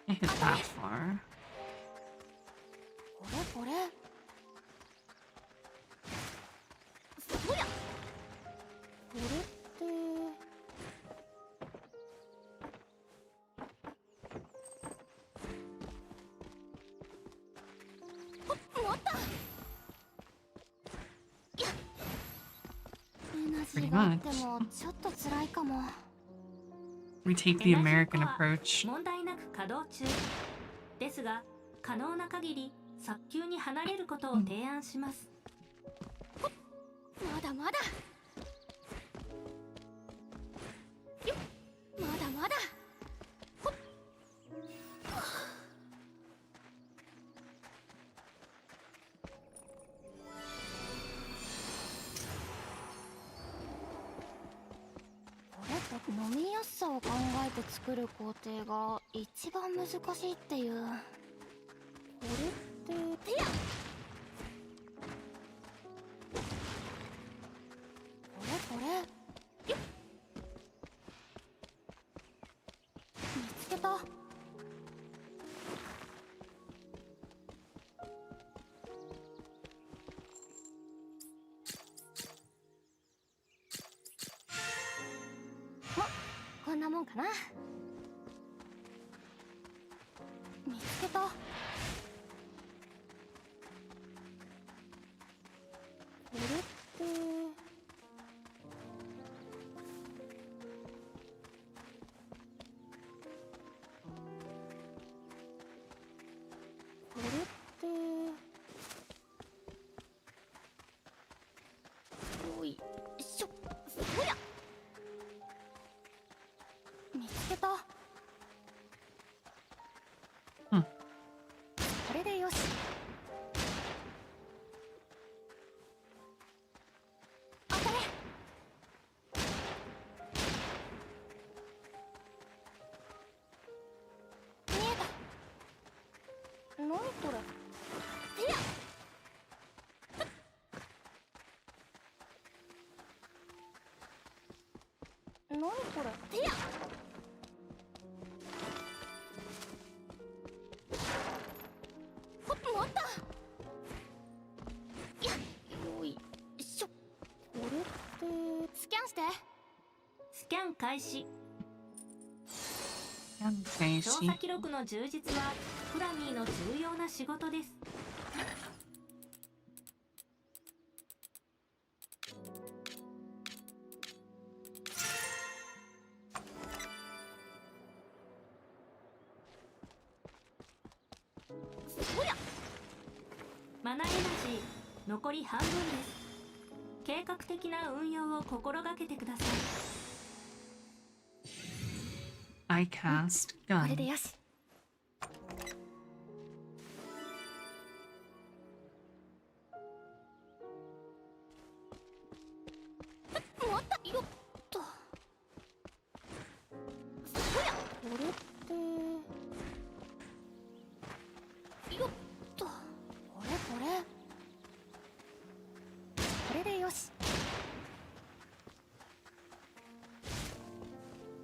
I hit that far. これこれ。そうや。 これってあ、終わった。いや、エナジーがあってもちょっと辛いかも。 We take the American approach. 問題なく稼働中ですが、可能な限り早急に離れることを提案します。まだまだ。 まだまだ。これ飲みやすさを考えて作る工程が一番難しいっていう。これっててや。これこれ。よっ。 見つけた。こんなもんかな。見つけた。これってこれってけた。Hmm. これでよし。当たれ。見えた。何これ。いや。何これ。いや。また。いや。よいしょ。これってスキャンして。スキャン開始。開調査記録の充実はフラミーの重要な仕事です。そりゃ。マナエナジー残り半分です。計画的な運用を心がけてください。I cast これで gun. よし。またよっと。そりゃ。これってよっと。これこれでよし。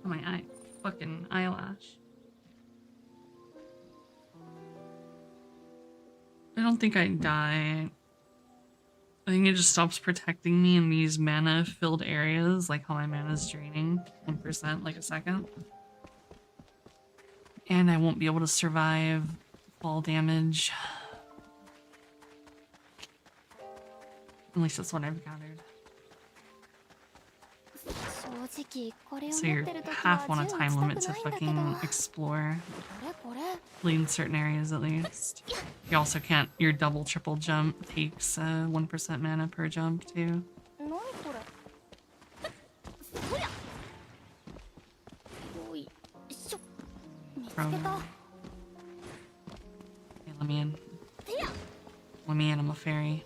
Oh, my eye. Fucking eyelash. I don't think I'd die. I think it just stops protecting me in these mana-filled areas, like how my mana's draining 1% like a second. And I won't be able to survive fall damage. At least that's what I've gathered. So you're half on a time limit to fucking explore. In certain areas at least. You also can't, your double triple jump takes 1% mana per jump too. Okay, let me in. Let me in, I'm a fairy.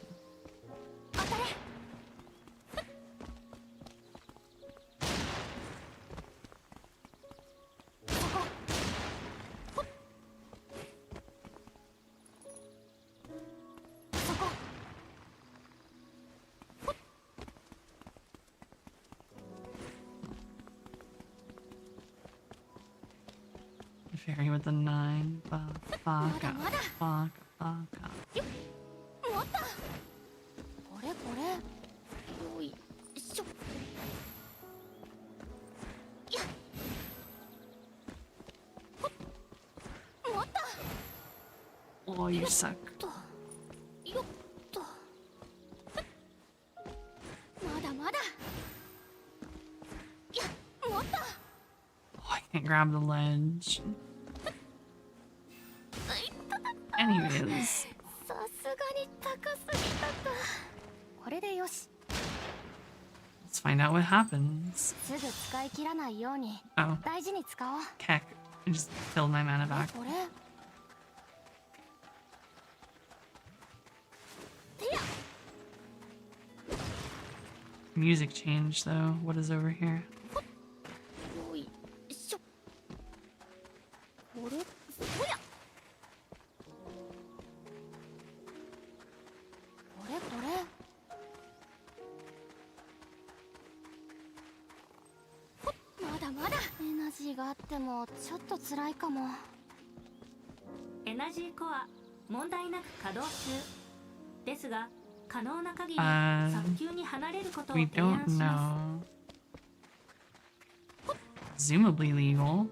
Fairy with the 9. Fuck. Oh, you suck. Oh, I can't grab the ledge. Anyways. Let's find out what happens. Oh. Keck. I just filled my mana back. Music changed though. What is over here?エナジーコア問題なく稼働中ですが可能な限り早急に離れることを提案します。 Presumably legal.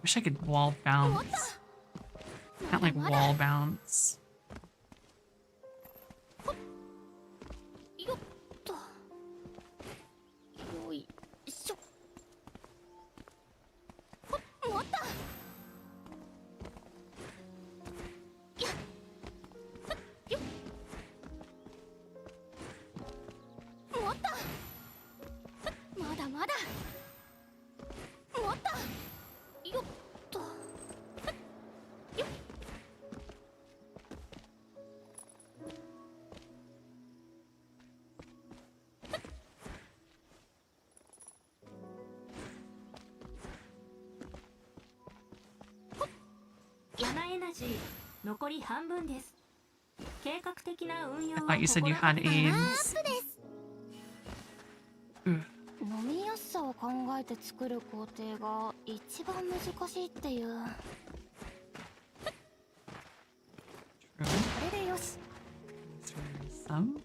Wish I could wall bounce. Can't like wall bounce. よっと。よいしょ。持った。やっ。よっ。持った。まだまだ。持った。よっと。よっ。7エナジー残り半分です。計画的な運用を I thought you said you had AIDS. 飲みやすさを考えて作る工程が一番難しいっていう。これでよし。Some?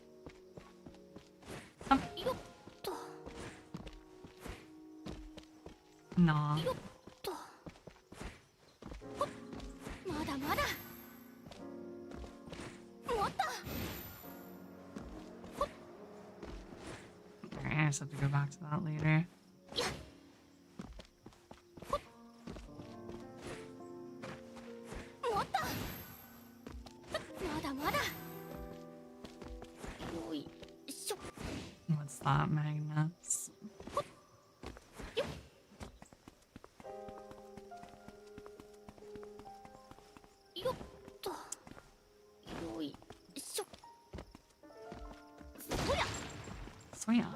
よっと。 Nah. よっと。まだまだ。持った。 Okay, I just have to go back to that later. 持った。まだまだ。よいしょ。 What's that? Magnets. よっと。よいしょ。そりゃ。 So yeah.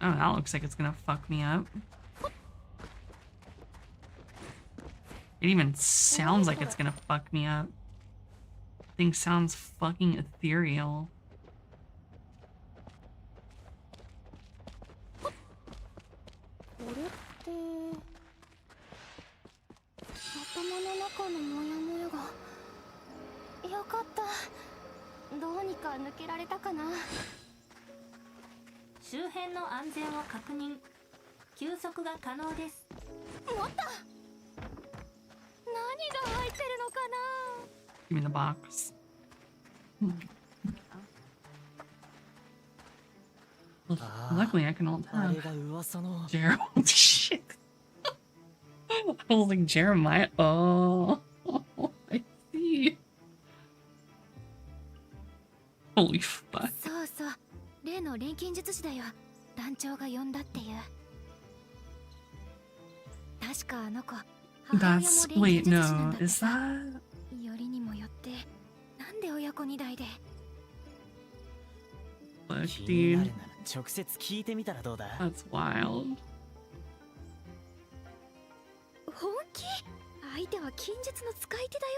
Oh, that looks like it's gonna fuck me up. It even sounds like it's gonna fuck me up. Thing sounds fucking ethereal. これって頭の中のモヤモヤが。よかった。どうにか抜けられたかな。周辺の安全を確認。休息が可能です。持った。何が入ってるのかな。 Give me the box. Luckily, I can alt tab. Gerald, shit. I was like Jeremiah. Oh, I see. Holy fuck. そうそう。例の錬金術師だよ。団長が呼んだっていう。確かあの子。 That's wait, no, is that? よりにもよってなんで親子二代で。 Look, dude. 直接聞いてみたらどうだ。 That's wild. 本気？相手は禁術の使い手だよ。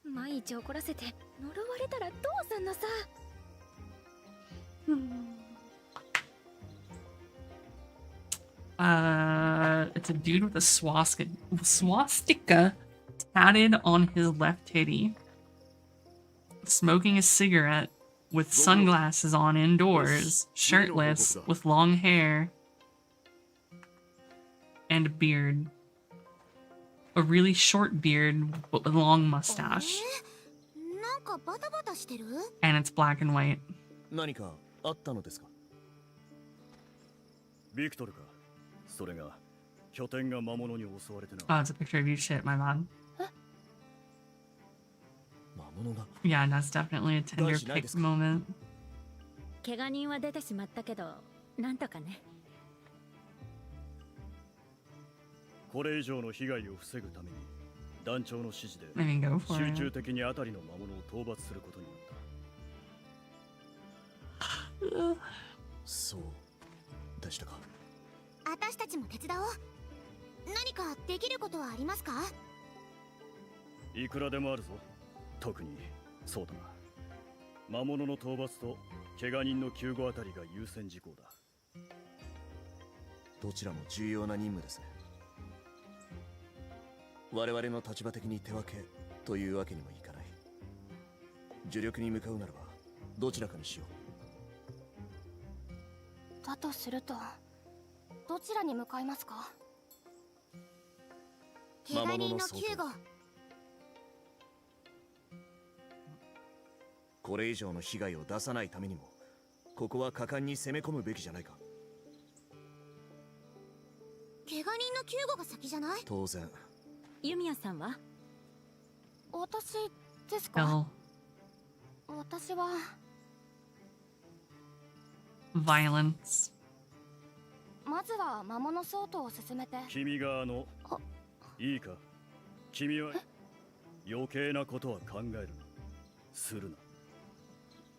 毎日怒らせて呪われたらどうすんのさ。It's a dude with a swastika tatted on his left titty, smoking a cigarette with sunglasses on indoors, shirtless, with long hair and a beard. A really short beard, but with a long mustache. なんかバタバタしてる？ And it's black and white. 何かあったのですか？ビクトルか。それが拠点が魔物に襲われてな。 Oh, it's a picture of you. Shit, my bad. 魔物が。 Yeah, that's definitely a tender pick moment. 怪我人は出てしまったけど、なんとかね。これ以上の被害を防ぐために団長の指示で I mean, go for 集 it. 中的にあたりの魔物を討伐することになった。そうでしたか。私たちも手伝おう。何かできることはありますか？いくらでもあるぞ。特にそうだな。魔物の討伐と怪我人の救護あたりが優先事項だ。どちらも重要な任務ですね。我々の立場的に手分けというわけにもいかない。主力に向かうならばどちらかにしよう。だとするとどちらに向かいますか？怪我人の救護。これ以上の被害を出さないためにも、ここは果敢に攻め込むべきじゃないか。怪我人の救護が先じゃない？当然。ユミヤさんは？私ですか？私は violence。まずは魔物相当を進めて。君がいいか、君は余計なことは考えるな、するな。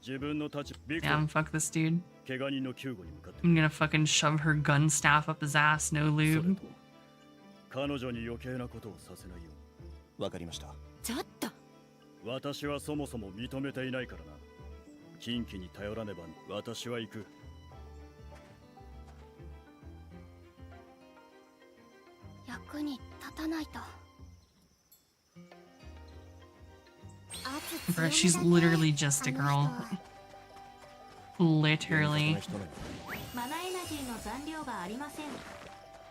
自分の立ち、Damn, fuck this dude. 怪我人の救護に向かって。 I'm gonna fucking shove her gun staff up his ass, no lube. 彼女に余計なことをさせないように。わかりました。ちょっと。私はそもそも認めていないからな。近畿に頼らねば私は行く。役に立たないと。Bruh, she's literally just a girl. Literally. マナエナジーの残量がありません。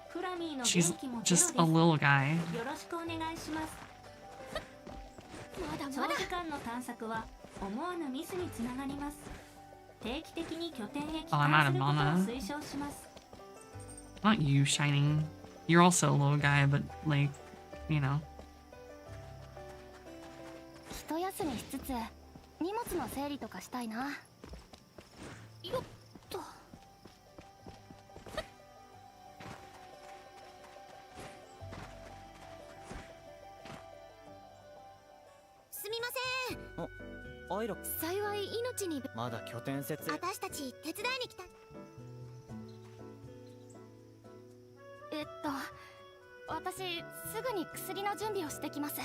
フラミーの She's 元気もゼロです。 just a little guy. よろしくお願いします。長時間の探索は思わぬミスにつながります。定期的に拠点へ帰 Oh, I'm out 還 of することを mana. 推奨します。 Not you, Shining. You're also a little guy, but like, you know. 一休みしつつ荷物の整理とかしたいな。よっと。すみません。アイラ、幸い命に。まだ拠点設営。私たち手伝いに来た。私すぐに薬の準備をしてきます。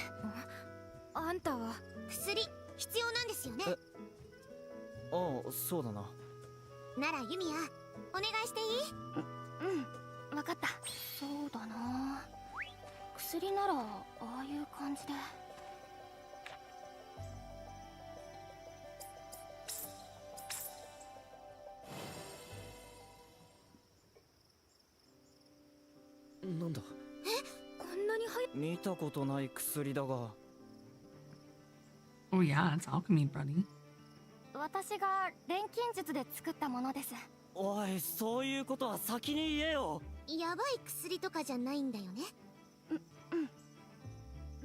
あんたは薬必要なんですよね。ああ、そうだな。ならユミヤ、お願いしていい？うん、わかった。そうだな。薬ならああいう感じで。なんだ。こんなに見たことない薬だが。Oh yeah, it's alchemy, buddy. 私が錬金術で作ったものです。おい、そういうことは先に言えよ。やばい薬とかじゃないんだよね。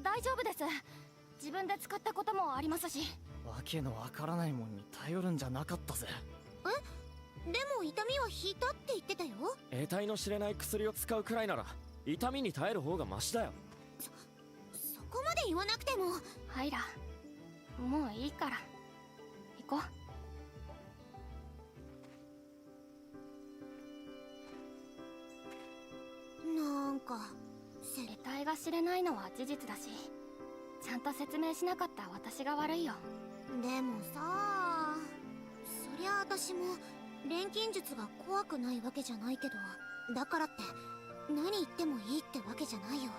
大丈夫です。自分で使ったこともありますし。わけのわからないもんに頼るんじゃなかったぜ。でも痛みは引いたって言ってたよ。得体の知れない薬を使うくらいなら痛みに耐える方がマシだよ。そこまで言わなくても。ハイラ、もういいから行こう。なんか得体が知れないのは事実だし、ちゃんと説明しなかった私が悪いよ。でもさ、そりゃ私も錬金術が怖くないわけじゃないけど、だからって何言ってもいいってわけじゃないよ。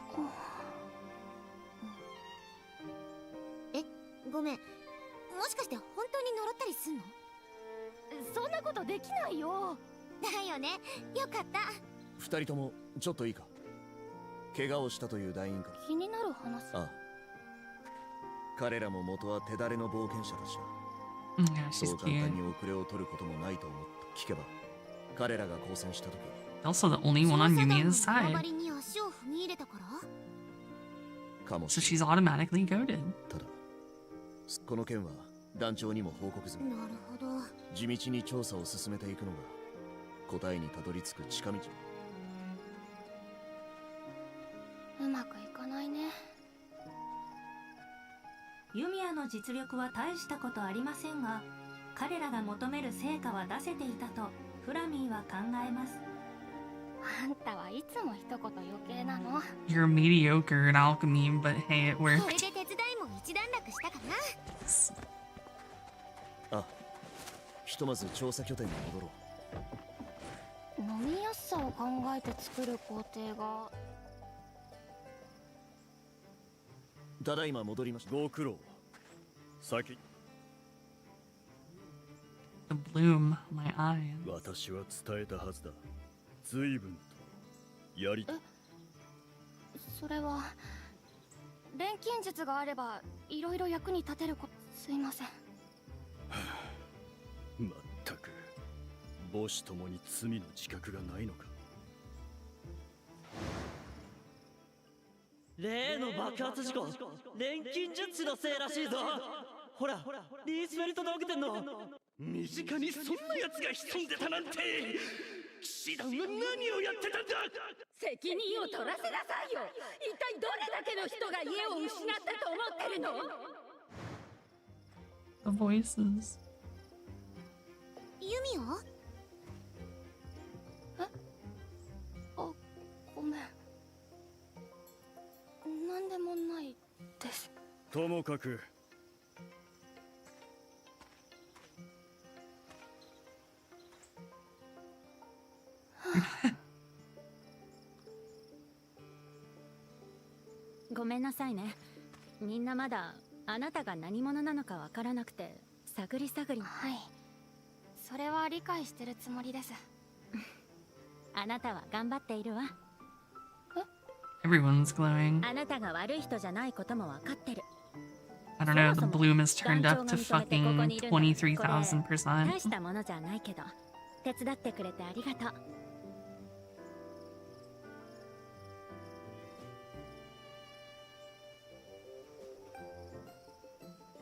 ごめん、もしかして本当に呪ったりすんの？そんなことできないよ。だよね、よかった。二人ともちょっといいか。怪我をしたという団員か。気になる話。ああ、彼らも元は手だれの冒険者たちだ。Yeah, she's そう簡 cute. 単に遅れを取ることもないと思った聞けば、彼らが交戦した時 Also the only one on Yumi's side. 周りに足を踏み入れたから？かも So し she's automatically goaded. ただこの件は団長にも報告済み。なるほど。地道に調査を進めていくのが答えにたどり着く近道。うまくいかないね。ユミヤの実力は大したことありませんが、彼らが求める成果は出せていたとフラミーは考えます。あんたはいつも一言余計なの。 You're mediocre at alchemy, but hey, it これ worked. で手伝いも一段落したかな。あ、ひとまず調査拠点に戻ろう。飲みやすさを考えて作る工程が。ただいま戻りました。ご苦労。先。 The bloom, my eye. 私は伝えたはずだ。随分とやりそれは錬金術があればいろいろ役に立てること。すいません。まったく母子ともに罪の自覚がないのか。例の爆発事故、錬金術師のせいらしいぞ。ほら、リースフェルトで起きてんの。身近にそんな奴が潜んでたなんて。騎士団は何をやってたんだ。責任を取らせなさいよ。一体どれだけの人が家を失ったと思ってるの。 The voices. ユミオ？あ、ごめん。なんでもないです。ともかくごめんなさいね。みんなまだあなたが何者なのかわからなくて探り探り。はい。それは理解してるつもりです。あなたは頑張っているわ。 Everyone's glowing. あなたが悪い人じゃないこともわかってる。 I don't know, the bloom has turned up to fucking 23,000%. 大したものじゃないけど、手伝ってくれてありがとう。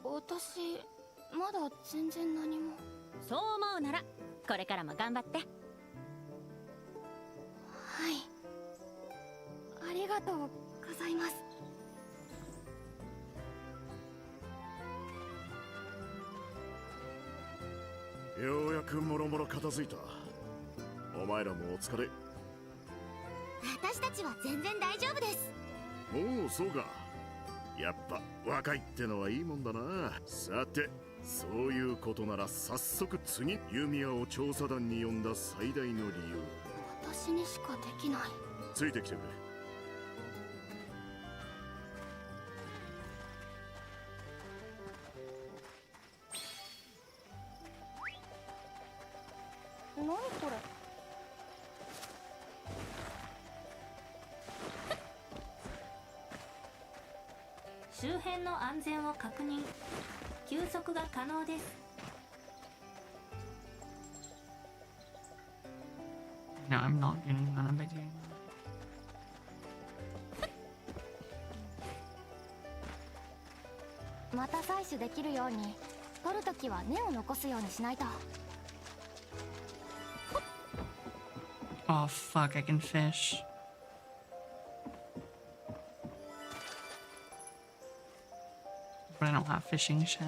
私まだ全然何も。そう思うならこれからも頑張って。はい。ありがとうございます。ようやくもろもろ片付いた。お前らもお疲れ。私たちは全然大丈夫です。おお、そうか。やっぱ若いってのはいいもんだな。さて、そういうことなら早速次、弓矢を調査団に呼んだ最大の理由。私にしかできない。ついてきてくれ。何これ。周辺の安全を確認。休息が可能です。 No, I'm not getting that by doing that. また採取できるように、取るときは根を残すようにしないと。 Oh fuck, I can fish. But I don't have fishing shit.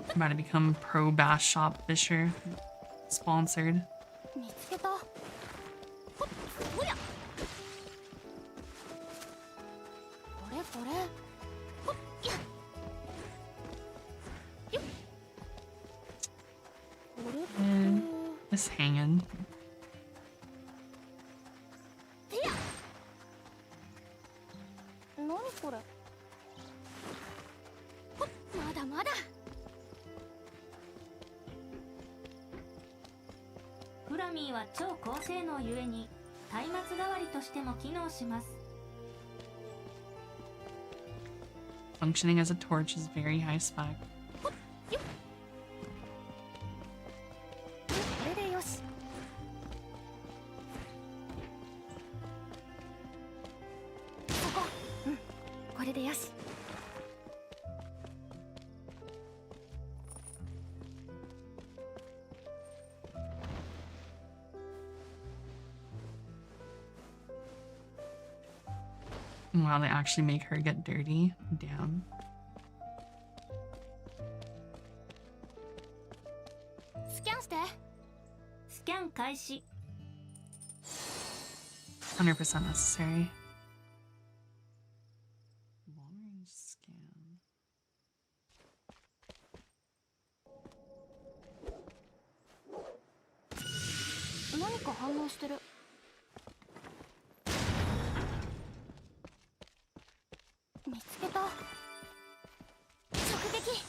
I'm about to become pro bass shop fisher. Sponsored. 見つけた。ほっ、ほや。これこれ。ほっや。よっ。これって。It's hanging. てや。何これ。ほっ、まだまだ。フラミーは超高性能ゆえに松明代わりとしても機能します。 Functioning as a torch is very high spec. これでよし。ここ。うん、これでよし。Wow, they actually make her get dirty. Damn. スキャンして。スキャン開始。 100% necessary. Long range scan. 何か反応してる。見つけた。直撃。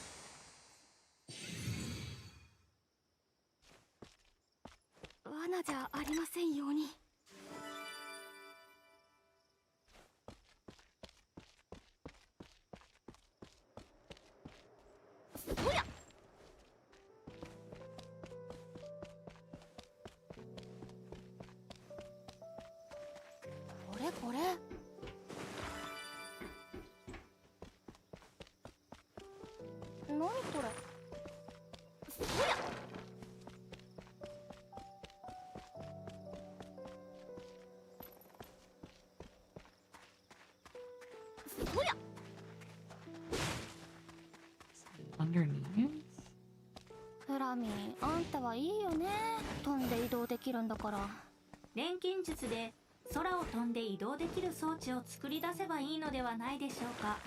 わ罠じゃありませんように。おや、これこれ。何これ。おや、おや。Underneath? フラミ、あんたはいいよね。飛んで移動できるんだから。錬金術で空を飛んで移動できる装置を作り出せばいいのではないでしょうか。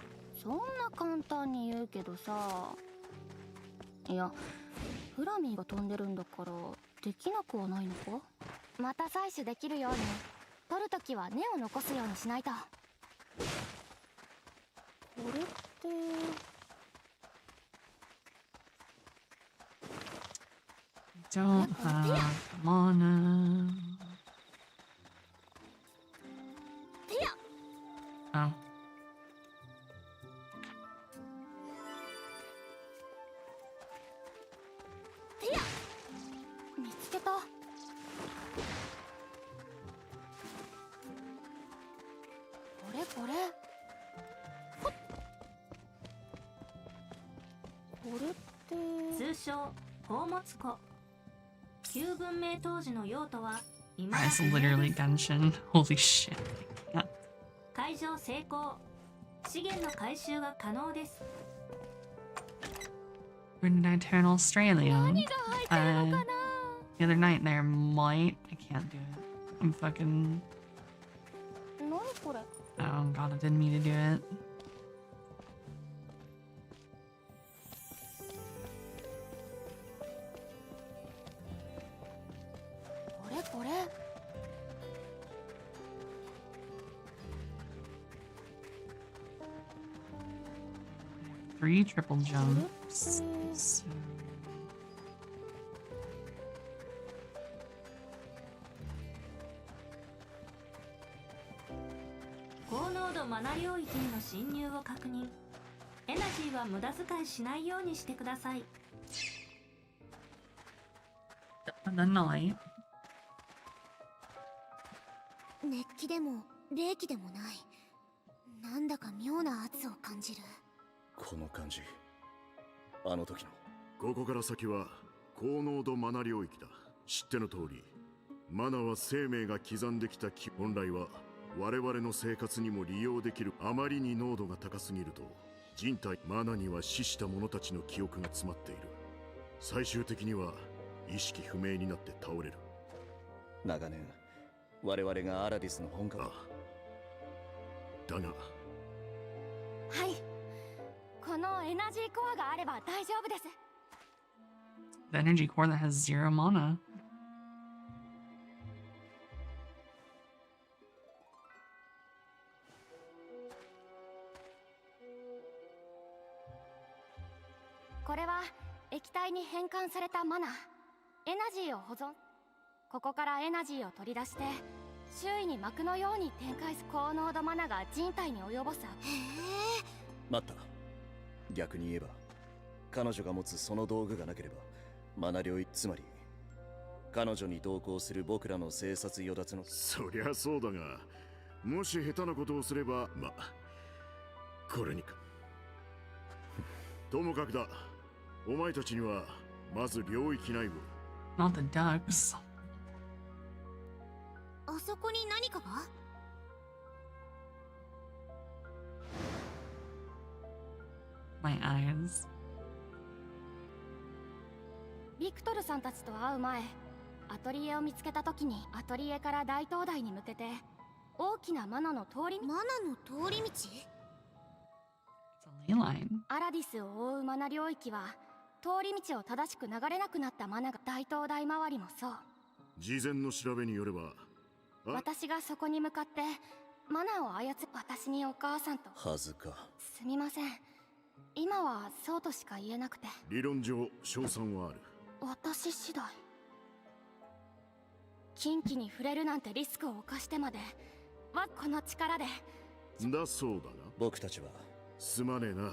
そんな簡単に言うけどさ。いや、フラミーが飛んでるんだからできなくはないのか。また採取できるように取るときは根を残すようにしないと。これってDon't have mana. てや。 Oh. てや、見つけた。これこれ。ほっ。これって通称宝物庫。旧文明当時の用途は今 That's literally Genshin. Holy shit. Yeah. 海上成功。資源の回収が可能です。 When did I turn Australian? The other night there might. I can't do it. I'm fucking. 何これ。 Oh god, I didn't mean to do it. これこれ。 3 triple jumps. So- 高濃度マナ領域への侵入を確認。エナジーは無駄遣いしないようにしてください。 The night. 熱気でも冷気でもない。なんだか妙な圧を感じる。この感じ、あの時の。ここから先は高濃度マナ領域だ。知っての通り、マナは生命が刻んできた木。本来は我々の生活にも利用できる。あまりに濃度が高すぎると人体マナには死した者たちの記憶が詰まっている。最終的には意識不明になって倒れる。長年我々がアラディスの本家。だが、はい、このエナジーコアがあれば大丈夫です。 The energy core that has 0 mana. これは液体に変換されたマナ。エナジーを保存。ここからエナジーを取り出して周囲に膜のように展開す。高濃度マナが人体に及ぼす。待った。逆に言えば彼女が持つその道具がなければマナ領域、つまり彼女に同行する僕らの生殺与奪の。そりゃそうだが、もし下手なことをすれば、まあこれにか。ともかくだ、お前たちにはまず領域内部。 Not the ducks. あそこに何かが。 My eyes. ビクトルさんたちと会う前、アトリエを見つけた時にアトリエから大灯台に向けて大きなマナの通り道。マナの通り道。 It's a ley line. アラディスを覆うマナ領域は通り道を正しく流れなくなったマナが。大灯台周りもそう。事前の調べによれば、私がそこに向かってマナを操る。私にお母さんと。はずか。すみません、今はそうとしか言えなくて。理論上勝算はある。私次第。近畿に触れるなんてリスクを冒してまではこの力で。だそうだが僕たちはすまねえな。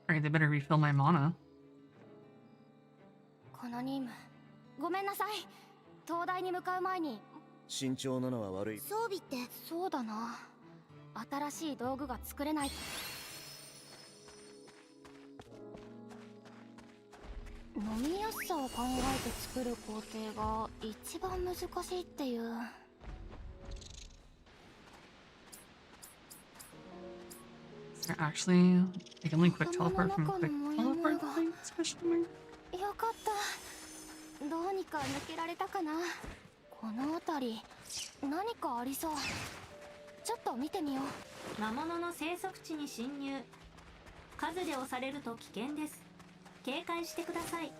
Alright, they better refill my mana. この任務ごめんなさい。東大に向かう前に。慎重なのは悪い。装備って。そうだな、新しい道具が作れない。飲みやすさを考えて作る工程が一番難しいっていう。Is there actually I can only quick teleport from quick teleport things? Question mark? よかった、どうにか抜けられたかな。この辺り何かありそう。ちょっと見てみよう。魔物の生息地に侵入。数で押されると危険です。警戒してください。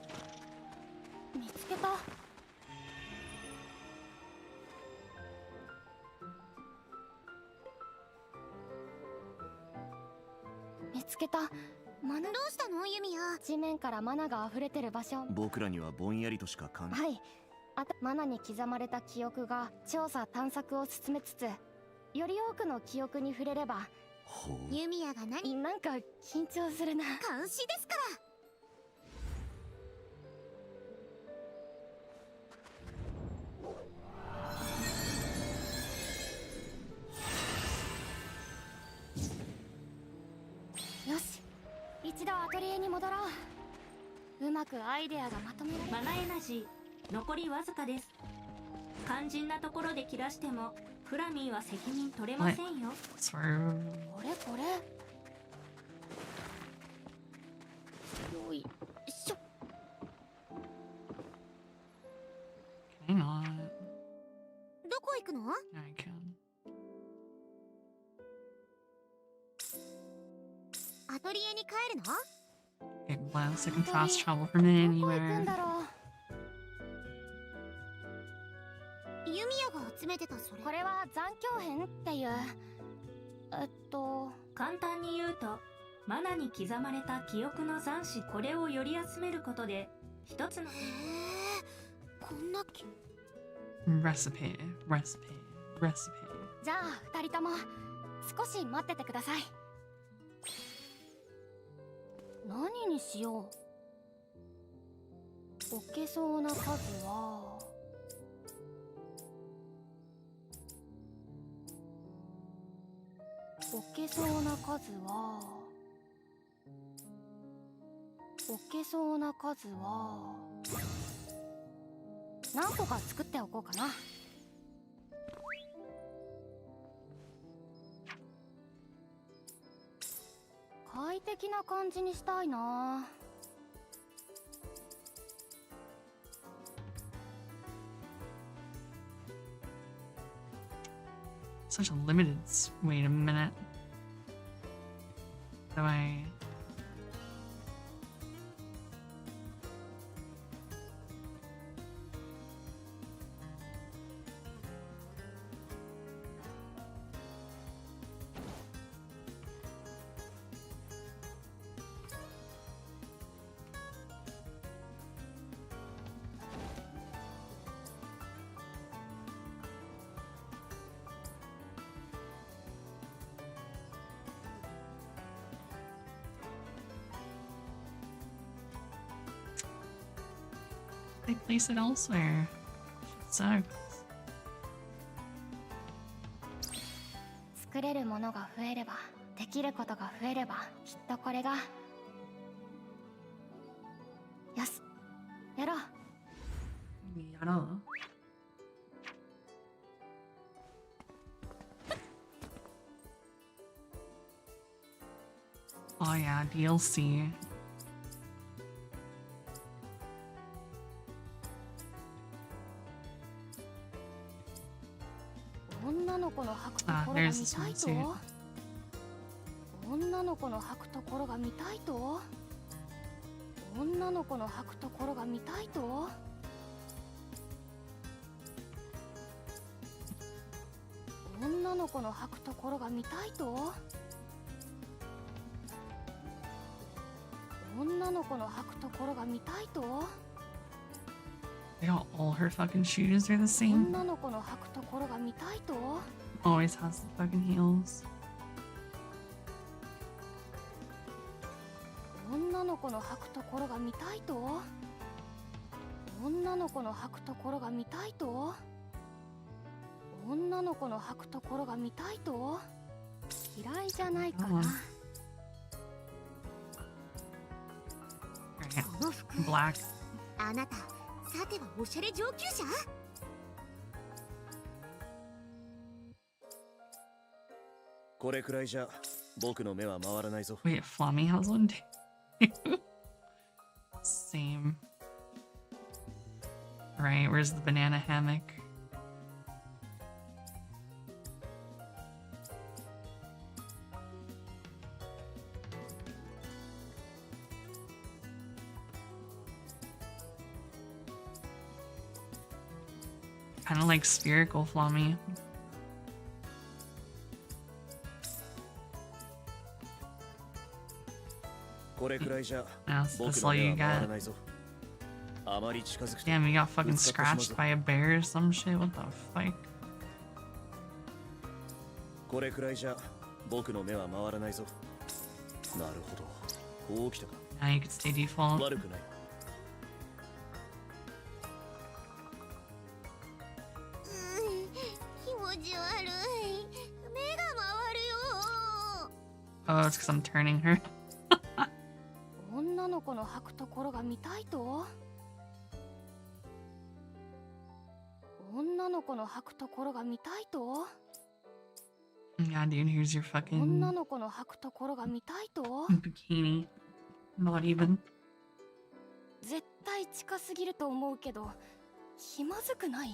見つけた。見つけた。マナ。どうしたのユミヤ。地面からマナが溢れてる場所。僕らにはぼんやりとしか感じ。はい。マナに刻まれた記憶が調査探索を進めつつ、より多くの記憶に触れれば。ユミヤがなんか緊張するな。監視ですから。よし、一度アトリエに戻ろう。うまくアイデアがまとめられる。マナエナジー残りわずかです。肝心なところで切らしてもフラミーは責任取れませんよ。これこれ。よいしょ。Hang on. どこ行くの？ I can. アトリエに帰るの？ Okay, blast. I can fast travel from anywhere. ユミヤが集めてたそれ。これは残響片っていう。簡単に言うと、マナに刻まれた記憶の残滓。これをより集めることで一つの。こんなRecipe. じゃあ二人とも少し待っててください。何にしよう。置けそうな数は。置けそうな数は。置けそうな数は。何個か作っておこうかな。快適な感じにしたいな。Such a limited. Wait a minute. Do I? They place it elsewhere. Sucks. 作れるものが増えれば、できることが増えれば、きっとこれが。よし、やろう。やろう。Oh yeah, DLC. 女の子の履くところが見たいと。女の子の履くところが見たいと。女の子の履くところが見たいと。女の子の履くところが見たいと。女の子の履くところが見たいと。They got all her fucking shoes are the same. 女の子の履くところが見たいと Always has the fucking heels. 女の子の履くところが見たいと女の子の履くところが見たいと女の子の履くところが見たいと嫌いじゃないかな。 Black. あなた、さてはおしゃれ上級者？これくらいじゃ僕の目は回らないぞ。 Wait, Flammy has one too. Same. Right, where's the banana hammock? Kind of like spherical Flammy. That's all you got. Damn, you got fucking scratched by a bear or some shit? What the fuck? これくらいじゃ僕の目は回らないぞ。なるほど。こう来たか。Now you can stay default. 悪くない。気持ち悪い。目が回るよ。 Oh, it's because I'm turning her. 女の子の履くところが見たいと女の子の履くところが見たいと Yeah, dude, here's your fucking 女の子の履くところが見たいと bikini. Not even. 絶対近すぎると思うけど気まずくない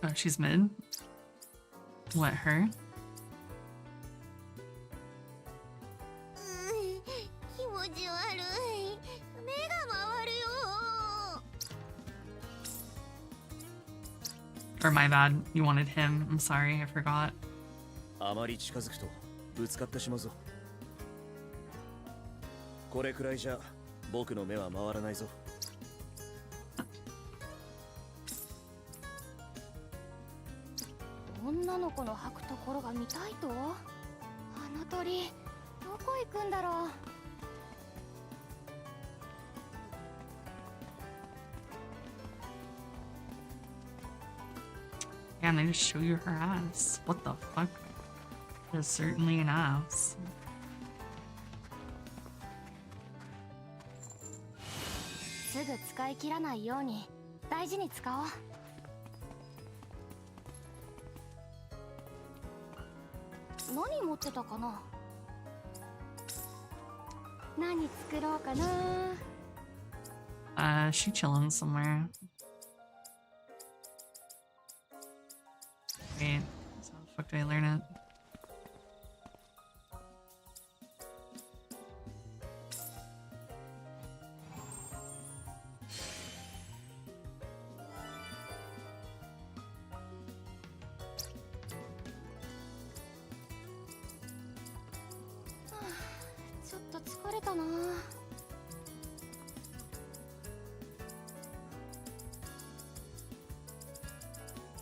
Oh, she's mid. What, her? 気持ち悪い。目が回るよ。 Or my bad, you wanted him. I'm sorry, I forgot. あまり近づくとぶつかってしまうぞ。これくらいじゃ僕の目は回らないぞ。女の子の履くところが見たいとあの鳥どこ行くんだろう Yeah, and they just show you her ass. What the fuck? There's certainly an ass. すぐ使い切らないように大事に使おう何持ってたかな何作ろうかな She chilling somewhere. Wait, so how the fuck do I learn it?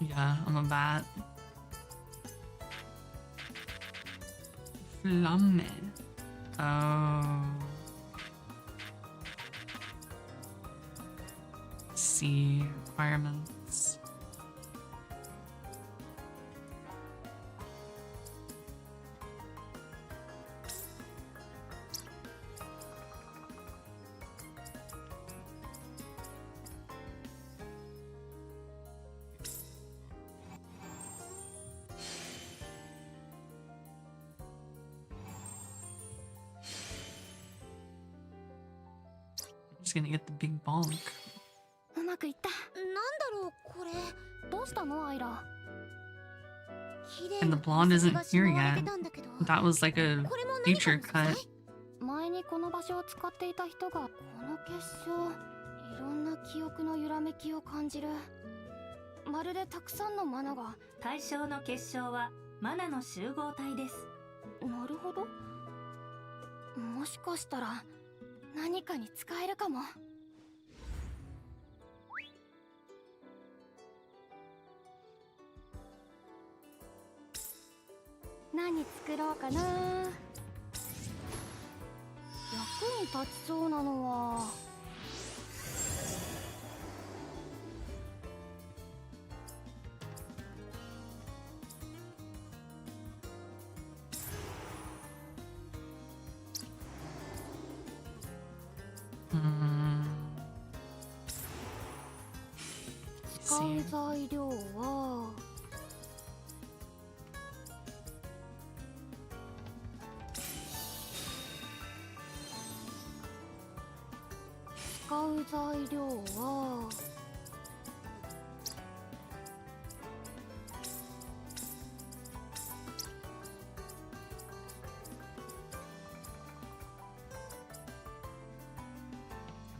Yeah, I'm a bat. Flamme. Oh. See requirements. Just gonna get the big bonk. うまくいったなんだろうこれどうしたのアイラ And the blonde isn't here yet. That was like a future cut. 前にこの場所を使っていた人がこの結晶いろんな記憶の揺らめきを感じるまるでたくさんのマナが対象の結晶はマナの集合体です。なるほどもしかしたら何かに使えるかも何作ろうかな。役に立ちそうなのは使う材料は使う材料は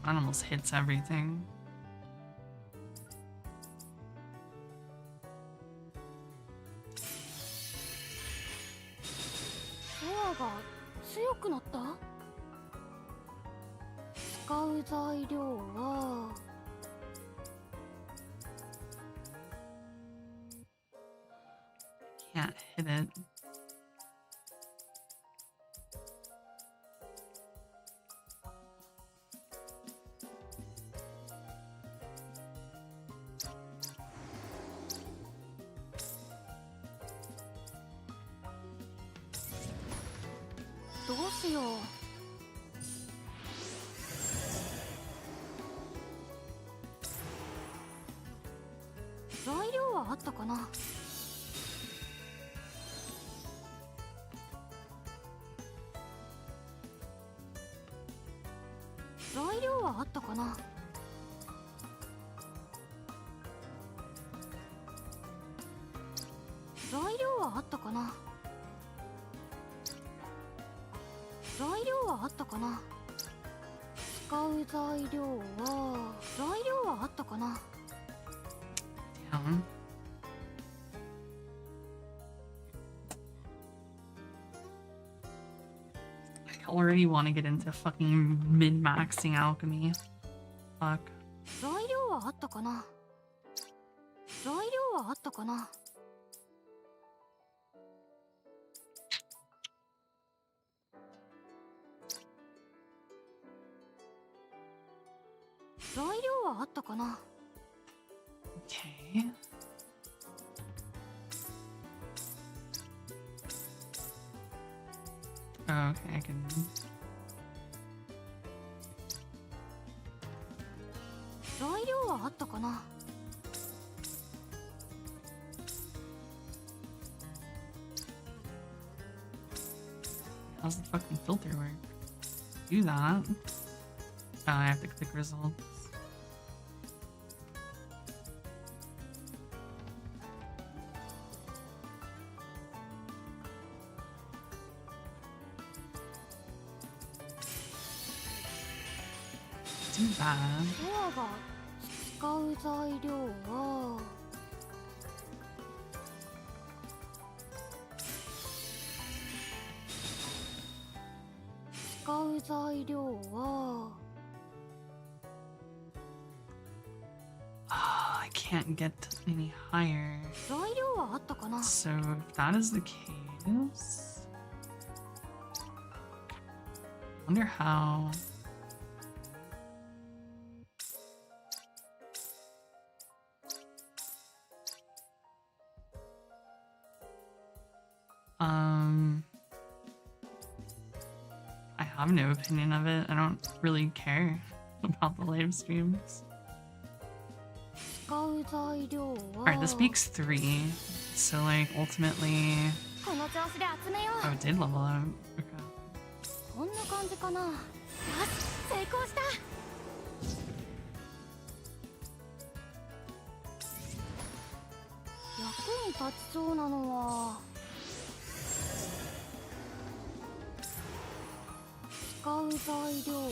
That almost hits everything. ソアが強くなった。使う材料はCan't hit it.どうしよう。材料はあったかな。材料はあったかな。材料はあったかな。材料はあったかな。使う材料は材料はあったかな。Down. I already want to get into fucking min-maxing alchemy. Fuck. 材料はあったかな。材料はあったかな。材料はあったかな。Okay. Okay, I can.材料はあったかな。How's the fucking filter work? Do that. Oh, I have to click results. Too bad. ソアが使う材料は使う材料は I can't get any higher. 材料はあったかな。 So if that is the case, wonder how. I have no opinion of it. I don't really care about the live streams. 使う材料は Alright, this makes 3. So like ultimately この調子で集めよう。 oh, it did level up. Okay. こんな感じかな。よし、成功した。役に立ちそうなのは使う材料は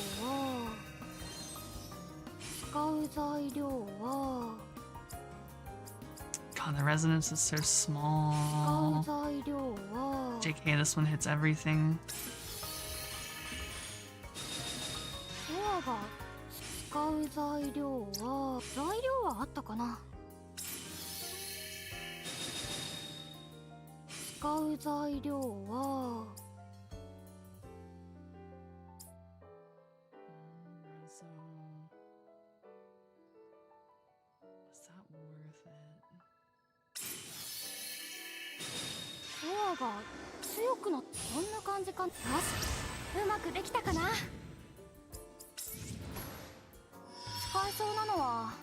使う材料は God, the resonance is so 使 small. う材料は JK, this one hits everything. ソアが使う材料は材料はあったかな。使うう材料は コアが強くなってこんな感じか。よし、うまくできたかな。使えそうなのは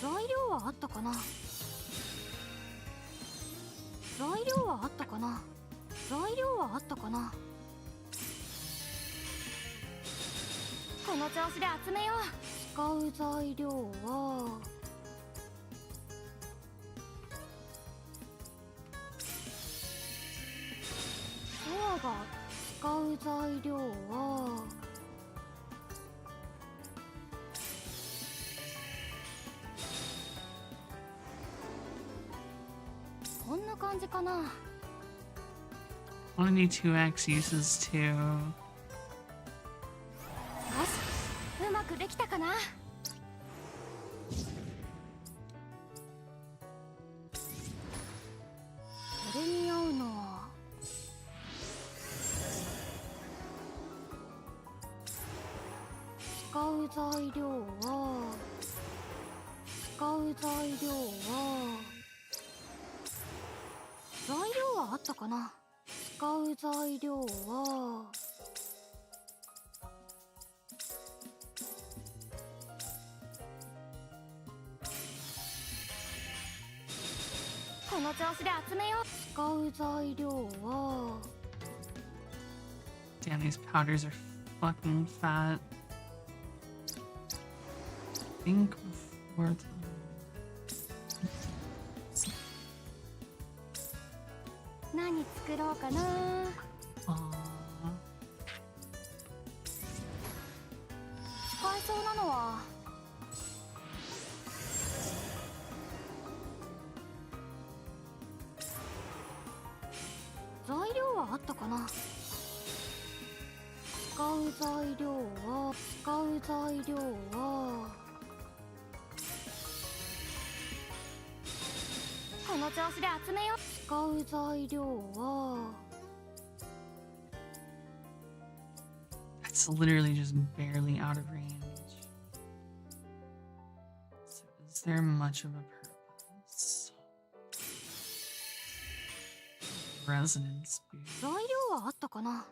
材料はあったかな。材料はあったかな。材料はあったかな。この調子で集めよう。使う材料はコアが使う材料はこんな感じかな。 Only 2x uses 2. よし、うまくできたかな。これに合うのは使う材料は材料はあったかな。使う材料はこの調子で集めよう。使う材料は Damn, these powders are fucking fat. I think before the... 何作ろうかな。使えそうなのは材料はあったかな。使う材料はこの調子で集めよう。使う材料は That's literally just barely out of range. So is there much of a purpose? Resonance boost. 材料はあったかな。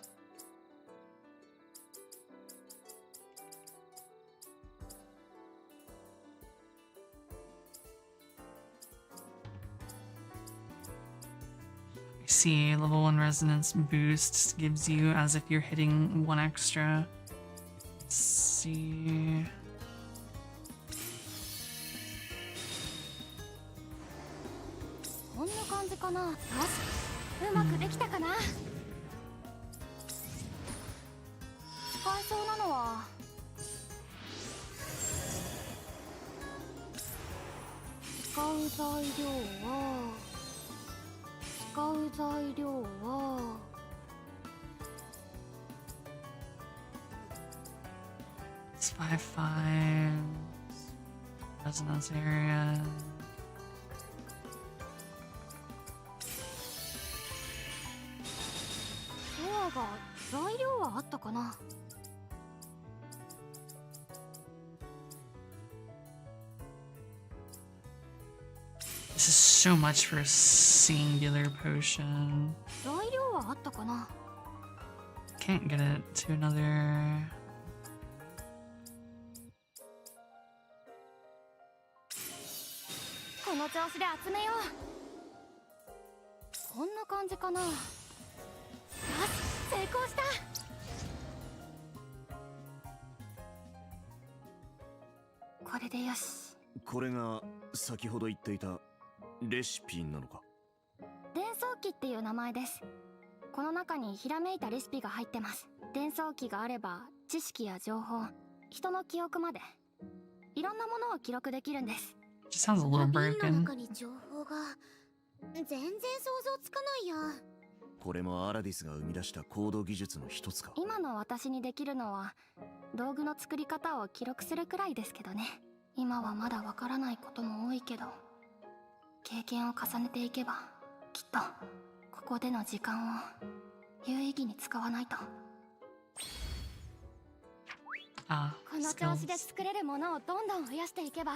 I see, level 1 resonance boost gives you as if you're hitting 1 extra. Let's see. こんな感じかな。よし、うまくできたかな。使えそうなのは使う材料は It's 5/5 resonance area. コアが材料はあったかな。 This is so much for a singular potion. 材料はあったかな。 Can't get it to another. この調子で集めよう。こんな感じかな。よし、成功した。これでよし。これが先ほど言っていたレシピなのか。伝送機っていう名前です。この中にひらめいたレシピが入ってます。伝送機があれば知識や情報、人の記憶までいろんなものを記録できるんです。 Just sounds a little 瓶の broken. 中に情報が全然想像つかないや。これもアラディスが生み出したコード技術の一つか。今の私にできるのは道具の作り方を記録するくらいですけどね。今はまだわからないことも多いけど、経験を重ねていけばきっとここでの時間を有意義に使わないと。この調子で作れるものをどんどん増やしていけば、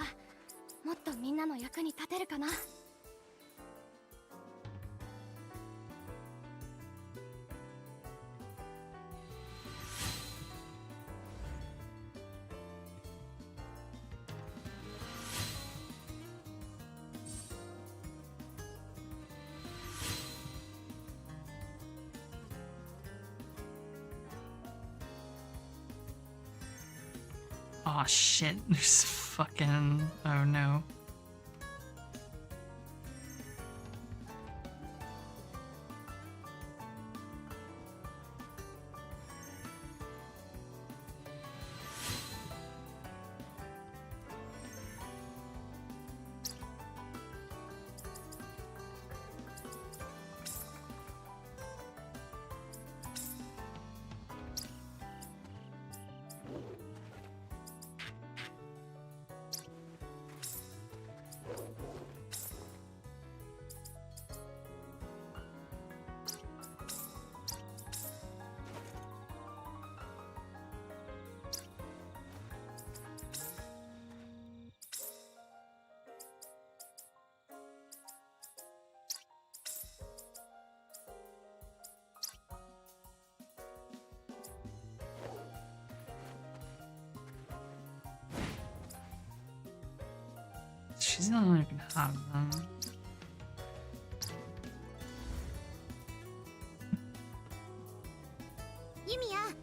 もっとみんなの役に立てるかな。Oh shit, there's fucking... oh no. She's not even gonna have them. Yumiya,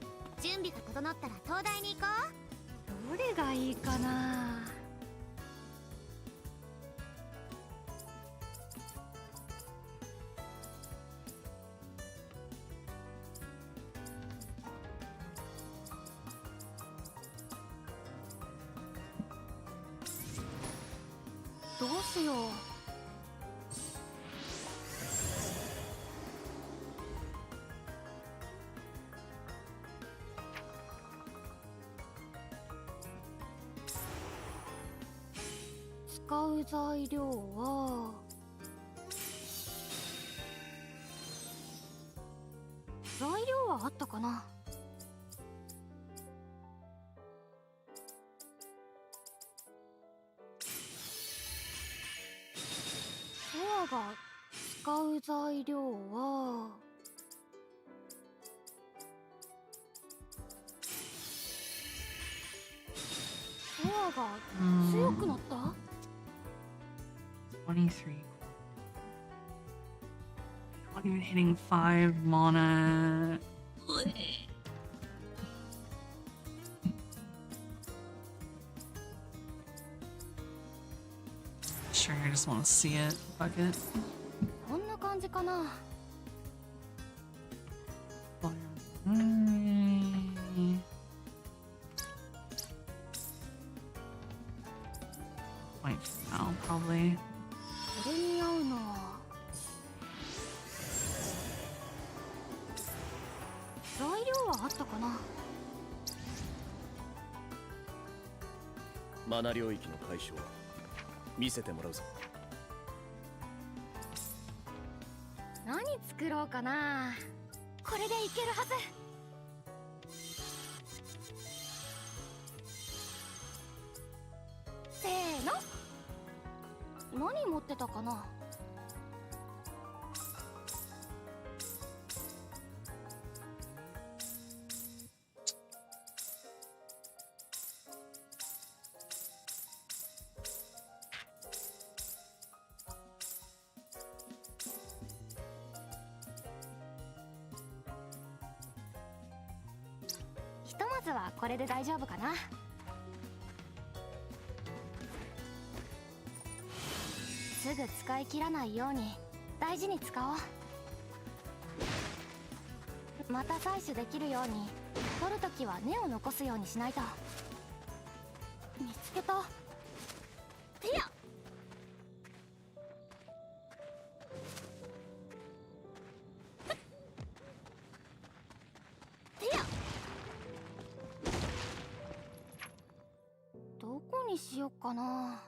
準備が整ったら東大に行こどれがいいかな。どうしよう。使う材料は材料はあったかな。ソアが使う材料はソアが強くなった？ 23. Not even hitting 5 mana. Sure, I just want to see it. Fuck it. こんな感じかな。Wait for now, probably. これに合うのは材料はあったかな。マナ領域の解消見せてもらうぞ。何作ろうかな。これでいけるはず。せーの。何持ってたかな。ひとまずはこれで大丈夫かな。すぐ使い切らないように大事に使おう。また採取できるように取るときは根を残すようにしないと。見つけた。てやてや。どこにしよっかな。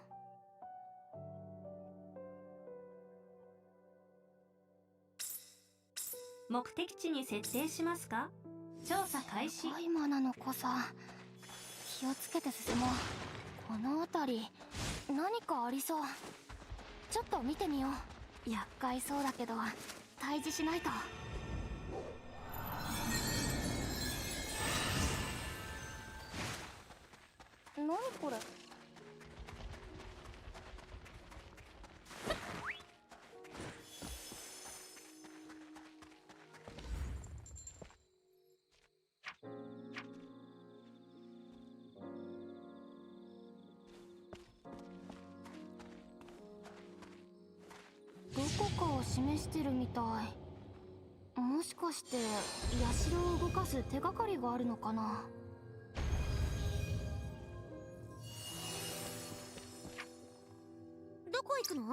目的地に設定しますか？調査開始。高いマナの濃さ、気をつけて進もう。この辺り何かありそう。ちょっと見てみよう。厄介そうだけど退治しないと。何これ。どこかを示してるみたい。もしかして社を動かす手がかりがあるのかな。どこ行くの？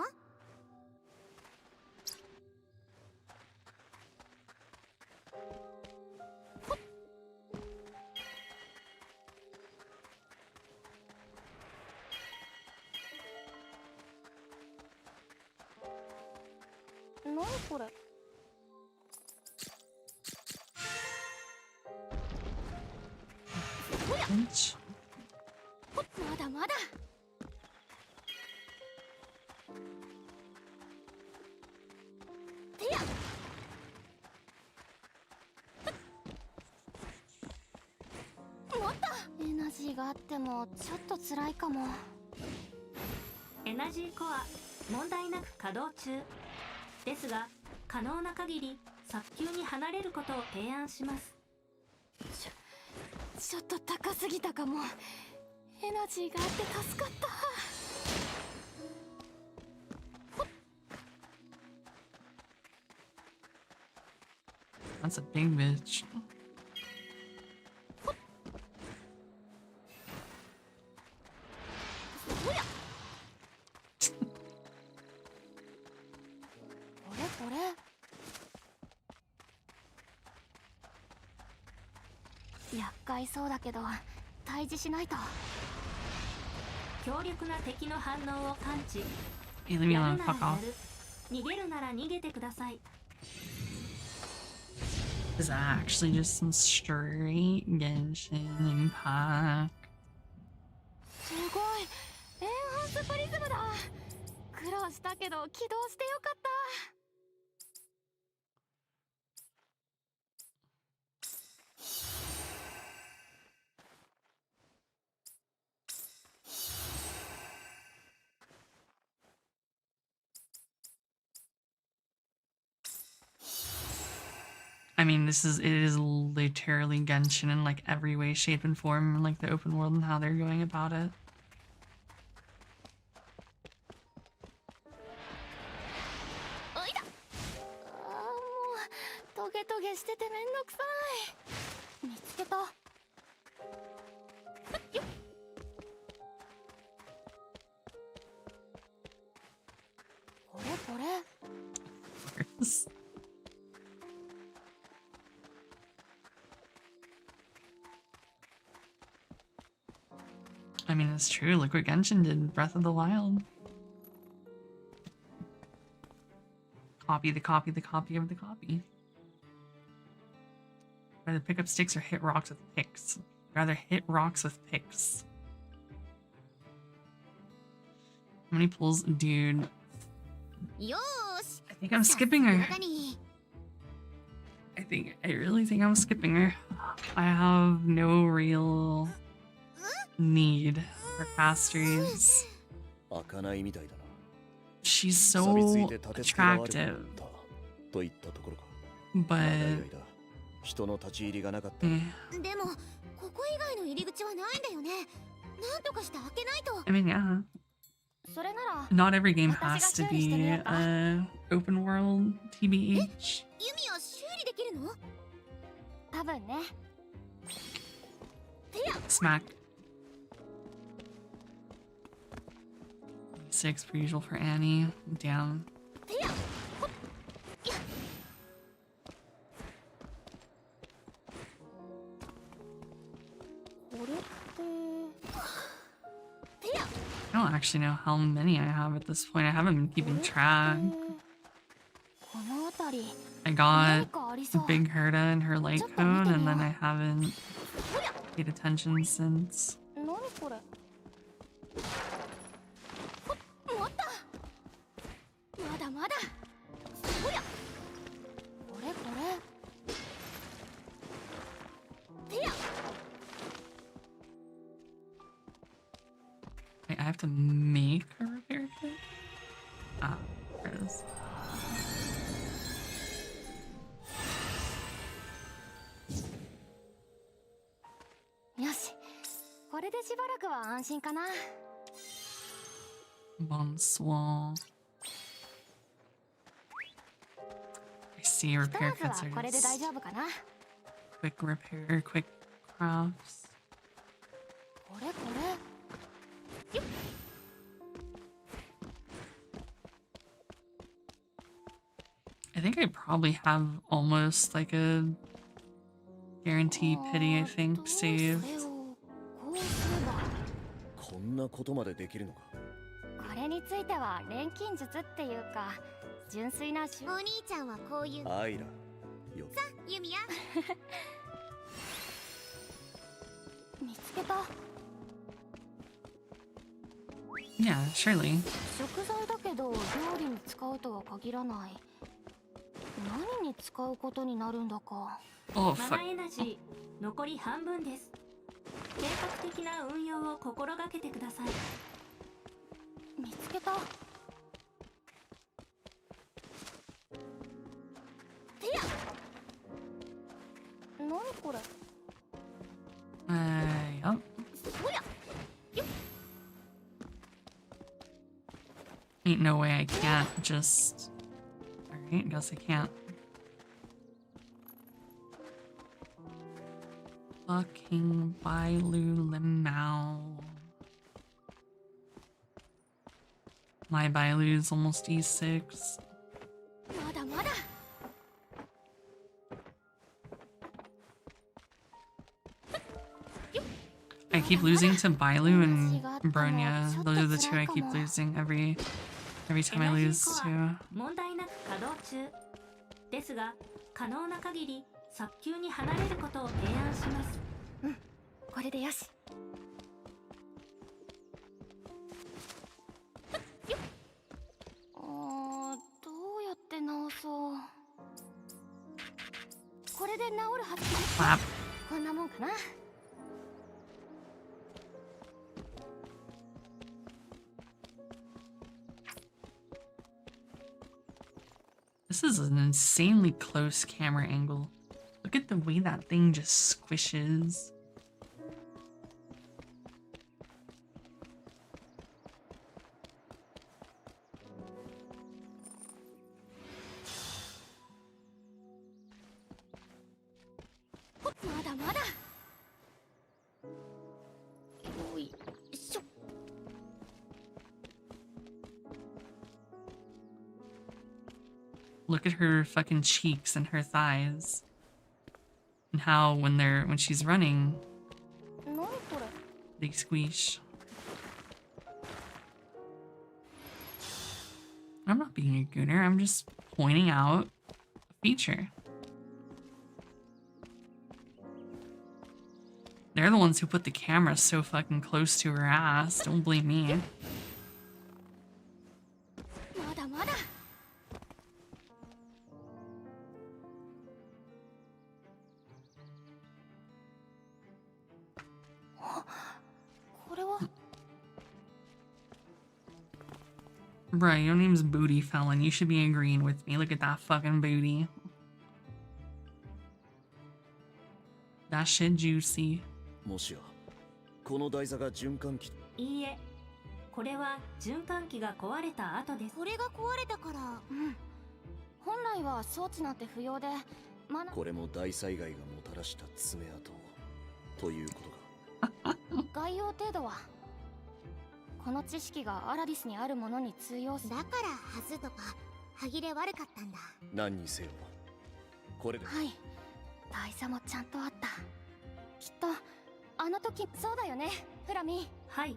何これ。まだまだ。てや。もっとエナジーがあってもちょっと辛いかも。エナジーコア問題なく稼働中ですが、可能な限り早急に離れることを提案します。ちょっと高すぎたかも。エナジーがあって助かった。That's a big bitch. これ厄介そうだけど退治しないと。強力な敵の反応を感知。 Hey, leave me や alone. るなら Fuck や off. る。逃げるなら逃げてください。This is actually just some straight Genshin Impact. すごいエンハンスプリズムだ。苦労したけど起動してよかった。I mean, it is literally Genshin in like every way, shape, and form, like the open world and how they're going about it. おいだ。あーもうトゲトゲしててめんどくさい。見つけた。よっ。これこれ。I mean, it's true. Look what Genshin did in Breath of the Wild. Copy the copy the copy of the copy. Rather pick up sticks or hit rocks with picks. Rather hit rocks with picks. How many pulls? Dude. I think I'm skipping her. I really think I'm skipping her. I have no real need for castries. She's so attractive. But 人の立ち入りがなかった。でもここ以外の入り口はないんだよね。なんとかして開けないと。 I mean, yeah. それなら Not every game has to be open world, TBH. 弓は修理できるの？多分ね。 Smack. 6 per usual for Annie. Down. これって。don't actually know how many I have at this point. I haven't been keeping track. I got Big Herda and her light cone, and then I haven't paid attention since. Wait, I have to make a repair kit? Ah, there it is. Bonsoir. I see repair kits are just quick repair, quick crafts. I think I probably have almost like a guarantee pity, I think, saved. こんなことまでできるのか。これについては錬金術っていうか純粋なお兄ちゃんはこういうアイラよ。さあユミヤ見つけた。 Yeah, surely. 食材だけど料理に使うとは限らない。何に使うことになるんだか。Oh, マナエナジー残り半分です。計画的な運用を心がけてください。見つけた。てや。何これ。Yup. そりゃ。よっ。 Ain't no way I can't just... Alright, guess I can't. Fucking Bailu Limao. My Bailu's almost E6. I keep losing to Bailu and Bronya. Those are the two I keep losing every time I lose to. 問題なく稼働中ですが、可能な限り早急に離れることを提案します。うん、これでよし。どうやって直そう。これで治るはず。こんなもんかな。 This is an insanely close camera angle. Look at the way that thing just squishes. Look at her fucking cheeks and her thighs. And how when she's running, they squish. I'm not being a gooner, I'm just pointing out a feature. They're the ones who put the camera so fucking close to her ass, don't blame me. Bruh, your name's Booty Felon. You should be agreeing with me. Look at that fucking booty. That shit juicy. もしやこの台座が循環器。いいえ、これは循環器が壊れた後です。これが壊れたから、本来は装置なんて不要で、これも大災害がもたらした爪痕ということか。概要程度は。 この知識がアラディスにあるものに通用する。だからはずとか歯切れ悪かったんだ。何にせよこれで。はい。台座もちゃんとあった。きっとあの時そうだよね、フラミ。はい。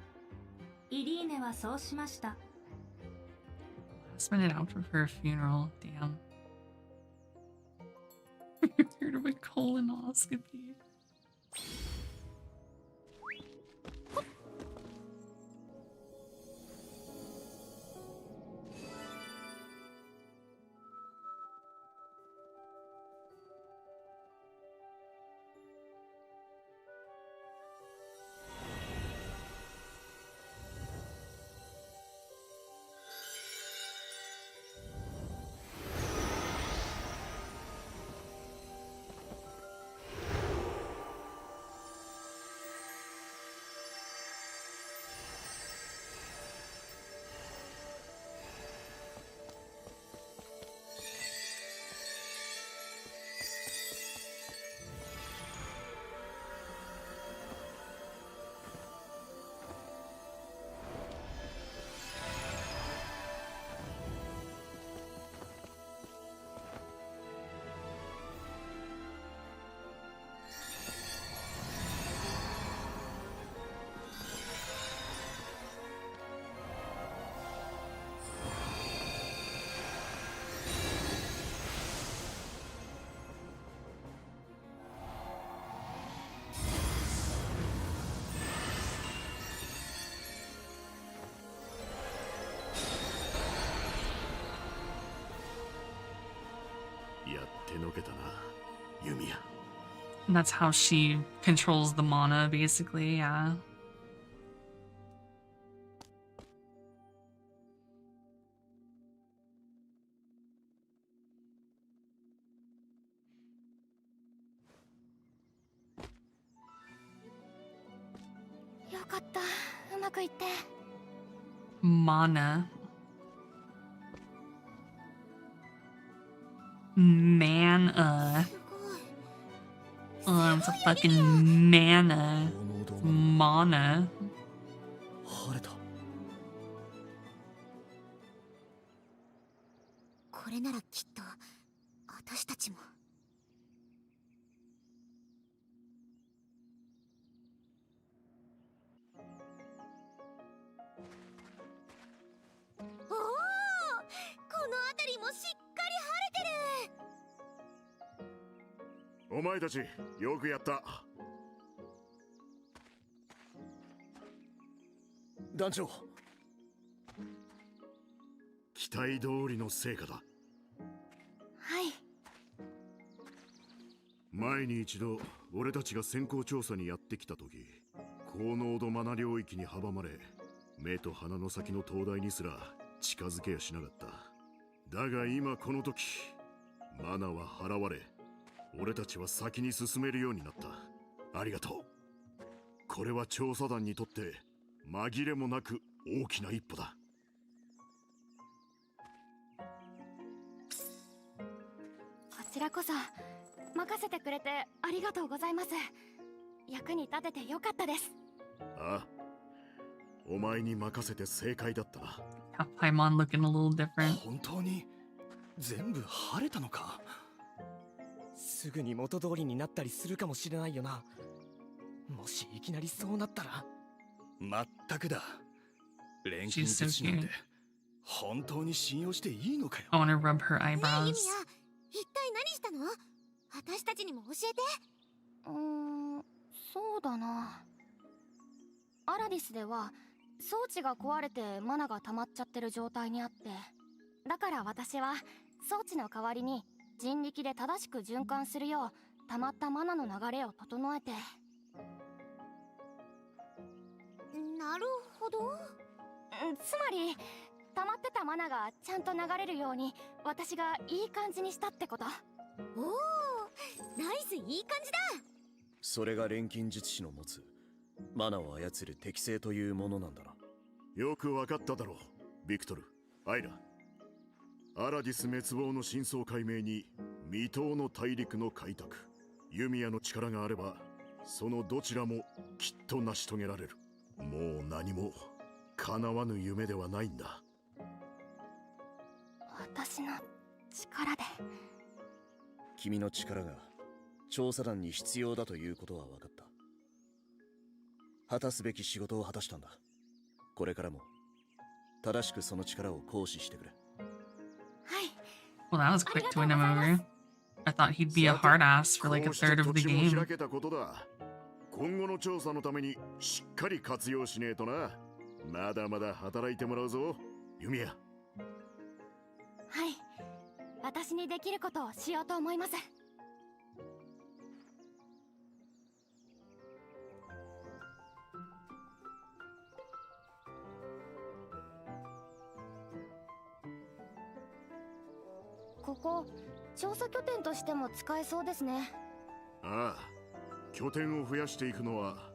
イリーネはそうしました。 Husband and out for her funeral. Damn. Heard of a colonoscopy. And that's how she controls the mana, basically, yeah. Mana. Mana. Oh, it's a fucking mana. It's mana. これならきっと私たちも。おお、この辺りもしっかり晴れてる。お前たちよくやった。団長、期待通りの成果だ。はい。前に一度俺たちが先行調査にやってきた時、高濃度マナ領域に阻まれ、目と鼻の先の灯台にすら近づけやしなかった。だが今この時、マナは払われ、俺たちは先に進めるようになった。ありがとう。これは調査団にとって紛れもなく大きな一歩だ。こちらこそ任せてくれてありがとうございます。役に立ててよかったです。ああ、お前に任せて正解だったな。Paimon looking a little different. 本当に全部晴れたのか。すぐに元通りになったりするかもしれないよな。もしいきなりそうなったら。まったくだ。錬金術師なんて本当に信用していいのかよ。 I wanna rub her eyebrows. ねえユミヤ、一体何したの？私たちにも教えて。そうだな。アラディスでは装置が壊れてマナが溜まっちゃってる状態にあって、だから私は装置の代わりに人力で正しく循環するよう溜まったマナの流れを整えて。なるほど。つまり溜まってたマナがちゃんと流れるように私がいい感じにしたってこと。おお、ナイス、いい感じだ。それが錬金術師の持つマナを操る適性というものなんだな。よくわかっただろう、ビクトル、アイラ。アラディス滅亡の真相解明に未踏の大陸の開拓、ユミヤの力があればそのどちらもきっと成し遂げられる。もう何も叶わぬ夢ではないんだ。私の力で。君の力が調査団に必要だということは分かった。果たすべき仕事を果たしたんだ。これからも正しくその力を行使してくれ。Well, that was quick to win him over. I thought he'd be a hard ass for like a third of the game. 今後の調査のためにしっかり活用しねえとな。まだまだ働いてもらうぞ、ユミヤ。はい、私にできることをしようと思います。ここ調査拠点としても使えそうですね。ああ、拠点を増やしていくのは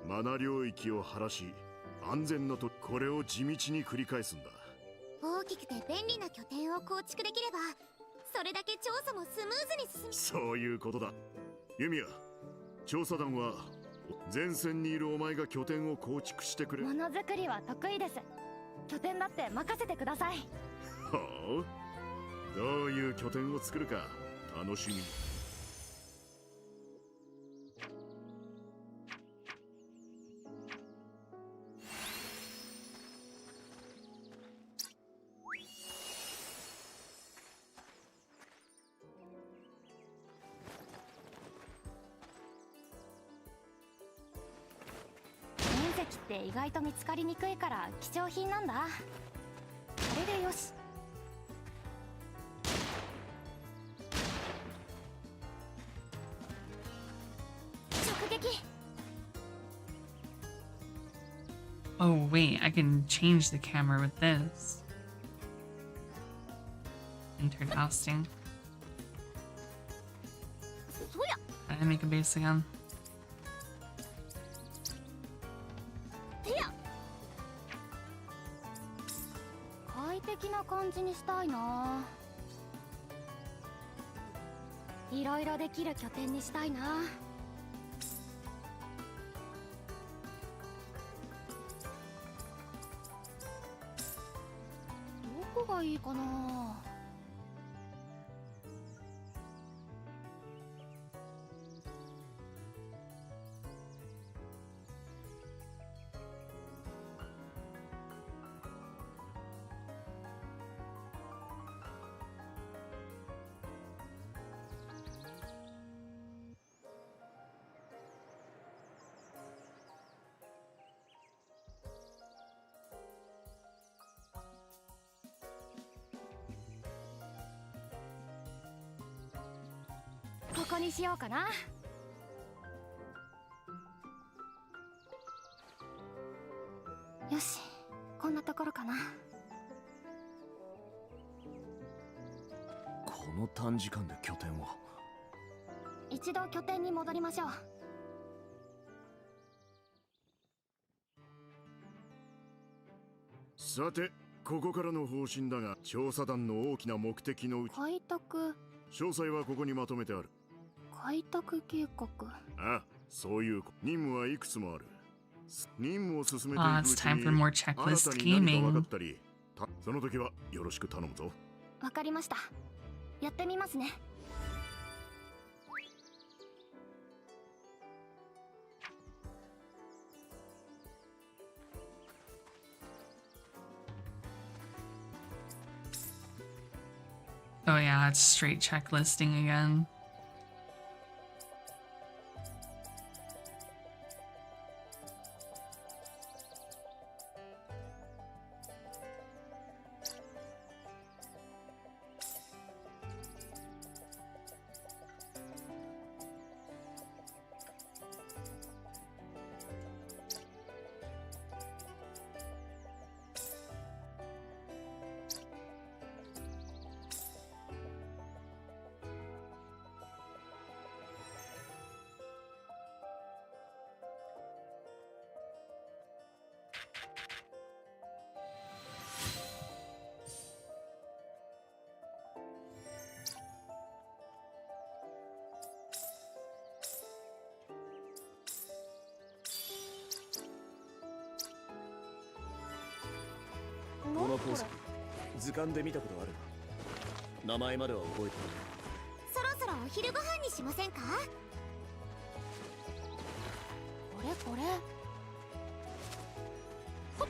マナ領域を晴らし安全なと、これを地道に繰り返すんだ。大きくて便利な拠点を構築できれば、それだけ調査もスムーズに進み。そういうことだ。ユミヤ、調査団は前線にいるお前が拠点を構築してくれ。ものづくりは得意です。拠点だって任せてください。はあ、どういう拠点を作るか楽しみに。隕石って意外と見つかりにくいから貴重品なんだ。これでよし。Oh wait, I can change the camera with this. Interesting. Can I make a base again? 快適な感じにしたいな。いろいろできる拠点にしたいな。どこがいいかな。ここにしようかな。よし、こんなところかな。この短時間で拠点を。一度拠点に戻りましょう。さて、ここからの方針だが、調査団の大きな目的のうち、開拓、詳細はここにまとめてある。開拓計画。ああ、そういう任務はいくつもある。任務を進めていくうちに、 it's time for more 新 checklist たに何か gaming. 分かったり、その時はよろしく頼むぞ。わかりました。やってみますね。Oh yeah, it's straight checklisting again.この鉱石、図鑑で見たことある。名前までは覚えてない。そろそろお昼ご飯にしませんか？これこれ。ほっ、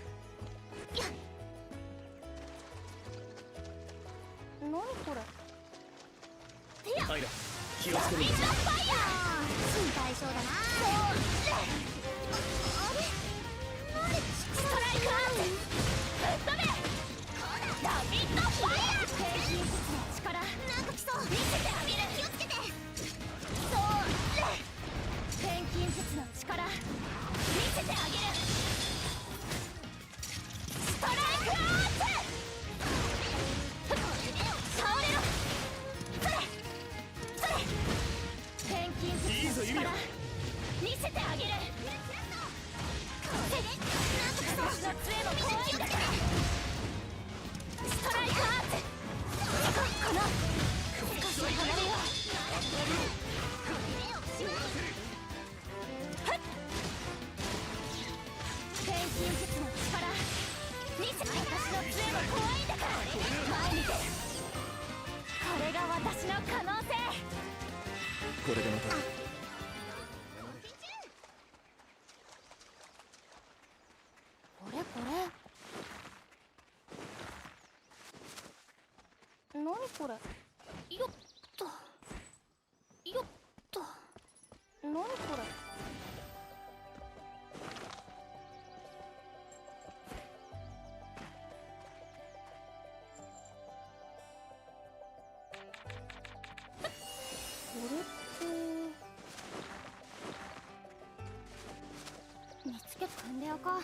前だ。気をつけろ。心配性だな。あれなんでストライクアウト。ぶっ飛べ。ラビットファイヤー。平均術の力なんか来そう。見せてあげる。気をつけて。錬金術の力見せてあげる。ストライクアーツ。倒れろ。それそれ。錬金術の力見せてあげる。これでなんとか私の杖も怖いんだから。ストライクアーツ。この少し離れよう。錬金術の力見せて。私の杖も怖いんだから前に出る。これが私の可能性。これでまたこれこれ何これ。よっとよっと。何これ。これって見つけ組んでよか。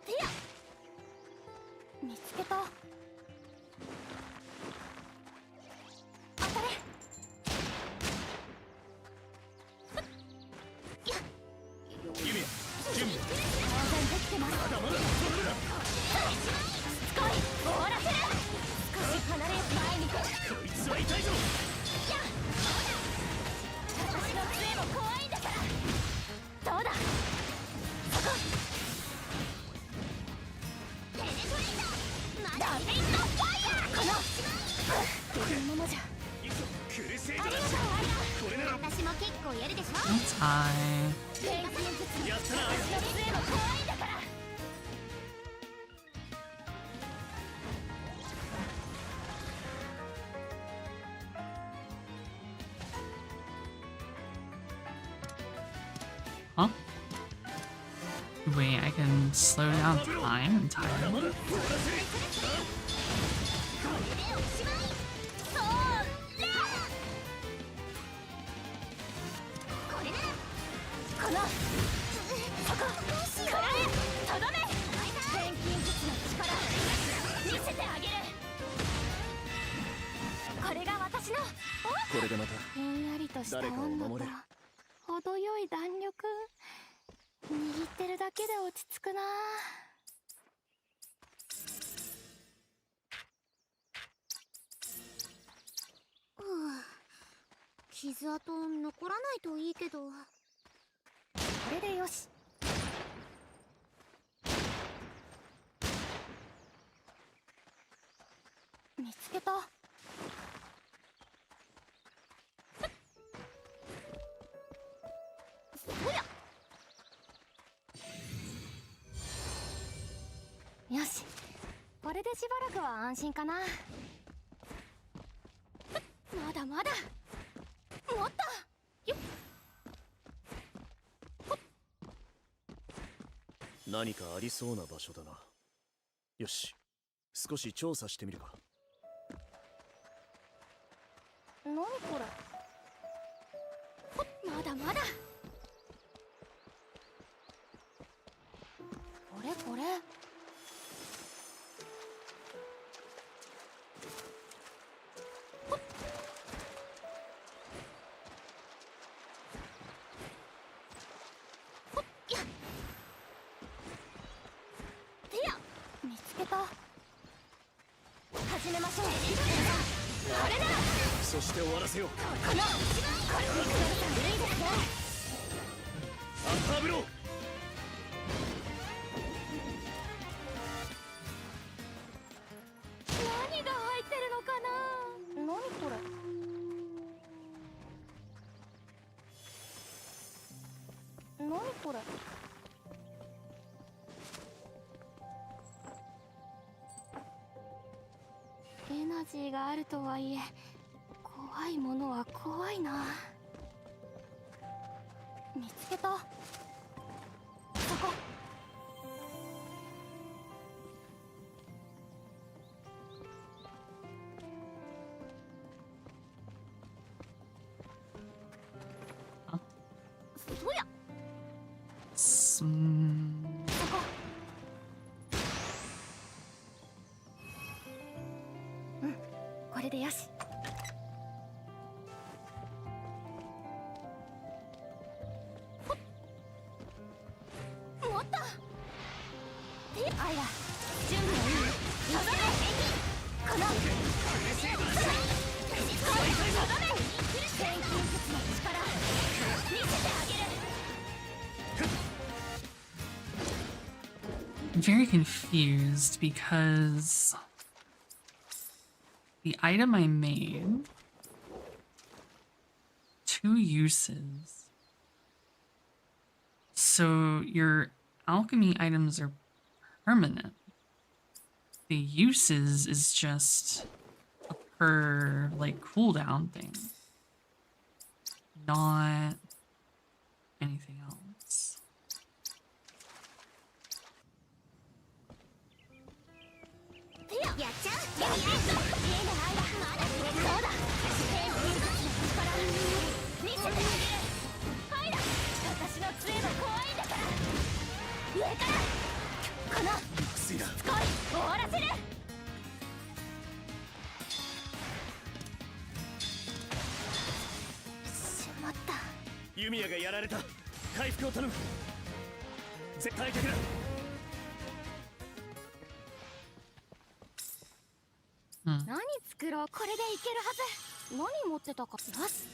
てや見つけた。当たれ。ユミ準備当然できてます。まだまだしつこい。終わらせる。少し離れ前に出る。こいつは痛いぞ。やっ私の杖も怖いんだから。どうだそこ。ペネトレーターダビットファイヤー。このままじゃ。クルセイドだ。ありがとうアイこれなら私も結構やるでしょ。 It's time. 錬金術やったな。私の杖も怖いんだから。Huh? Wait, I can slow down time entirely. これならこのそこくらえとどめ。錬金術の力見せてあげる。これが私のこれでまたひんやりとした誰かを温度と守れる。程よい弾力。握ってるだけで落ち着くな。傷跡残らないといいけど。これでよし。見つけた。そや。よし、これでしばらくは安心かな。まだまだもっとよっ。何かありそうな場所だな。よし、少し調査してみるか。何これ。まだまだ。これこれ。てや見つけた。始めましょう。これなら。そして終わらせよう。これに比べたらいいですね。アッターブロー。何が入ってるのかな。何これ。何これ。ジーがあるとはいえ怖いものは怖いな。見つけた。そこ。そや。そこ。うん、これでよし。もっと。アイラ、準備はいい？よそれ。この。天気術の力、見せてあげる。I'm very confused because the item I made, 2 uses. So your alchemy items are permanent. The uses is just a per like cooldown thing, not anything else. Yumiya がやられた。回復を頼む。絶対的だ。何作ろう。これでいけるはず。何持ってたか。よし。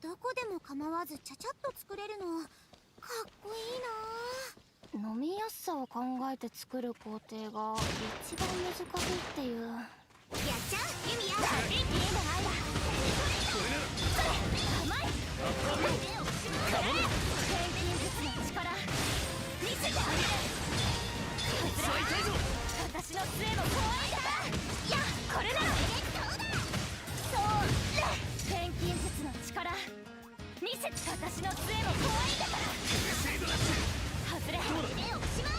どこでも構わずちゃちゃっと作れるのかっこいいな。飲みやすさを考えて作る工程が一番難しいっていう。やっちゃう。ユミヤ。いいね、アイラ。甘い。天気術の力、見せてあげる。私の杖も怖いだから。いや、これなら。そう天気術の力、見せて。私の杖も怖いだから。外れ。おしまい。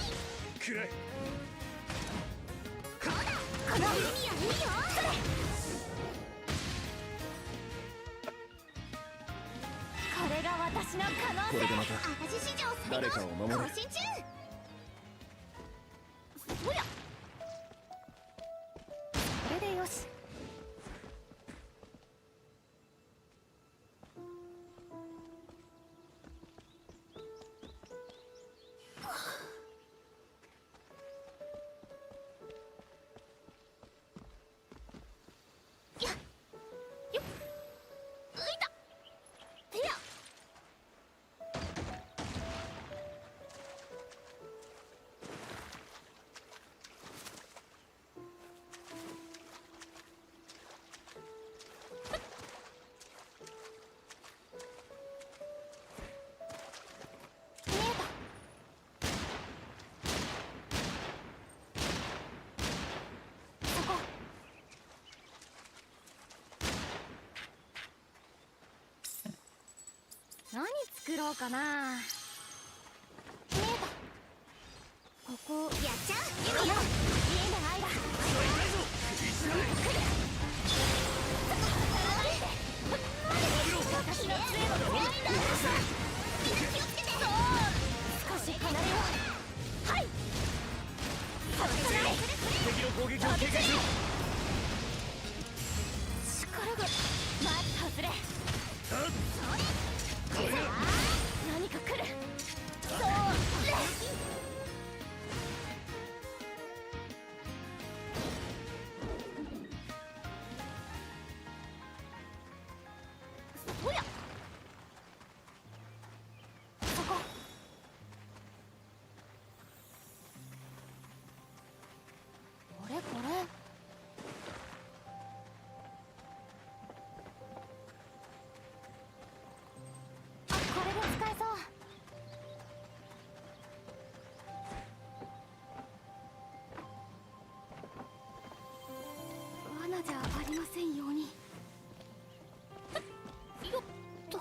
くらい。このユミヤいいよ。これが私の可能性。これでまた私史上誰かを守る。更新中。そや。これでよし。何作ろうかな。見えた。ここやっちゃう。ユミヤ。いいね、アイラ。私の杖も怖いんだ。みんな気をつけて。そう。少し離れよう。はい。外さない。敵の攻撃を警戒しろ。力が。外れ。何か来る。そう。そや。そこ。これこれ。あ、これだ。せんように。よっと。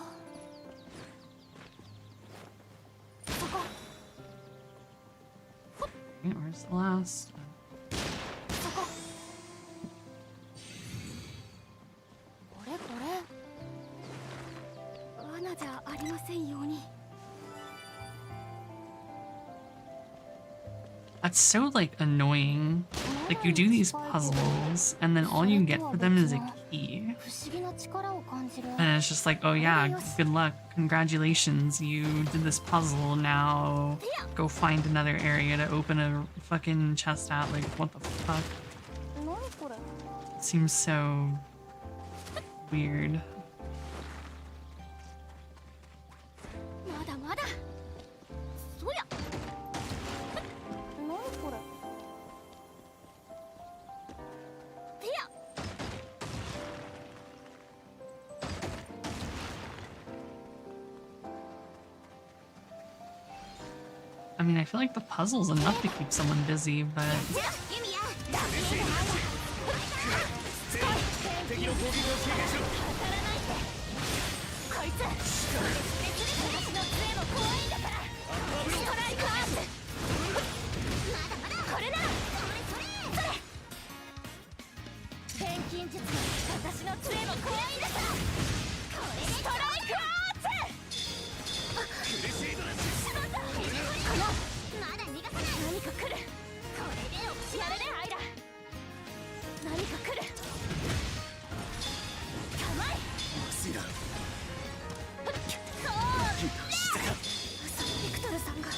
そこ。 Where's the last? そこ。これこれ。罠じゃありませんように。 That's so like annoying. Like you do these puzzles and then all you get for them is a key. 不思議な力を感じる。 And it's just like, oh yeah, good luck. Congratulations, you did this puzzle. Now go find another area to open a fucking chest at. Like, what the fuck? 何これ。 It seems so weird. まだまだ。そや。何これ。てや。 I mean, I feel like the puzzle's enough to keep someone busy, but 敵の攻撃を軽減しろ。こいつ別に私の杖も怖いんだから。ストライクアーツ。まだまだこれだ。それ錬金術も私の杖も怖いんだから。これでストライクアーツ。苦しいドラス。しまった。このまだ逃がさない。何か来る。これでやるねアイラ。何か来る。構え。マジだ。そう。ビクトルさんが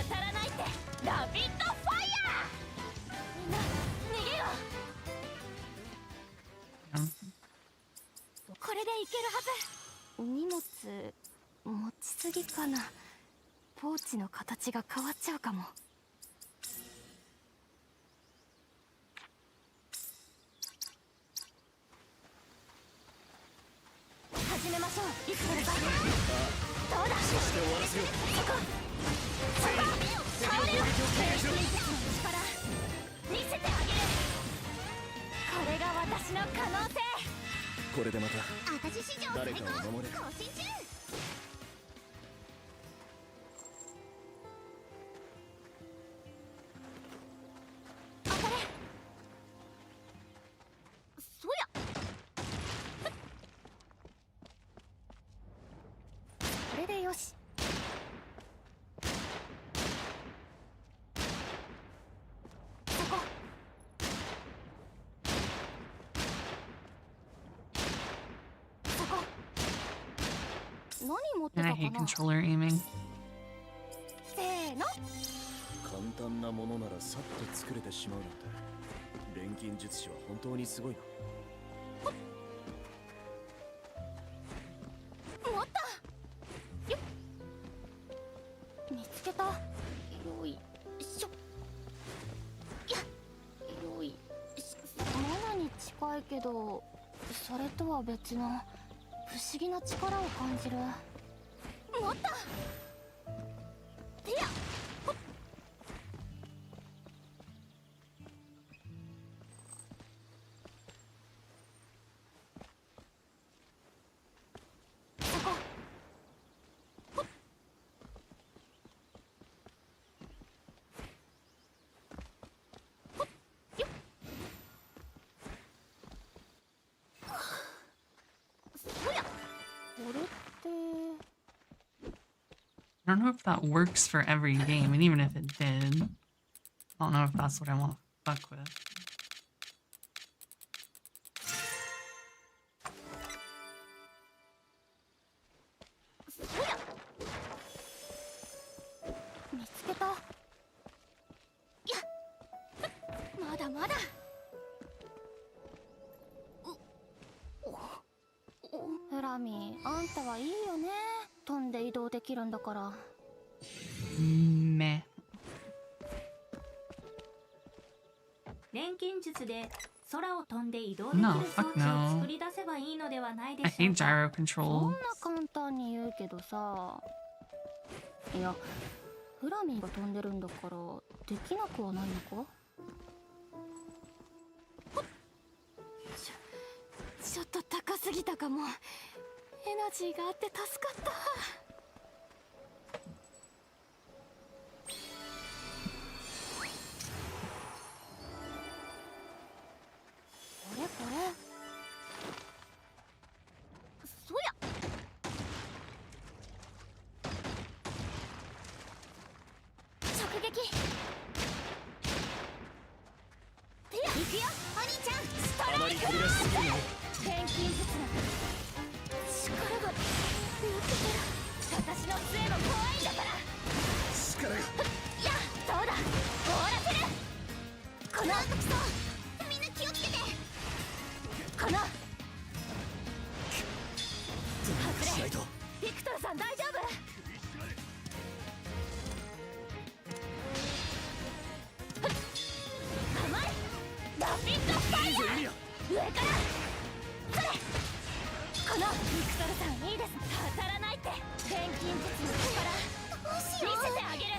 当たらないって。ラビットファイヤー。みんな逃げよう。これでいけるはず。荷物持ちすぎかな。ポーチの形が変わっちゃうかも。始めましょう。ビクトルさん。どうだ。そして終わらせよう。そこ。倒れろ。錬金術の力見せてあげる。これが私の可能性。これでまた私史上誰最高かを守れる。更新中。当たれ。そや。これでよし。そこ。そこ。何持って and た I か hate な。 controller aiming. せーの。簡単なものならさっと作れてしまうなんて。錬金術師は本当にすごいな。持ったよっ。見つけた。よいしょ。やよいしょ。罠に近いけどそれとは別の不思議な力を感じる。持った。てや。ほっ。そこ。ほっ。ほっよっ。そや。これって。 I don't know if that works for every game, and even if it did, I don't know if that's what I want to fuck with. そや。見つけた。やっ。まだまだ。フラミー、あんたはいいよね。飛んで移動できるんだから。Meh. 錬金術で空を飛んで移動できる No, 装 fuck 置 no. を作り出せばいいのではないで I しょう hate か。 gyro そ control. んな簡単に言うけどさ。いや、フラミーが飛んでるんだからできなくはないのか。ほっ。ちょっと高すぎたかも。エナジーがあって助かった。これそりゃ直撃。てや行くよお兄ちゃん。ストライク転勤術な力が抜けてる。私の杖も怖いんだから。力がいやそうだ終わらせる。このクソみんな気をつけて。この外れ。ビクトルさん大丈夫？構えラピッドファイヤー。上からそれ。このビクトルさんいいです。当たらないって錬金術の力見せてあげる。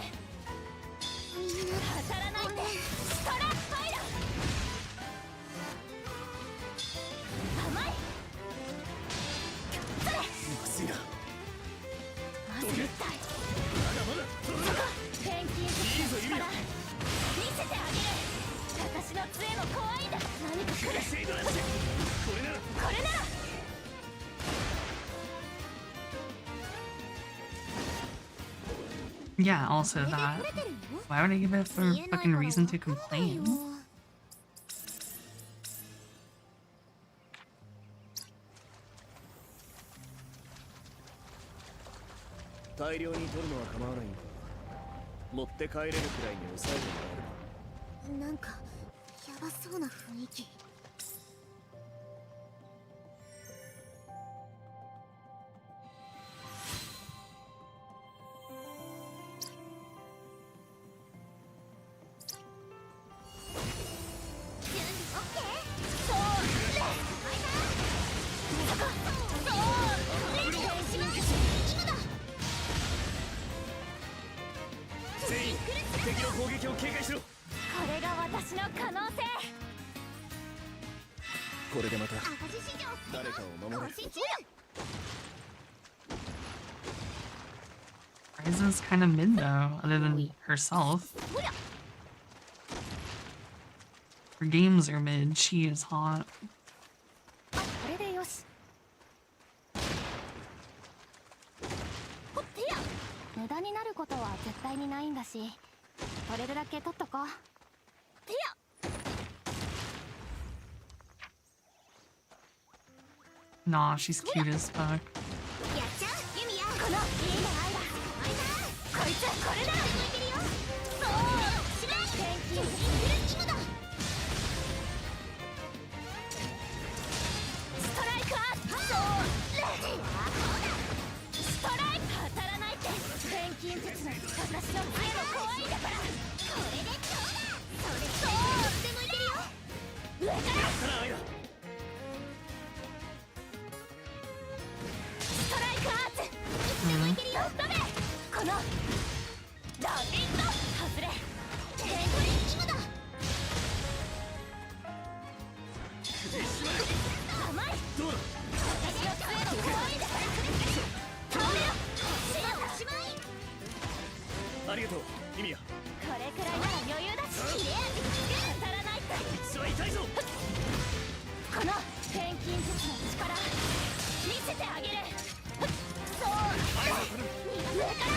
当たらないってストラップファイラー。甘いそれ。まずいな。まずいったい。まだまだそこ錬金術の力見せてあげる。私の杖も怖いんだ。何か来る。これならYeah, also that. Why would I give it a fucking reason to complain? 大量に取るのは構わないんだ。持って帰れるくらいに抑えてもらえるか。なんかやばそうな雰囲気。敵の攻撃を警戒しろ。これが私の可能性。これでまた誰かを守れる。Ryzen's kind of mid though, other than herself. Her games are mid, she is hot. これでよし。ほってや。無駄になることは絶対にないんだし、取れるだけ取っとこう。てや。Nah, she's cute as fuck. やっちゃうユミヤ。このいいねアイラ。こいつこれなら向いてるよ。そうしない。錬金術今だ。ストライクアーツ。そうストライク当たらないって錬金術の私の杖も怖いんだから。これでどうだ。そうで向いてるよ。上からストライクアーツ。で向いてるよ。ダメ。このラビット外れ。錬金今だ。甘い。どうだ。私の杖も怖いんだから。倒れよ。おしまい。ありがとう、イミヤ。これくらいなら余裕だし。当たらないって。一は痛いぞ。この錬金術の力見せてあげる。そう上から。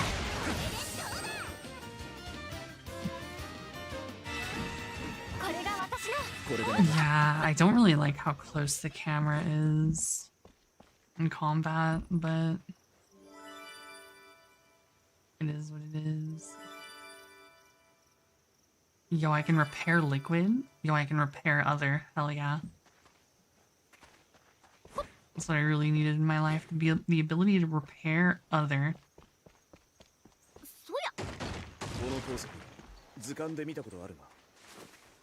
これが私の。 Yeah, I don't really like how close the camera is in combat, but it is what it is. Yo, I can repair liquid. Yo, I can repair other. Hell yeah. That's what I really needed in my life, to be the ability to repair other. この鉱石、図鑑で見たことあるが、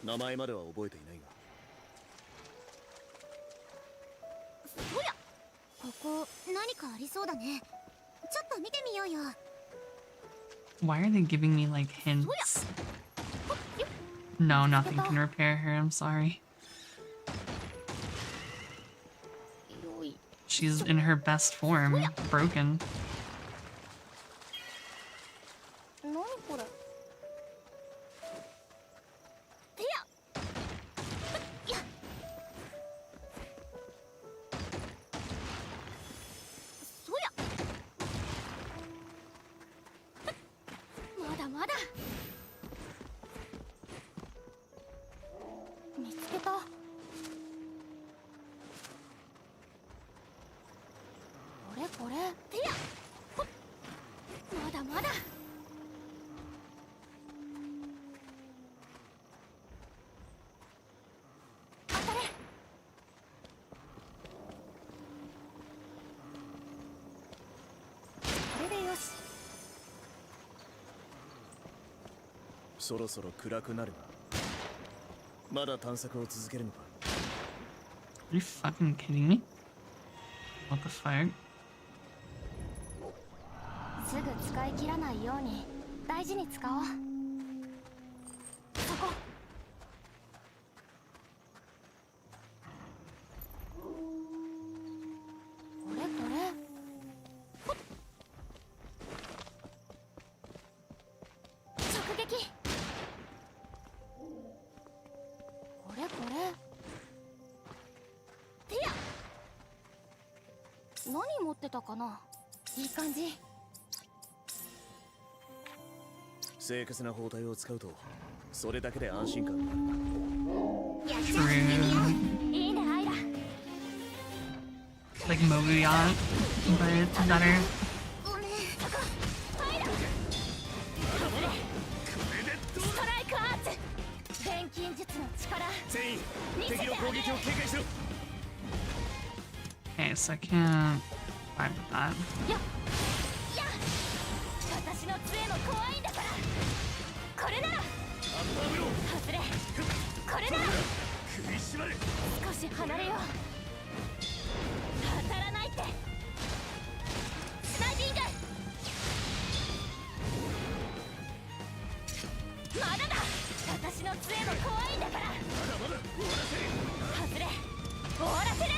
名前までは覚えていないが。そりゃ、ここ何かありそうだね。ちょっと見てみようよ。 Why are they giving me like hints? No, nothing can repair her. I'm sorry. she's in her best form, broken. 何これ。てや。や。そや。まだまだ。見つけた。これこれ。てや。ほっ。まだまだ。当たれ。これでよし。そろそろ暗くなるな。まだ探索を続けるのか。 Are you fucking kidding me? What the fuck? すぐ使い切らないように大事に使おう。そこ。これこれ。ほっ。直撃。これこれ。てや。何持ってたかな。いい感じ。正確な包帯を使うとそれだけで安心感がある。やっちゃう。いいねアイラ。 Like Moguya, but it's better. ごめん。そこ。アイラ。ストライクアーツ。錬金術の力。全員敵の攻撃を警戒しろ。 Okay, so I can't fight with that. や。や。私の杖も怖いんだから。これなら。外れ。これなら。少し離れよう。当たらないって。スナイピング。まだだ。私の杖も怖いんだから。外れ。終わらせる。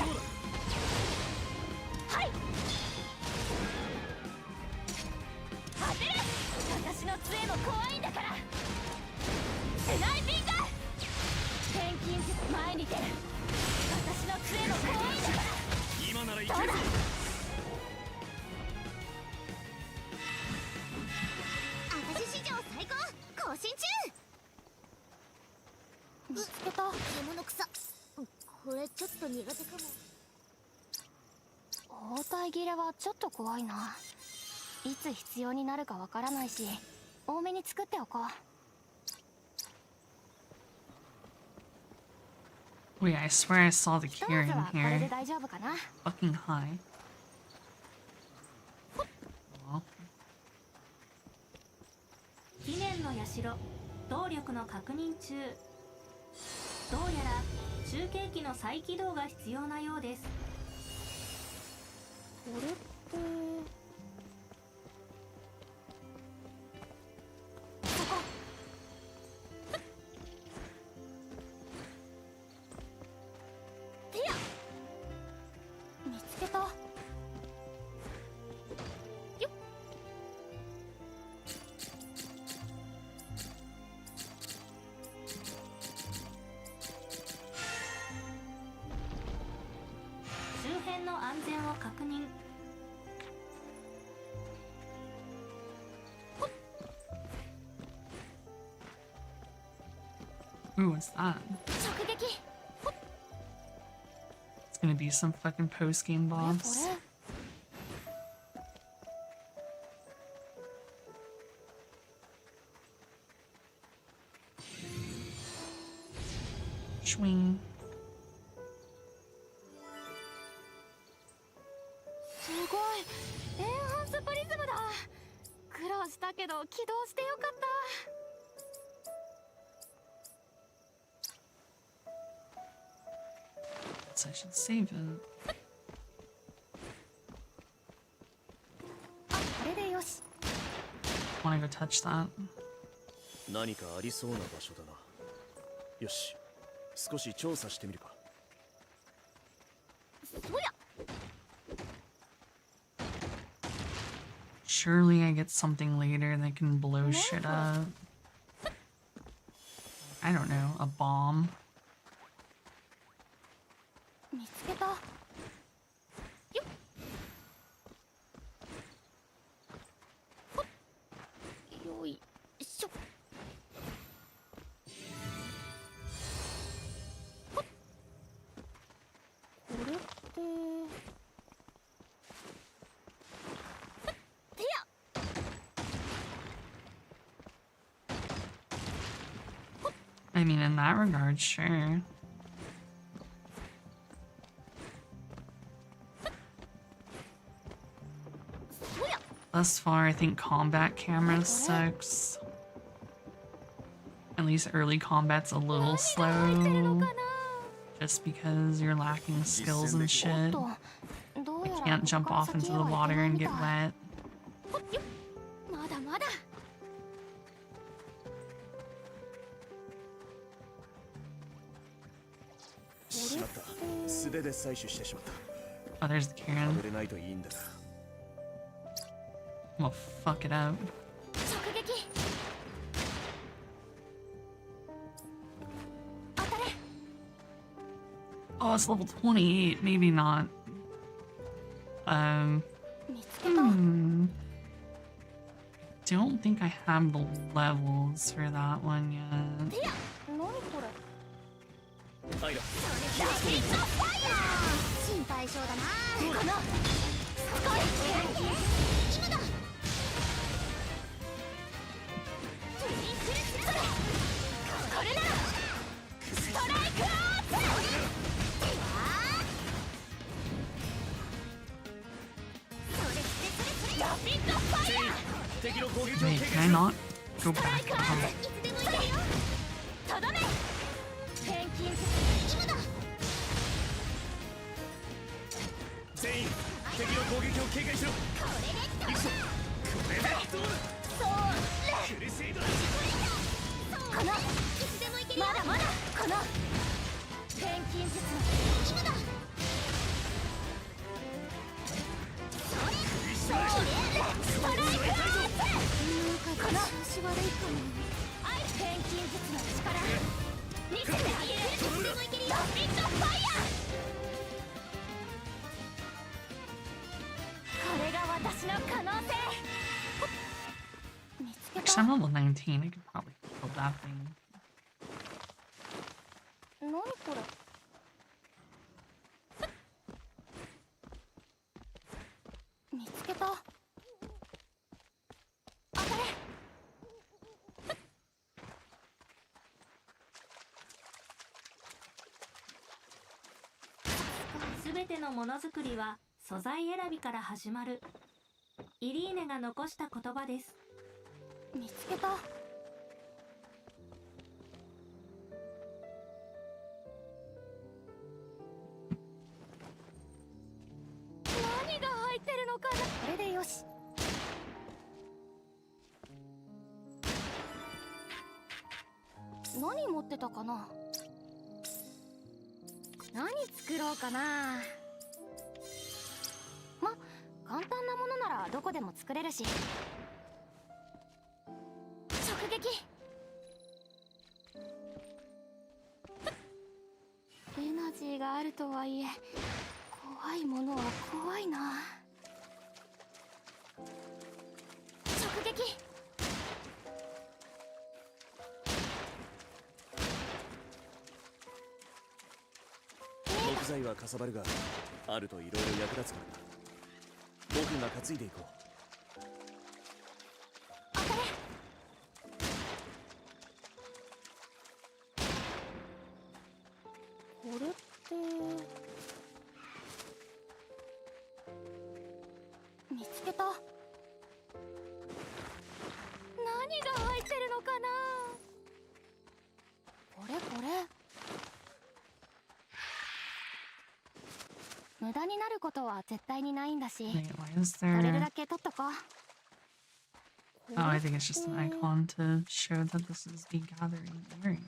はい。当てる。私の杖も怖いんだから。スナイピング。錬金術前に出る。私の杖も怖いんだから。今ならいけるぞ。私史上最高。更新中。見つけた。獣草。これちょっと苦手かも。包帯切れはちょっと怖いな。いつ必要になるかわからないし、多めに作っておこう。 Wait, I swear I saw the ひと cure まず in はこれで here. 大丈夫かな。 Fucking high. Well, 記念の社動力の確認中。どうやら中継機の再起動が必要なようです。これってそこ。てや。見つけた。よっ。周辺の安全を確認。 ooh, what's that? 直撃。 It's gonna be some fucking post-game これ boss. これ。 Swing. すごい。エンハンスプリズムだ。苦労したけど起動してよかった。 So I should save it. あ、これでよし。 Wanna go touch that? 何かありそうな場所だな。よし、少し調査してみるか。そや。Surely I get something later that can blow shit up. I don't know, a bomb. 見つけた。よっ。ほっ。よいしょ。ほっ。これって。てや。 I mean, in that regard, sure. Thus far, I think combat camera sucks. At least early combat's a little slow. Just because you're lacking skills and shit. You can't jump off into the water and get wet. まだまだ。 Oh, there's the Karen. Well, fuck it up. Oh, it's level 28. Maybe not. Don't think I have the levels for that one yet. 心配性だな。このすごい今だ。これならストライクアーツ。ラピッドファイヤー。 Wait, can I not go back? いつでもいけるよ。とどめ。錬金術今だ。 全員敵の攻撃を警戒しろ。行くぞ。これでどうだ。そうクルセイドだ。このいつでもいけるよ。まだまだこの錬金術の今だ。それストライクアーツ。この調子悪いかも。錬金術の力見せてあげる。いつでもいけるよ。ラピッドファイヤー。 これが私の可能性。 Actually, I'm level 19. I could probably kill that thing. 何これ。見つけた。当たれ。すべてのものづくりは素材選びから始まる。イリーネが残した言葉です。見つけた。何が入ってるのかな。これでよし。何持ってたかな。何作ろうかな。ま、簡単なものならどこでも作れるし。直撃。エナジーがあるとはいえ怖いものは怖いな。直撃。木材はかさばるがあるといろいろ役立つからな。僕が担いでいこう。これって見つけた。何が入ってるのかな。これこれ。無駄になることは絶対にないんだし、 Wait, why is 取れる there... だけ取っとこう。 Oh, I think it's just an icon to show that this is the gathering area.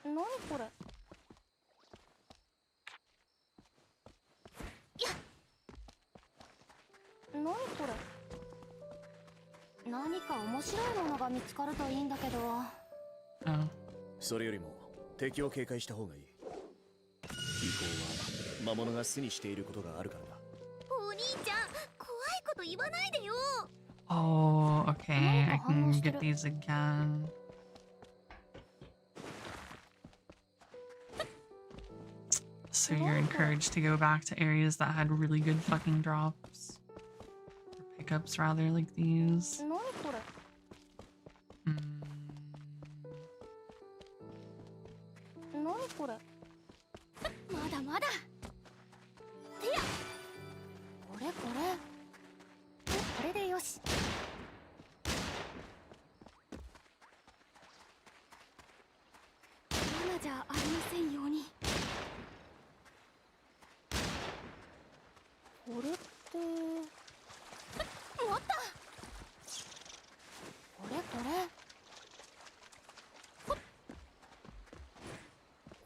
何これ。いや、何これ。何か面白いものが見つかるといいんだけど。それよりも敵を警戒した方がいい。違法は魔物が巣にしていることがあるからだ。お兄ちゃん、怖いこと言わないでよ。 Oh, okay, I can get these again. So you're encouraged to go back to areas that had really good fucking drops. Or pickups, rather, like these. Hmm. 何これ。まだまだ。てや。これこれ。これでよし。罠じゃありませんように。これって。持った。これこれ。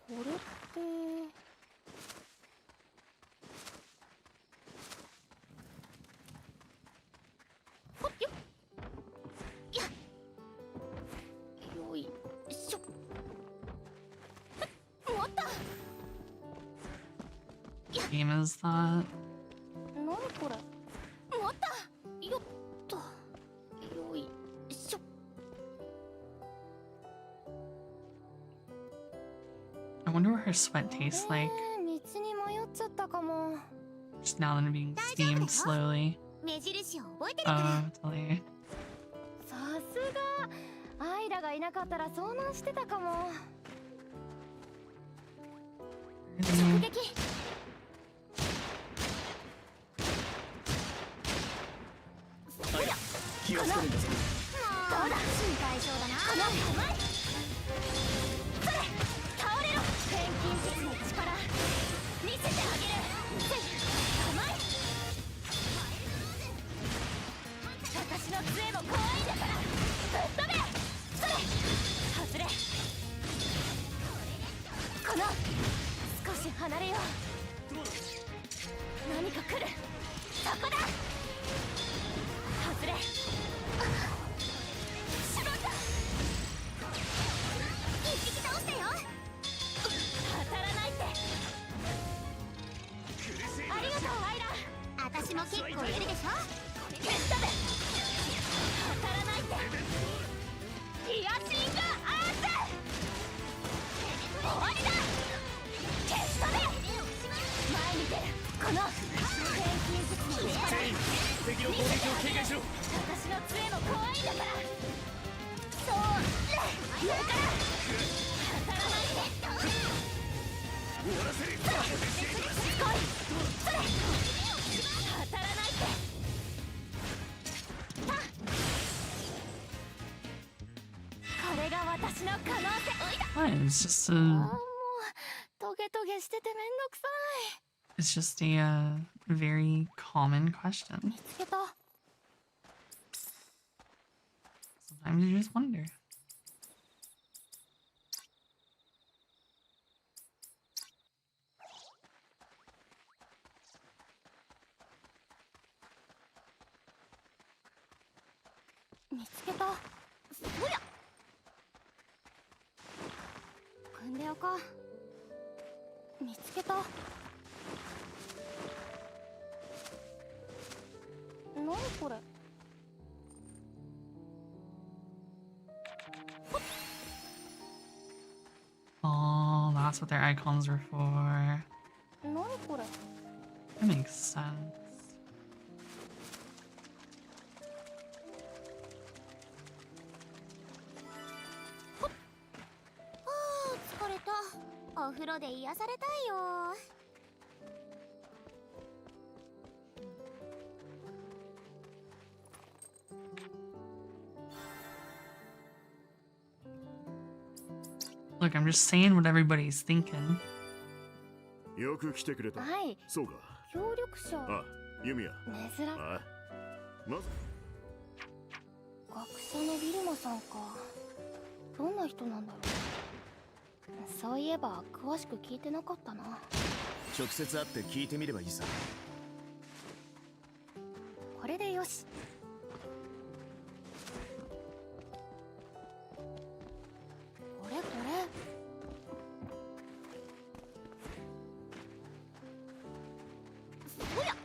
これって。ほっよっ。やよいしょ。持った。 Game is that? 何これ。持った。よっと。よいしょ。 I wonder what her sweat tastes like. 道に迷っちゃったかも。 Just now that I'm being steamed slowly. 目印を覚えてるから。 Totally. さすが。アイラがいなかったら遭難してたかも。直撃。気をつけるんだぞ。どうだ。心配性だな。甘い。それ。倒れろ。錬金術の力。見せてあげる。甘い。私の杖も怖いんだから。ぶっ飛べ。それ。外れ。この。少し離れよう。何か来る。そこだ。外れ。しまった。一匹倒したよ。当たらないって。ありがとうアイラ。私も結構やるでしょ。ぶっ飛べ。当たらないって。ヒアシンガーアース。終わりだ。消し飛べ。前に出る。この錬金術の力。敵の攻撃を警戒しろ。私の杖も怖いんだから。そう上から当たらないで。終わらせる。来い。それ当たらないで。これが私の可能性。おいだ。 What? It's just a. もうトゲトゲしててめんどくさい。 It's just a very common question. 見つけた。 Sometimes you just wonder.見つけた。そりゃ。組んでおこう。見つけた。何これ。 Oh, that's what their icons were for. 何これ。 That makes sense. 疲れた。お風呂で癒されたいよ。 Look, I'm just saying what everybody's thinking. よく来てくれた。はい。そうか。協力者。あ、ユミヤ。珍しい。あ、まず。学者のビルマさんか。どんな人なんだろう。そういえば詳しく聞いてなかったな。直接会って聞いてみればいいさ。これでよし。これこれ。そうや。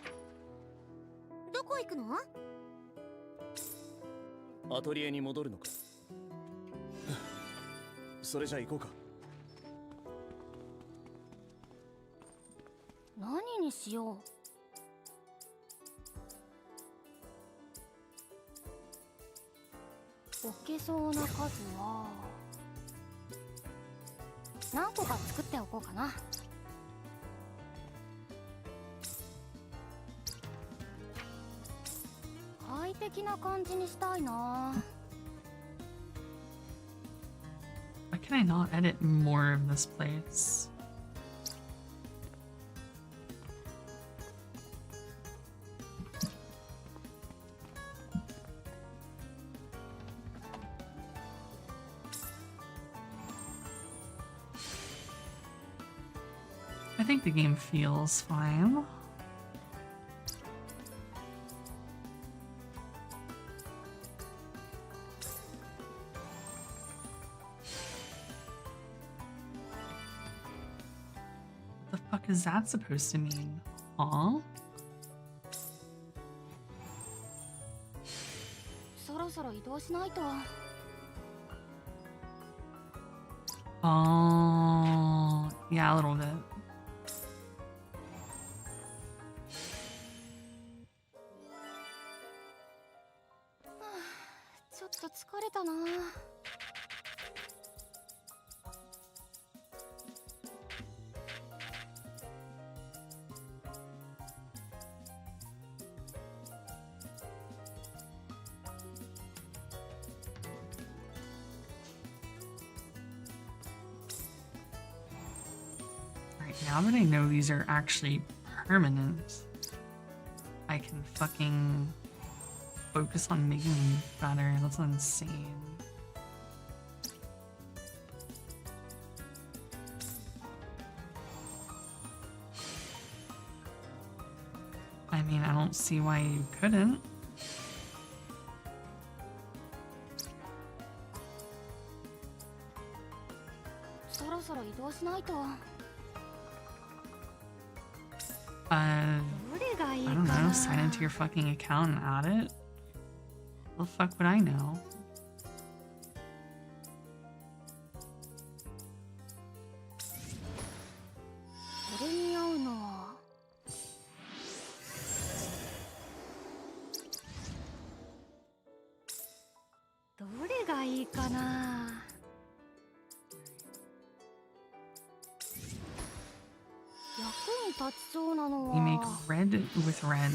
どこ行くの？アトリエに戻るのか。それじゃあ行こうか。何にしよう。置けそうな数は何個か作っておこうかな。快適な感じにしたいな。Why can I not edit more of this place? I think the game feels fine. What the fuck is that supposed to mean? Huh? そろそろ移動しないと。Oh, yeah, a little bit. ちょっと疲れたな。Alright, now that I know these are actually permanent, I can fucking focus on making them better. That's insane. I mean, I don't see why you couldn't. I don't know, sign into your fucking account and add it? The fuck would I know? We make red with red.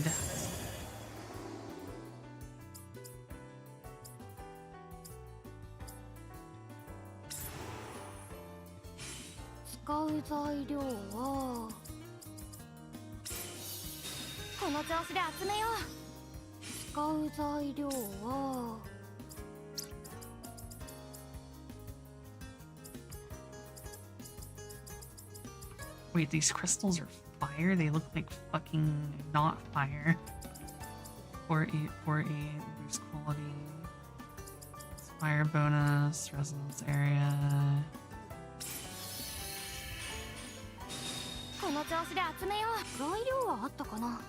Wait, these crystals are fire? They look like fucking not fire. 4848, boost quality. Fire bonus, resonance area. この調子で集めよう。材料はあったかな。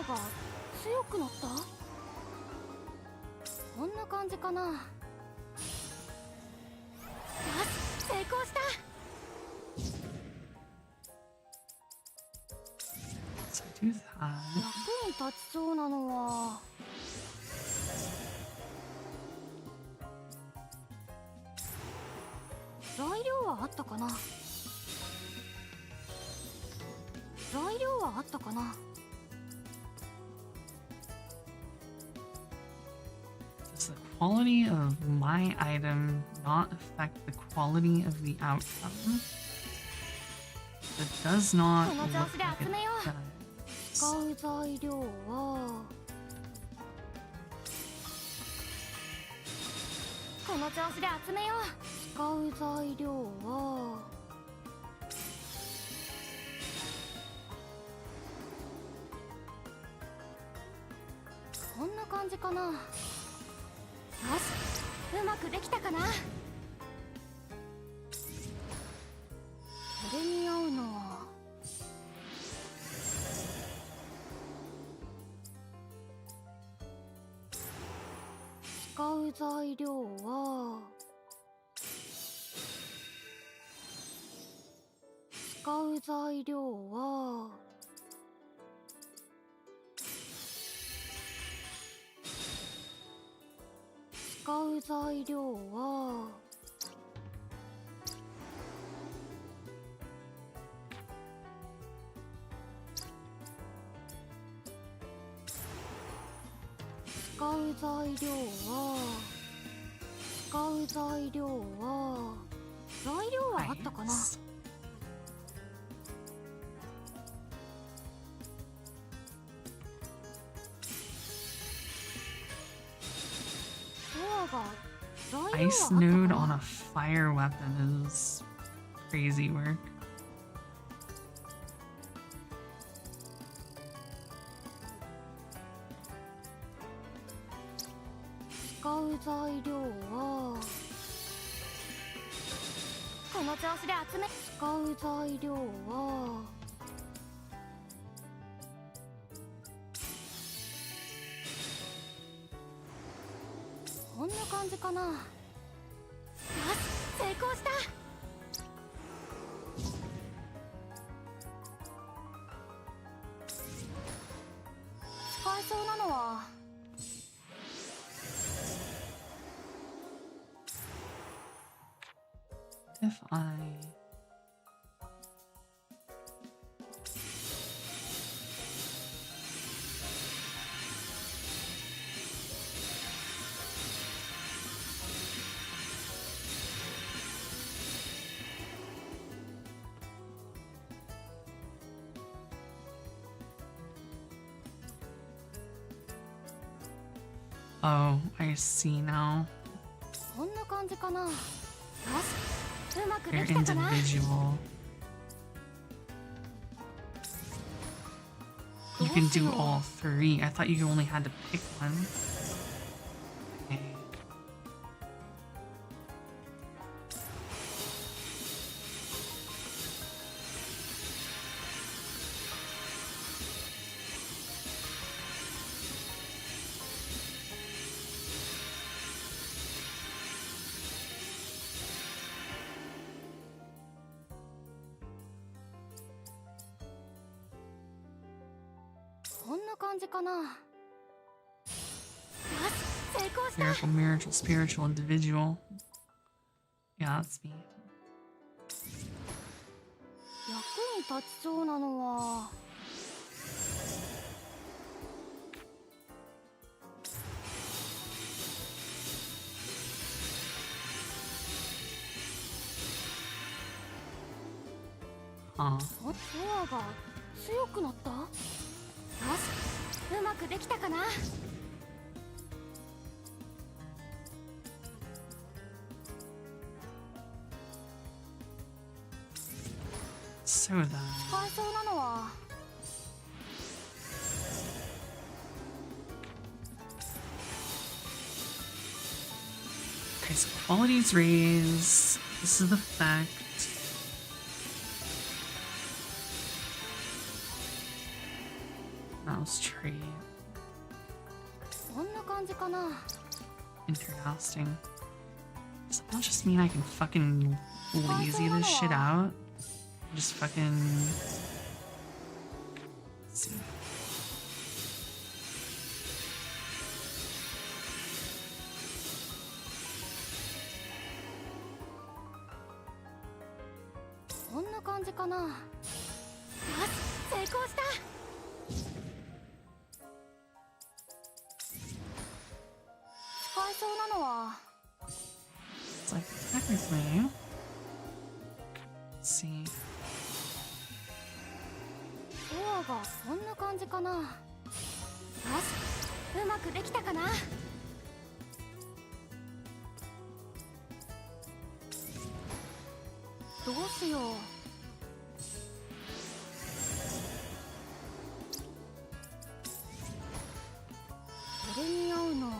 が強くなった？こんな感じかな。よし、成功した。役に立ちそうなのは材料はあったかな。材料はあったかな。Does the quality of my item not affect the quality of the outcome? It does not look like it does. 使う材料はこの調子で集めよう。使う材料はこんな感じかな。よし、うまくできたかな。これに合うのは使う材料は使う材料は使う材料は使う材料は使う材料は材料はあったかな。Ice node on a fire weapon is crazy work. If I Oh, I see now. They're individual. You can do all three. I thought you only had to pick one. Okay. Miracle, spiritual, individual. Yeah, that's me. 役に立ちそうなのはドアが強くなった？よし、うまくできたかな。そうだ。使えそうなのはOkay, so qualities raise. This is the fact. Mouse tree. こんな感じかな。Interesting. Does that just mean I can fucking lazy this shit out? Just fucking... Let's see. なのは It's like technically. Let's see. ドアがこんな感じかな。よし、うまくできたかな。どうしよう。これに合うのは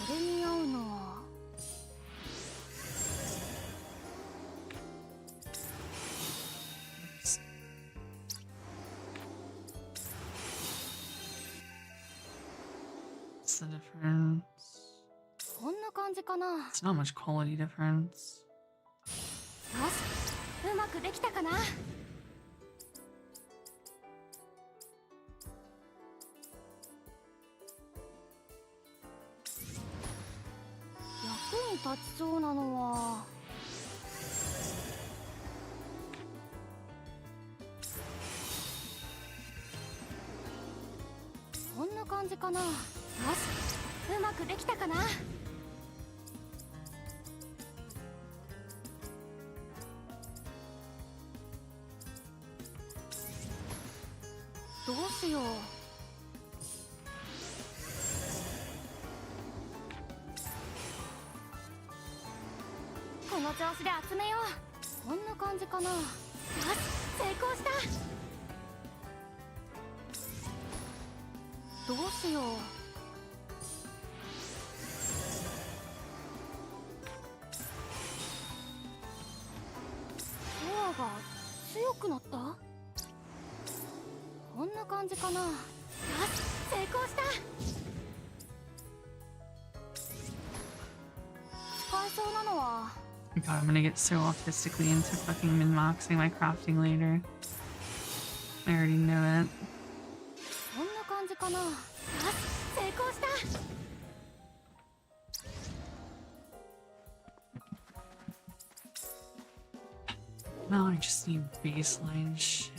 これに合うのはWhat's the difference? こんな感じかな。よ It's not much quality difference. し、うまくできたかな。役に立ちそうなのはこんな感じかな。よし、うまくできたかな。どうしよう。この調子で集めよう。こんな感じかな。よし、成功した。どうしよう。ドアが強くなった。こんな感じかな。よし、成功した。使えそうなのは God, I'm gonna get so autistically into fucking min-maxing my crafting later. I already know it. こんな感じかな。よし、成功した。No, I just need baseline shit.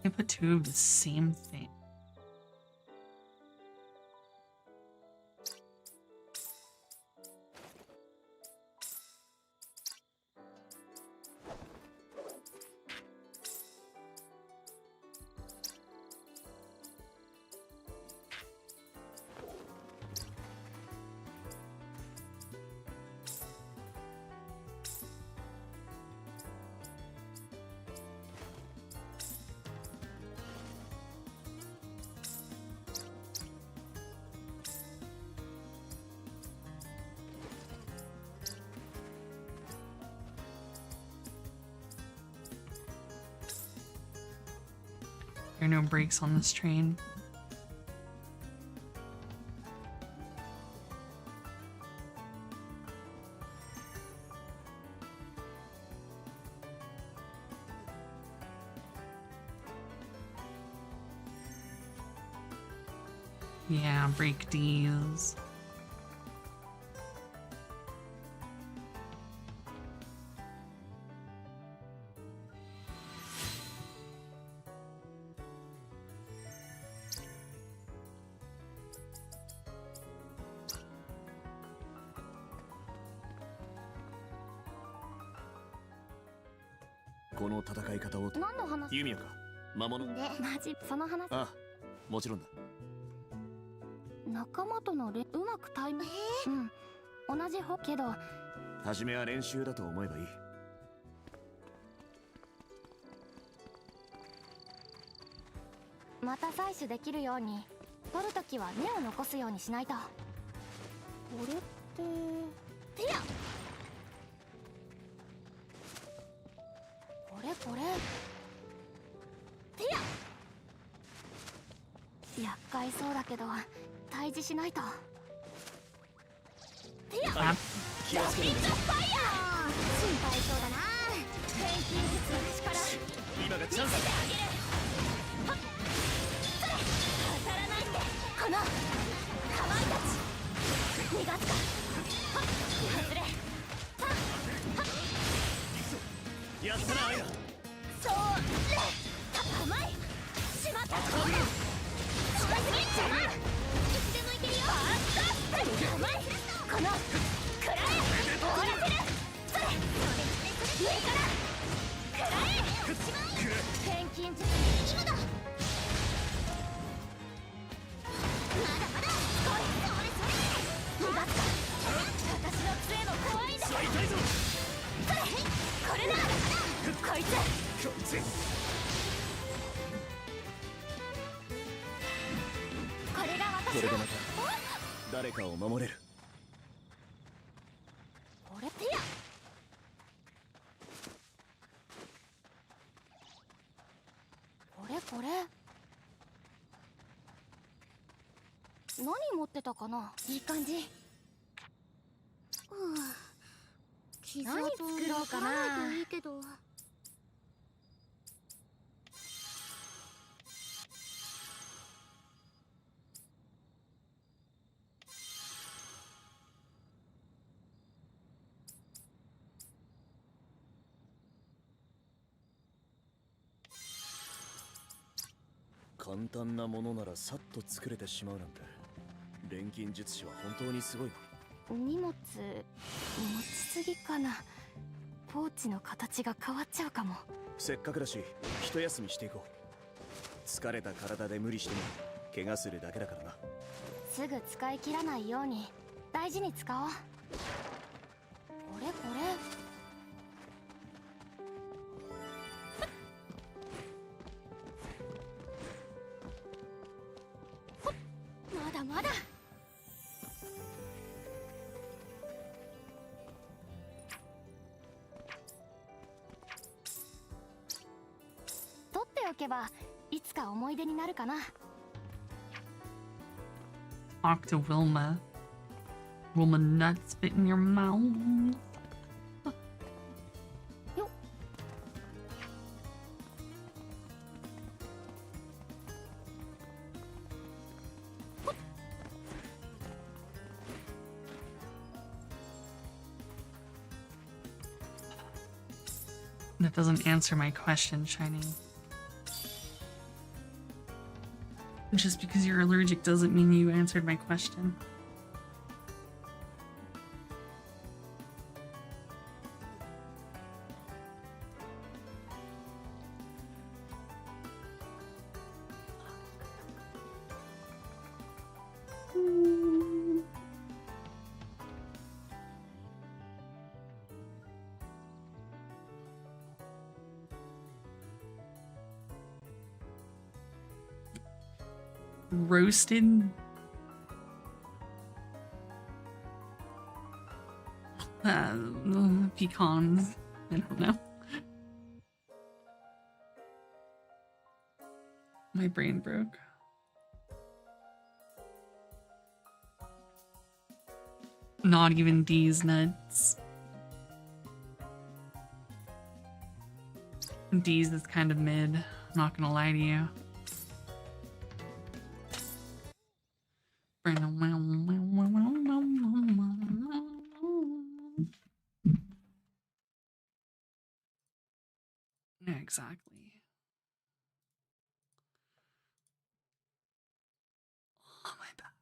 I put two of the same thing. There are no brakes on this train. Yeah, brake D's. この戦い方を。何の話？弓矢か魔物で、マジその話。ああ、もちろんだ。仲間とのうまくタイム。うん、同じ方けど。初めは練習だと思えばいい。また採取できるように取るときは根を残すようにしないと。これっててやこれてや厄介そうだけど退治しないと。てやラピッドファイヤー。心配そうだな。錬金術の力今がチャンス。見せてあげる。はっ当たらないってこのかまいたち。逃がすか。はっ外れ。はっやったなアイラ。そう甘い。しまった。近すぎ邪魔。いつでもいけるよ。甘い。この食らえ。終わらせる。それ上から食らえ。錬金術今だ。まだまだ来い。それ逃がすか。私の杖も怖いんだ。それこれだ。こいつこれが私の。これでまた誰かを守れる。これってやこれ何持ってたかな。いい感じ。何作ろうかな。いいけど。簡単なものならさっと作れてしまうなんて。錬金術師は本当にすごいな。荷物持ちすぎかな。ポーチの形が変わっちゃうかも。せっかくだし一休みしていこう。疲れた体で無理しても怪我するだけだからな。すぐ使い切らないように大事に使おう。これまだまだ。取っておけばいつか思い出になるかな。 Talk to Wilma. Wilma nuts fit in your mouth. That doesn't answer my question, Shining. Just because you're allergic doesn't mean you answered my question. Roasted pecans. I don't know. My brain broke. Not even these nuts. D's is kind of mid, I'm not gonna lie to you. Yeah, exactly. Oh, my back.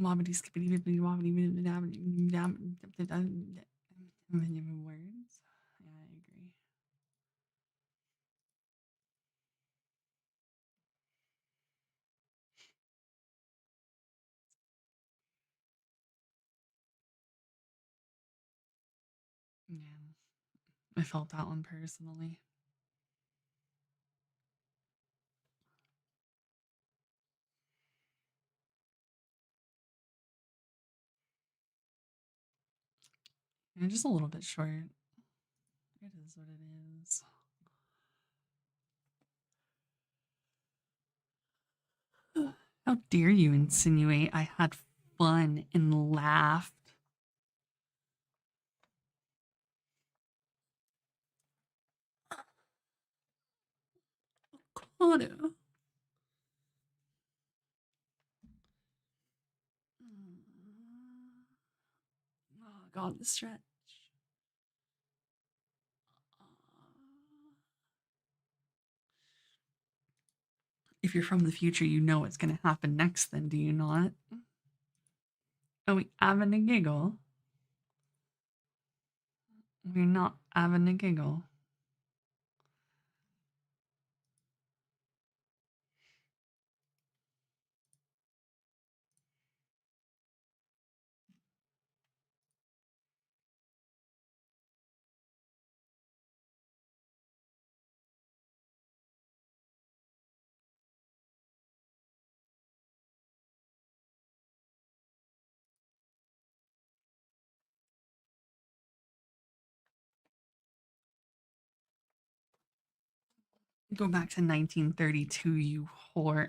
Wobbity skippity bippity wobbity words. Yeah, I agree. Yeah, I felt that one personally. Yeah, just a little bit short. It is what it is. How dare you insinuate I had fun and laughed? God. Oh, God, the stretch. If you're from the future, you know what's going to happen next, then, do you not? Are we having a giggle? We're not having a giggle. Go back to 1932, you whore.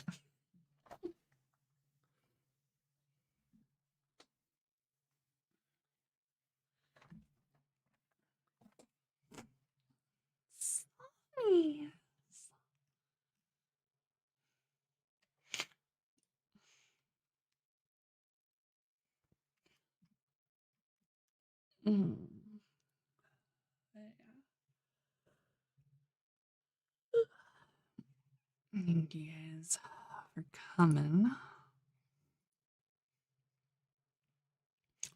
Sorry. Mm. Thank you guys for coming.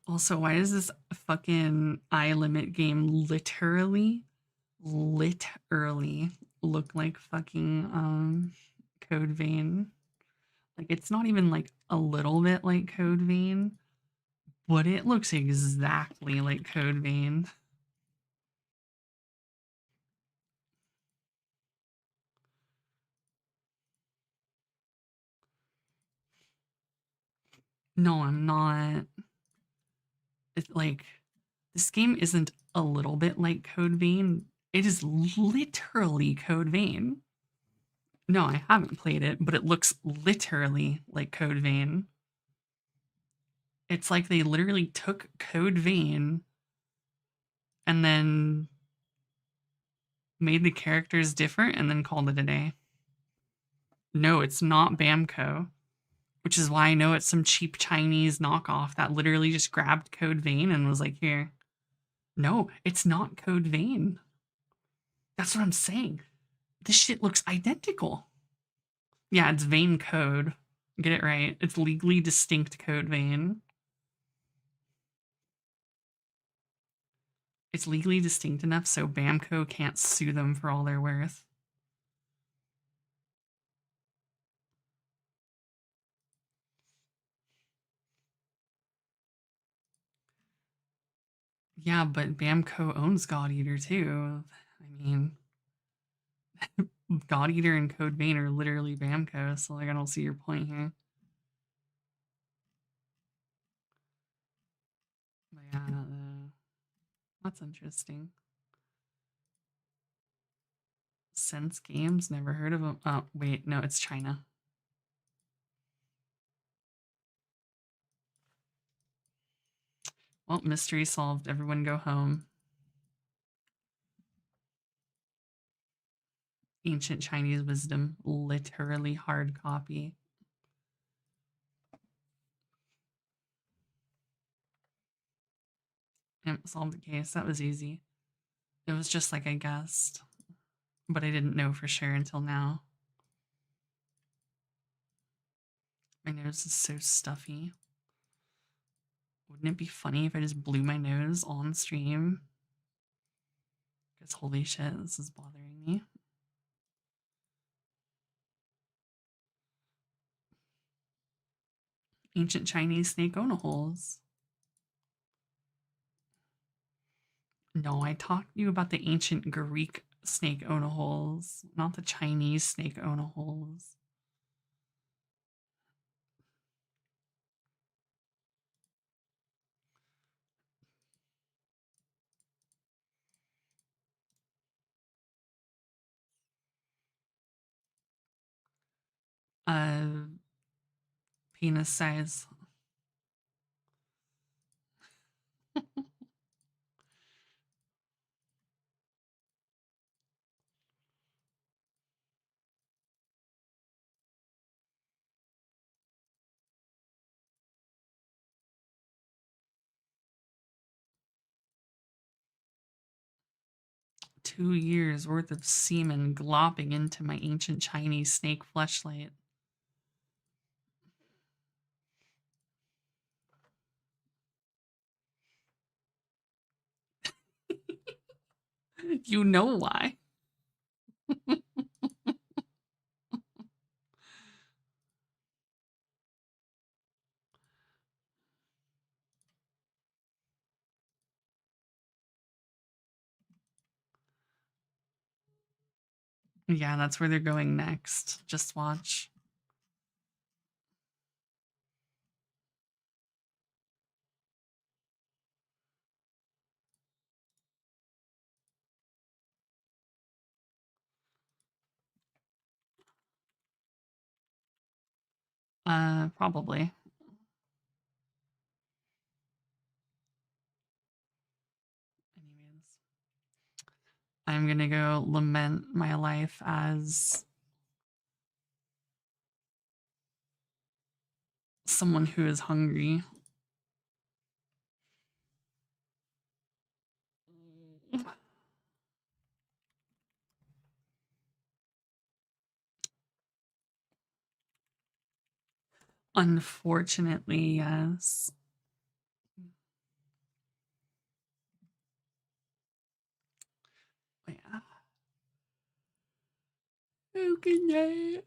Also, why does this fucking eye limit game literally look like fucking Code Vein? Like, it's not even like a little bit like Code Vein, but it looks exactly like Code Vein. No, I'm not. It's like, this game isn't a little bit like Code Vein. It is literally Code Vein. No, I haven't played it, but it looks literally like Code Vein. It's like they literally took Code Vein and then made the characters different and then called it a day. No, it's not Bamco, which is why I know it's some cheap Chinese knockoff that literally just grabbed Code Vein and was like, here. No, it's not Code Vein. That's what I'm saying. This shit looks identical. Yeah, it's Vein Code. Get it right. It's legally distinct Code Vein. It's legally distinct enough so Bamco can't sue them for all they're worth. Yeah, but Bamco owns God Eater too. I mean, God Eater and Code Vein are literally Bamco, so like I don't see your point here. But yeah, that's interesting. Sense Games, never heard of them. Oh, wait, no, it's China. Well, mystery solved. Everyone go home. Ancient Chinese wisdom, literally hard copy. Yep, solved the case. That was easy. It was just like I guessed. But I didn't know for sure until now. My nose is so stuffy. Wouldn't it be funny if I just blew my nose on stream? Because holy shit, this is bothering me. Ancient Chinese snake holes. No, I talked to you about the ancient Greek snake holes, not the Chinese snake holes. Penis size. 2 years worth of semen glopping into my ancient Chinese snake fleshlight. You know why. Yeah, that's where they're going next. Just watch. Probably. I'm gonna go lament my life as someone who is hungry. Unfortunately, yes. Yeah. Who can I?